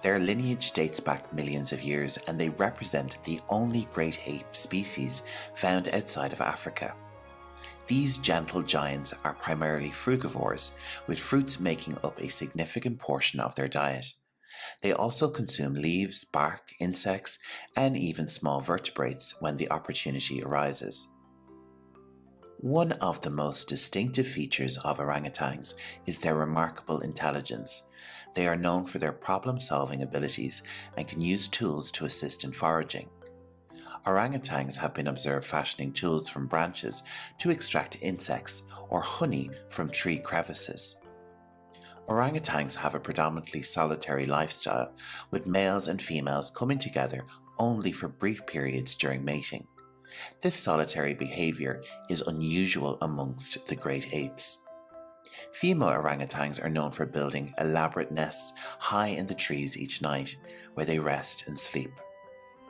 Their lineage dates back millions of years, and they represent the only great ape species found outside of Africa. These gentle giants are primarily frugivores, with fruits making up a significant portion of their diet. They also consume leaves, bark, insects, and even small vertebrates when the opportunity arises. One of the most distinctive features of orangutans is their remarkable intelligence. They are known for their problem-solving abilities and can use tools to assist in foraging. Orangutans have been observed fashioning tools from branches to extract insects or honey from tree crevices. Orangutans have a predominantly solitary lifestyle, with males and females coming together only for brief periods during mating. This solitary behavior is unusual amongst the great apes. Female orangutans are known for building elaborate nests high in the trees each night, where they rest and sleep.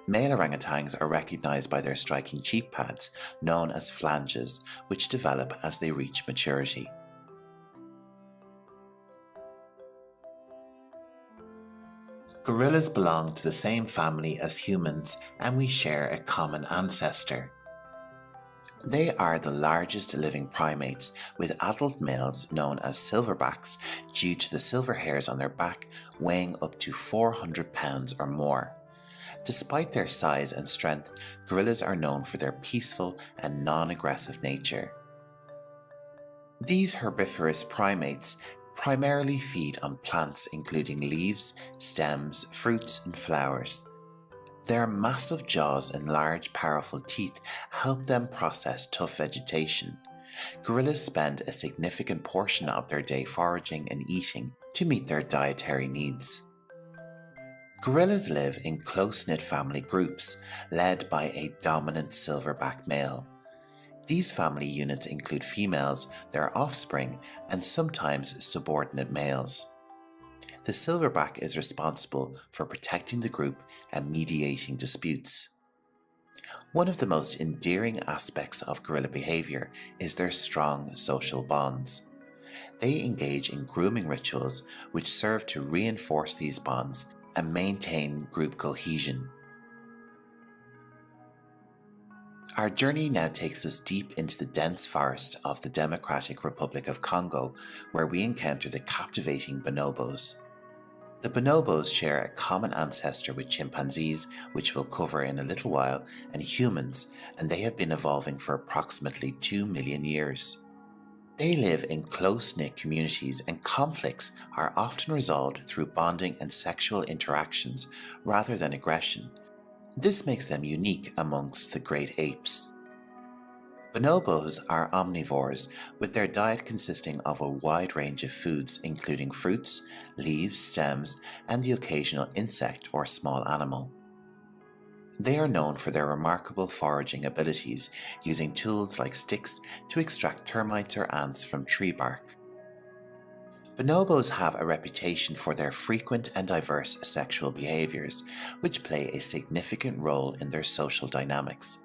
Male orangutans are recognized by their striking cheek pads, known as flanges, which develop as they reach maturity. Gorillas belong to the same family as humans, and we share a common ancestor. They are the largest living primates, with adult males known as silverbacks due to the silver hairs on their back weighing up to 400 pounds or more. Despite their size and strength, gorillas are known for their peaceful and non-aggressive nature. These herbivorous primates primarily feed on plants including leaves, stems, fruits, and flowers. Their massive jaws and large, powerful teeth help them process tough vegetation. Gorillas spend a significant portion of their day foraging and eating to meet their dietary needs. Gorillas live in close-knit family groups, led by a dominant silverback male. These family units include females, their offspring, and sometimes subordinate males. The silverback is responsible for protecting the group and mediating disputes. One of the most endearing aspects of gorilla behavior is their strong social bonds. They engage in grooming rituals which serve to reinforce these bonds and maintain group cohesion. Our journey now takes us deep into the dense forest of the Democratic Republic of Congo, where we encounter the captivating bonobos. The bonobos share a common ancestor with chimpanzees, which we'll cover in a little while, and humans, and they have been evolving for approximately 2 million years. They live in close-knit communities, and conflicts are often resolved through bonding and sexual interactions rather than aggression. This makes them unique amongst the great apes. Bonobos are omnivores, with their diet consisting of a wide range of foods including fruits, leaves, stems, and the occasional insect or small animal. They are known for their remarkable foraging abilities, using tools like sticks to extract termites or ants from tree bark. Bonobos have a reputation for their frequent and diverse sexual behaviors, which play a significant role in their social dynamics.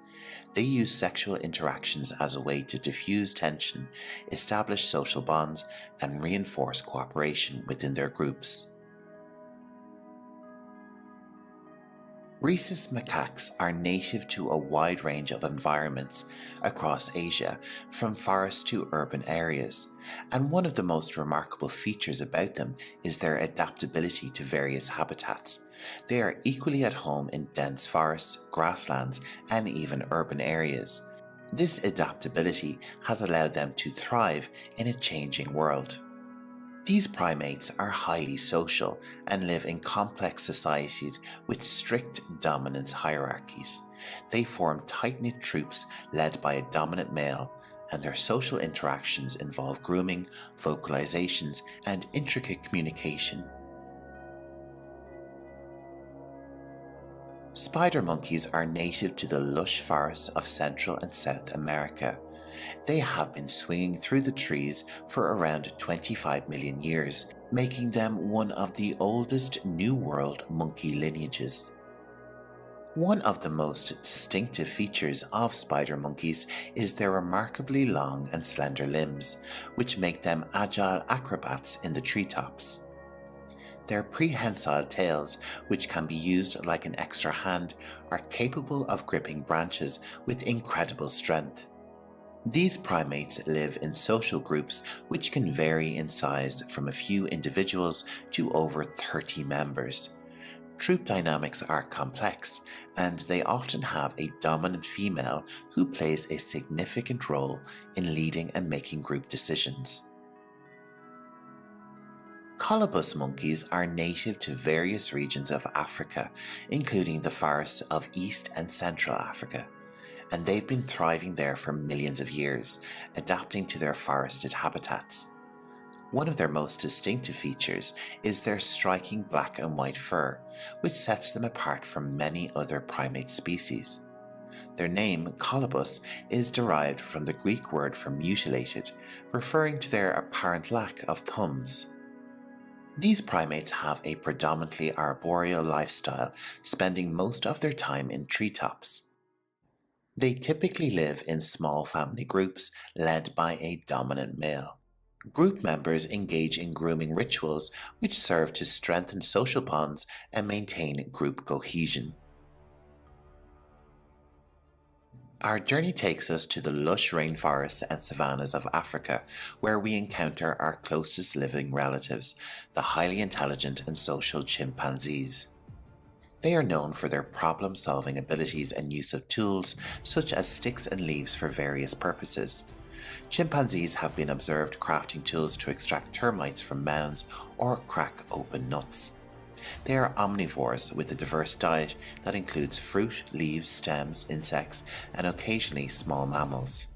They use sexual interactions as a way to diffuse tension, establish social bonds, and reinforce cooperation within their groups. Rhesus macaques are native to a wide range of environments across Asia, from forests to urban areas, and one of the most remarkable features about them is their adaptability to various habitats. They are equally at home in dense forests, grasslands, and even urban areas. This adaptability has allowed them to thrive in a changing world. These primates are highly social and live in complex societies with strict dominance hierarchies. They form tight-knit troops led by a dominant male, and their social interactions involve grooming, vocalizations, and intricate communication. Spider monkeys are native to the lush forests of Central and South America. They have been swinging through the trees for around 25 million years, making them one of the oldest New World monkey lineages. One of the most distinctive features of spider monkeys is their remarkably long and slender limbs, which make them agile acrobats in the treetops. Their prehensile tails, which can be used like an extra hand, are capable of gripping branches with incredible strength. These primates live in social groups which can vary in size from a few individuals to over 30 members. Troop dynamics are complex, and they often have a dominant female who plays a significant role in leading and making group decisions. Colobus monkeys are native to various regions of Africa, including the forests of East and Central Africa, and they've been thriving there for millions of years, adapting to their forested habitats. One of their most distinctive features is their striking black and white fur, which sets them apart from many other primate species. Their name, colobus, is derived from the Greek word for mutilated, referring to their apparent lack of thumbs. These primates have a predominantly arboreal lifestyle, spending most of their time in treetops. They typically live in small family groups led by a dominant male. Group members engage in grooming rituals which serve to strengthen social bonds and maintain group cohesion. Our journey takes us to the lush rainforests and savannas of Africa, where we encounter our closest living relatives, the highly intelligent and social chimpanzees. They are known for their problem-solving abilities and use of tools such as sticks and leaves for various purposes. Chimpanzees have been observed crafting tools to extract termites from mounds or crack open nuts. They are omnivores with a diverse diet that includes fruit, leaves, stems, insects, and occasionally small mammals.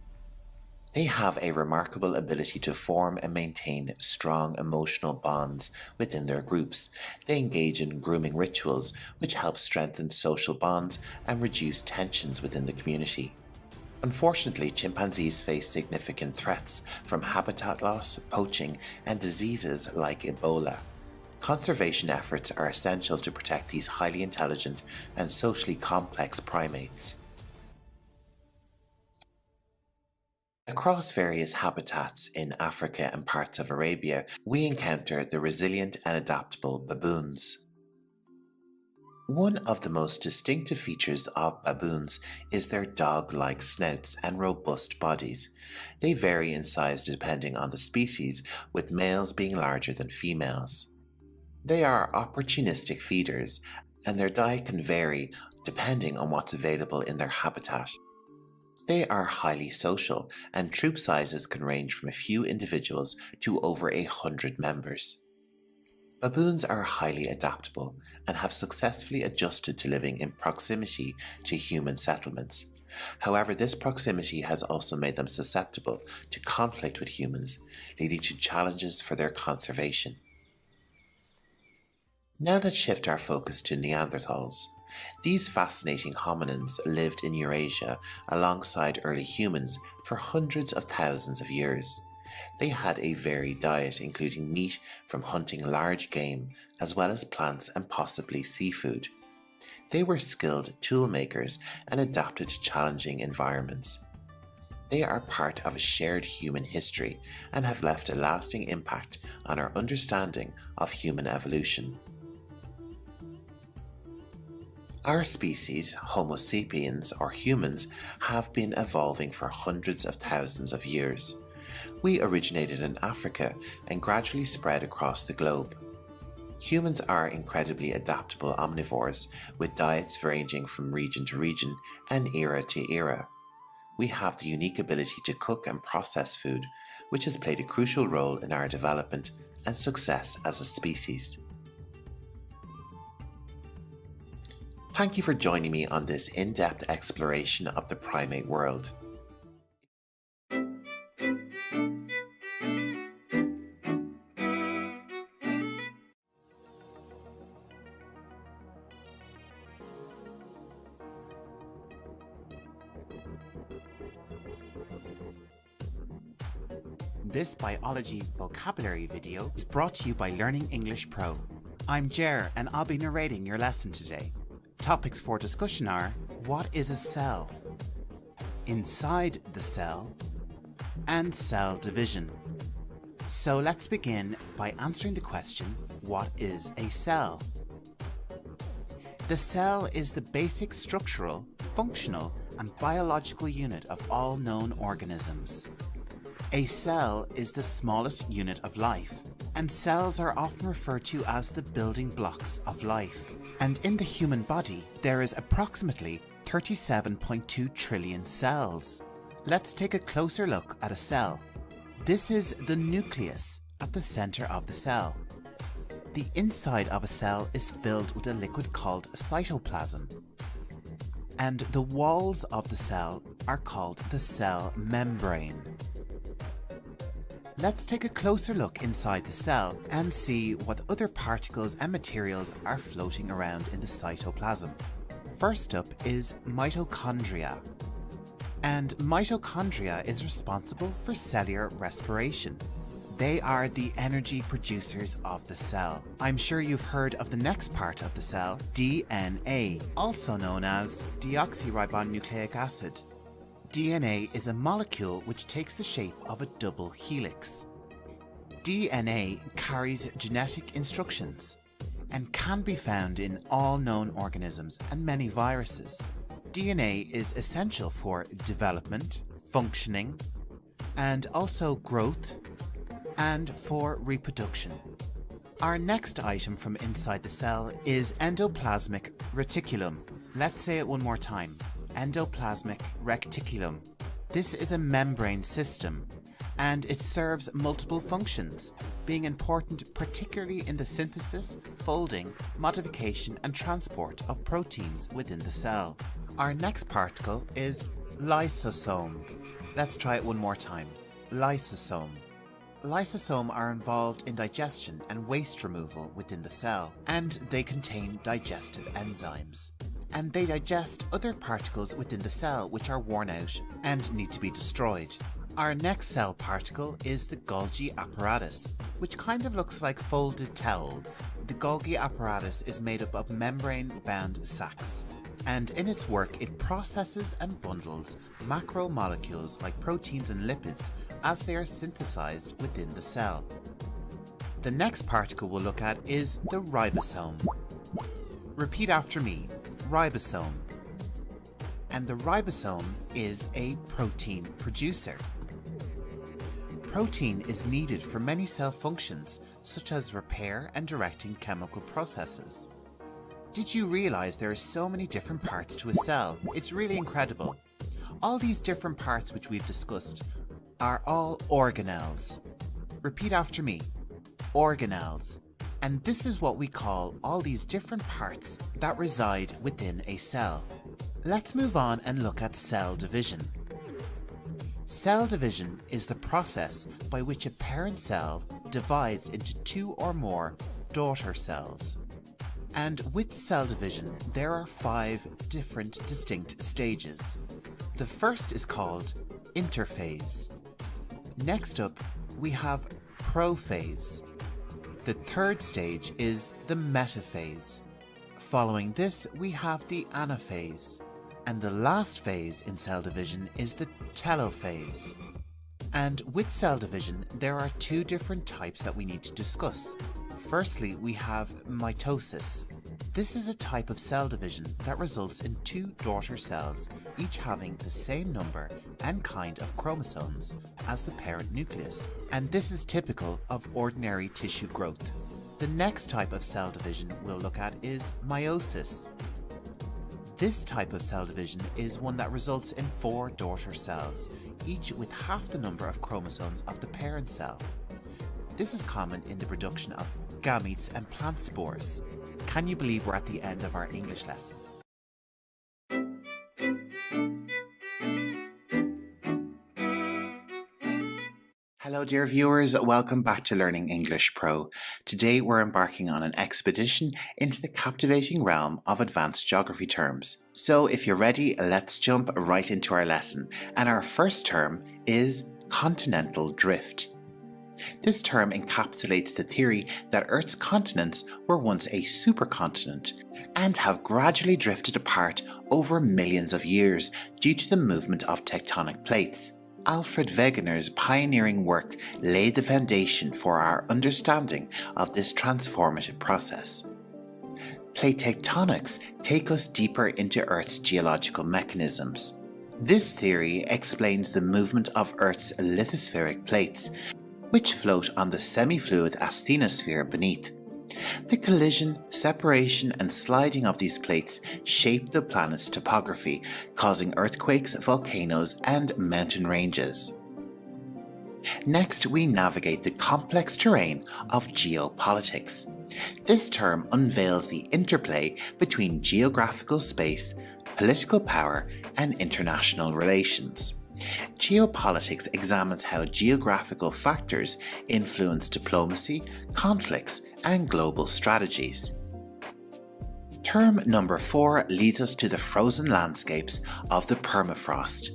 They have a remarkable ability to form and maintain strong emotional bonds within their groups. They engage in grooming rituals, which help strengthen social bonds and reduce tensions within the community. Unfortunately, chimpanzees face significant threats from habitat loss, poaching, and diseases like Ebola. Conservation efforts are essential to protect these highly intelligent and socially complex primates. Across various habitats in Africa and parts of Arabia, we encounter the resilient and adaptable baboons. One of the most distinctive features of baboons is their dog-like snouts and robust bodies. They vary in size depending on the species, with males being larger than females. They are opportunistic feeders, and their diet can vary depending on what's available in their habitat. They are highly social, and troop sizes can range from a few individuals to over 100 members. Baboons are highly adaptable and have successfully adjusted to living in proximity to human settlements. However, this proximity has also made them susceptible to conflict with humans, leading to challenges for their conservation. Now let's shift our focus to Neanderthals. These fascinating hominins lived in Eurasia alongside early humans for hundreds of thousands of years. They had a varied diet, including meat from hunting large game, as well as plants and possibly seafood. They were skilled tool makers and adapted to challenging environments. They are part of a shared human history and have left a lasting impact on our understanding of human evolution. Our species, Homo sapiens or humans, have been evolving for hundreds of thousands of years. We originated in Africa and gradually spread across the globe. Humans are incredibly adaptable omnivores, with diets ranging from region to region and era to era. We have the unique ability to cook and process food, which has played a crucial role in our development and success as a species. Thank you for joining me on this in-depth exploration of the primate world. This biology vocabulary video is brought to you by Learning English Pro. I'm Jer and I'll be narrating your lesson today. Topics for discussion are: what is a cell, inside the cell, and cell division. So let's begin by answering the question, what is a cell? The cell is the basic structural, functional, and biological unit of all known organisms. A cell is the smallest unit of life, and cells are often referred to as the building blocks of life. And in the human body, there is approximately 37.2 trillion cells. Let's take a closer look at a cell. This is the nucleus at the center of the cell. The inside of a cell is filled with a liquid called cytoplasm, and the walls of the cell are called the cell membrane. Let's take a closer look inside the cell and see what other particles and materials are floating around in the cytoplasm. First up is mitochondria. And mitochondria is responsible for cellular respiration. They are the energy producers of the cell. I'm sure you've heard of the next part of the cell, DNA, also known as deoxyribonucleic acid. DNA is a molecule which takes the shape of a double helix. DNA carries genetic instructions and can be found in all known organisms and many viruses. DNA is essential for development, functioning, and also growth, and for reproduction. Our next item from inside the cell is endoplasmic reticulum. Let's say it one more time. Endoplasmic reticulum. This is a membrane system, and it serves multiple functions, being important particularly in the synthesis, folding, modification, and transport of proteins within the cell. Our next particle is lysosome. Let's try it one more time. Lysosome. Lysosomes are involved in digestion and waste removal within the cell, and they contain digestive enzymes. And they digest other particles within the cell which are worn out and need to be destroyed. Our next cell particle is the Golgi apparatus, which kind of looks like folded towels. The Golgi apparatus is made up of membrane-bound sacs, and in its work it processes and bundles macromolecules like proteins and lipids as they are synthesized within the cell. The next particle we'll look at is the ribosome. Repeat after me, ribosome. And the ribosome is a protein producer. Protein is needed for many cell functions, such as repair and directing chemical processes. Did you realize there are so many different parts to a cell? It's really incredible. All these different parts which we've discussed are all organelles. Repeat after me, organelles. And this is what we call all these different parts that reside within a cell. Let's move on and look at cell division. Cell division is the process by which a parent cell divides into two or more daughter cells. And with cell division, there are 5 different distinct stages. The first is called interphase. Next up, we have prophase. The third stage is the metaphase. Following this, we have the anaphase. And the last phase in cell division is the telophase. And with cell division, there are 2 different types that we need to discuss. Firstly, we have mitosis. This is a type of cell division that results in 2 daughter cells, each having the same number and kind of chromosomes as the parent nucleus. And this is typical of ordinary tissue growth. The next type of cell division we'll look at is meiosis. This type of cell division is one that results in 4 daughter cells, each with half the number of chromosomes of the parent cell. This is common in the production of gametes and plant spores. Can you believe we're at the end of our English lesson? Hello dear viewers, welcome back to Learning English Pro. Today we're embarking on an expedition into the captivating realm of advanced geography terms. So if you're ready, let's jump right into our lesson. And our first term is continental drift. This term encapsulates the theory that Earth's continents were once a supercontinent and have gradually drifted apart over millions of years due to the movement of tectonic plates. Alfred Wegener's pioneering work laid the foundation for our understanding of this transformative process. Plate tectonics take us deeper into Earth's geological mechanisms. This theory explains the movement of Earth's lithospheric plates, which float on the semi-fluid asthenosphere beneath. The collision, separation and sliding of these plates shape the planet's topography, causing earthquakes, volcanoes and mountain ranges. Next, we navigate the complex terrain of geopolitics. This term unveils the interplay between geographical space, political power, and international relations. Geopolitics examines how geographical factors influence diplomacy, conflicts, and global strategies. Term number 4 leads us to the frozen landscapes of the permafrost.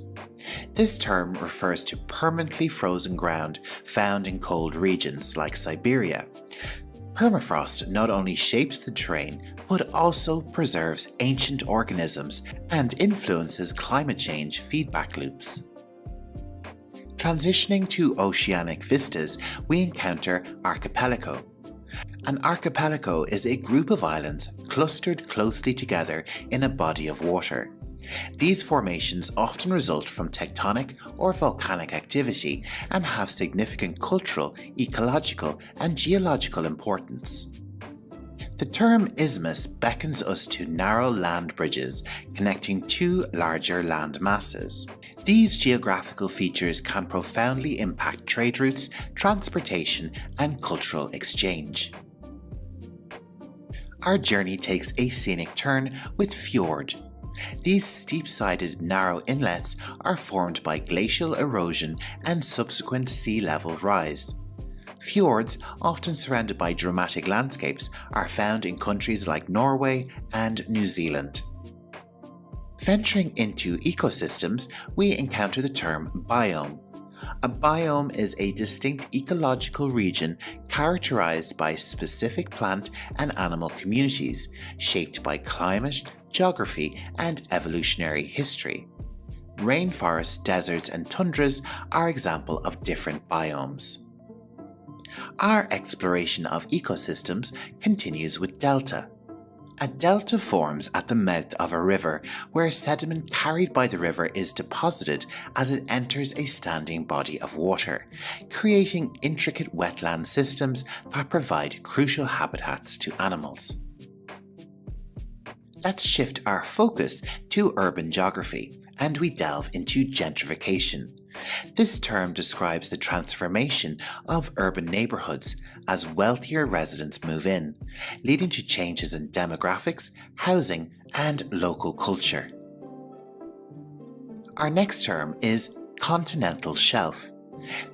This term refers to permanently frozen ground found in cold regions like Siberia. Permafrost not only shapes the terrain, but also preserves ancient organisms and influences climate change feedback loops. Transitioning to oceanic vistas, we encounter archipelago. An archipelago is a group of islands clustered closely together in a body of water. These formations often result from tectonic or volcanic activity and have significant cultural, ecological, and geological importance. The term isthmus beckons us to narrow land bridges connecting two larger land masses. These geographical features can profoundly impact trade routes, transportation, and cultural exchange. Our journey takes a scenic turn with fjord. These steep-sided narrow inlets are formed by glacial erosion and subsequent sea level rise. Fjords, often surrounded by dramatic landscapes, are found in countries like Norway and New Zealand. Venturing into ecosystems, we encounter the term biome. A biome is a distinct ecological region characterized by specific plant and animal communities, shaped by climate, geography, and evolutionary history. Rainforests, deserts, and tundras are examples of different biomes. Our exploration of ecosystems continues with delta. A delta forms at the mouth of a river where sediment carried by the river is deposited as it enters a standing body of water, creating intricate wetland systems that provide crucial habitats to animals. Let's shift our focus to urban geography, and we delve into gentrification. This term describes the transformation of urban neighborhoods as wealthier residents move in, leading to changes in demographics, housing, and local culture. Our next term is continental shelf.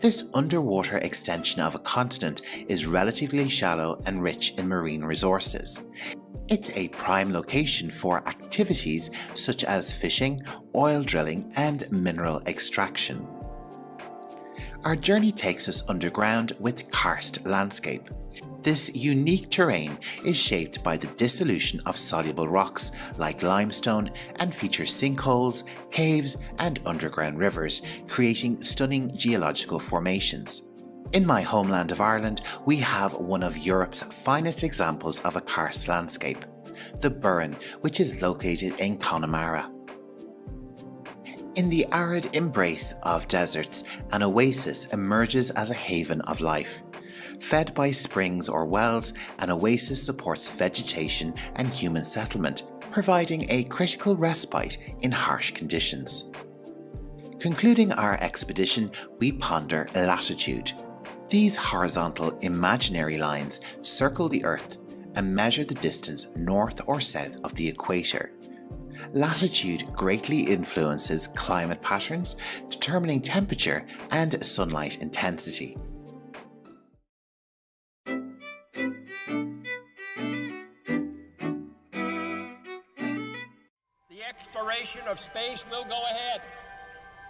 This underwater extension of a continent is relatively shallow and rich in marine resources. It's a prime location for activities such as fishing, oil drilling, and mineral extraction. Our journey takes us underground with karst landscape. This unique terrain is shaped by the dissolution of soluble rocks like limestone and features sinkholes, caves, and underground rivers, creating stunning geological formations. In my homeland of Ireland, we have one of Europe's finest examples of a karst landscape, the Burren, which is located in Connemara. In the arid embrace of deserts, an oasis emerges as a haven of life. Fed by springs or wells, an oasis supports vegetation and human settlement, providing a critical respite in harsh conditions. Concluding our expedition, we ponder latitude. These horizontal imaginary lines circle the Earth and measure the distance north or south of the equator. Latitude greatly influences climate patterns, determining temperature and sunlight intensity. The exploration of space will go ahead,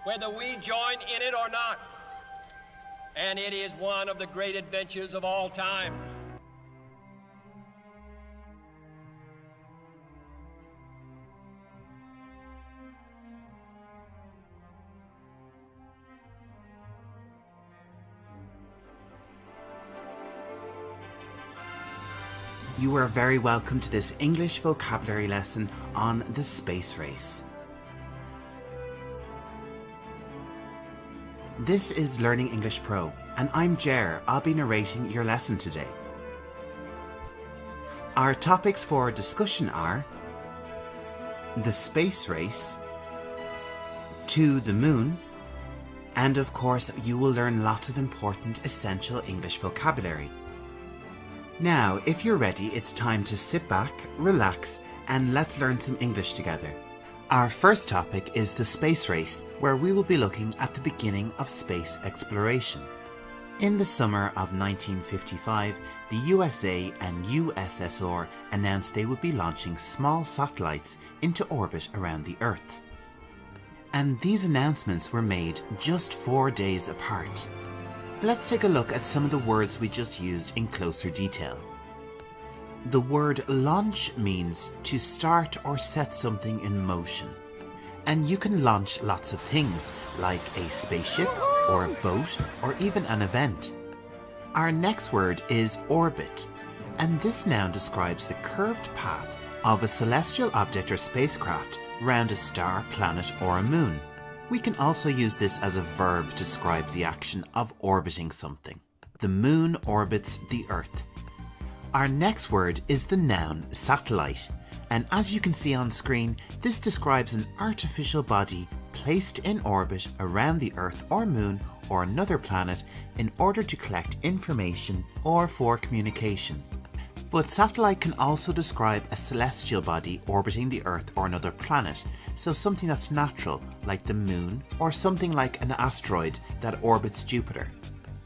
whether we join in it or not. and it is one of the great adventures of all time. You are very welcome to this English vocabulary lesson on the space race. This is Learning English Pro, and I'm Jer. I'll be narrating your lesson today. Our topics for discussion are the space race, to the moon, and of course you will learn lots of important essential English vocabulary. Now, if you're ready, it's time to sit back, relax, and let's learn some English together. Our first topic is the space race, where we will be looking at the beginning of space exploration. In the summer of 1955, the USA and USSR announced they would be launching small satellites into orbit around the Earth. And these announcements were made just 4 days apart. Let's take a look at some of the words we just used in closer detail. The word launch means to start or set something in motion. And you can launch lots of things, like a spaceship, or a boat, or even an event. Our next word is orbit, and this noun describes the curved path of a celestial object or spacecraft round a star, planet, or a moon. We can also use this as a verb to describe the action of orbiting something. The moon orbits the Earth. Our next word is the noun satellite, and as you can see on screen, this describes an artificial body placed in orbit around the Earth or moon or another planet in order to collect information or for communication. But satellite can also describe a celestial body orbiting the Earth or another planet, so something that's natural, like the moon, or something like an asteroid that orbits Jupiter.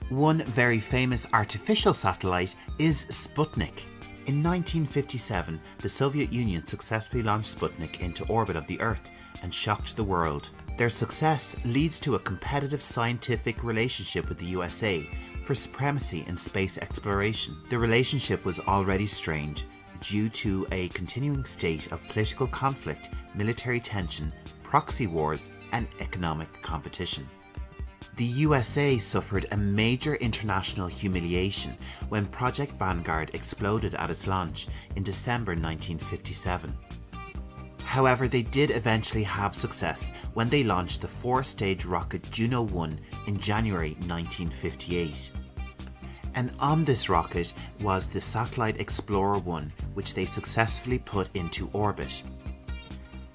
One very famous artificial satellite is Sputnik. In 1957, the Soviet Union successfully launched Sputnik into orbit of the Earth and shocked the world. Their success leads to a competitive scientific relationship with the USA for supremacy in space exploration. The relationship was already strained due to a continuing state of political conflict, military tension, proxy wars, and economic competition. The USA suffered a major international humiliation when Project Vanguard exploded at its launch in December 1957. However, they did eventually have success when they launched the 4-stage rocket Juno 1 in January 1958. And on this rocket was the satellite Explorer 1, which they successfully put into orbit.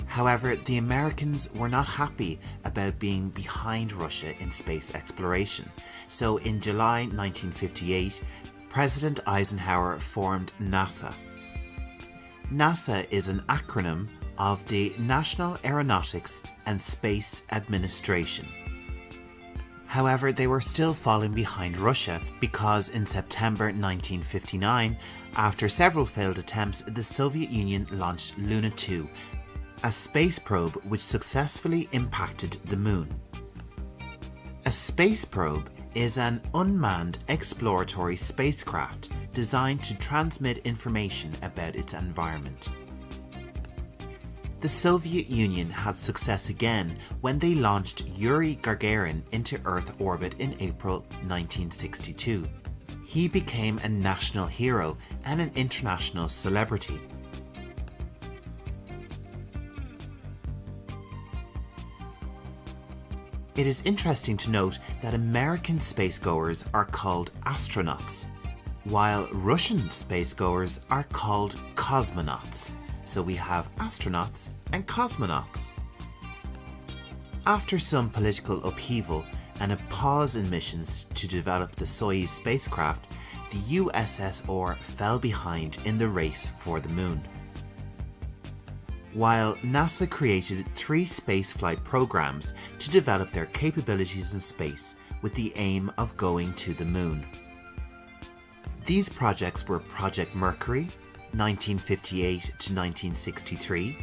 However, the Americans were not happy about being behind Russia in space exploration. So in July 1958, President Eisenhower formed NASA. NASA is an acronym of the National Aeronautics and Space Administration. However, they were still falling behind Russia because in September 1959, after several failed attempts, the Soviet Union launched Luna 2, a space probe which successfully impacted the moon. A space probe is an unmanned exploratory spacecraft designed to transmit information about its environment. The Soviet Union had success again when they launched Yuri Gagarin into Earth orbit in April 1962. He became a national hero and an international celebrity. It is interesting to note that American spacegoers are called astronauts, while Russian spacegoers are called cosmonauts. So we have astronauts and cosmonauts. After some political upheaval and a pause in missions to develop the Soyuz spacecraft, the USSR fell behind in the race for the moon. While NASA created 3 spaceflight programs to develop their capabilities in space with the aim of going to the moon. These projects were Project Mercury, 1958 to 1963,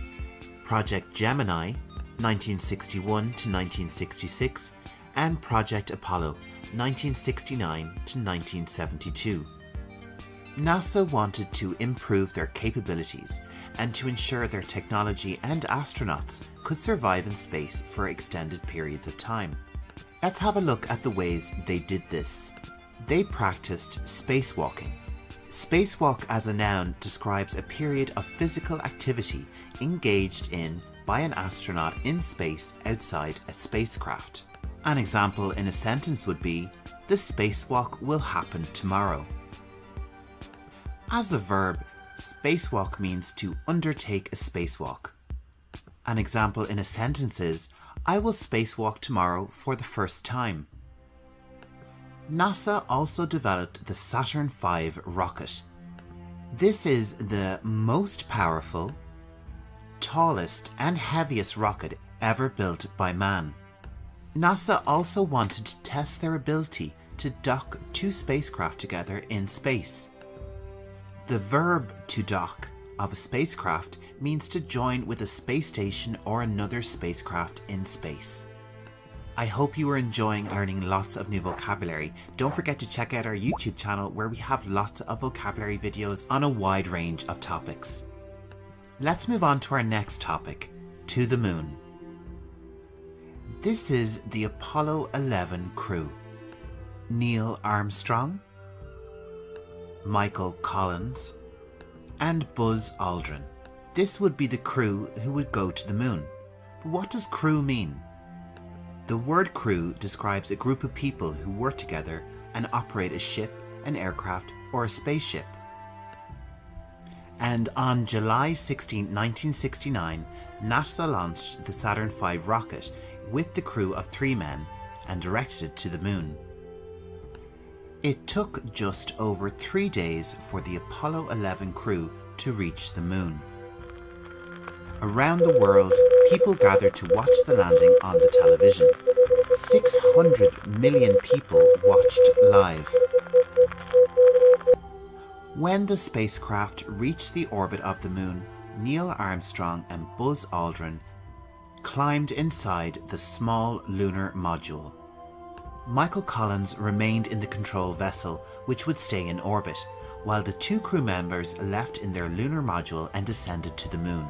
Project Gemini, 1961 to 1966, and Project Apollo, 1969 to 1972. NASA wanted to improve their capabilities and to ensure their technology and astronauts could survive in space for extended periods of time. Let's have a look at the ways they did this. They practiced spacewalking. Spacewalk as a noun describes a period of physical activity engaged in by an astronaut in space outside a spacecraft. An example in a sentence would be, "The spacewalk will happen tomorrow." As a verb, spacewalk means to undertake a spacewalk. An example in a sentence is, "I will spacewalk tomorrow for the first time." NASA also developed the Saturn V rocket. This is the most powerful, tallest and heaviest rocket ever built by man. NASA also wanted to test their ability to dock two spacecraft together in space. The verb to dock of a spacecraft means to join with a space station or another spacecraft in space. I hope you are enjoying learning lots of new vocabulary. Don't forget to check out our YouTube channel where we have lots of vocabulary videos on a wide range of topics. Let's move on to our next topic, to the moon. This is the Apollo 11 crew. Neil Armstrong, Michael Collins, and Buzz Aldrin. This would be the crew who would go to the moon. But what does crew mean? The word crew describes a group of people who work together and operate a ship, an aircraft, or a spaceship. And on July 16, 1969, NASA launched the Saturn V rocket with the crew of 3 men and directed it to the moon. It took just over 3 days for the Apollo 11 crew to reach the moon. Around the world, people gathered to watch the landing on the television. 600 million people watched live. When the spacecraft reached the orbit of the moon, Neil Armstrong and Buzz Aldrin climbed inside the small lunar module. Michael Collins remained in the control vessel, which would stay in orbit, while the 2 crew members left in their lunar module and descended to the moon.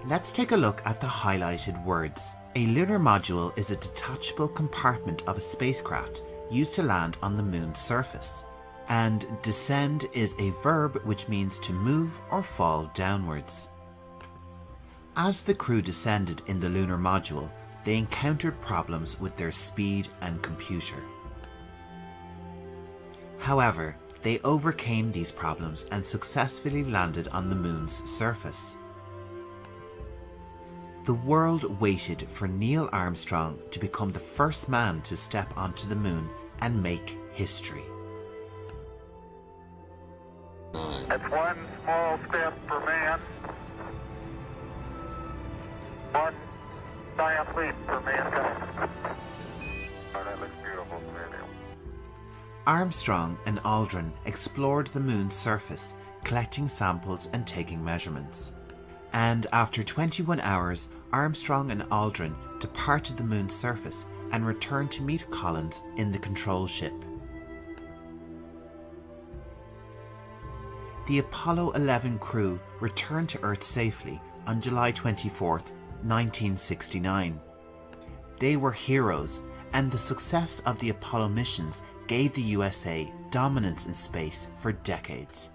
Let's take a look at the highlighted words. A lunar module is a detachable compartment of a spacecraft used to land on the moon's surface. And descend is a verb which means to move or fall downwards. As the crew descended in the lunar module, they encountered problems with their speed and computer. However, they overcame these problems and successfully landed on the moon's surface. The world waited for Neil Armstrong to become the first man to step onto the moon and make history. That's one small step for man, one giant leap for mankind. Oh, that looks beautiful, Samuel. Armstrong and Aldrin explored the moon's surface, collecting samples and taking measurements. And after 21 hours, Armstrong and Aldrin departed the moon's surface and returned to meet Collins in the control ship. The Apollo 11 crew returned to Earth safely on July 24, 1969. They were heroes, and the success of the Apollo missions gave the USA dominance in space for decades.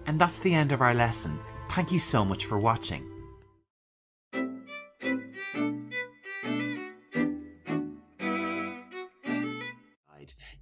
And that's the end of our lesson. Thank you so much for watching.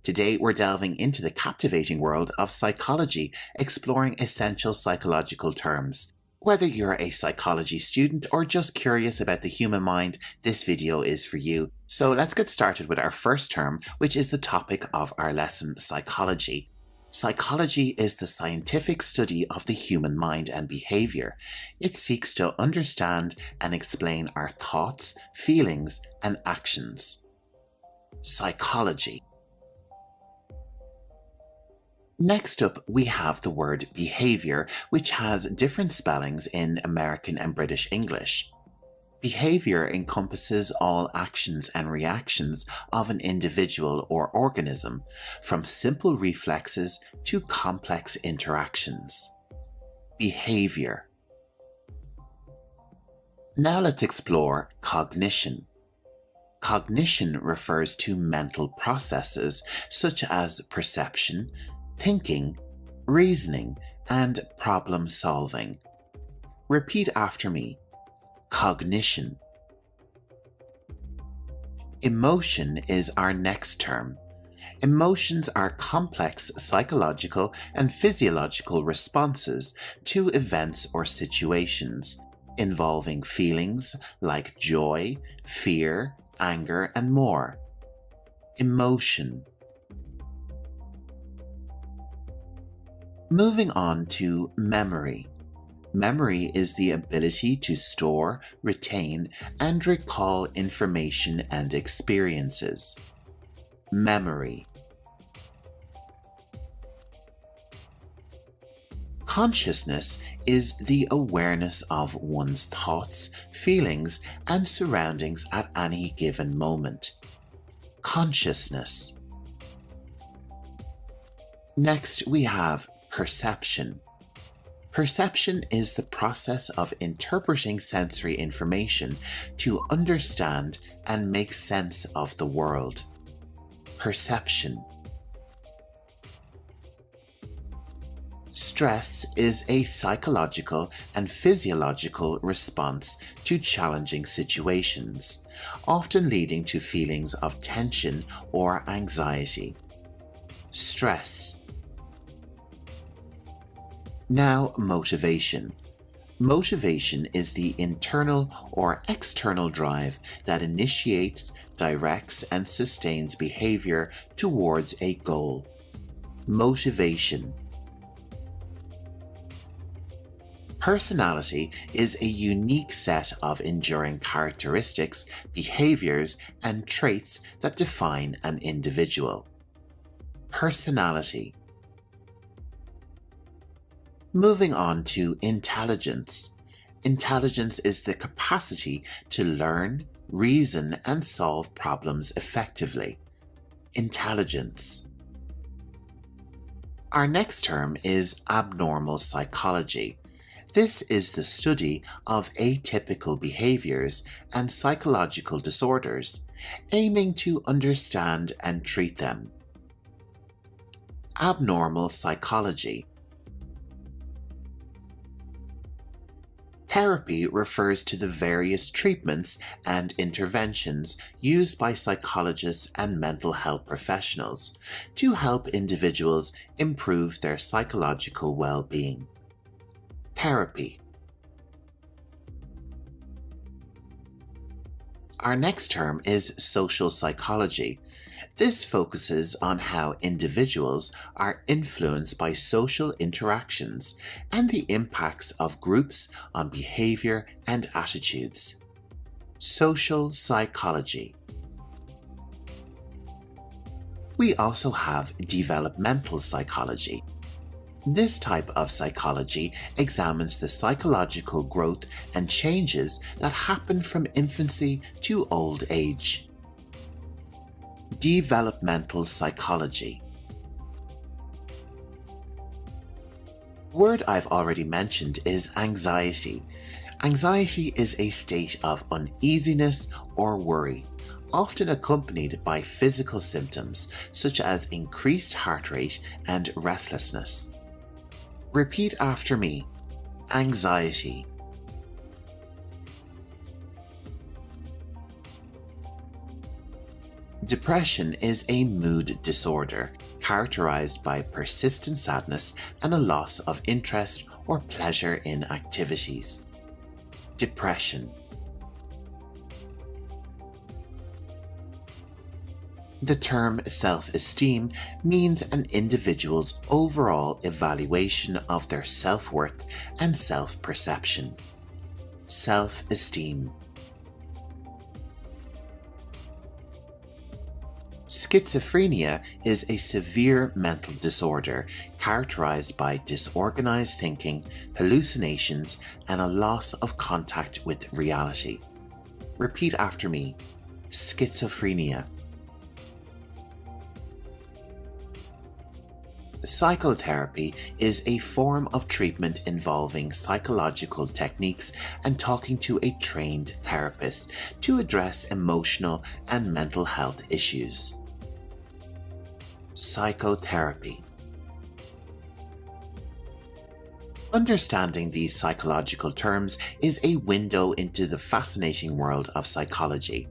Today we're delving into the captivating world of psychology, exploring essential psychological terms. Whether you're a psychology student or just curious about the human mind, this video is for you. So let's get started with our first term, which is the topic of our lesson, psychology. Psychology is the scientific study of the human mind and behavior. It seeks to understand and explain our thoughts, feelings, and actions. Psychology. Next up, we have the word behavior, which has different spellings in American and British English. Behavior encompasses all actions and reactions of an individual or organism, from simple reflexes to complex interactions. Behavior. Now let's explore cognition. Cognition refers to mental processes such as perception, thinking, reasoning, and problem solving. Repeat after me. Cognition. Emotion is our next term. Emotions are complex psychological and physiological responses to events or situations, involving feelings like joy, fear, anger, and more. Emotion. Moving on to memory. Memory is the ability to store, retain, and recall information and experiences. Memory. Consciousness is the awareness of one's thoughts, feelings, and surroundings at any given moment. Consciousness. Next, we have perception. Perception is the process of interpreting sensory information to understand and make sense of the world. Perception. Stress is a psychological and physiological response to challenging situations, often leading to feelings of tension or anxiety. Stress. Now, motivation. Motivation is the internal or external drive that initiates, directs, and sustains behavior towards a goal. Motivation. Personality is a unique set of enduring characteristics, behaviors, and traits that define an individual. Personality. Moving on to intelligence. Intelligence is the capacity to learn, reason, and solve problems effectively. Intelligence. Our next term is abnormal psychology. This is the study of atypical behaviors and psychological disorders, aiming to understand and treat them. Abnormal psychology. Therapy refers to the various treatments and interventions used by psychologists and mental health professionals to help individuals improve their psychological well-being. Therapy. Our next term is social psychology. This focuses on how individuals are influenced by social interactions and the impacts of groups on behavior and attitudes. Social psychology. We also have developmental psychology. This type of psychology examines the psychological growth and changes that happen from infancy to old age. Developmental psychology. The word I've already mentioned is anxiety. Anxiety is a state of uneasiness or worry, often accompanied by physical symptoms such as increased heart rate and restlessness. Repeat after me. Anxiety. Depression is a mood disorder characterized by persistent sadness and a loss of interest or pleasure in activities. Depression. The term self-esteem means an individual's overall evaluation of their self-worth and self-perception. Self-esteem. Schizophrenia is a severe mental disorder characterized by disorganized thinking, hallucinations, and a loss of contact with reality. Repeat after me. Schizophrenia. Psychotherapy is a form of treatment involving psychological techniques and talking to a trained therapist to address emotional and mental health issues. Psychotherapy. Understanding these psychological terms is a window into the fascinating world of psychology.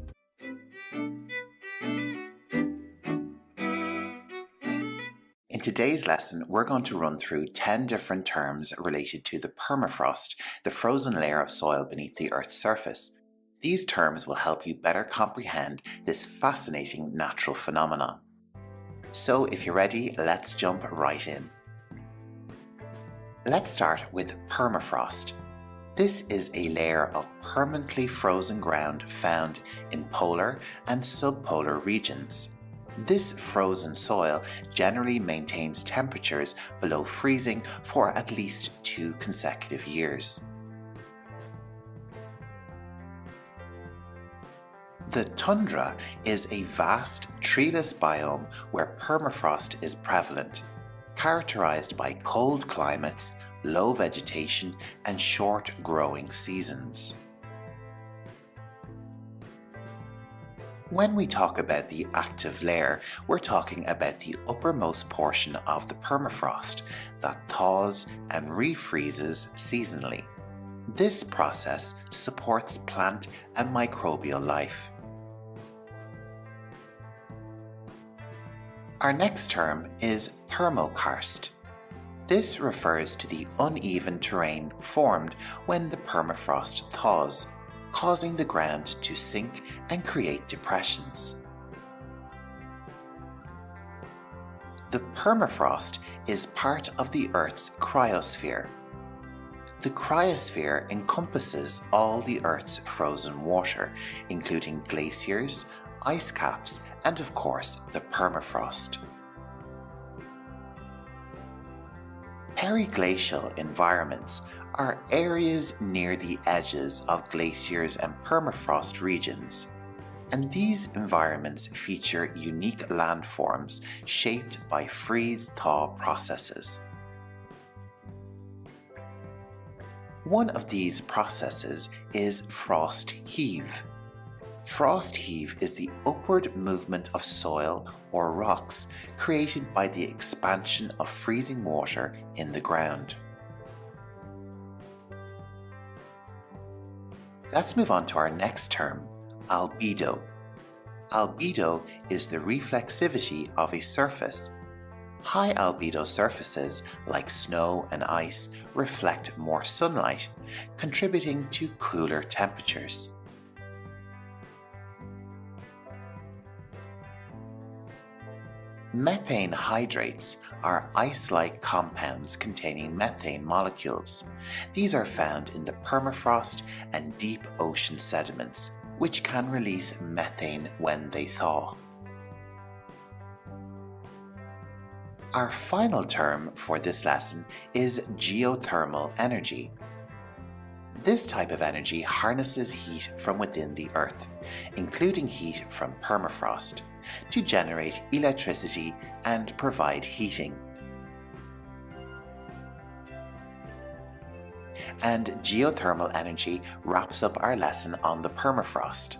In today's lesson, we're going to run through 10 different terms related to the permafrost, the frozen layer of soil beneath the Earth's surface. These terms will help you better comprehend this fascinating natural phenomenon. So if you're ready, let's jump right in. Let's start with permafrost. This is a layer of permanently frozen ground found in polar and subpolar regions. This frozen soil generally maintains temperatures below freezing for at least 2 consecutive years. The tundra is a vast, treeless biome where permafrost is prevalent, characterized by cold climates, low vegetation, and short growing seasons. When we talk about the active layer, we're talking about the uppermost portion of the permafrost that thaws and refreezes seasonally. This process supports plant and microbial life. Our next term is thermokarst. This refers to the uneven terrain formed when the permafrost thaws, causing the ground to sink and create depressions. The permafrost is part of the Earth's cryosphere. The cryosphere encompasses all the Earth's frozen water, including glaciers, ice caps, and of course the permafrost. Periglacial environments are areas near the edges of glaciers and permafrost regions, and these environments feature unique landforms shaped by freeze-thaw processes. One of these processes is frost heave. Frost heave is the upward movement of soil or rocks created by the expansion of freezing water in the ground. Let's move on to our next term, albedo. Albedo is the reflexivity of a surface. High albedo surfaces, like snow and ice, reflect more sunlight, contributing to cooler temperatures. Methane hydrates are ice-like compounds containing methane molecules. These are found in the permafrost and deep ocean sediments, which can release methane when they thaw. Our final term for this lesson is geothermal energy. This type of energy harnesses heat from within the Earth, including heat from permafrost, to generate electricity and provide heating. And geothermal energy wraps up our lesson on the permafrost.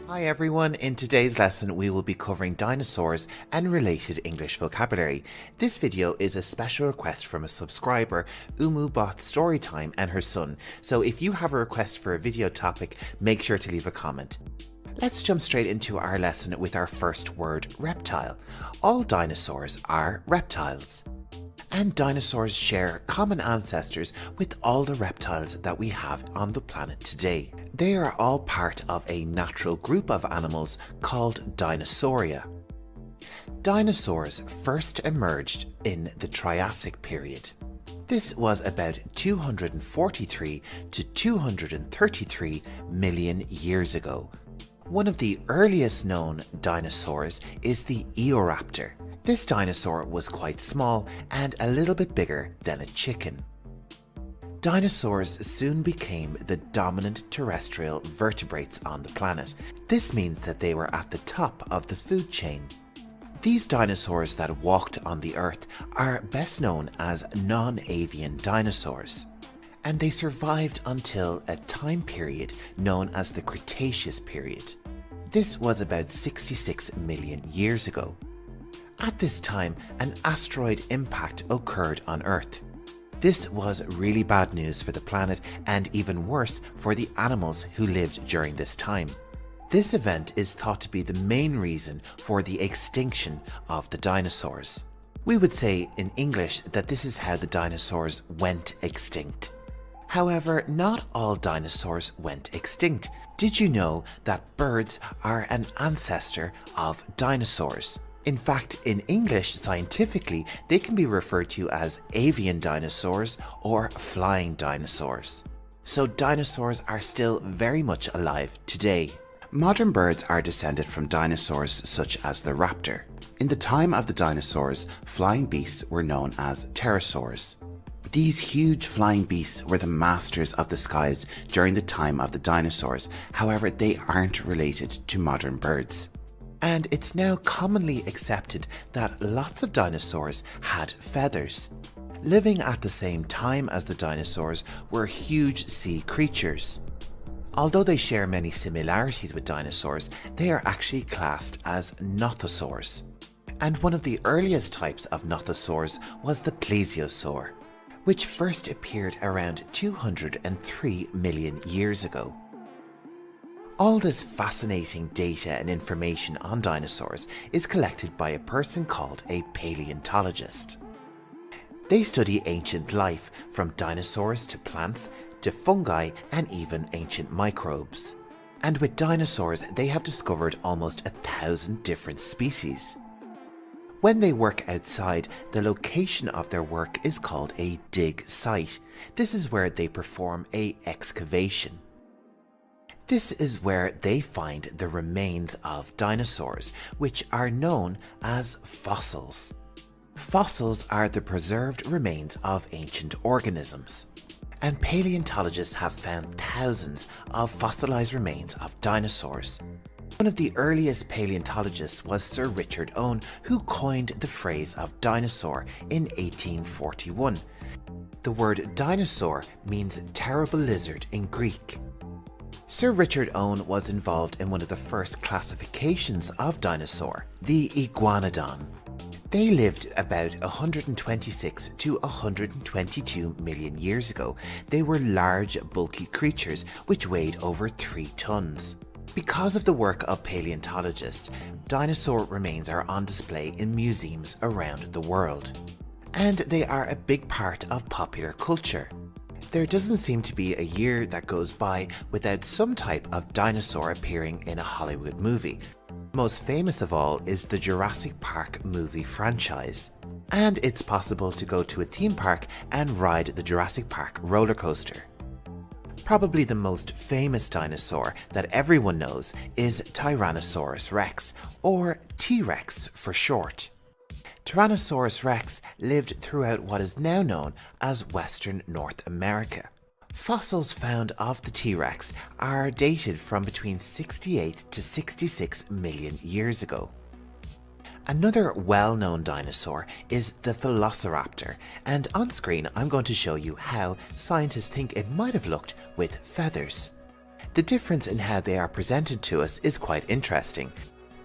Hi everyone, in today's lesson we will be covering dinosaurs and related English vocabulary. This video is a special request from a subscriber, UmuBot Storytime, and her son, so if you have a request for a video topic, make sure to leave a comment. Let's jump straight into our lesson with our first word, reptile. All dinosaurs are reptiles. And dinosaurs share common ancestors with all the reptiles that we have on the planet today. They are all part of a natural group of animals called Dinosauria. Dinosaurs first emerged in the Triassic period. This was about 243 to 233 million years ago. One of the earliest known dinosaurs is the Eoraptor. This dinosaur was quite small and a little bit bigger than a chicken. Dinosaurs soon became the dominant terrestrial vertebrates on the planet. This means that they were at the top of the food chain. These dinosaurs that walked on the Earth are best known as non-avian dinosaurs, and they survived until a time period known as the Cretaceous period. This was about 66 million years ago. At this time, an asteroid impact occurred on Earth. This was really bad news for the planet and even worse for the animals who lived during this time. This event is thought to be the main reason for the extinction of the dinosaurs. We would say in English that this is how the dinosaurs went extinct. However, not all dinosaurs went extinct. Did you know that birds are an ancestor of dinosaurs? In fact, in English, scientifically, they can be referred to as avian dinosaurs or flying dinosaurs. So dinosaurs are still very much alive today. Modern birds are descended from dinosaurs such as the raptor. In the time of the dinosaurs, flying beasts were known as pterosaurs. These huge flying beasts were the masters of the skies during the time of the dinosaurs. However, they aren't related to modern birds. And it's now commonly accepted that lots of dinosaurs had feathers. Living at the same time as the dinosaurs were huge sea creatures. Although they share many similarities with dinosaurs, they are actually classed as nothosaurs. And one of the earliest types of nothosaurs was the plesiosaur, which first appeared around 203 million years ago. All this fascinating data and information on dinosaurs is collected by a person called a paleontologist. They study ancient life, from dinosaurs to plants to fungi and even ancient microbes. And with dinosaurs, they have discovered almost 1,000 different species. When they work outside, the location of their work is called a dig site. This is where they perform an excavation. This is where they find the remains of dinosaurs, which are known as fossils. Fossils are the preserved remains of ancient organisms. And paleontologists have found thousands of fossilized remains of dinosaurs. One of the earliest paleontologists was Sir Richard Owen, who coined the phrase of dinosaur in 1841. The word dinosaur means terrible lizard in Greek. Sir Richard Owen was involved in one of the first classifications of dinosaur, the iguanodon. They lived about 126 to 122 million years ago. They were large, bulky creatures which weighed over 3 tons. Because of the work of paleontologists, dinosaur remains are on display in museums around the world. And they are a big part of popular culture. There doesn't seem to be a year that goes by without some type of dinosaur appearing in a Hollywood movie. Most famous of all is the Jurassic Park movie franchise. And it's possible to go to a theme park and ride the Jurassic Park roller coaster. Probably the most famous dinosaur that everyone knows is Tyrannosaurus rex, or T-Rex for short. Tyrannosaurus rex lived throughout what is now known as Western North America. Fossils found of the T-Rex are dated from between 68 to 66 million years ago. Another well-known dinosaur is the Velociraptor, and on screen I'm going to show you how scientists think it might have looked with feathers. The difference in how they are presented to us is quite interesting.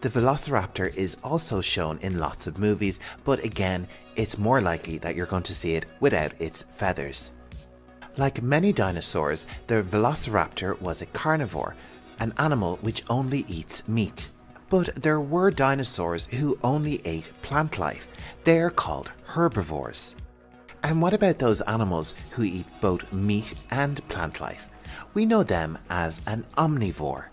The Velociraptor is also shown in lots of movies, but again, it's more likely that you're going to see it without its feathers. Like many dinosaurs, the Velociraptor was a carnivore, an animal which only eats meat. But there were dinosaurs who only ate plant life. They are called herbivores. And what about those animals who eat both meat and plant life? We know them as an omnivore.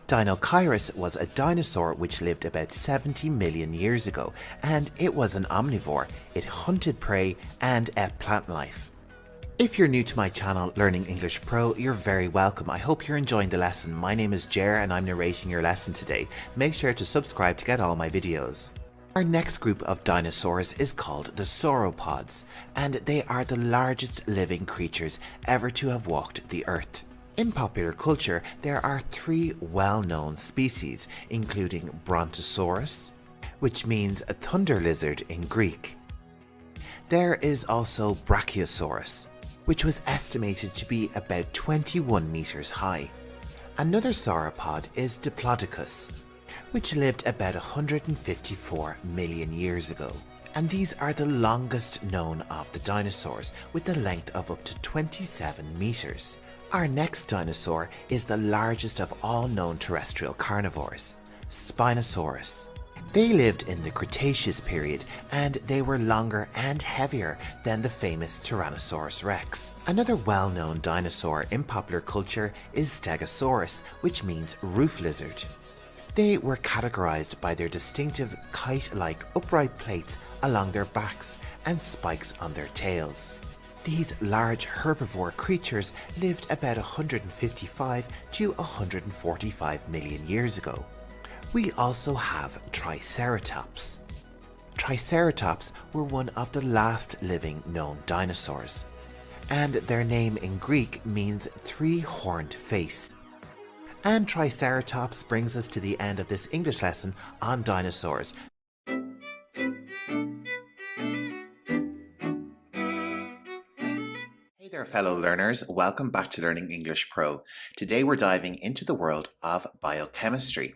Deinocheirus was a dinosaur which lived about 70 million years ago, and it was an omnivore. It hunted prey and ate plant life. If you're new to my channel, Learning English Pro, you're very welcome. I hope you're enjoying the lesson. My name is Jer and I'm narrating your lesson today. Make sure to subscribe to get all my videos. Our next group of dinosaurs is called the sauropods, and they are the largest living creatures ever to have walked the earth. In popular culture, there are three well-known species, including Brontosaurus, which means a thunder lizard in Greek. There is also Brachiosaurus, which was estimated to be about 21 meters high. Another sauropod is Diplodocus, which lived about 154 million years ago. And these are the longest known of the dinosaurs, with a length of up to 27 meters. Our next dinosaur is the largest of all known terrestrial carnivores, Spinosaurus. They lived in the Cretaceous period, and they were longer and heavier than the famous Tyrannosaurus rex. Another well-known dinosaur in popular culture is Stegosaurus, which means roof lizard. They were categorized by their distinctive kite-like upright plates along their backs and spikes on their tails. These large herbivore creatures lived about 155 to 145 million years ago. We also have Triceratops. Triceratops were one of the last living known dinosaurs, and their name in Greek means three-horned face. And Triceratops brings us to the end of this English lesson on dinosaurs. Hey there, fellow learners. Welcome back to Learning English Pro. Today we're diving into the world of biochemistry.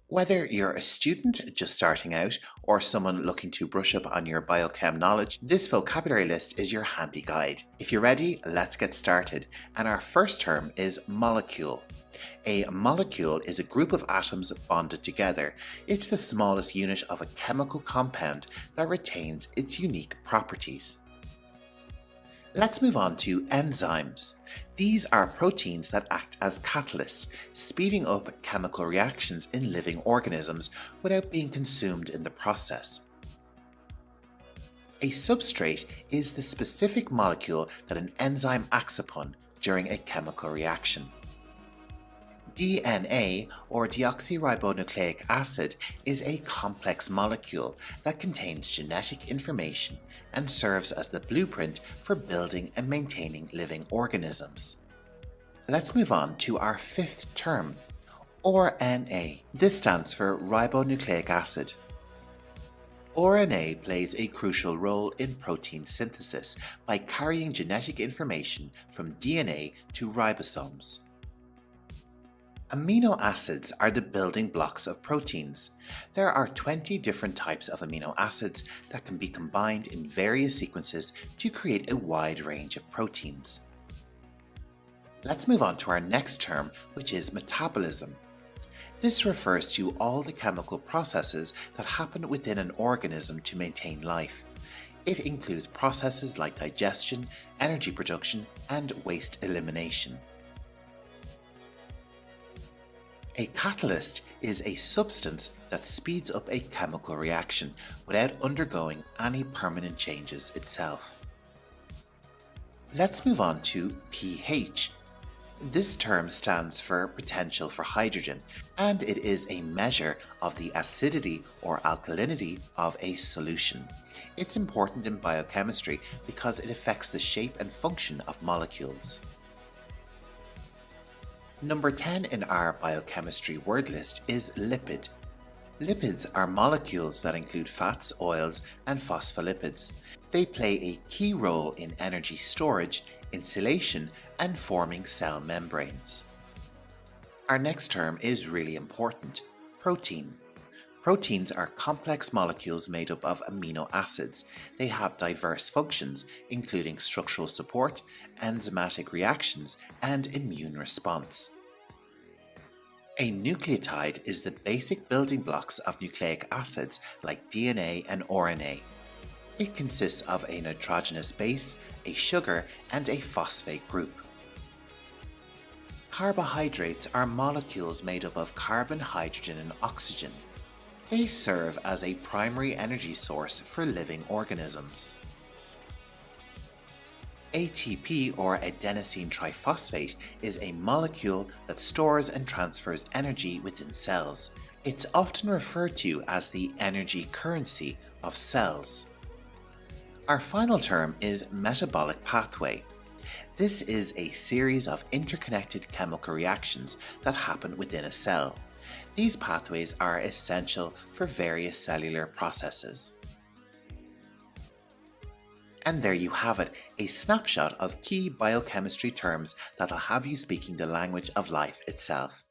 Whether you're a student just starting out or someone looking to brush up on your biochem knowledge, this vocabulary list is your handy guide. If you're ready, let's get started. And our first term is molecule. A molecule is a group of atoms bonded together. It's the smallest unit of a chemical compound that retains its unique properties. Let's move on to enzymes. These are proteins that act as catalysts, speeding up chemical reactions in living organisms without being consumed in the process. A substrate is the specific molecule that an enzyme acts upon during a chemical reaction. DNA, or deoxyribonucleic acid, is a complex molecule that contains genetic information and serves as the blueprint for building and maintaining living organisms. Let's move on to our fifth term, RNA. This stands for ribonucleic acid. RNA plays a crucial role in protein synthesis by carrying genetic information from DNA to ribosomes. Amino acids are the building blocks of proteins. There are 20 different types of amino acids that can be combined in various sequences to create a wide range of proteins. Let's move on to our next term, which is metabolism. This refers to all the chemical processes that happen within an organism to maintain life. It includes processes like digestion, energy production, and waste elimination. A catalyst is a substance that speeds up a chemical reaction without undergoing any permanent changes itself. Let's move on to pH. This term stands for potential for hydrogen, and it is a measure of the acidity or alkalinity of a solution. It's important in biochemistry because it affects the shape and function of molecules. Number 10 in our biochemistry word list is lipid. Lipids are molecules that include fats, oils, and phospholipids. They play a key role in energy storage, insulation, and forming cell membranes. Our next term is really important, protein. Proteins are complex molecules made up of amino acids. They have diverse functions, including structural support, enzymatic reactions, and immune response. A nucleotide is the basic building blocks of nucleic acids like DNA and RNA. It consists of a nitrogenous base, a sugar, and a phosphate group. Carbohydrates are molecules made up of carbon, hydrogen, and oxygen. They serve as a primary energy source for living organisms. ATP, or adenosine triphosphate, is a molecule that stores and transfers energy within cells. It's often referred to as the energy currency of cells. Our final term is metabolic pathway. This is a series of interconnected chemical reactions that happen within a cell. These pathways are essential for various cellular processes. And there you have it, a snapshot of key biochemistry terms that'll have you speaking the language of life itself.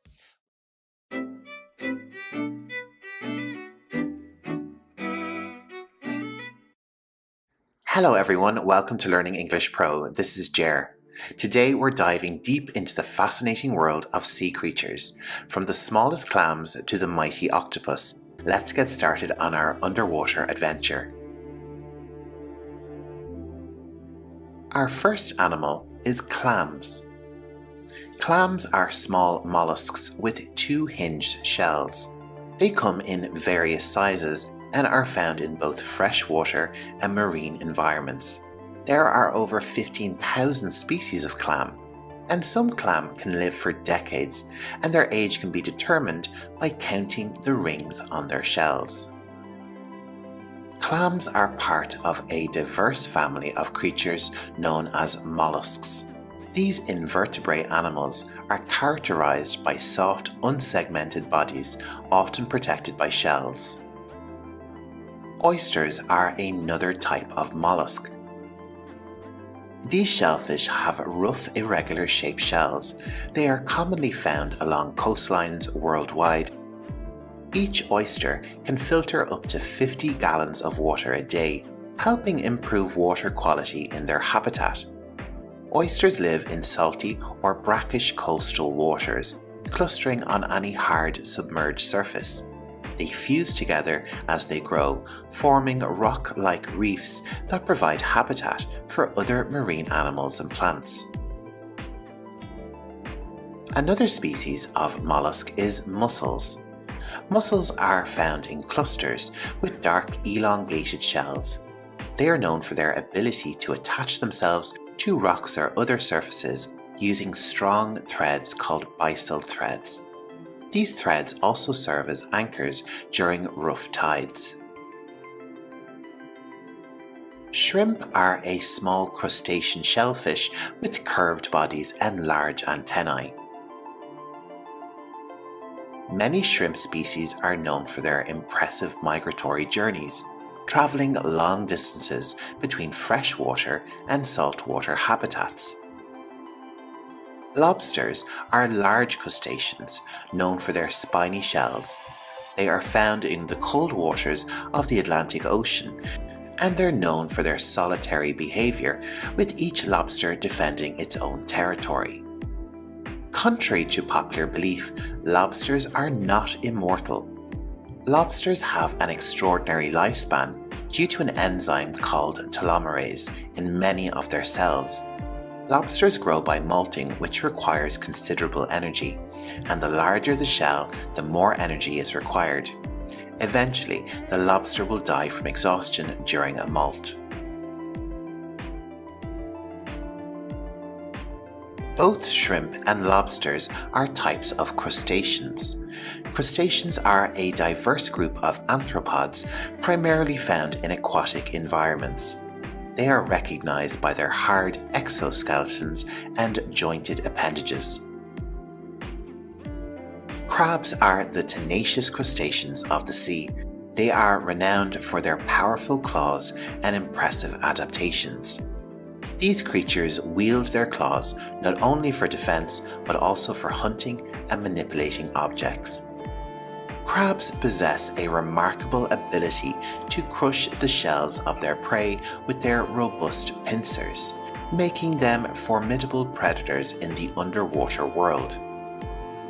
Hello everyone, welcome to Learning English Pro. This is Jer. Today we're diving deep into the fascinating world of sea creatures, from the smallest clams to the mighty octopus. Let's get started on our underwater adventure. Our first animal is clams. Clams are small mollusks with two hinged shells. They come in various sizes and are found in both freshwater and marine environments. There are over 15,000 species of clam, and some clam can live for decades, and their age can be determined by counting the rings on their shells. Clams are part of a diverse family of creatures known as mollusks. These invertebrate animals are characterized by soft, unsegmented bodies, often protected by shells. Oysters are another type of mollusk. These shellfish have rough, irregular shaped shells. They are commonly found along coastlines worldwide. Each oyster can filter up to 50 gallons of water a day, helping improve water quality in their habitat. Oysters live in salty or brackish coastal waters, clustering on any hard submerged surface. They fuse together as they grow, forming rock-like reefs that provide habitat for other marine animals and plants. Another species of mollusk is mussels. Mussels are found in clusters with dark, elongated shells. They are known for their ability to attach themselves to rocks or other surfaces using strong threads called byssal threads. These threads also serve as anchors during rough tides. Shrimp are a small crustacean shellfish with curved bodies and large antennae. Many shrimp species are known for their impressive migratory journeys, traveling long distances between freshwater and saltwater habitats. Lobsters are large crustaceans known for their spiny shells. They are found in the cold waters of the Atlantic Ocean, and they're known for their solitary behavior, with each lobster defending its own territory. Contrary to popular belief, lobsters are not immortal. Lobsters have an extraordinary lifespan due to an enzyme called telomerase in many of their cells. Lobsters grow by molting, which requires considerable energy, and the larger the shell, the more energy is required. Eventually, the lobster will die from exhaustion during a molt. Both shrimp and lobsters are types of crustaceans. Crustaceans are a diverse group of arthropods primarily found in aquatic environments. They are recognized by their hard exoskeletons and jointed appendages. Crabs are the tenacious crustaceans of the sea. They are renowned for their powerful claws and impressive adaptations. These creatures wield their claws not only for defense but also for hunting and manipulating objects. Crabs possess a remarkable ability to crush the shells of their prey with their robust pincers, making them formidable predators in the underwater world.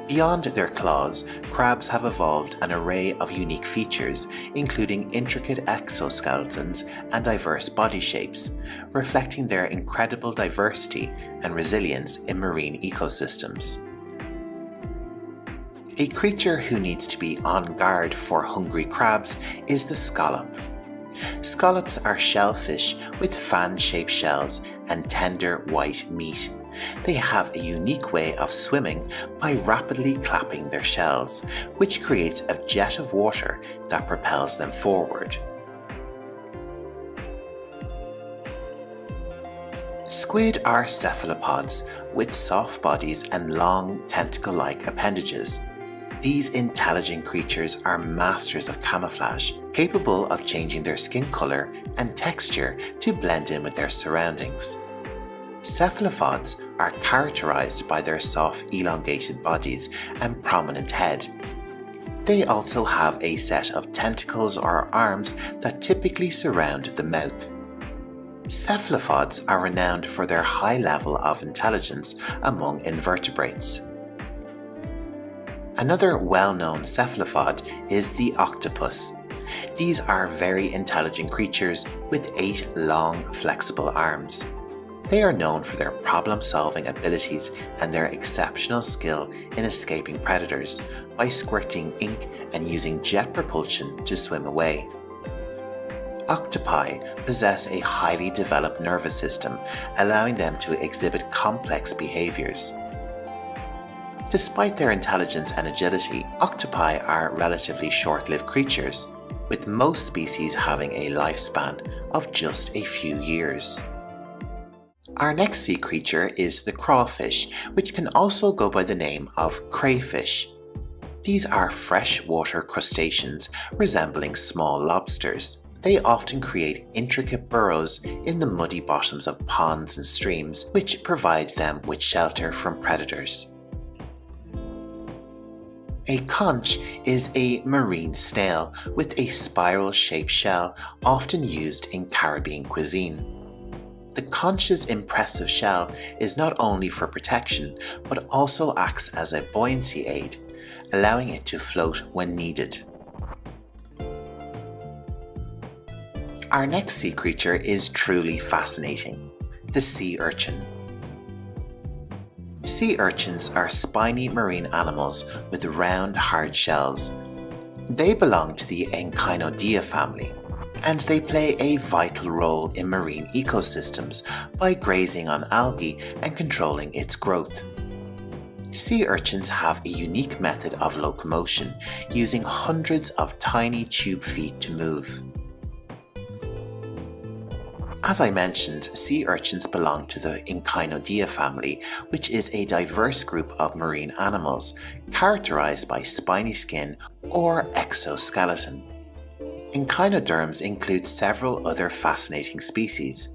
Beyond their claws, crabs have evolved an array of unique features, including intricate exoskeletons and diverse body shapes, reflecting their incredible diversity and resilience in marine ecosystems. A creature who needs to be on guard for hungry crabs is the scallop. Scallops are shellfish with fan-shaped shells and tender white meat. They have a unique way of swimming by rapidly clapping their shells, which creates a jet of water that propels them forward. Squid are cephalopods with soft bodies and long tentacle-like appendages. These intelligent creatures are masters of camouflage, capable of changing their skin color and texture to blend in with their surroundings. Cephalopods are characterized by their soft, elongated bodies and prominent head. They also have a set of tentacles or arms that typically surround the mouth. Cephalopods are renowned for their high level of intelligence among invertebrates. Another well-known cephalopod is the octopus. These are very intelligent creatures with 8 long, flexible arms. They are known for their problem-solving abilities and their exceptional skill in escaping predators by squirting ink and using jet propulsion to swim away. Octopi possess a highly developed nervous system, allowing them to exhibit complex behaviors. Despite their intelligence and agility, octopi are relatively short-lived creatures, with most species having a lifespan of just a few years. Our next sea creature is the crawfish, which can also go by the name of crayfish. These are freshwater crustaceans resembling small lobsters. They often create intricate burrows in the muddy bottoms of ponds and streams, which provide them with shelter from predators. A conch is a marine snail with a spiral-shaped shell often used in Caribbean cuisine. The conch's impressive shell is not only for protection but also acts as a buoyancy aid, allowing it to float when needed. Our next sea creature is truly fascinating, the sea urchin. Sea urchins are spiny marine animals with round, hard shells. They belong to the Echinoidea family, and they play a vital role in marine ecosystems by grazing on algae and controlling its growth. Sea urchins have a unique method of locomotion, using hundreds of tiny tube feet to move. As I mentioned, sea urchins belong to the Echinoidea family, which is a diverse group of marine animals characterized by spiny skin or exoskeleton. Echinoderms include several other fascinating species,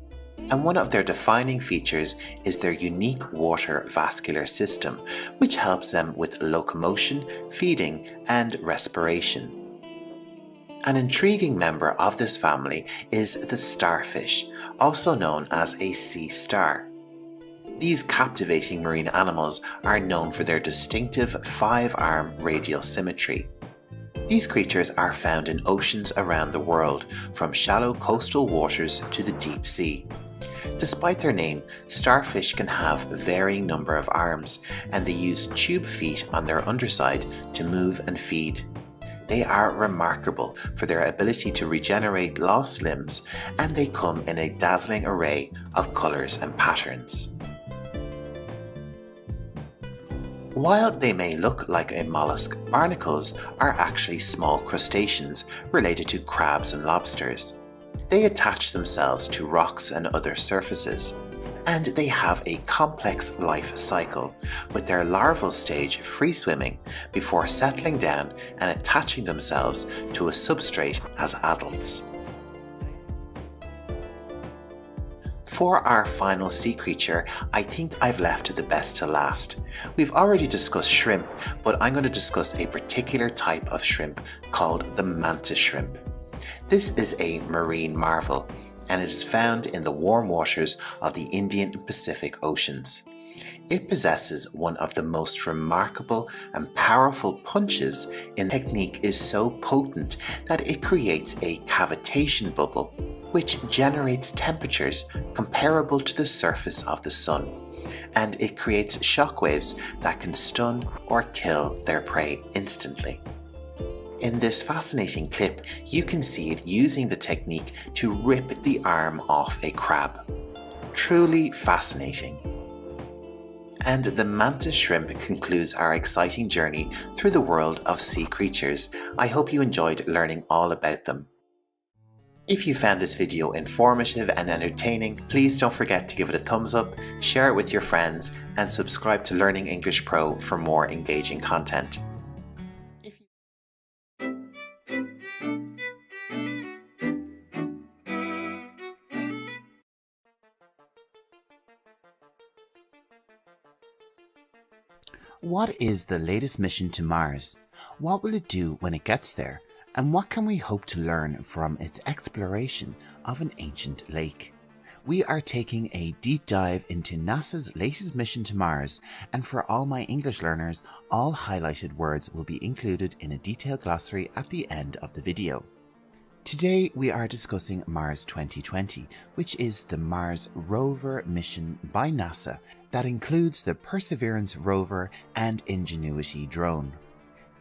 and one of their defining features is their unique water vascular system, which helps them with locomotion, feeding, and respiration. An intriguing member of this family is the starfish, also known as a sea star. These captivating marine animals are known for their distinctive 5-arm radial symmetry. These creatures are found in oceans around the world, from shallow coastal waters to the deep sea. Despite their name, starfish can have a varying number of arms, and they use tube feet on their underside to move and feed. They are remarkable for their ability to regenerate lost limbs, and they come in a dazzling array of colors and patterns. While they may look like a mollusk, barnacles are actually small crustaceans related to crabs and lobsters. They attach themselves to rocks and other surfaces, and they have a complex life cycle, with their larval stage free swimming before settling down and attaching themselves to a substrate as adults. For our final sea creature, I think I've left the best to last. We've already discussed shrimp, but I'm going to discuss a particular type of shrimp called the mantis shrimp. This is a marine marvel, and it is found in the warm waters of the Indian and Pacific Oceans. It possesses one of the most remarkable and powerful punches, and the technique is so potent that it creates a cavitation bubble, which generates temperatures comparable to the surface of the sun, and it creates shockwaves that can stun or kill their prey instantly. In this fascinating clip, you can see it using the technique to rip the arm off a crab. Truly fascinating. And the mantis shrimp concludes our exciting journey through the world of sea creatures. I hope you enjoyed learning all about them. If you found this video informative and entertaining, please don't forget to give it a thumbs up, share it with your friends, and subscribe to Learning English Pro for more engaging content. What is the latest mission to Mars? What will it do when it gets there? And what can we hope to learn from its exploration of an ancient lake? We are taking a deep dive into NASA's latest mission to Mars, and for all my English learners, all highlighted words will be included in a detailed glossary at the end of the video. Today we are discussing Mars 2020, which is the Mars rover mission by NASA that includes the Perseverance rover and Ingenuity drone.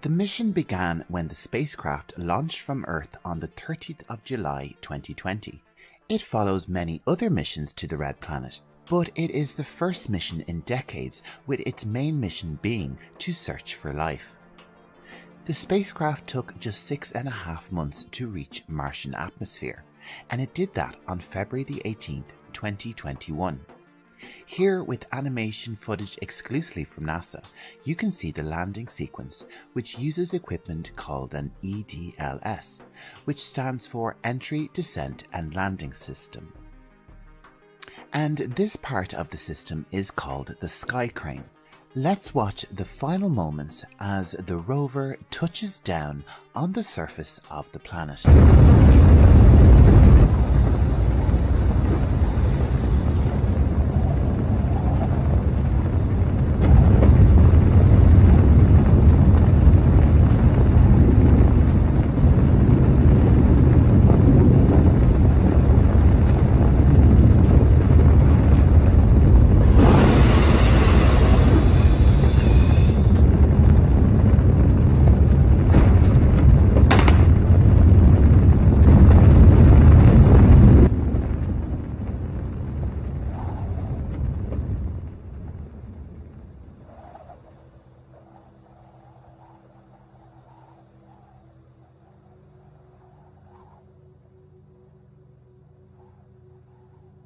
The mission began when the spacecraft launched from Earth on the 30th of July 2020. It follows many other missions to the Red Planet, but it is the first mission in decades, with its main mission being to search for life. The spacecraft took just 6.5 months to reach Martian atmosphere, and it did that on February the 18th, 2021. Here, with animation footage exclusively from NASA, you can see the landing sequence, which uses equipment called an EDLS, which stands for Entry, Descent and Landing System. And this part of the system is called the Sky Crane. Let's watch the final moments as the rover touches down on the surface of the planet.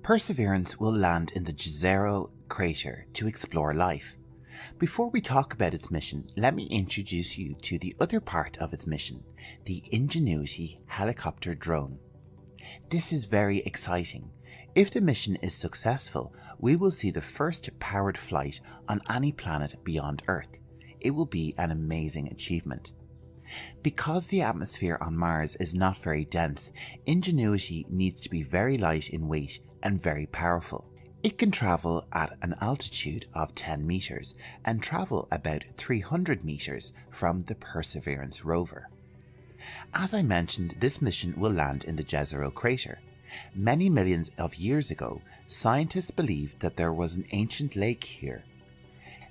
Perseverance will land in the Jezero crater to explore life. Before we talk about its mission, let me introduce you to the other part of its mission, the Ingenuity helicopter drone. This is very exciting. If the mission is successful, we will see the first powered flight on any planet beyond Earth. It will be an amazing achievement. Because the atmosphere on Mars is not very dense, Ingenuity needs to be very light in weight and very powerful. It can travel at an altitude of 10 meters and travel about 300 meters from the Perseverance rover. As I mentioned, this mission will land in the Jezero crater. Many millions of years ago, scientists believed that there was an ancient lake here.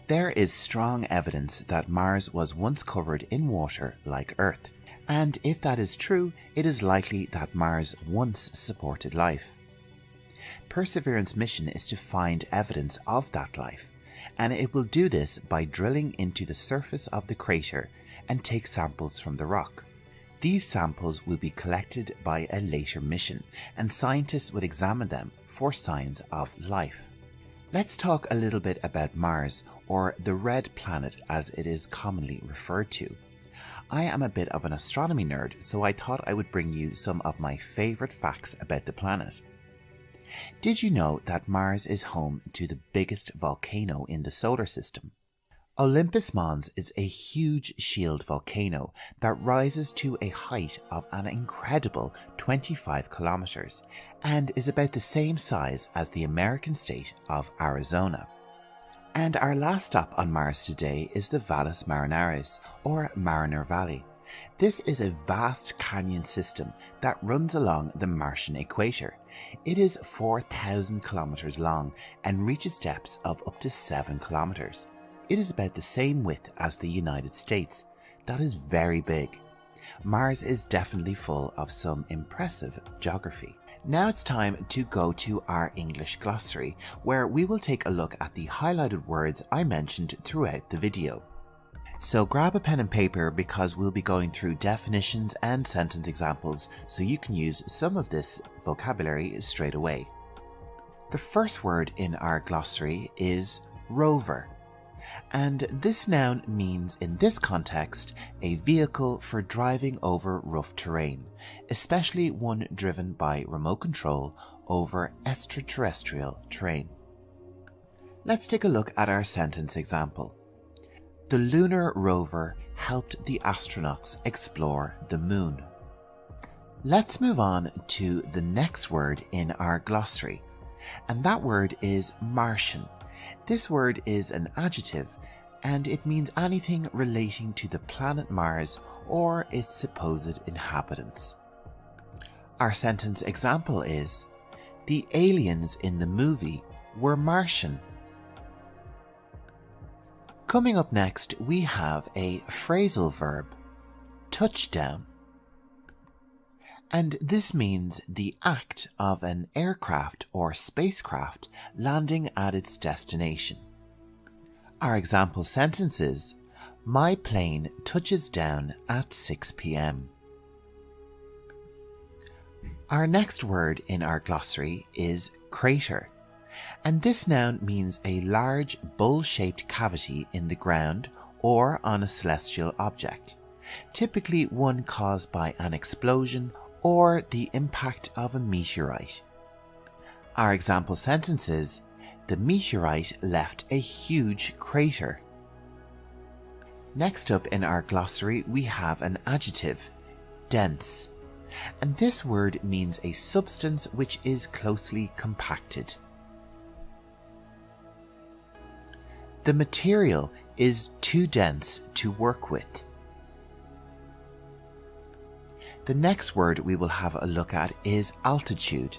There is strong evidence that Mars was once covered in water like Earth, and if that is true, it is likely that Mars once supported life. Perseverance mission is to find evidence of that life, and it will do this by drilling into the surface of the crater and take samples from the rock. These samples will be collected by a later mission, and scientists will examine them for signs of life. Let's talk a little bit about Mars, or the Red Planet as it is commonly referred to. I am a bit of an astronomy nerd, so I thought I would bring you some of my favorite facts about the planet. Did you know that Mars is home to the biggest volcano in the solar system? Olympus Mons is a huge shield volcano that rises to a height of an incredible 25 kilometers and is about the same size as the American state of Arizona. And our last stop on Mars today is the Valles Marineris, or Mariner Valley, This is a vast canyon system that runs along the Martian equator. It is 4,000 kilometers long and reaches depths of up to 7 kilometers. It is about the same width as the United States. That is very big. Mars is definitely full of some impressive geography. Now it's time to go to our English glossary, where we will take a look at the highlighted words I mentioned throughout the video. So grab a pen and paper because we'll be going through definitions and sentence examples so you can use some of this vocabulary straight away. The first word in our glossary is rover. And this noun means in this context a vehicle for driving over rough terrain, especially one driven by remote control over extraterrestrial terrain. Let's take a look at our sentence example. The lunar rover helped the astronauts explore the moon. Let's move on to the next word in our glossary, and that word is Martian. This word is an adjective and it means anything relating to the planet Mars or its supposed inhabitants. Our sentence example is, the aliens in the movie were Martian. Coming up next, we have a phrasal verb, touchdown. And this means the act of an aircraft or spacecraft landing at its destination. Our example sentence is, my plane touches down at 6 p.m. Our next word in our glossary is crater. And this noun means a large bowl-shaped cavity in the ground or on a celestial object, typically one caused by an explosion or the impact of a meteorite. Our example sentence is, the meteorite left a huge crater. Next up in our glossary we have an adjective, dense, and this word means a substance which is closely compacted. The material is too dense to work with. The next word we will have a look at is altitude,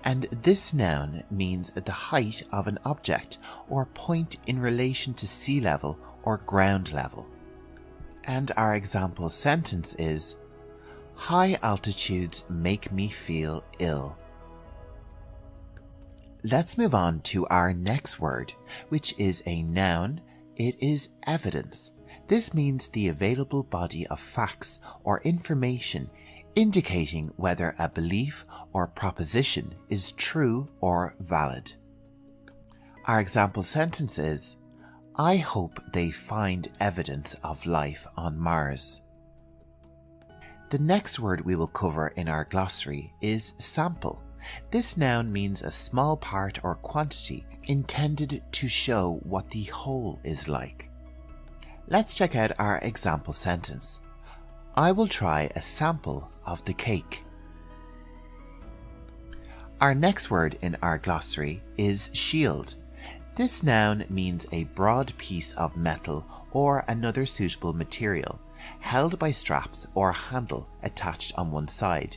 and this noun means the height of an object or point in relation to sea level or ground level. And our example sentence is, high altitudes make me feel ill. Let's move on to our next word, which is a noun. It is evidence. This means the available body of facts or information indicating whether a belief or proposition is true or valid. Our example sentence is, I hope they find evidence of life on Mars. The next word we will cover in our glossary is sample. This noun means a small part or quantity intended to show what the whole is like. Let's check out our example sentence. I will try a sample of the cake. Our next word in our glossary is shield. This noun means a broad piece of metal or another suitable material, held by straps or handle attached on one side,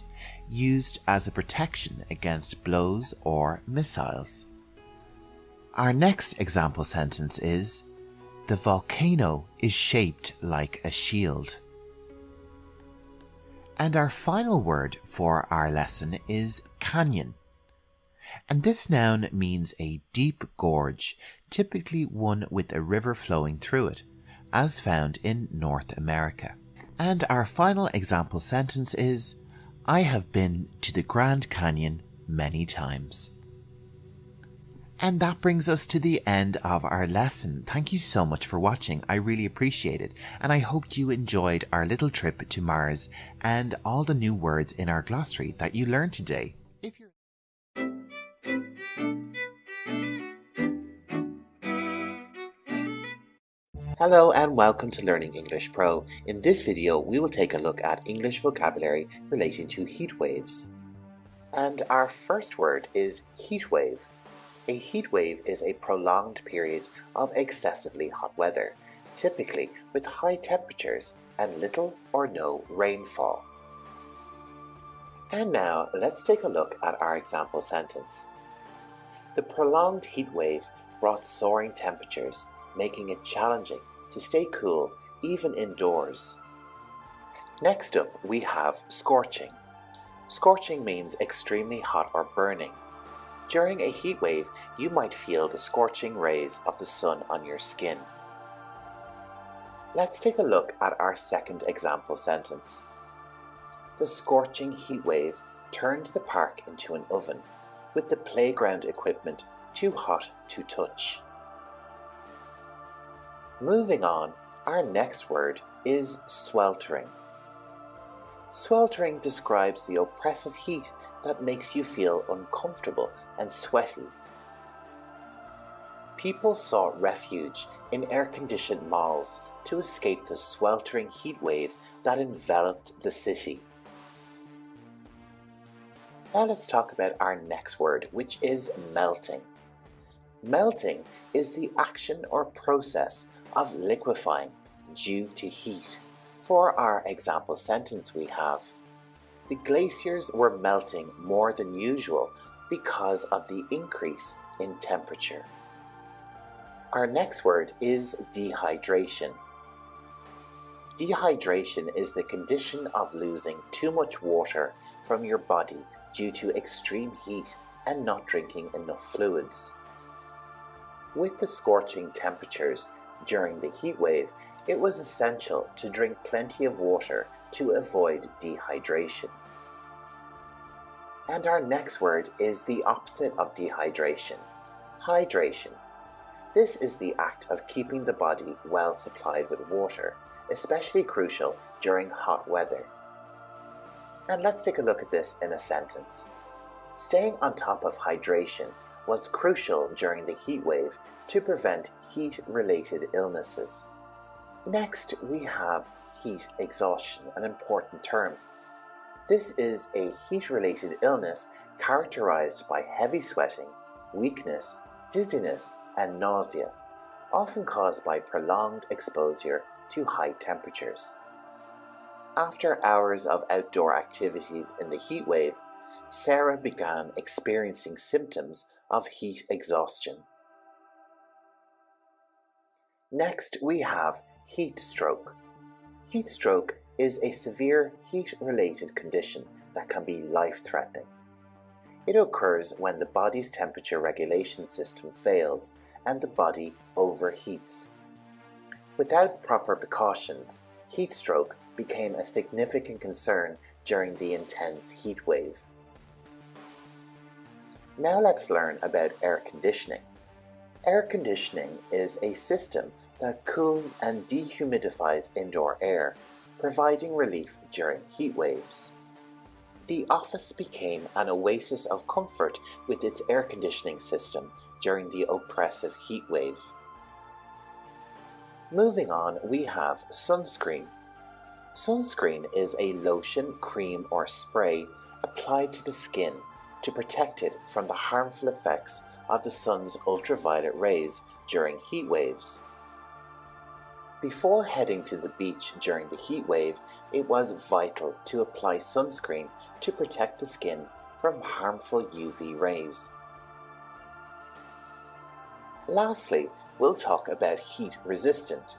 used as a protection against blows or missiles. Our next example sentence is, the volcano is shaped like a shield. And our final word for our lesson is canyon. And this noun means a deep gorge, typically one with a river flowing through it, as found in North America. And our final example sentence is, I have been to the Grand Canyon many times. And that brings us to the end of our lesson. Thank you so much for watching. I really appreciate it. And I hope you enjoyed our little trip to Mars and all the new words in our glossary that you learned today. Hello and welcome to Learning English Pro. In this video, we will take a look at English vocabulary relating to heat waves. And our first word is heat wave. A heat wave is a prolonged period of excessively hot weather, typically with high temperatures and little or no rainfall. And now let's take a look at our example sentence. The prolonged heat wave brought soaring temperatures, making it challenging to stay cool even indoors. Next up, we have scorching. Scorching means extremely hot or burning. During a heat wave, you might feel the scorching rays of the sun on your skin. Let's take a look at our second example sentence. The scorching heat wave turned the park into an oven, with the playground equipment too hot to touch. Moving on, our next word is sweltering. Sweltering describes the oppressive heat that makes you feel uncomfortable and sweaty. People sought refuge in air-conditioned malls to escape the sweltering heat wave that enveloped the city. Now let's talk about our next word, which is melting. Melting is the action or process of liquefying due to heat. For our example sentence we have, the glaciers were melting more than usual because of the increase in temperature. Our next word is dehydration. Dehydration is the condition of losing too much water from your body due to extreme heat and not drinking enough fluids. With the scorching temperatures during the heat wave, it was essential to drink plenty of water to avoid dehydration. And our next word is the opposite of dehydration, hydration. This is the act of keeping the body well supplied with water, especially crucial during hot weather. And let's take a look at this in a sentence. Staying on top of hydration was crucial during the heat wave to prevent heat-related illnesses. Next, we have heat exhaustion, an important term. This is a heat-related illness characterized by heavy sweating, weakness, dizziness, and nausea, often caused by prolonged exposure to high temperatures. After hours of outdoor activities in the heat wave, Sarah began experiencing symptoms of heat exhaustion. Next, we have heat stroke. Heat stroke is a severe heat-related condition that can be life-threatening. It occurs when the body's temperature regulation system fails and the body overheats. Without proper precautions, heat stroke became a significant concern during the intense heat wave. Now let's learn about air conditioning. Air conditioning is a system that cools and dehumidifies indoor air, providing relief during heat waves. The office became an oasis of comfort with its air conditioning system during the oppressive heat wave. Moving on, we have sunscreen. Sunscreen is a lotion, cream, or spray applied to the skin to protect it from the harmful effects of the sun's ultraviolet rays during heat waves. Before heading to the beach during the heat wave, it was vital to apply sunscreen to protect the skin from harmful UV rays. Lastly, we'll talk about heat resistant.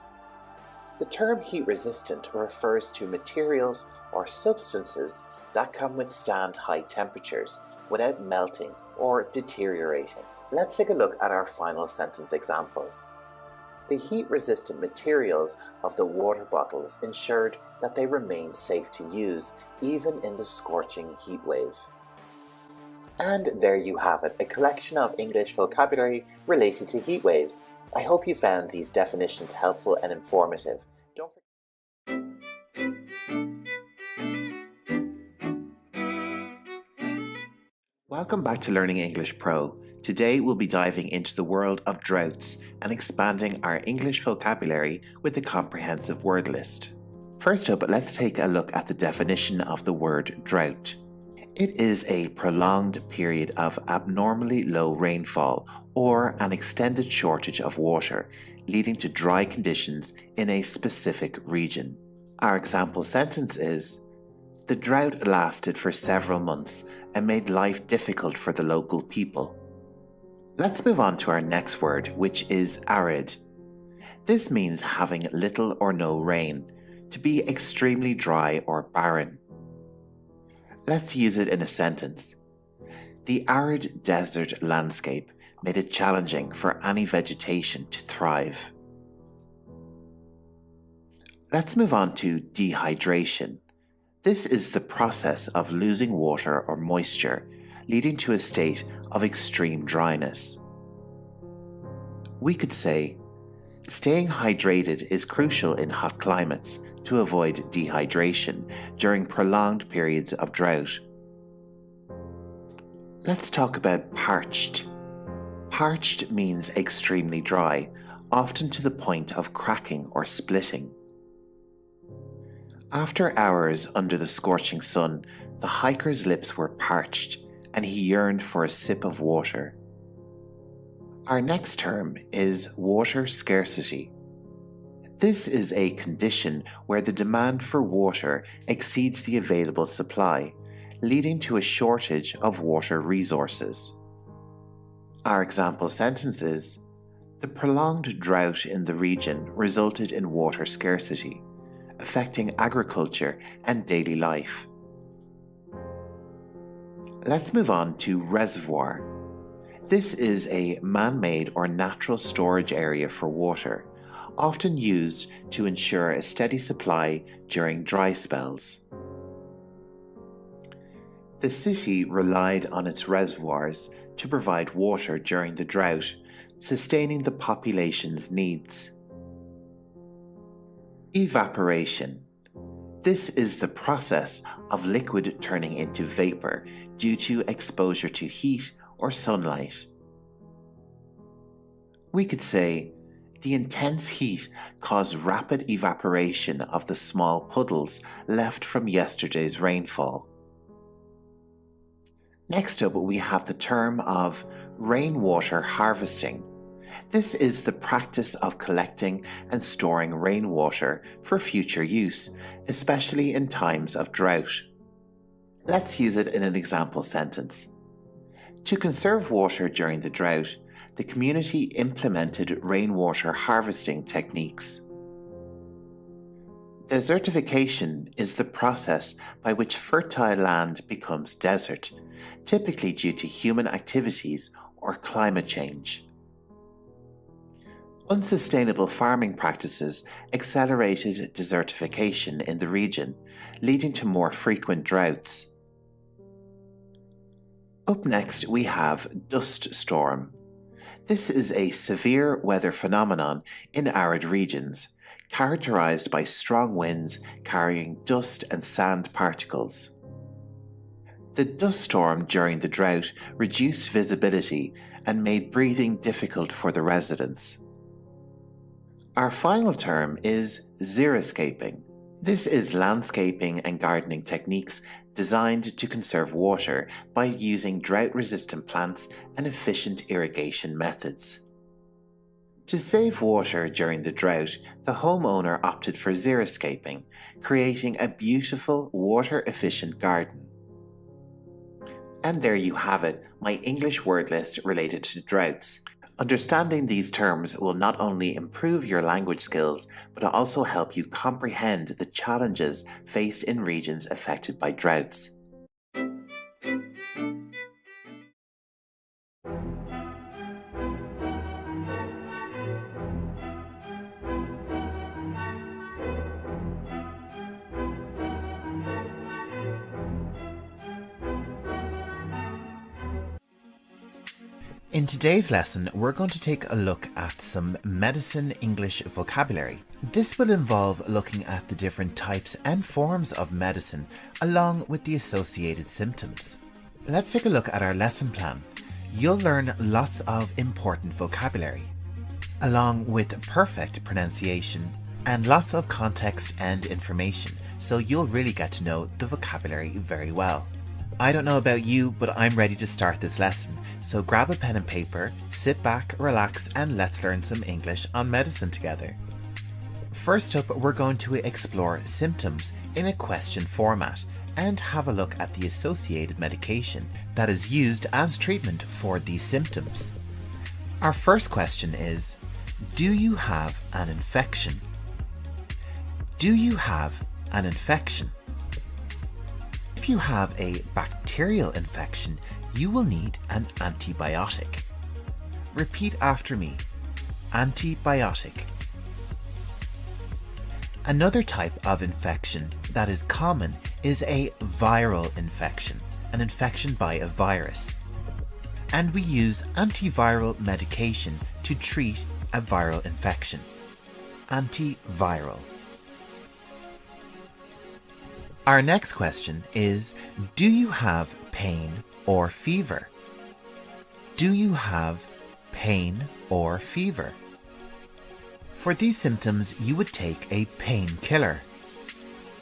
The term heat resistant refers to materials or substances that can withstand high temperatures without melting or deteriorating. Let's take a look at our final sentence example. The heat-resistant materials of the water bottles ensured that they remained safe to use even in the scorching heat wave. And there you have it, a collection of English vocabulary related to heat waves. I hope you found these definitions helpful and informative. Don't forget. Welcome back to Learning English Pro. Today we'll be diving into the world of droughts and expanding our English vocabulary with a comprehensive word list. First up, let's take a look at the definition of the word drought. It is a prolonged period of abnormally low rainfall or an extended shortage of water, leading to dry conditions in a specific region. Our example sentence is, the drought lasted for several months and made life difficult for the local people. Let's move on to our next word, which is arid. This means having little or no rain, to be extremely dry or barren. Let's use it in a sentence. The arid desert landscape made it challenging for any vegetation to thrive. Let's move on to dehydration. This is the process of losing water or moisture, leading to a state of extreme dryness. We could say, staying hydrated is crucial in hot climates to avoid dehydration during prolonged periods of drought. Let's talk about parched. Parched means extremely dry, often to the point of cracking or splitting. After hours under the scorching sun, the hiker's lips were parched and he yearned for a sip of water. Our next term is water scarcity. This is a condition where the demand for water exceeds the available supply, leading to a shortage of water resources. Our example sentence is, the prolonged drought in the region resulted in water scarcity, affecting agriculture and daily life. Let's move on to reservoir. This is a man-made or natural storage area for water, often used to ensure a steady supply during dry spells. The city relied on its reservoirs to provide water during the drought, sustaining the population's needs. Evaporation. This is the process of liquid turning into vapor due to exposure to heat or sunlight. We could say, the intense heat caused rapid evaporation of the small puddles left from yesterday's rainfall. Next up, we have the term of rainwater harvesting. This is the practice of collecting and storing rainwater for future use, especially in times of drought. Let's use it in an example sentence. To conserve water during the drought, the community implemented rainwater harvesting techniques. Desertification is the process by which fertile land becomes desert, typically due to human activities or climate change. Unsustainable farming practices accelerated desertification in the region, leading to more frequent droughts. Up next, we have dust storm. This is a severe weather phenomenon in arid regions, characterized by strong winds carrying dust and sand particles. The dust storm during the drought reduced visibility and made breathing difficult for the residents. Our final term is xeriscaping. This is landscaping and gardening techniques designed to conserve water by using drought-resistant plants and efficient irrigation methods. To save water during the drought, the homeowner opted for xeriscaping, creating a beautiful, water-efficient garden. And there you have it, my English word list related to droughts. Understanding these terms will not only improve your language skills, but also help you comprehend the challenges faced in regions affected by droughts. In today's lesson, we're going to take a look at some medicine English vocabulary. This will involve looking at the different types and forms of medicine, along with the associated symptoms. Let's take a look at our lesson plan. You'll learn lots of important vocabulary, along with perfect pronunciation and lots of context and information, so you'll really get to know the vocabulary very well. I don't know about you, but I'm ready to start this lesson. So grab a pen and paper, sit back, relax, and let's learn some English on medicine together. First up, we're going to explore symptoms in a question format and have a look at the associated medication that is used as treatment for these symptoms. Our first question is, do you have an infection? Do you have an infection? If you have a bacterial infection, you will need an antibiotic. Repeat after me. Antibiotic. Another type of infection that is common is a viral infection, an infection by a virus. And we use antiviral medication to treat a viral infection. Antiviral. Our next question is, do you have pain or fever? Do you have pain or fever? For these symptoms, you would take a painkiller.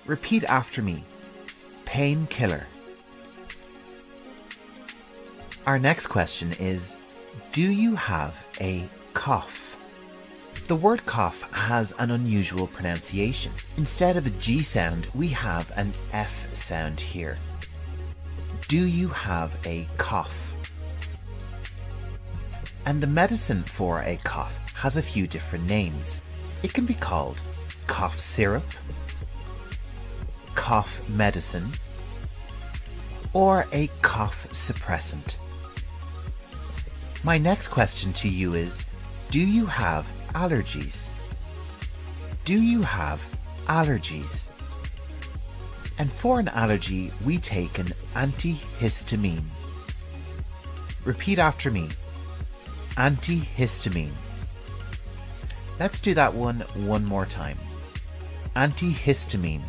Repeat after me. Painkiller. Our next question is, do you have a cough? The word cough has an unusual pronunciation. Instead of a G sound, we have an F sound here. Do you have a cough? And the medicine for a cough has a few different names. It can be called cough syrup, cough medicine, or a cough suppressant. My next question to you is, do you have allergies? Do you have allergies? And for an allergy, we take an antihistamine. Repeat after me. Antihistamine. Let's do that one more time. Antihistamine.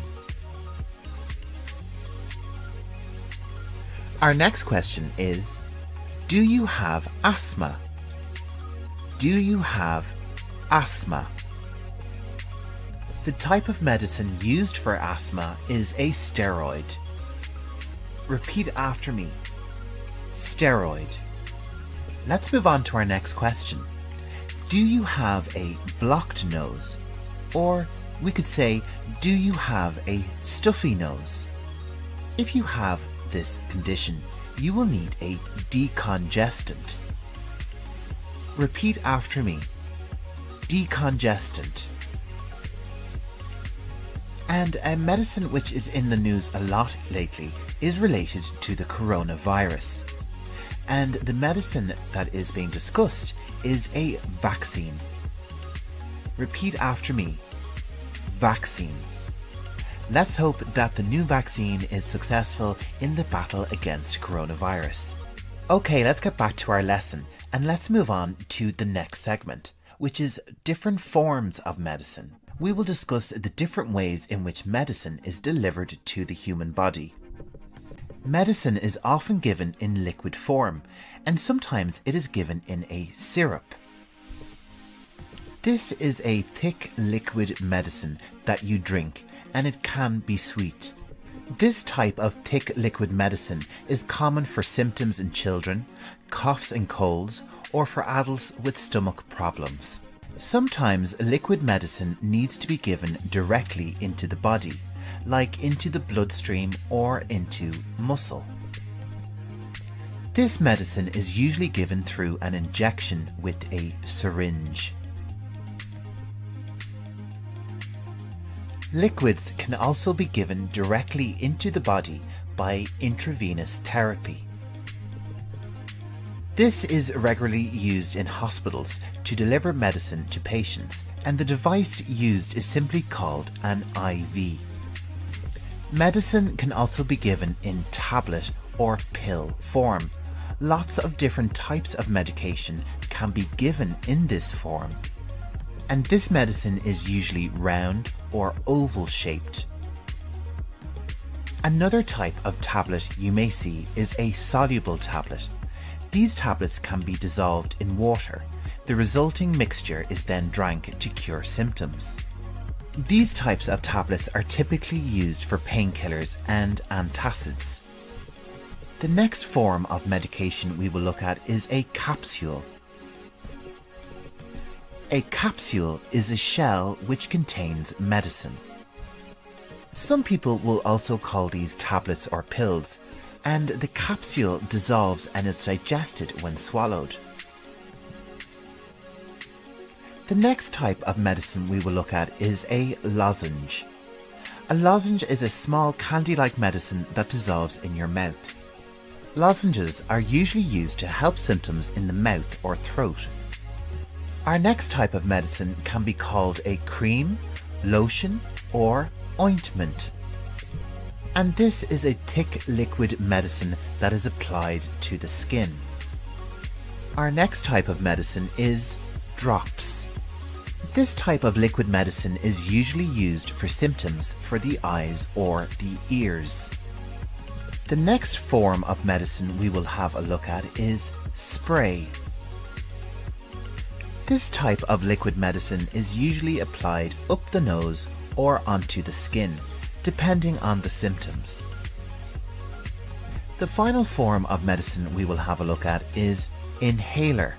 Our next question is, do you have asthma? Do you have asthma? The type of medicine used for asthma is a steroid. Repeat after me. Steroid. Let's move on to our next question. Do you have a blocked nose? Or we could say, do you have a stuffy nose? If you have this condition, you will need a decongestant. Repeat after me. Decongestant. And a medicine which is in the news a lot lately is related to the coronavirus. And the medicine that is being discussed is a vaccine. Repeat after me. Vaccine. Let's hope that the new vaccine is successful in the battle against coronavirus. Okay, let's get back to our lesson and let's move on to the next segment, which is different forms of medicine. We will discuss the different ways in which medicine is delivered to the human body. Medicine is often given in liquid form, and sometimes it is given in a syrup. This is a thick liquid medicine that you drink, and it can be sweet. This type of thick liquid medicine is common for symptoms in children, coughs and colds, or for adults with stomach problems. Sometimes liquid medicine needs to be given directly into the body, like into the bloodstream or into muscle. This medicine is usually given through an injection with a syringe. Liquids can also be given directly into the body by intravenous therapy. This is regularly used in hospitals to deliver medicine to patients, and the device used is simply called an IV. Medicine can also be given in tablet or pill form. Lots of different types of medication can be given in this form. And this medicine is usually round or oval shaped. Another type of tablet you may see is a soluble tablet. These tablets can be dissolved in water. The resulting mixture is then drank to cure symptoms. These types of tablets are typically used for painkillers and antacids. The next form of medication we will look at is a capsule. A capsule is a shell which contains medicine. Some people will also call these tablets or pills, and the capsule dissolves and is digested when swallowed. The next type of medicine we will look at is a lozenge. A lozenge is a small candy-like medicine that dissolves in your mouth. Lozenges are usually used to help symptoms in the mouth or throat. Our next type of medicine can be called a cream, lotion, or ointment. And this is a thick liquid medicine that is applied to the skin. Our next type of medicine is drops. This type of liquid medicine is usually used for symptoms for the eyes or the ears. The next form of medicine we will have a look at is spray. This type of liquid medicine is usually applied up the nose or onto the skin, depending on the symptoms. The final form of medicine we will have a look at is inhaler.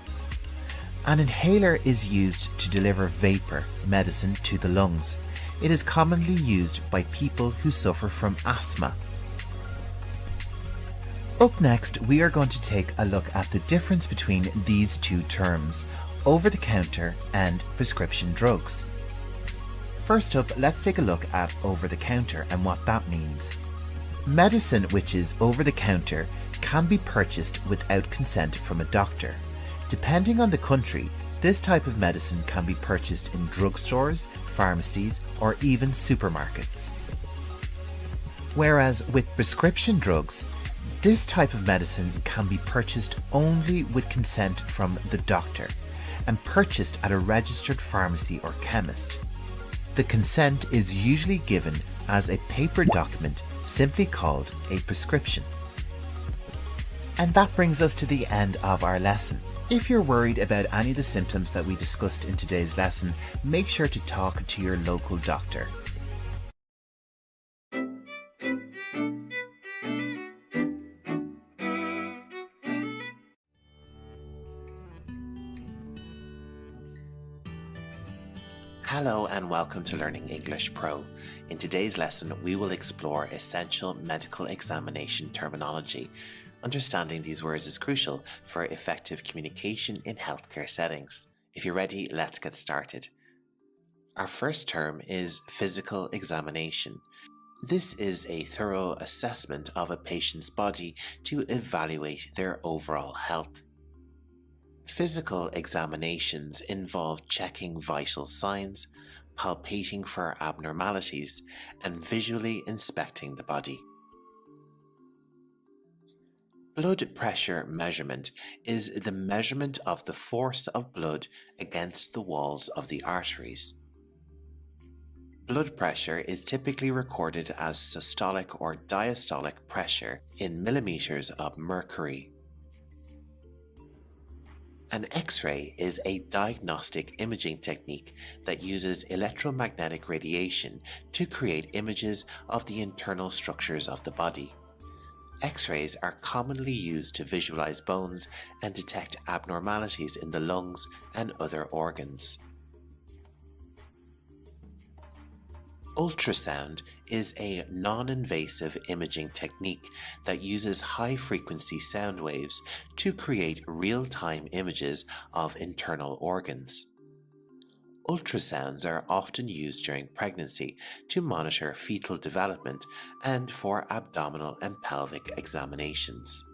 An inhaler is used to deliver vapor medicine to the lungs. It is commonly used by people who suffer from asthma. Up next, we are going to take a look at the difference between these two terms, over-the-counter and prescription drugs. First up, let's take a look at over-the-counter and what that means. Medicine which is over-the-counter can be purchased without consent from a doctor. Depending on the country, this type of medicine can be purchased in drugstores, pharmacies, or even supermarkets. Whereas with prescription drugs, this type of medicine can be purchased only with consent from the doctor and purchased at a registered pharmacy or chemist. The consent is usually given as a paper document simply called a prescription. And that brings us to the end of our lesson. If you're worried about any of the symptoms that we discussed in today's lesson, make sure to talk to your local doctor. Hello and welcome to Learning English Pro. In today's lesson, we will explore essential medical examination terminology. Understanding these words is crucial for effective communication in healthcare settings. If you're ready, let's get started. Our first term is physical examination. This is a thorough assessment of a patient's body to evaluate their overall health. Physical examinations involve checking vital signs, palpating for abnormalities, and visually inspecting the body. Blood pressure measurement is the measurement of the force of blood against the walls of the arteries. Blood pressure is typically recorded as systolic or diastolic pressure in millimeters of mercury. An X-ray is a diagnostic imaging technique that uses electromagnetic radiation to create images of the internal structures of the body. X-rays are commonly used to visualize bones and detect abnormalities in the lungs and other organs. Ultrasound is a non-invasive imaging technique that uses high-frequency sound waves to create real-time images of internal organs. Ultrasounds are often used during pregnancy to monitor fetal development and for abdominal and pelvic examinations.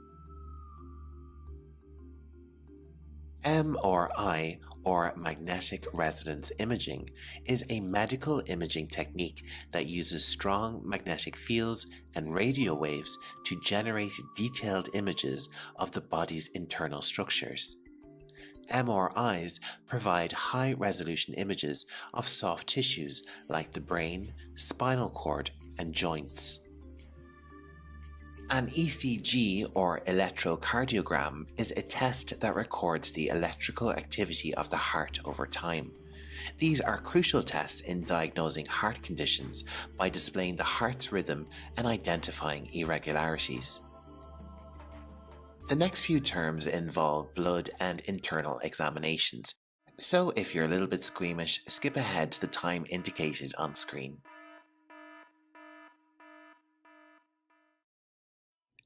MRI, or magnetic resonance imaging, is a medical imaging technique that uses strong magnetic fields and radio waves to generate detailed images of the body's internal structures. MRIs provide high-resolution images of soft tissues like the brain, spinal cord, and joints. An ECG, or electrocardiogram, is a test that records the electrical activity of the heart over time. These are crucial tests in diagnosing heart conditions by displaying the heart's rhythm and identifying irregularities. The next few terms involve blood and internal examinations, so if you're a little bit squeamish, skip ahead to the time indicated on screen.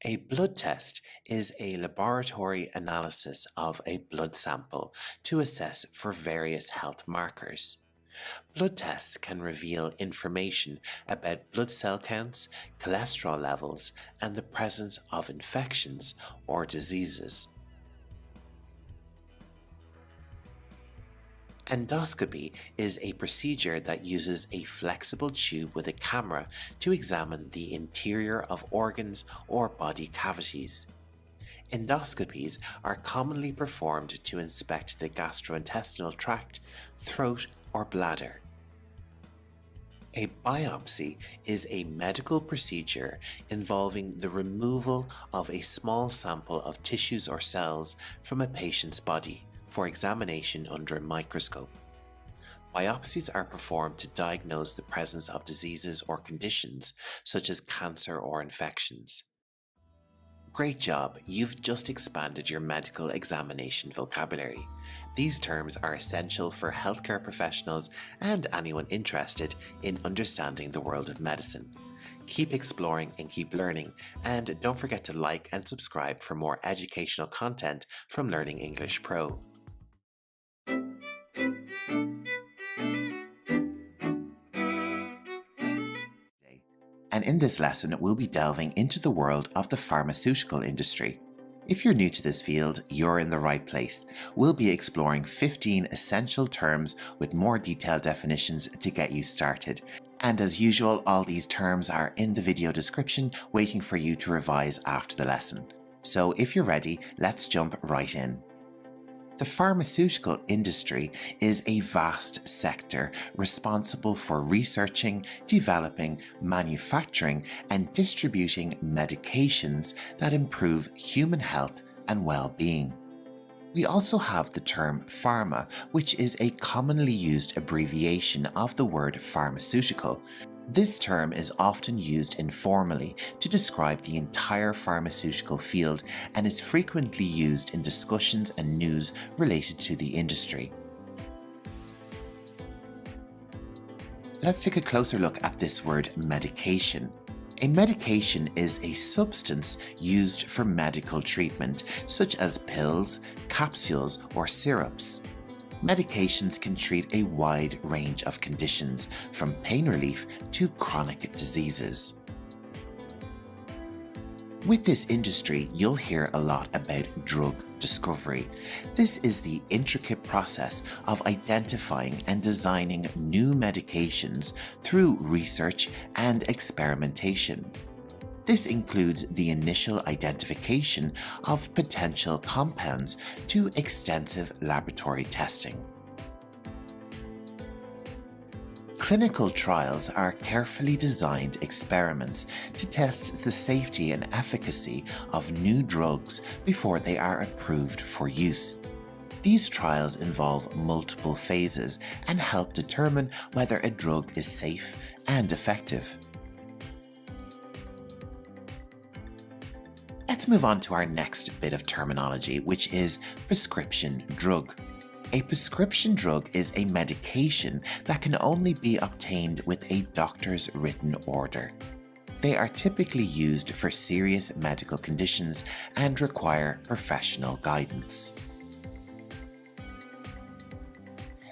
A blood test is a laboratory analysis of a blood sample to assess for various health markers. Blood tests can reveal information about blood cell counts, cholesterol levels, and the presence of infections or diseases. Endoscopy is a procedure that uses a flexible tube with a camera to examine the interior of organs or body cavities. Endoscopies are commonly performed to inspect the gastrointestinal tract, throat, or bladder. A biopsy is a medical procedure involving the removal of a small sample of tissues or cells from a patient's body for examination under a microscope. Biopsies are performed to diagnose the presence of diseases or conditions such as cancer or infections. Great job, you've just expanded your medical examination vocabulary. These terms are essential for healthcare professionals and anyone interested in understanding the world of medicine. Keep exploring and keep learning, and don't forget to like and subscribe for more educational content from Learning English Pro. And in this lesson, we'll be delving into the world of the pharmaceutical industry. If you're new to this field, you're in the right place. We'll be exploring 15 essential terms with more detailed definitions to get you started. And as usual, all these terms are in the video description, waiting for you to revise after the lesson. So if you're ready, let's jump right in. The pharmaceutical industry is a vast sector responsible for researching, developing, manufacturing, and distributing medications that improve human health and well-being. We also have the term pharma, which is a commonly used abbreviation of the word pharmaceutical. This term is often used informally to describe the entire pharmaceutical field and is frequently used in discussions and news related to the industry. Let's take a closer look at this word medication. A medication is a substance used for medical treatment, such as pills, capsules, or syrups. Medications can treat a wide range of conditions, from pain relief to chronic diseases. With this industry, you'll hear a lot about drug discovery. This is the intricate process of identifying and designing new medications through research and experimentation. This includes the initial identification of potential compounds to extensive laboratory testing. Clinical trials are carefully designed experiments to test the safety and efficacy of new drugs before they are approved for use. These trials involve multiple phases and help determine whether a drug is safe and effective. Let's move on to our next bit of terminology, which is prescription drug. A prescription drug is a medication that can only be obtained with a doctor's written order. They are typically used for serious medical conditions and require professional guidance.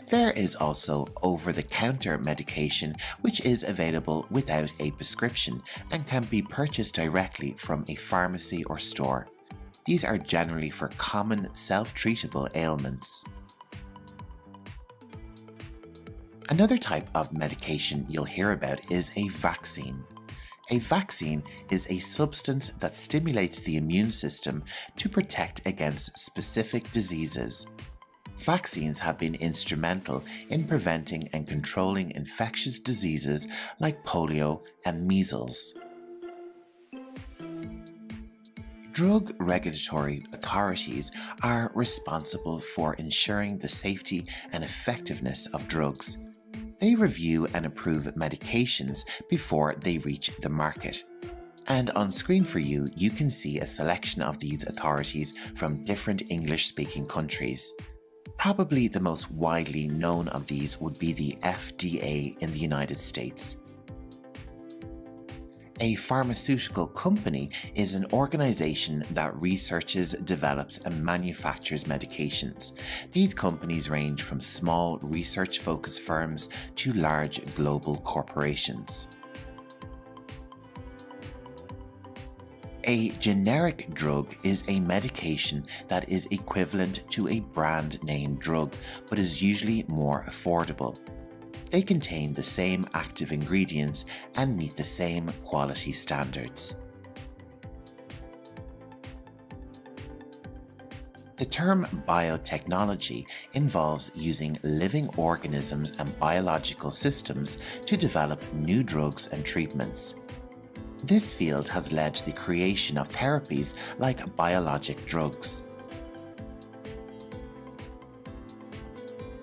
There is also over-the-counter medication, which is available without a prescription and can be purchased directly from a pharmacy or store. These are generally for common self-treatable ailments. Another type of medication you'll hear about is a vaccine. A vaccine is a substance that stimulates the immune system to protect against specific diseases. Vaccines have been instrumental in preventing and controlling infectious diseases like polio and measles. Drug regulatory authorities are responsible for ensuring the safety and effectiveness of drugs. They review and approve medications before they reach the market. And on screen for you, you can see a selection of these authorities from different English-speaking countries. Probably the most widely known of these would be the FDA in the United States. A pharmaceutical company is an organization that researches, develops, and manufactures medications. These companies range from small research-focused firms to large global corporations. A generic drug is a medication that is equivalent to a brand name drug, but is usually more affordable. They contain the same active ingredients and meet the same quality standards. The term biotechnology involves using living organisms and biological systems to develop new drugs and treatments. This field has led to the creation of therapies like biologic drugs.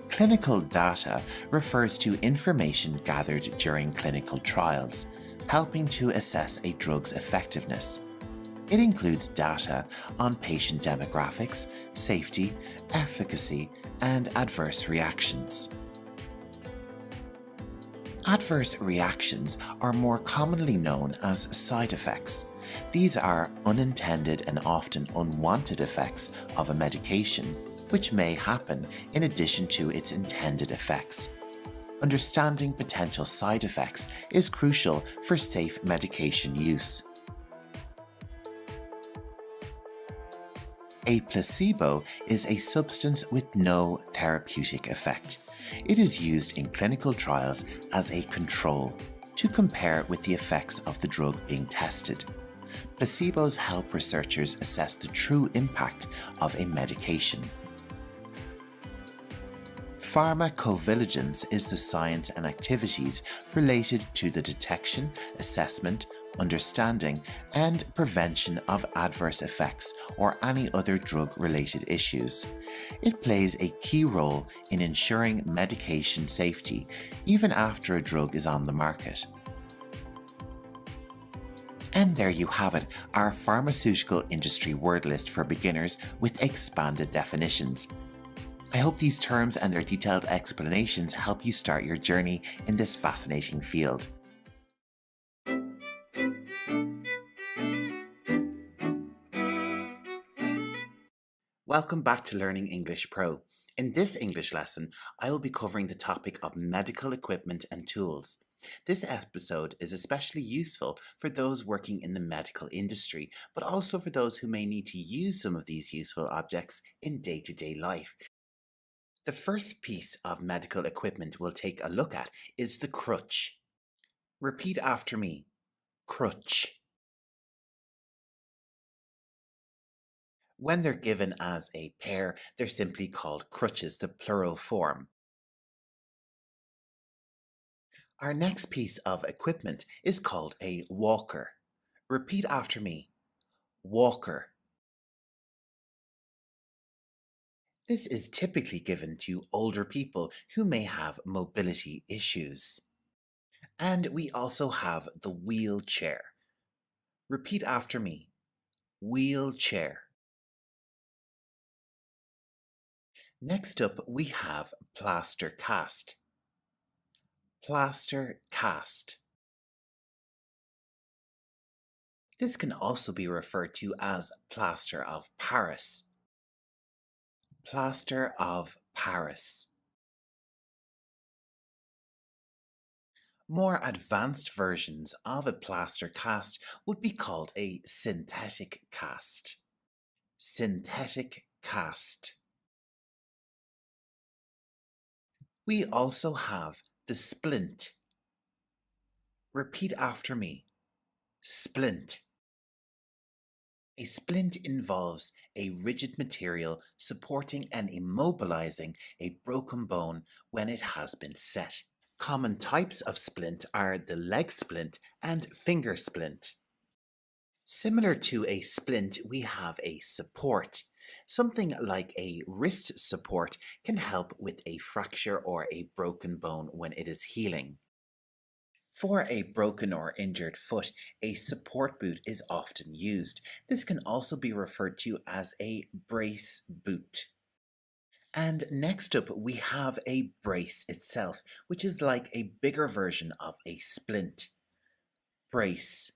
Clinical data refers to information gathered during clinical trials, helping to assess a drug's effectiveness. It includes data on patient demographics, safety, efficacy, and adverse reactions. Adverse reactions are more commonly known as side effects. These are unintended and often unwanted effects of a medication, which may happen in addition to its intended effects. Understanding potential side effects is crucial for safe medication use. A placebo is a substance with no therapeutic effect. It is used in clinical trials as a control to compare with the effects of the drug being tested. Placebos help researchers assess the true impact of a medication. Pharmacovigilance is the science and activities related to the detection, assessment, understanding, and prevention of adverse effects or any other drug-related issues. It plays a key role in ensuring medication safety even after a drug is on the market. And there you have it, our pharmaceutical industry word list for beginners with expanded definitions. I hope these terms and their detailed explanations help you start your journey in this fascinating field. Welcome back to Learning English Pro. In this English lesson, I will be covering the topic of medical equipment and tools. This episode is especially useful for those working in the medical industry, but also for those who may need to use some of these useful objects in day-to-day life. The first piece of medical equipment we'll take a look at is the crutch. Repeat after me. Crutch. When they're given as a pair, they're simply called crutches, the plural form. Our next piece of equipment is called a walker. Repeat after me. Walker. This is typically given to older people who may have mobility issues. And we also have the wheelchair. Repeat after me. Wheelchair. Next up, we have plaster cast. Plaster cast. This can also be referred to as plaster of Paris. Plaster of Paris. More advanced versions of a plaster cast would be called a synthetic cast. Synthetic cast. We also have the splint. Repeat after me. Splint. A splint involves a rigid material supporting and immobilizing a broken bone when it has been set. Common types of splint are the leg splint and finger splint. Similar to a splint, we have a support. Something like a wrist support can help with a fracture or a broken bone when it is healing. For a broken or injured foot, a support boot is often used. This can also be referred to as a brace boot. And next up we have a brace itself, which is like a bigger version of a splint. Brace.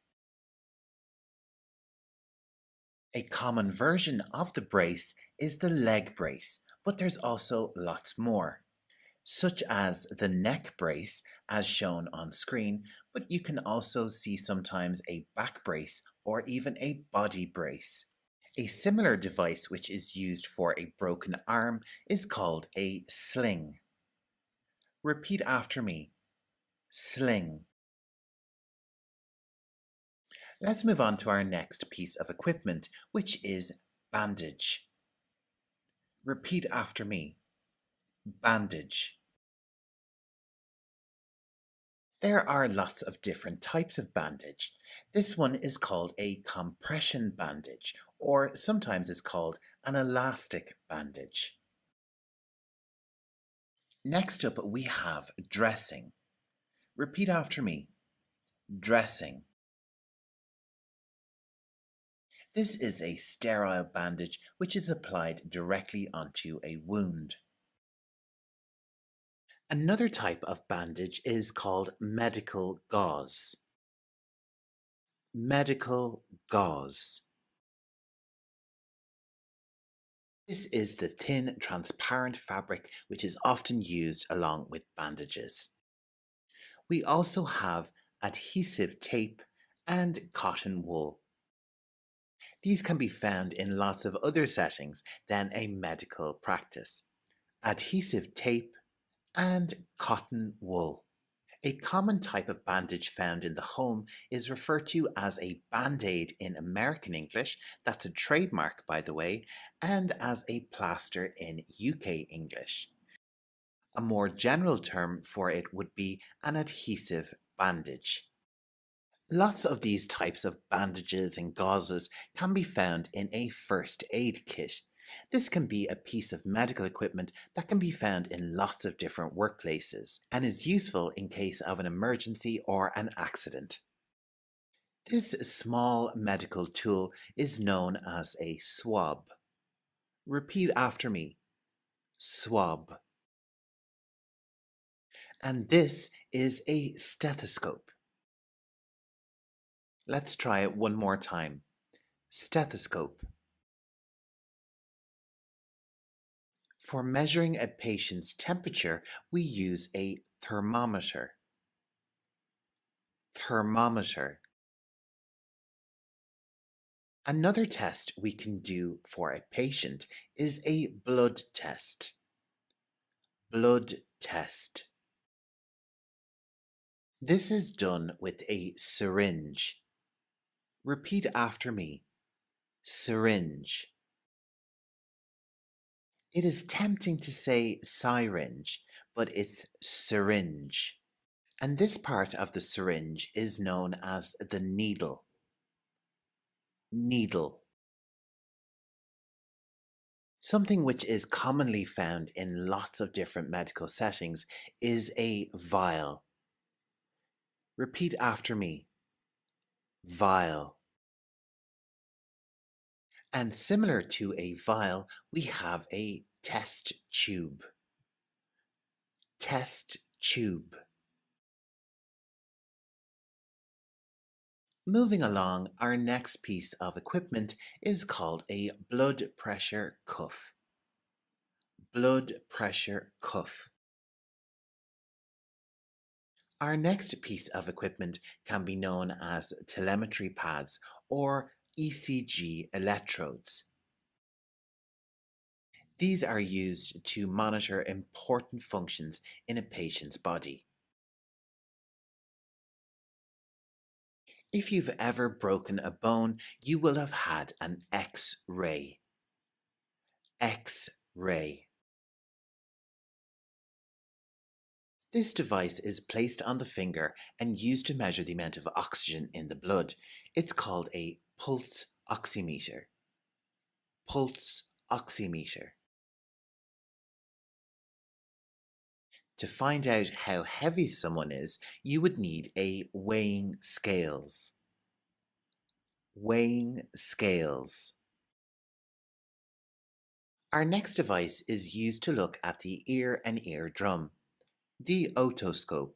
A common version of the brace is the leg brace, but there's also lots more, such as the neck brace as shown on screen, but you can also see sometimes a back brace or even a body brace. A similar device which is used for a broken arm is called a sling. Repeat after me. Sling. Let's move on to our next piece of equipment, which is bandage. Repeat after me. Bandage. There are lots of different types of bandage. This one is called a compression bandage, or sometimes it's called an elastic bandage. Next up we have dressing. Repeat after me. Dressing. This is a sterile bandage which is applied directly onto a wound. Another type of bandage is called medical gauze. Medical gauze. This is the thin, transparent fabric which is often used along with bandages. We also have adhesive tape and cotton wool. These can be found in lots of other settings than a medical practice. Adhesive tape and cotton wool. A common type of bandage found in the home is referred to as a band-aid in American English, that's a trademark by the way, and as a plaster in UK English. A more general term for it would be an adhesive bandage. Lots of these types of bandages and gauzes can be found in a first aid kit. This can be a piece of medical equipment that can be found in lots of different workplaces and is useful in case of an emergency or an accident. This small medical tool is known as a swab. Repeat after me. Swab. And this is a stethoscope. Let's try it one more time. Stethoscope. For measuring a patient's temperature, we use a thermometer. Thermometer. Another test we can do for a patient is a blood test. Blood test. This is done with a syringe. Repeat after me. Syringe. It is tempting to say syringe, but it's syringe. And this part of the syringe is known as the needle. Needle. Something which is commonly found in lots of different medical settings is a vial. Repeat after me. Vial. And similar to a vial, we have a test tube. Test tube. Moving along, our next piece of equipment is called a blood pressure cuff. Blood pressure cuff. Our next piece of equipment can be known as telemetry pads or ECG electrodes. These are used to monitor important functions in a patient's body. If you've ever broken a bone, you will have had an X-ray. X-ray. This device is placed on the finger and used to measure the amount of oxygen in the blood. It's called a pulse oximeter. Pulse oximeter. To find out how heavy someone is, you would need a weighing scales. Weighing scales. Our next device is used to look at the ear and eardrum, the otoscope.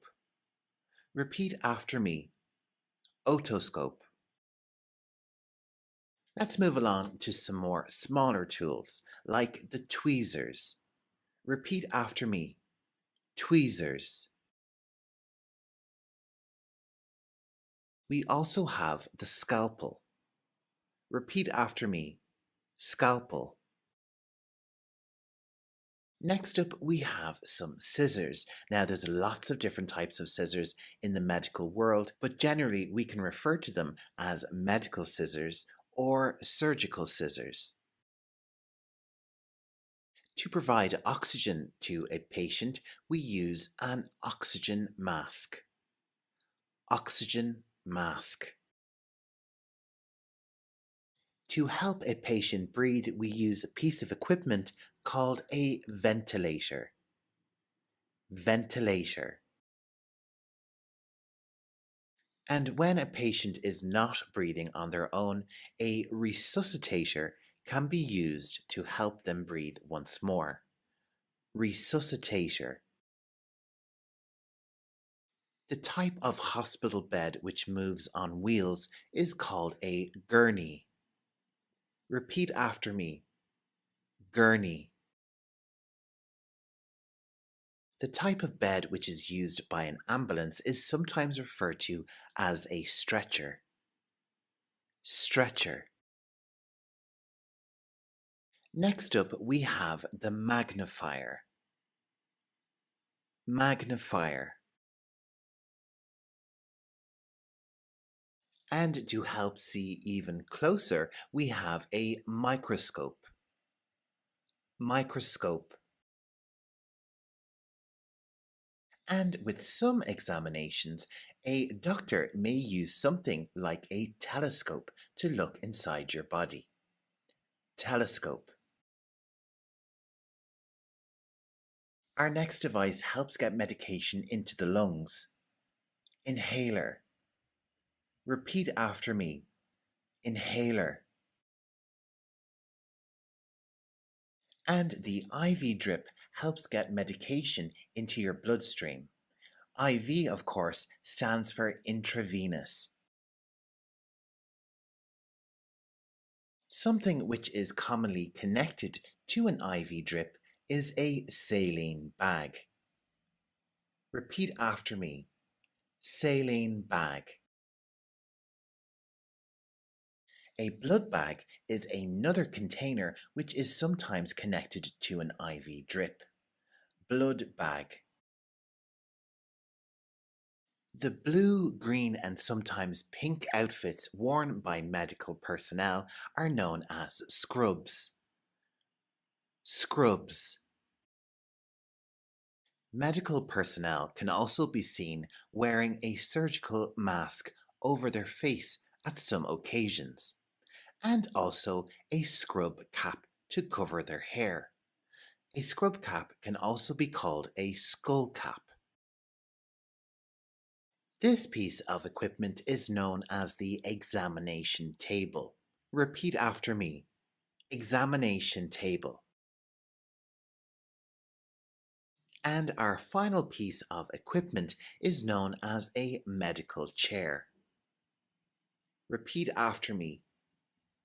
Repeat after me. Otoscope. Let's move along to some more smaller tools, like the tweezers. Repeat after me. Tweezers. We also have the scalpel. Repeat after me. Scalpel. Next up, we have some scissors. Now, there's lots of different types of scissors in the medical world, but generally we can refer to them as medical scissors or surgical scissors. To provide oxygen to a patient, we use an oxygen mask. Oxygen mask. To help a patient breathe, we use a piece of equipment called a ventilator. Ventilator. And when a patient is not breathing on their own, a resuscitator can be used to help them breathe once more. Resuscitator. The type of hospital bed which moves on wheels is called a gurney. Repeat after me. Gurney. The type of bed which is used by an ambulance is sometimes referred to as a stretcher. Stretcher. Next up, we have the magnifier. Magnifier. And to help see even closer, we have a microscope. Microscope. And with some examinations, a doctor may use something like a telescope to look inside your body. Telescope. Our next device helps get medication into the lungs. Inhaler. Repeat after me. Inhaler. And the IV drip helps get medication into your bloodstream. IV, of course, stands for intravenous. Something which is commonly connected to an IV drip is a saline bag. Repeat after me. Saline bag. A blood bag is another container which is sometimes connected to an IV drip. Blood bag. The blue, green, and sometimes pink outfits worn by medical personnel are known as scrubs. Scrubs. Medical personnel can also be seen wearing a surgical mask over their face at some occasions, and also a scrub cap to cover their hair. A scrub cap can also be called a skull cap. This piece of equipment is known as the examination table. Repeat after me. Examination table. And our final piece of equipment is known as a medical chair. Repeat after me.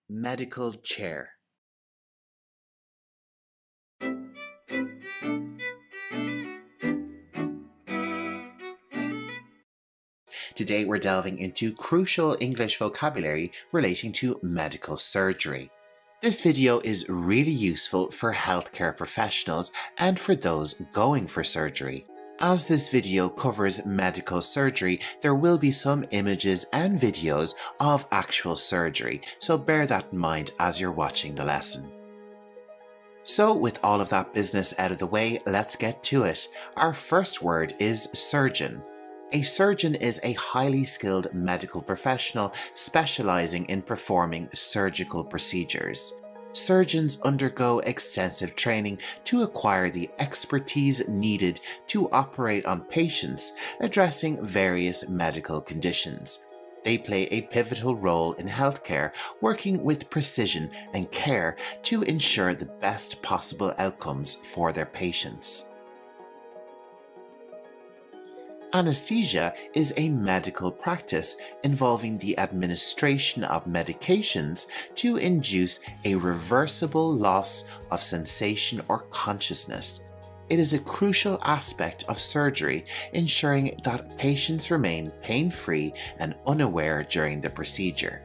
Medical chair. Today we're delving into crucial English vocabulary relating to medical surgery. This video is really useful for healthcare professionals and for those going for surgery. As this video covers medical surgery, there will be some images and videos of actual surgery, so bear that in mind as you're watching the lesson. So with all of that business out of the way, let's get to it. Our first word is surgeon. A surgeon is a highly skilled medical professional specializing in performing surgical procedures. Surgeons undergo extensive training to acquire the expertise needed to operate on patients addressing various medical conditions. They play a pivotal role in healthcare, working with precision and care to ensure the best possible outcomes for their patients. Anesthesia is a medical practice involving the administration of medications to induce a reversible loss of sensation or consciousness. It is a crucial aspect of surgery, ensuring that patients remain pain-free and unaware during the procedure.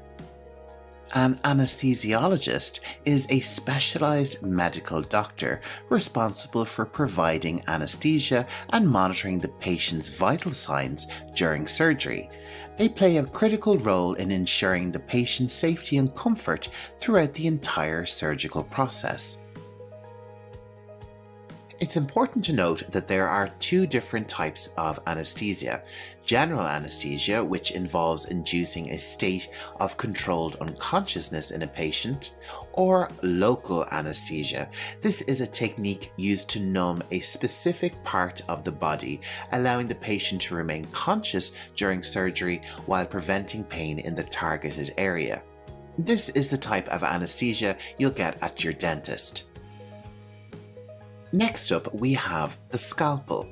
An anesthesiologist is a specialized medical doctor responsible for providing anesthesia and monitoring the patient's vital signs during surgery. They play a critical role in ensuring the patient's safety and comfort throughout the entire surgical process. It's important to note that there are two different types of anesthesia: general anesthesia, which involves inducing a state of controlled unconsciousness in a patient, or local anesthesia. This is a technique used to numb a specific part of the body, allowing the patient to remain conscious during surgery while preventing pain in the targeted area. This is the type of anesthesia you'll get at your dentist. Next up, we have the scalpel.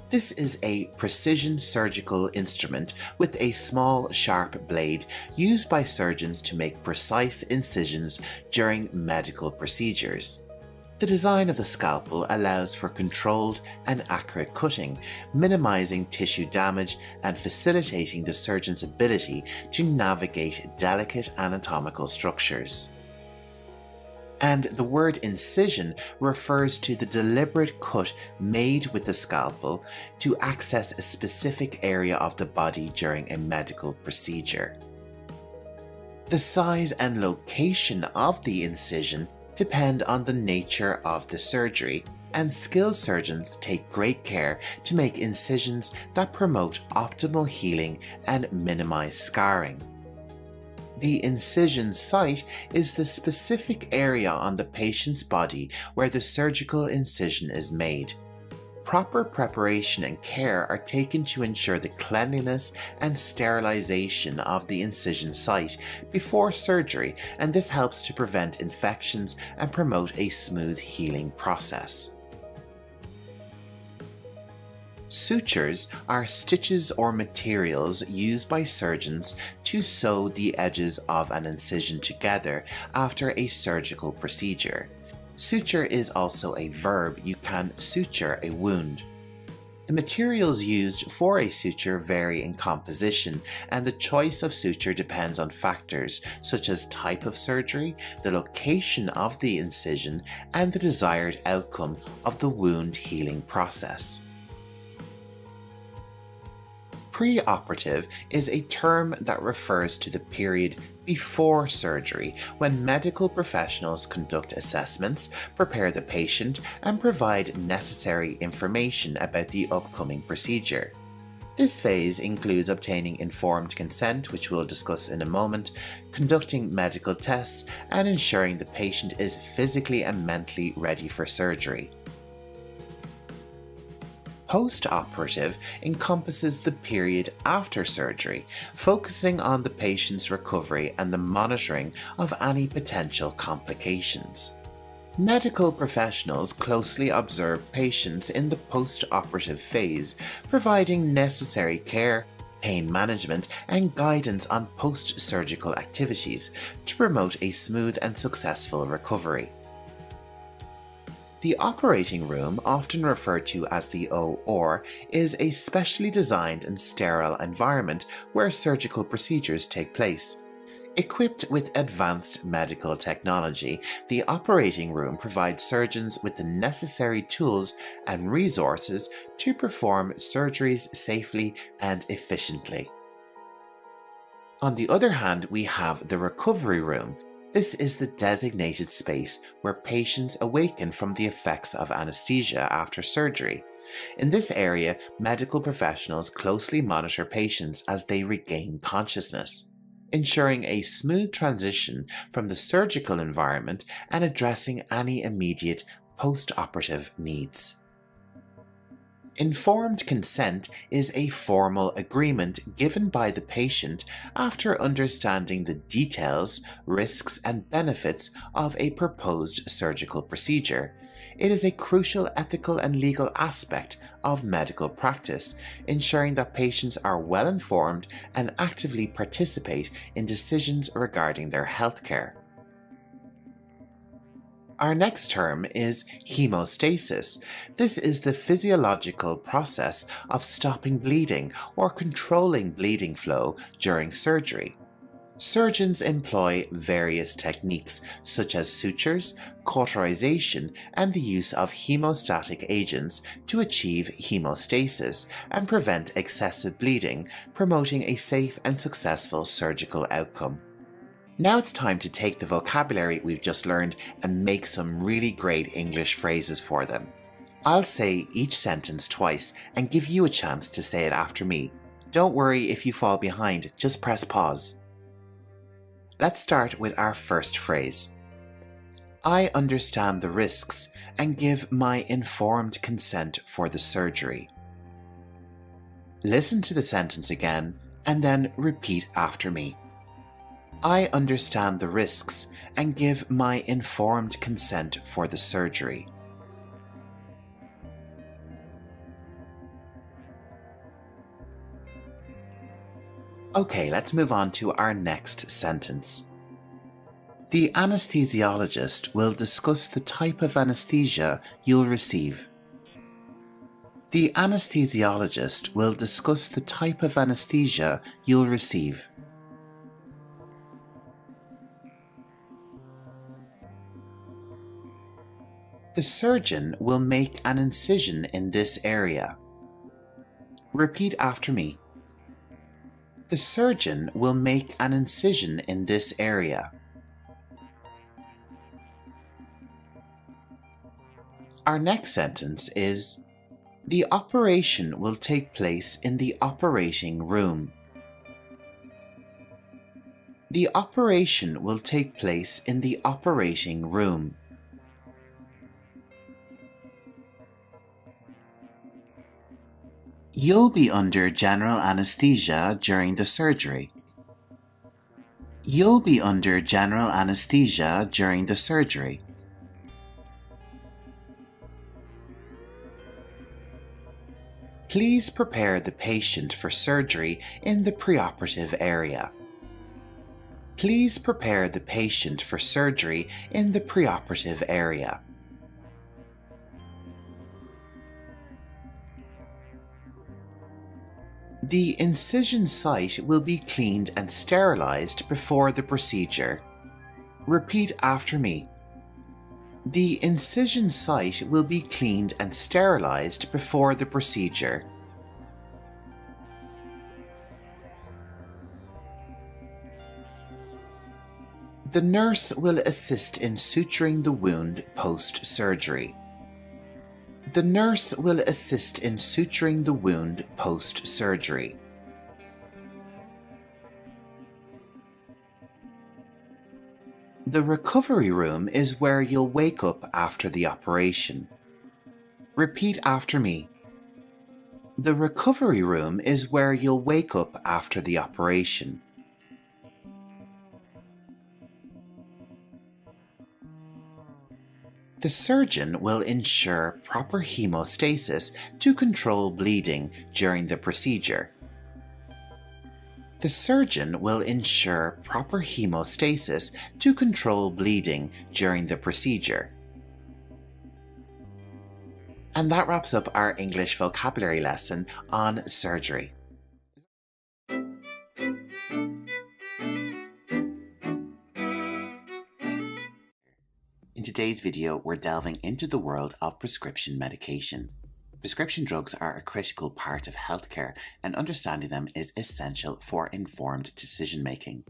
This is a precision surgical instrument with a small, sharp blade used by surgeons to make precise incisions during medical procedures. The design of the scalpel allows for controlled and accurate cutting, minimizing tissue damage and facilitating the surgeon's ability to navigate delicate anatomical structures. And the word incision refers to the deliberate cut made with the scalpel to access a specific area of the body during a medical procedure. The size and location of the incision depend on the nature of the surgery, and skilled surgeons take great care to make incisions that promote optimal healing and minimize scarring. The incision site is the specific area on the patient's body where the surgical incision is made. Proper preparation and care are taken to ensure the cleanliness and sterilization of the incision site before surgery, and this helps to prevent infections and promote a smooth healing process. Sutures are stitches or materials used by surgeons to sew the edges of an incision together after a surgical procedure. Suture is also a verb. You can suture a wound. The materials used for a suture vary in composition, and the choice of suture depends on factors such as type of surgery, the location of the incision, and the desired outcome of the wound healing process. Preoperative is a term that refers to the period before surgery, when medical professionals conduct assessments, prepare the patient, and provide necessary information about the upcoming procedure. This phase includes obtaining informed consent, which we'll discuss in a moment, conducting medical tests, and ensuring the patient is physically and mentally ready for surgery. Post-operative encompasses the period after surgery, focusing on the patient's recovery and the monitoring of any potential complications. Medical professionals closely observe patients in the post-operative phase, providing necessary care, pain management, and guidance on post-surgical activities to promote a smooth and successful recovery. The operating room, often referred to as the OR, is a specially designed and sterile environment where surgical procedures take place. Equipped with advanced medical technology, the operating room provides surgeons with the necessary tools and resources to perform surgeries safely and efficiently. On the other hand, we have the recovery room. This is the designated space where patients awaken from the effects of anesthesia after surgery. In this area, medical professionals closely monitor patients as they regain consciousness. ensuring a smooth transition from the surgical environment and addressing any immediate post-operative needs. Informed consent is a formal agreement given by the patient after understanding the details, risks, and benefits of a proposed surgical procedure. It is a crucial ethical and legal aspect of medical practice, ensuring that patients are well informed and actively participate in decisions regarding their healthcare. Our next term is hemostasis. This is the physiological process of stopping bleeding or controlling bleeding flow during surgery. Surgeons employ various techniques such as sutures, cauterization, and the use of hemostatic agents to achieve hemostasis and prevent excessive bleeding, promoting a safe and successful surgical outcome. Now it's time to take the vocabulary we've just learned and make some really great English phrases for them. I'll say each sentence twice and give you a chance to say it after me. Don't worry if you fall behind, just press pause. Let's start with our first phrase. I understand the risks and give my informed consent for the surgery. Listen to the sentence again and then repeat after me. I understand the risks and give my informed consent for the surgery. Okay, let's move on to our next sentence. The anesthesiologist will discuss the type of anesthesia you'll receive. The anesthesiologist will discuss the type of anesthesia you'll receive. The surgeon will make an incision in this area. Repeat after me. The surgeon will make an incision in this area. Our next sentence is, the operation will take place in the operating room. The operation will take place in the operating room. You'll be under general anesthesia during the surgery. You'll be under general anesthesia during the surgery. Please prepare the patient for surgery in the preoperative area. Please prepare the patient for surgery in the preoperative area. The incision site will be cleaned and sterilized before the procedure. Repeat after me. The incision site will be cleaned and sterilized before the procedure. The nurse will assist in suturing the wound post-surgery. The nurse will assist in suturing the wound post-surgery. The recovery room is where you'll wake up after the operation. Repeat after me. The recovery room is where you'll wake up after the operation. The surgeon will ensure proper hemostasis to control bleeding during the procedure. The surgeon will ensure proper hemostasis to control bleeding during the procedure. And that wraps up our English vocabulary lesson on surgery. In today's video, we're delving into the world of prescription medication. Prescription drugs are a critical part of healthcare, and understanding them is essential for informed decision-making.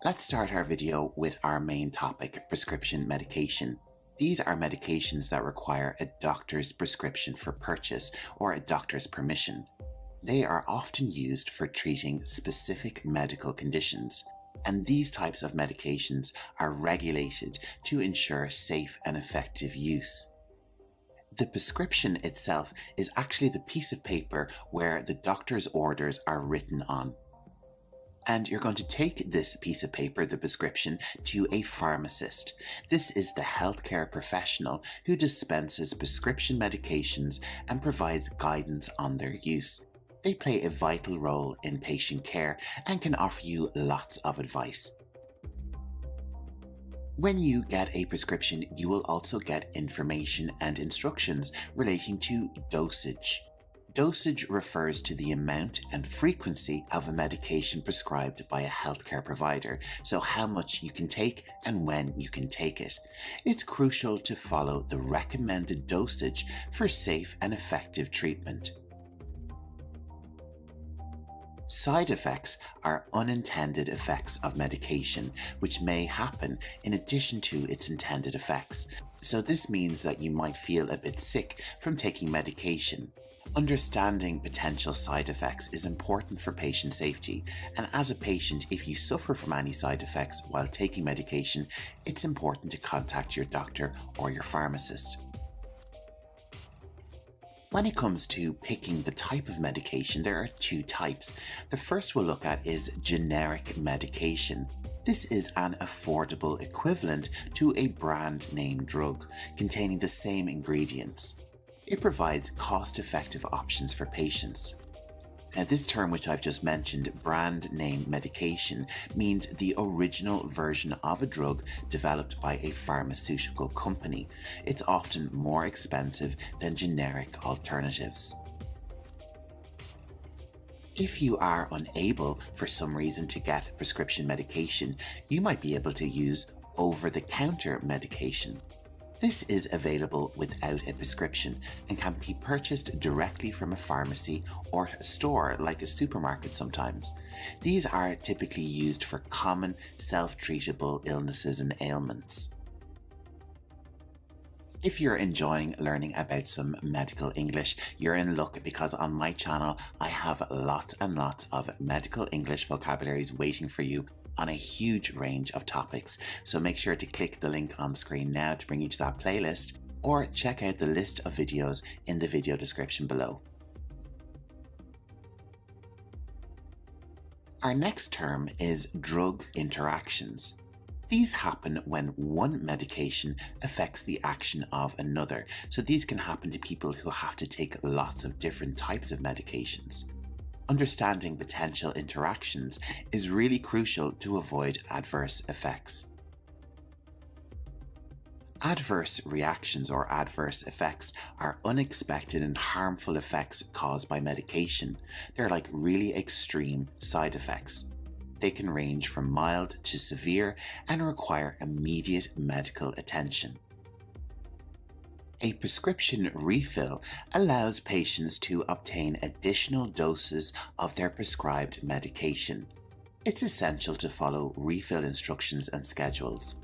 Let's start our video with our main topic, prescription medication. These are medications that require a doctor's prescription for purchase or a doctor's permission. They are often used for treating specific medical conditions, and these types of medications are regulated to ensure safe and effective use. The prescription itself is actually the piece of paper where the doctor's orders are written on. And you're going to take this piece of paper, the prescription, to a pharmacist. This is the healthcare professional who dispenses prescription medications and provides guidance on their use. They play a vital role in patient care and can offer you lots of advice. When you get a prescription, you will also get information and instructions relating to dosage. Dosage refers to the amount and frequency of a medication prescribed by a healthcare provider, so how much you can take and when you can take it. It's crucial to follow the recommended dosage for safe and effective treatment. Side effects are unintended effects of medication, which may happen in addition to its intended effects. So this means that you might feel a bit sick from taking medication. Understanding potential side effects is important for patient safety, and as a patient, if you suffer from any side effects while taking medication, it's important to contact your doctor or your pharmacist. When it comes to picking the type of medication, there are two types. The first we'll look at is generic medication. This is an affordable equivalent to a brand name drug containing the same ingredients. It provides cost-effective options for patients. Now, this term which I've just mentioned, brand name medication, means the original version of a drug developed by a pharmaceutical company. It's often more expensive than generic alternatives. If you are unable for some reason to get prescription medication, you might be able to use over-the-counter medication. This is available without a prescription and can be purchased directly from a pharmacy or a store like a supermarket sometimes. These are typically used for common self-treatable illnesses and ailments. If you're enjoying learning about some medical English, you're in luck because on my channel I have lots and lots of medical English vocabularies waiting for you on a huge range of topics. So make sure to click the link on screen now to bring you to that playlist, or check out the list of videos in the video description below. Our next term is drug interactions. These happen when one medication affects the action of another. So these can happen to people who have to take lots of different types of medications. Understanding potential interactions is really crucial to avoid adverse effects. Adverse reactions or adverse effects are unexpected and harmful effects caused by medication. They're like really extreme side effects. They can range from mild to severe and require immediate medical attention. A prescription refill allows patients to obtain additional doses of their prescribed medication. It's essential to follow refill instructions and schedules.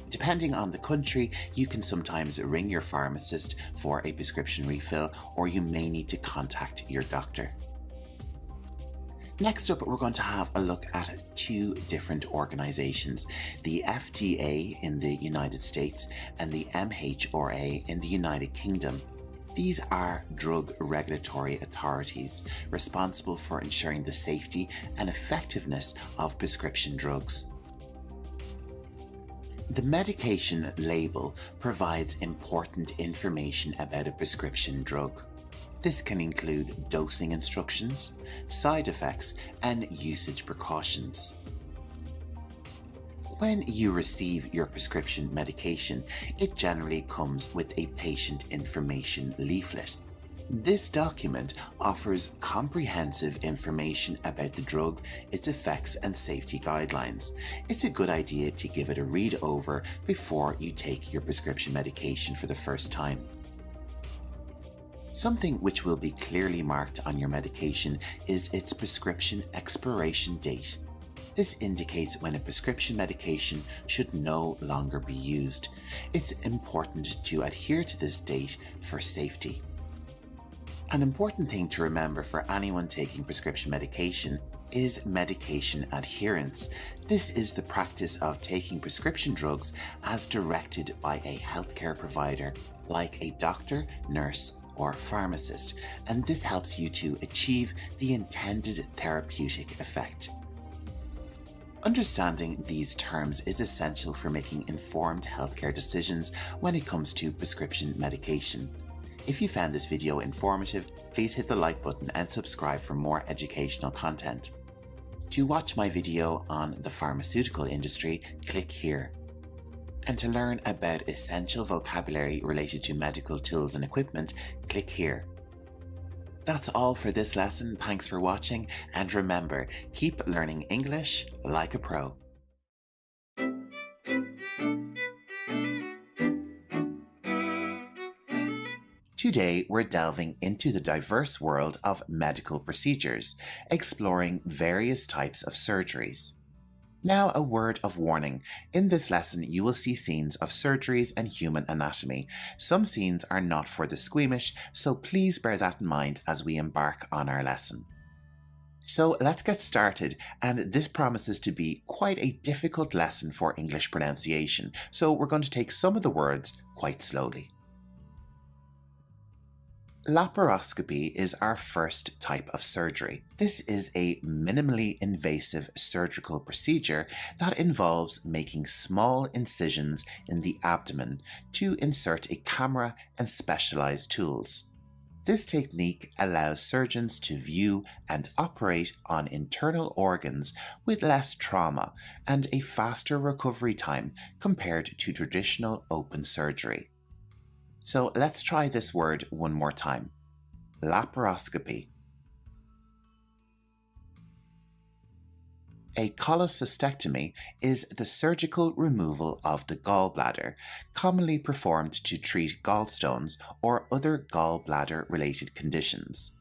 Depending on the country, you can sometimes ring your pharmacist for a prescription refill, or you may need to contact your doctor. Next up, we're going to have a look at two different organizations, the FDA in the United States and the MHRA in the United Kingdom. These are drug regulatory authorities responsible for ensuring the safety and effectiveness of prescription drugs. The medication label provides important information about a prescription drug. This can include dosing instructions, side effects, and usage precautions. When you receive your prescription medication, it generally comes with a patient information leaflet. This document offers comprehensive information about the drug, its effects, and safety guidelines. It's a good idea to give it a read over before you take your prescription medication for the first time. Something which will be clearly marked on your medication is its prescription expiration date. This indicates when a prescription medication should no longer be used. It's important to adhere to this date for safety. An important thing to remember for anyone taking prescription medication is medication adherence. This is the practice of taking prescription drugs as directed by a healthcare provider like a doctor, nurse, or pharmacist, and this helps you to achieve the intended therapeutic effect. Understanding these terms is essential for making informed healthcare decisions when it comes to prescription medication. If you found this video informative, please hit the like button and subscribe for more educational content. To watch my video on the pharmaceutical industry, click here. And to learn about essential vocabulary related to medical tools and equipment, click here. That's all for this lesson. Thanks for watching, and remember, keep learning English like a pro. Today, we're delving into the diverse world of medical procedures, exploring various types of surgeries. Now, a word of warning. In this lesson, you will see scenes of surgeries and human anatomy. Some scenes are not for the squeamish, so please bear that in mind as we embark on our lesson. So let's get started, and this promises to be quite a difficult lesson for English pronunciation, so we're going to take some of the words quite slowly. Laparoscopy is our first type of surgery. This is a minimally invasive surgical procedure that involves making small incisions in the abdomen to insert a camera and specialized tools. This technique allows surgeons to view and operate on internal organs with less trauma and a faster recovery time compared to traditional open surgery. So let's try this word one more time. Laparoscopy. A cholecystectomy is the surgical removal of the gallbladder, commonly performed to treat gallstones or other gallbladder-related conditions.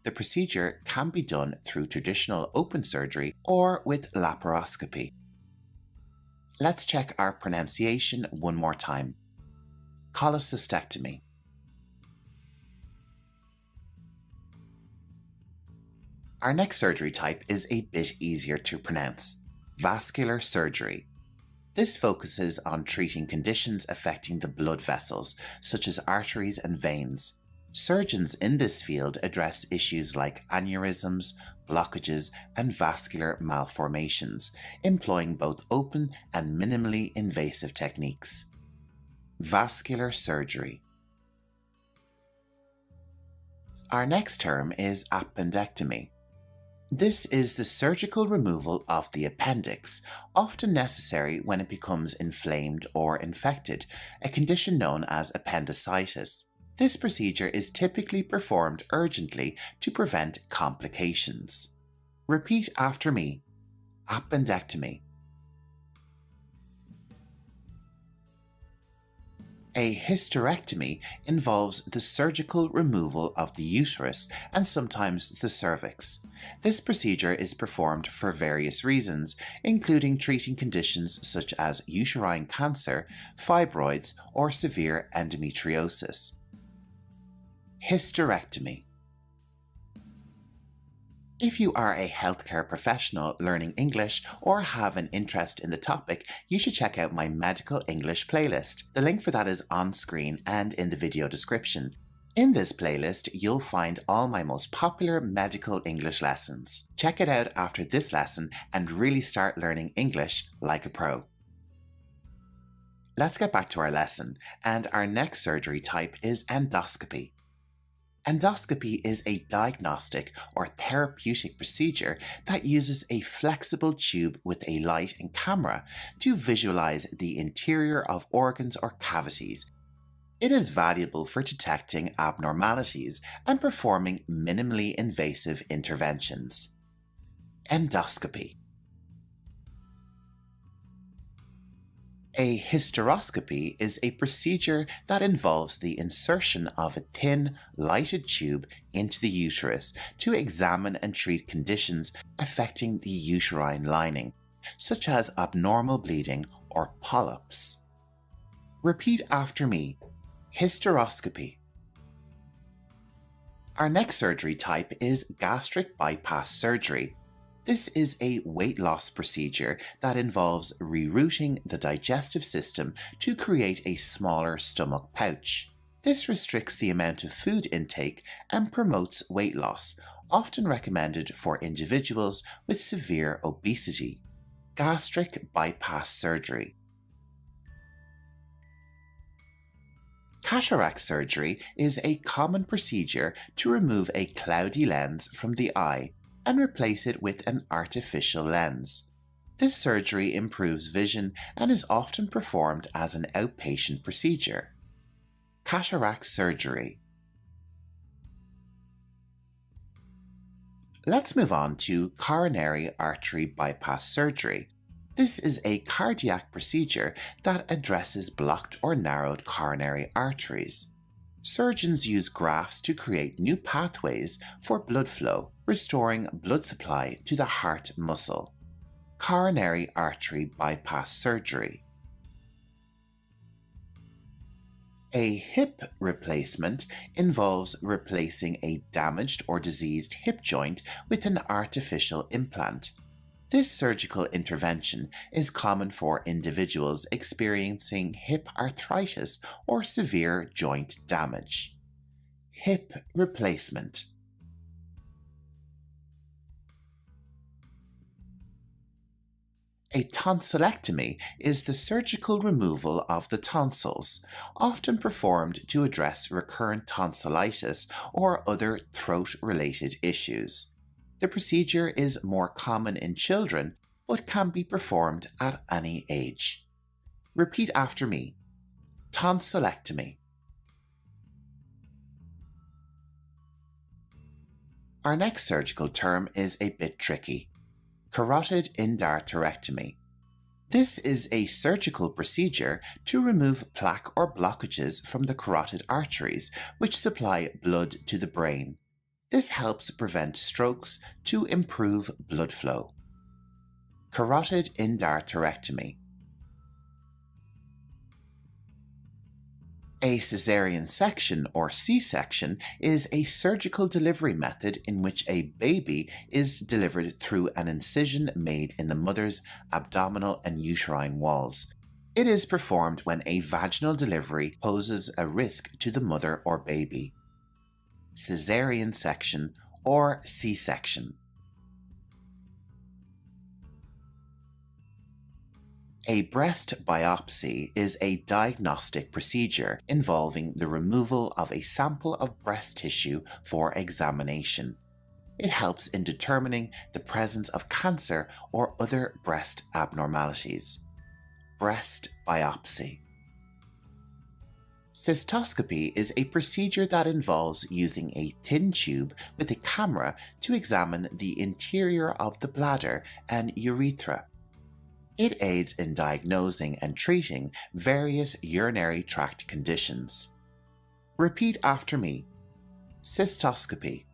The procedure can be done through traditional open surgery or with laparoscopy. Let's check our pronunciation one more time. Cholecystectomy. Our next surgery type is a bit easier to pronounce. Vascular surgery. This focuses on treating conditions affecting the blood vessels, such as arteries and veins. Surgeons in this field address issues like aneurysms, blockages, and vascular malformations, employing both open and minimally invasive techniques. Vascular surgery. Our next term is appendectomy. This is the surgical removal of the appendix, often necessary when it becomes inflamed or infected, a condition known as appendicitis. This procedure is typically performed urgently to prevent complications. Repeat after me. Appendectomy. A hysterectomy involves the surgical removal of the uterus and sometimes the cervix. This procedure is performed for various reasons, including treating conditions such as uterine cancer, fibroids, or severe endometriosis. Hysterectomy. If you are a healthcare professional learning English or have an interest in the topic, you should check out my Medical English playlist. The link for that is on screen and in the video description. In this playlist, you'll find all my most popular medical English lessons. Check it out after this lesson and really start learning English like a pro. Let's get back to our lesson, and our next surgery type is endoscopy. Endoscopy is a diagnostic or therapeutic procedure that uses a flexible tube with a light and camera to visualize the interior of organs or cavities. It is valuable for detecting abnormalities and performing minimally invasive interventions. Endoscopy. A hysteroscopy is a procedure that involves the insertion of a thin, lighted tube into the uterus to examine and treat conditions affecting the uterine lining, such as abnormal bleeding or polyps. Repeat after me. Hysteroscopy. Our next surgery type is gastric bypass surgery. This is a weight loss procedure that involves rerouting the digestive system to create a smaller stomach pouch. This restricts the amount of food intake and promotes weight loss, often recommended for individuals with severe obesity. Gastric bypass surgery. Cataract surgery is a common procedure to remove a cloudy lens from the eye and replace it with an artificial lens. This surgery improves vision and is often performed as an outpatient procedure. Cataract surgery. Let's move on to coronary artery bypass surgery. This is a cardiac procedure that addresses blocked or narrowed coronary arteries. Surgeons use grafts to create new pathways for blood flow, restoring blood supply to the heart muscle. Coronary artery bypass surgery. A hip replacement involves replacing a damaged or diseased hip joint with an artificial implant. This surgical intervention is common for individuals experiencing hip arthritis or severe joint damage. Hip replacement. A tonsillectomy is the surgical removal of the tonsils, often performed to address recurrent tonsillitis or other throat-related issues. The procedure is more common in children, but can be performed at any age. Repeat after me. Tonsillectomy. Our next surgical term is a bit tricky. Carotid endarterectomy. This is a surgical procedure to remove plaque or blockages from the carotid arteries, which supply blood to the brain. This helps prevent strokes to improve blood flow. Carotid endarterectomy. A caesarean section or C-section is a surgical delivery method in which a baby is delivered through an incision made in the mother's abdominal and uterine walls. It is performed when a vaginal delivery poses a risk to the mother or baby. Caesarean section or C-section. A breast biopsy is a diagnostic procedure involving the removal of a sample of breast tissue for examination. It helps in determining the presence of cancer or other breast abnormalities. Breast biopsy. Cystoscopy is a procedure that involves using a thin tube with a camera to examine the interior of the bladder and urethra. It aids in diagnosing and treating various urinary tract conditions. Repeat after me. Cystoscopy.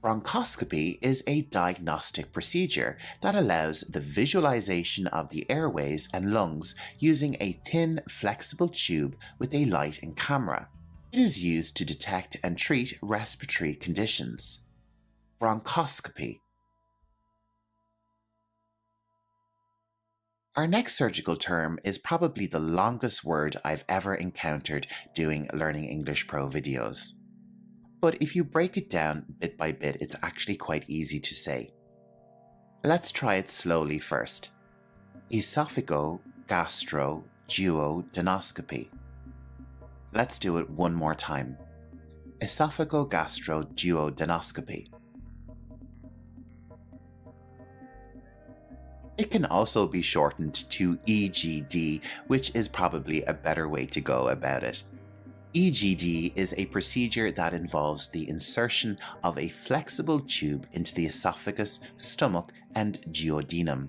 Bronchoscopy is a diagnostic procedure that allows the visualization of the airways and lungs using a thin, flexible tube with a light and camera. It is used to detect and treat respiratory conditions. Bronchoscopy. Our next surgical term is probably the longest word I've ever encountered doing Learning English Pro videos. But if you break it down bit by bit, it's actually quite easy to say. Let's try it slowly first. Esophago-gastro-duodenoscopy. Let's do it one more time. Esophago-gastro-duodenoscopy. It can also be shortened to EGD, which is probably a better way to go about it. EGD is a procedure that involves the insertion of a flexible tube into the esophagus, stomach, and duodenum.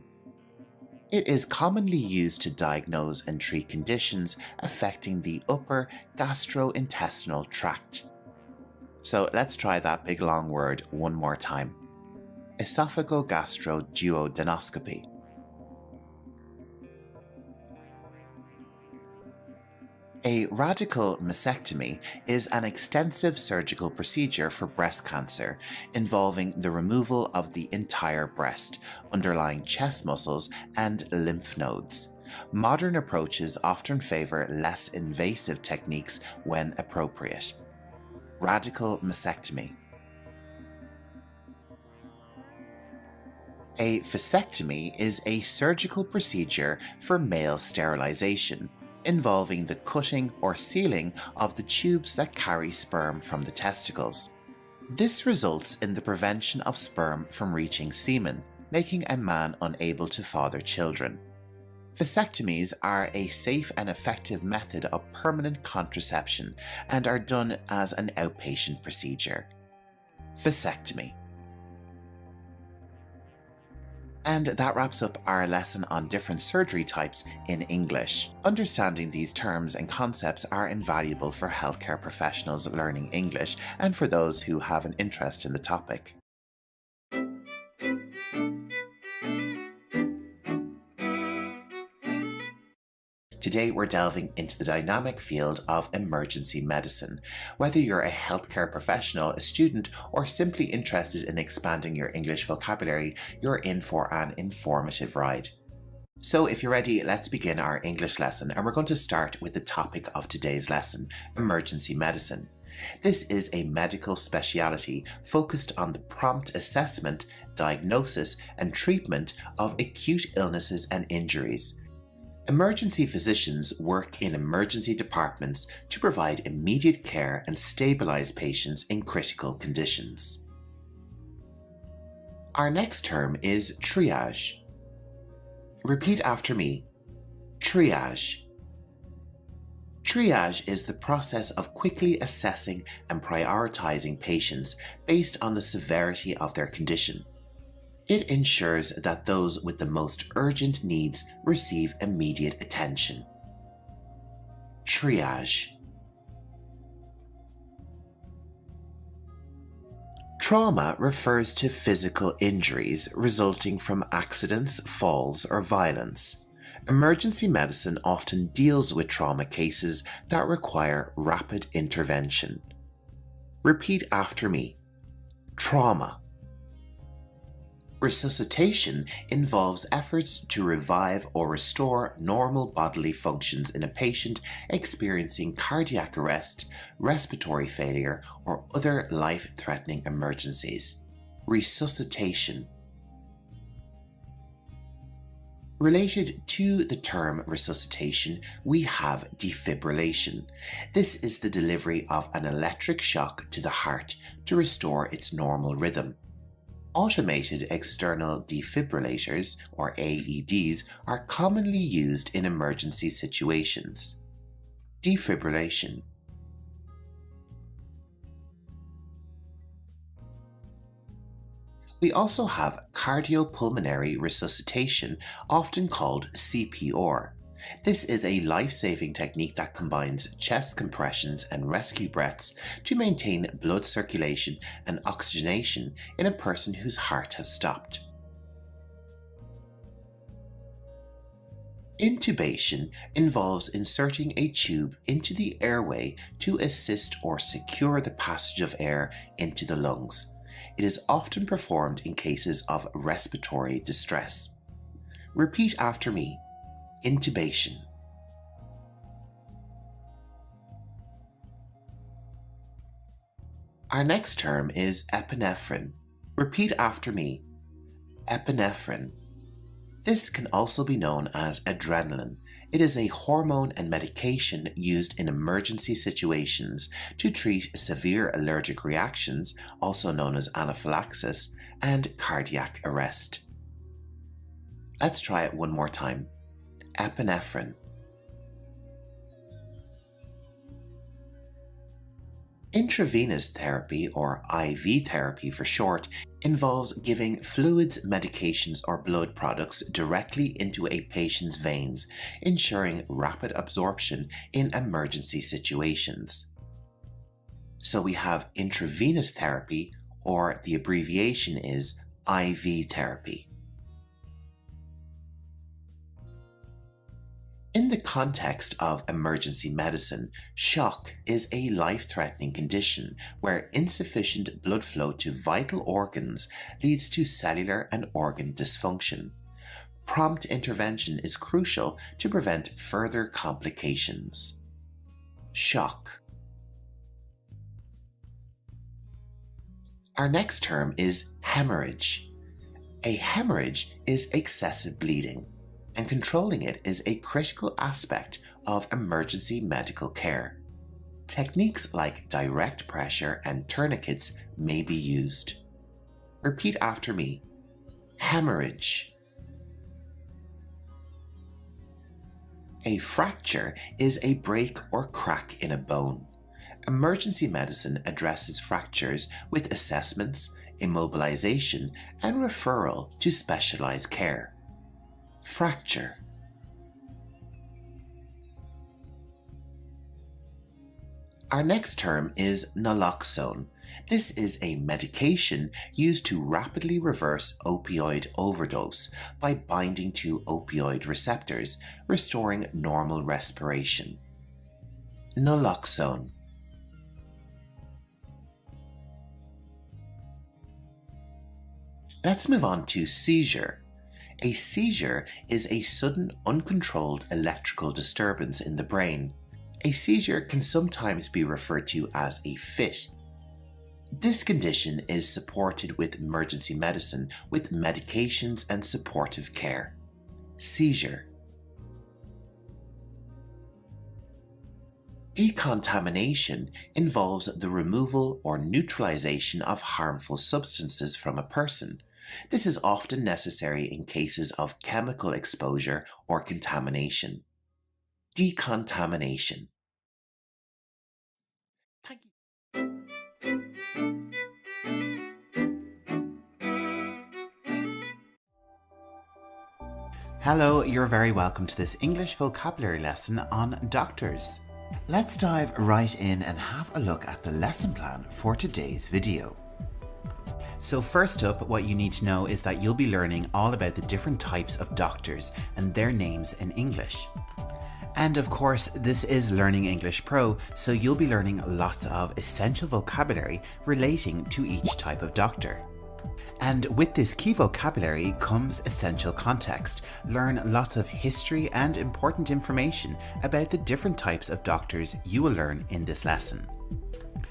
It is commonly used to diagnose and treat conditions affecting the upper gastrointestinal tract. So let's try that big long word one more time. Esophago-gastro-duodenoscopy. A radical mastectomy is an extensive surgical procedure for breast cancer involving the removal of the entire breast, underlying chest muscles, and lymph nodes. Modern approaches often favor less invasive techniques when appropriate. Radical mastectomy. A vasectomy is a surgical procedure for male sterilization, involving the cutting or sealing of the tubes that carry sperm from the testicles. This results in the prevention of sperm from reaching semen, making a man unable to father children. Vasectomies are a safe and effective method of permanent contraception and are done as an outpatient procedure. Vasectomy. And that wraps up our lesson on different surgery types in English. Understanding these terms and concepts are invaluable for healthcare professionals learning English and for those who have an interest in the topic. Today we're delving into the dynamic field of emergency medicine. Whether you're a healthcare professional, a student, or simply interested in expanding your English vocabulary, you're in for an informative ride. So if you're ready, let's begin our English lesson, and we're going to start with the topic of today's lesson, emergency medicine. This is a medical speciality focused on the prompt assessment, diagnosis, and treatment of acute illnesses and injuries. Emergency physicians work in emergency departments to provide immediate care and stabilize patients in critical conditions. Our next term is triage. Repeat after me. Triage. Triage is the process of quickly assessing and prioritizing patients based on the severity of their condition. It ensures that those with the most urgent needs receive immediate attention. Triage. Trauma refers to physical injuries resulting from accidents, falls, or violence. Emergency medicine often deals with trauma cases that require rapid intervention. Repeat after me. Trauma. Resuscitation involves efforts to revive or restore normal bodily functions in a patient experiencing cardiac arrest, respiratory failure, or other life-threatening emergencies. Resuscitation. Related to the term resuscitation, we have defibrillation. This is the delivery of an electric shock to the heart to restore its normal rhythm. Automated external defibrillators, or AEDs, are commonly used in emergency situations. Defibrillation. We also have cardiopulmonary resuscitation, often called CPR. This is a life-saving technique that combines chest compressions and rescue breaths to maintain blood circulation and oxygenation in a person whose heart has stopped. Intubation involves inserting a tube into the airway to assist or secure the passage of air into the lungs. It is often performed in cases of respiratory distress. Repeat after me. Intubation. Our next term is epinephrine. Repeat after me. Epinephrine. This can also be known as adrenaline. It is a hormone and medication used in emergency situations to treat severe allergic reactions, also known as anaphylaxis, and cardiac arrest. Let's try it one more time. Epinephrine. Intravenous therapy, or IV therapy for short, involves giving fluids, medications, or blood products directly into a patient's veins, ensuring rapid absorption in emergency situations. So we have intravenous therapy, or the abbreviation is IV therapy. In the context of emergency medicine, shock is a life-threatening condition where insufficient blood flow to vital organs leads to cellular and organ dysfunction. Prompt intervention is crucial to prevent further complications. Shock. Our next term is hemorrhage. A hemorrhage is excessive bleeding, and controlling it is a critical aspect of emergency medical care. Techniques like direct pressure and tourniquets may be used. Repeat after me. Hemorrhage. A fracture is a break or crack in a bone. Emergency medicine addresses fractures with assessments, immobilization, and referral to specialized care. Fracture. Our next term is naloxone. This is a medication used to rapidly reverse opioid overdose by binding to opioid receptors, restoring normal respiration. Naloxone. Let's move on to seizure. A seizure is a sudden uncontrolled electrical disturbance in the brain. A seizure can sometimes be referred to as a fit. This condition is supported with emergency medicine with medications and supportive care. Seizure. Decontamination involves the removal or neutralization of harmful substances from a person. This is often necessary in cases of chemical exposure or contamination. Decontamination. Thank you. Hello, you're very welcome to this English vocabulary lesson on doctors. Let's dive right in and have a look at the lesson plan for today's video. So first up, what you need to know is that you'll be learning all about the different types of doctors and their names in English. And of course, this is Learning English Pro, so you'll be learning lots of essential vocabulary relating to each type of doctor. And with this key vocabulary comes essential context. Learn lots of history and important information about the different types of doctors you will learn in this lesson.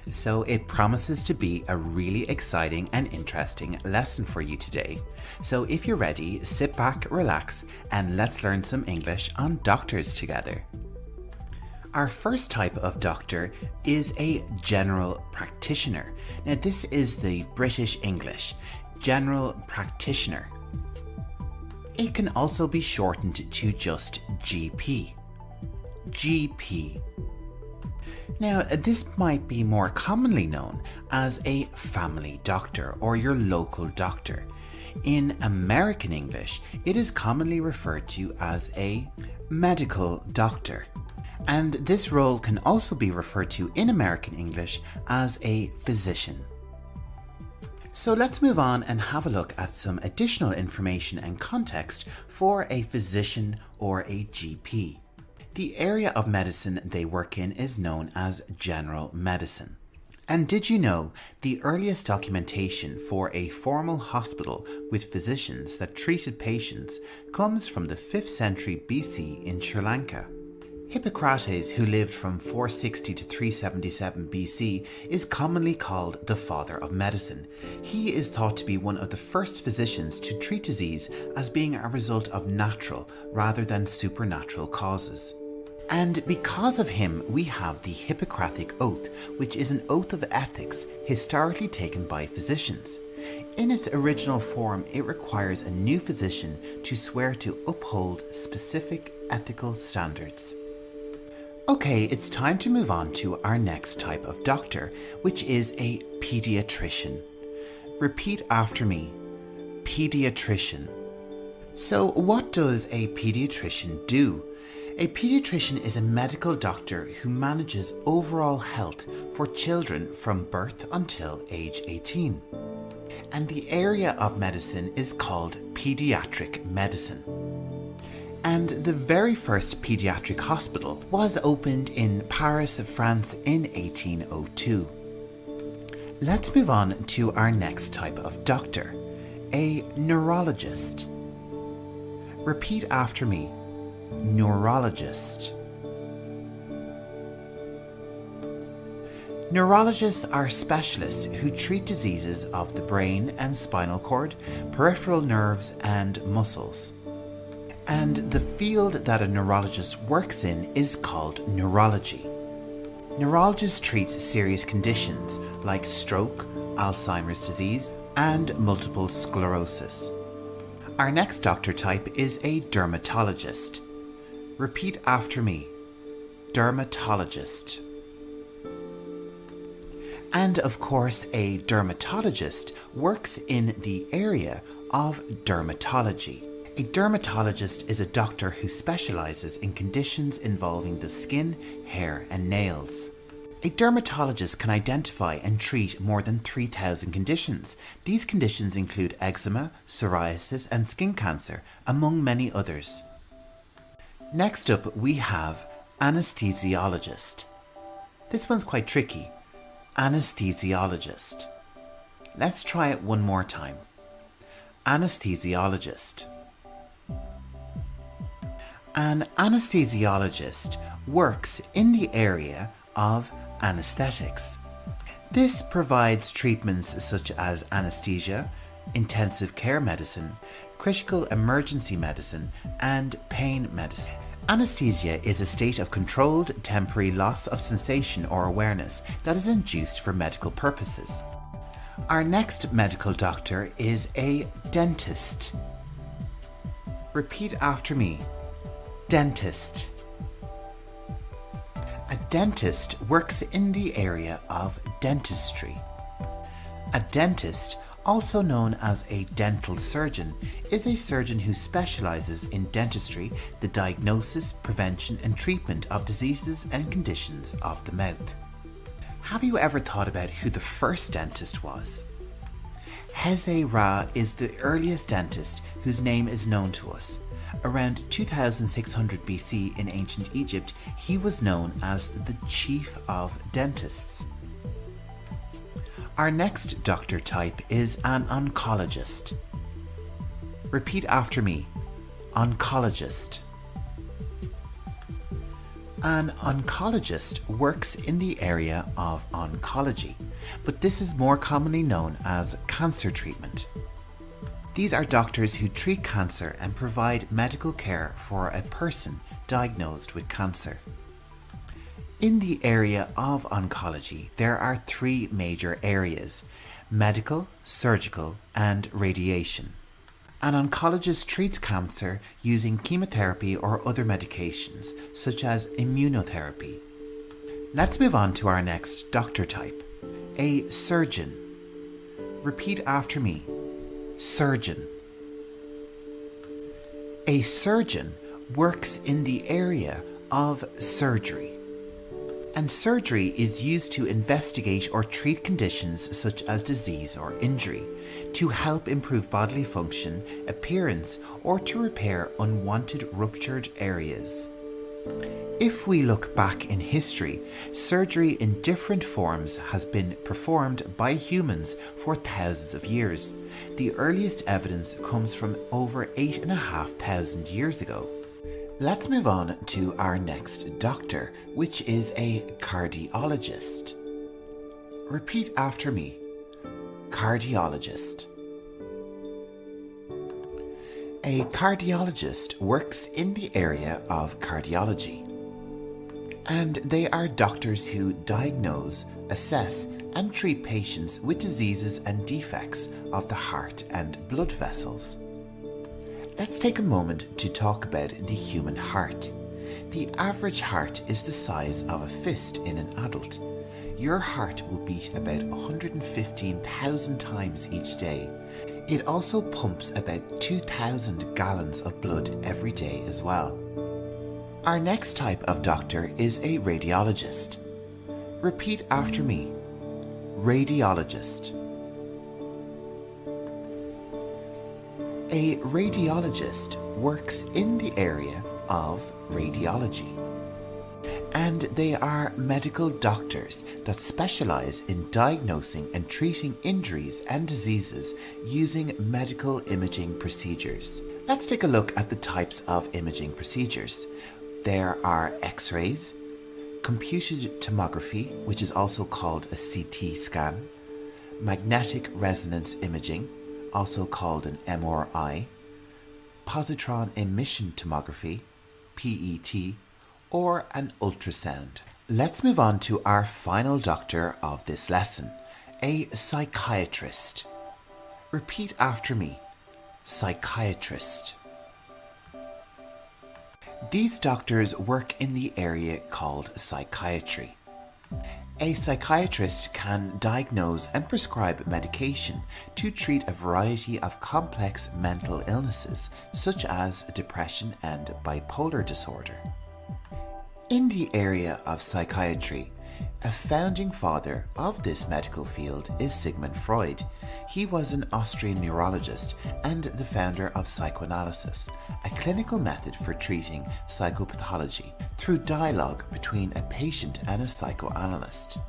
So it promises to be a really exciting and interesting lesson for you today. So if you're ready, sit back, relax, and let's learn some English on doctors together. Our first type of doctor is a general practitioner. Now this is the British English, general practitioner. It can also be shortened to just GP. GP. Now, this might be more commonly known as a family doctor or your local doctor. In American English, it is commonly referred to as a medical doctor. And this role can also be referred to in American English as a physician. So let's move on and have a look at some additional information and context for a physician or a GP. The area of medicine they work in is known as general medicine. And did you know the earliest documentation for a formal hospital with physicians that treated patients comes from the 5th century BC in Sri Lanka? Hippocrates, who lived from 460 to 377 BC, is commonly called the father of medicine. He is thought to be one of the first physicians to treat disease as being a result of natural rather than supernatural causes. And because of him, we have the Hippocratic Oath, which is an oath of ethics historically taken by physicians. In its original form, it requires a new physician to swear to uphold specific ethical standards. Okay, it's time to move on to our next type of doctor, which is a pediatrician. Repeat after me. Pediatrician. So what does a pediatrician do? A pediatrician is a medical doctor who manages overall health for children from birth until age 18. And the area of medicine is called pediatric medicine. and the very first paediatric hospital was opened in Paris, France in 1802. Let's move on to our next type of doctor, a neurologist. Repeat after me, neurologist. Neurologists are specialists who treat diseases of the brain and spinal cord, peripheral nerves and muscles. And the field that a neurologist works in is called neurology. Neurologists treat serious conditions like stroke, Alzheimer's disease, and multiple sclerosis. Our next doctor type is a dermatologist. Repeat after me, dermatologist. And of course, a dermatologist works in the area of dermatology. A dermatologist is a doctor who specializes in conditions involving the skin, hair, and nails. A dermatologist can identify and treat more than 3,000 conditions. These conditions include eczema, psoriasis, and skin cancer, among many others. Next up, we have anesthesiologist. This one's quite tricky. Anesthesiologist. Let's try it one more time. Anesthesiologist. An anesthesiologist works in the area of anesthetics. This provides treatments such as anesthesia, intensive care medicine, critical emergency medicine, and pain medicine. Anesthesia is a state of controlled temporary loss of sensation or awareness that is induced for medical purposes. Our next medical doctor is a dentist. Repeat after me. Dentist. A dentist works in the area of dentistry. A dentist, also known as a dental surgeon, is a surgeon who specializes in dentistry, the diagnosis, prevention, and treatment of diseases and conditions of the mouth. Have you ever thought about who the first dentist was? Heze Ra is the earliest dentist whose name is known to us. Around 2600 BC in ancient Egypt, he was known as the chief of dentists. Our next doctor type is an oncologist. Repeat after me. Oncologist. An oncologist works in the area of oncology, but this is more commonly known as cancer treatment. These are doctors who treat cancer and provide medical care for a person diagnosed with cancer. In the area of oncology, there are three major areas: medical, surgical, and radiation. An oncologist treats cancer using chemotherapy or other medications, such as immunotherapy. Let's move on to our next doctor type, a surgeon. Repeat after me. Surgeon. A surgeon works in the area of surgery. And surgery is used to investigate or treat conditions such as disease or injury, to help improve bodily function, appearance, or to repair unwanted ruptured areas. If we look back in history, surgery in different forms has been performed by humans for thousands of years. The earliest evidence comes from over 8,500 years ago. Let's move on to our next doctor, which is a cardiologist. Repeat after me. Cardiologist. A cardiologist works in the area of cardiology, and they are doctors who diagnose, assess, and treat patients with diseases and defects of the heart and blood vessels. Let's take a moment to talk about the human heart. The average heart is the size of a fist in an adult. Your heart will beat about 115,000 times each day. It also pumps about 2,000 gallons of blood every day as well. Our next type of doctor is a radiologist. Repeat after me. Radiologist. A radiologist works in the area of radiology. And they are medical doctors that specialize in diagnosing and treating injuries and diseases using medical imaging procedures. Let's take a look at the types of imaging procedures. There are X-rays, computed tomography, which is also called a CT scan, magnetic resonance imaging, also called an MRI, positron emission tomography, PET, or an ultrasound. Let's move on to our final doctor of this lesson, a psychiatrist. Repeat after me, psychiatrist. These doctors work in the area called psychiatry. A psychiatrist can diagnose and prescribe medication to treat a variety of complex mental illnesses, such as depression and bipolar disorder. In the area of psychiatry, a founding father of this medical field is Sigmund Freud. He was an Austrian neurologist and the founder of psychoanalysis, a clinical method for treating psychopathology through dialogue between a patient and a psychoanalyst.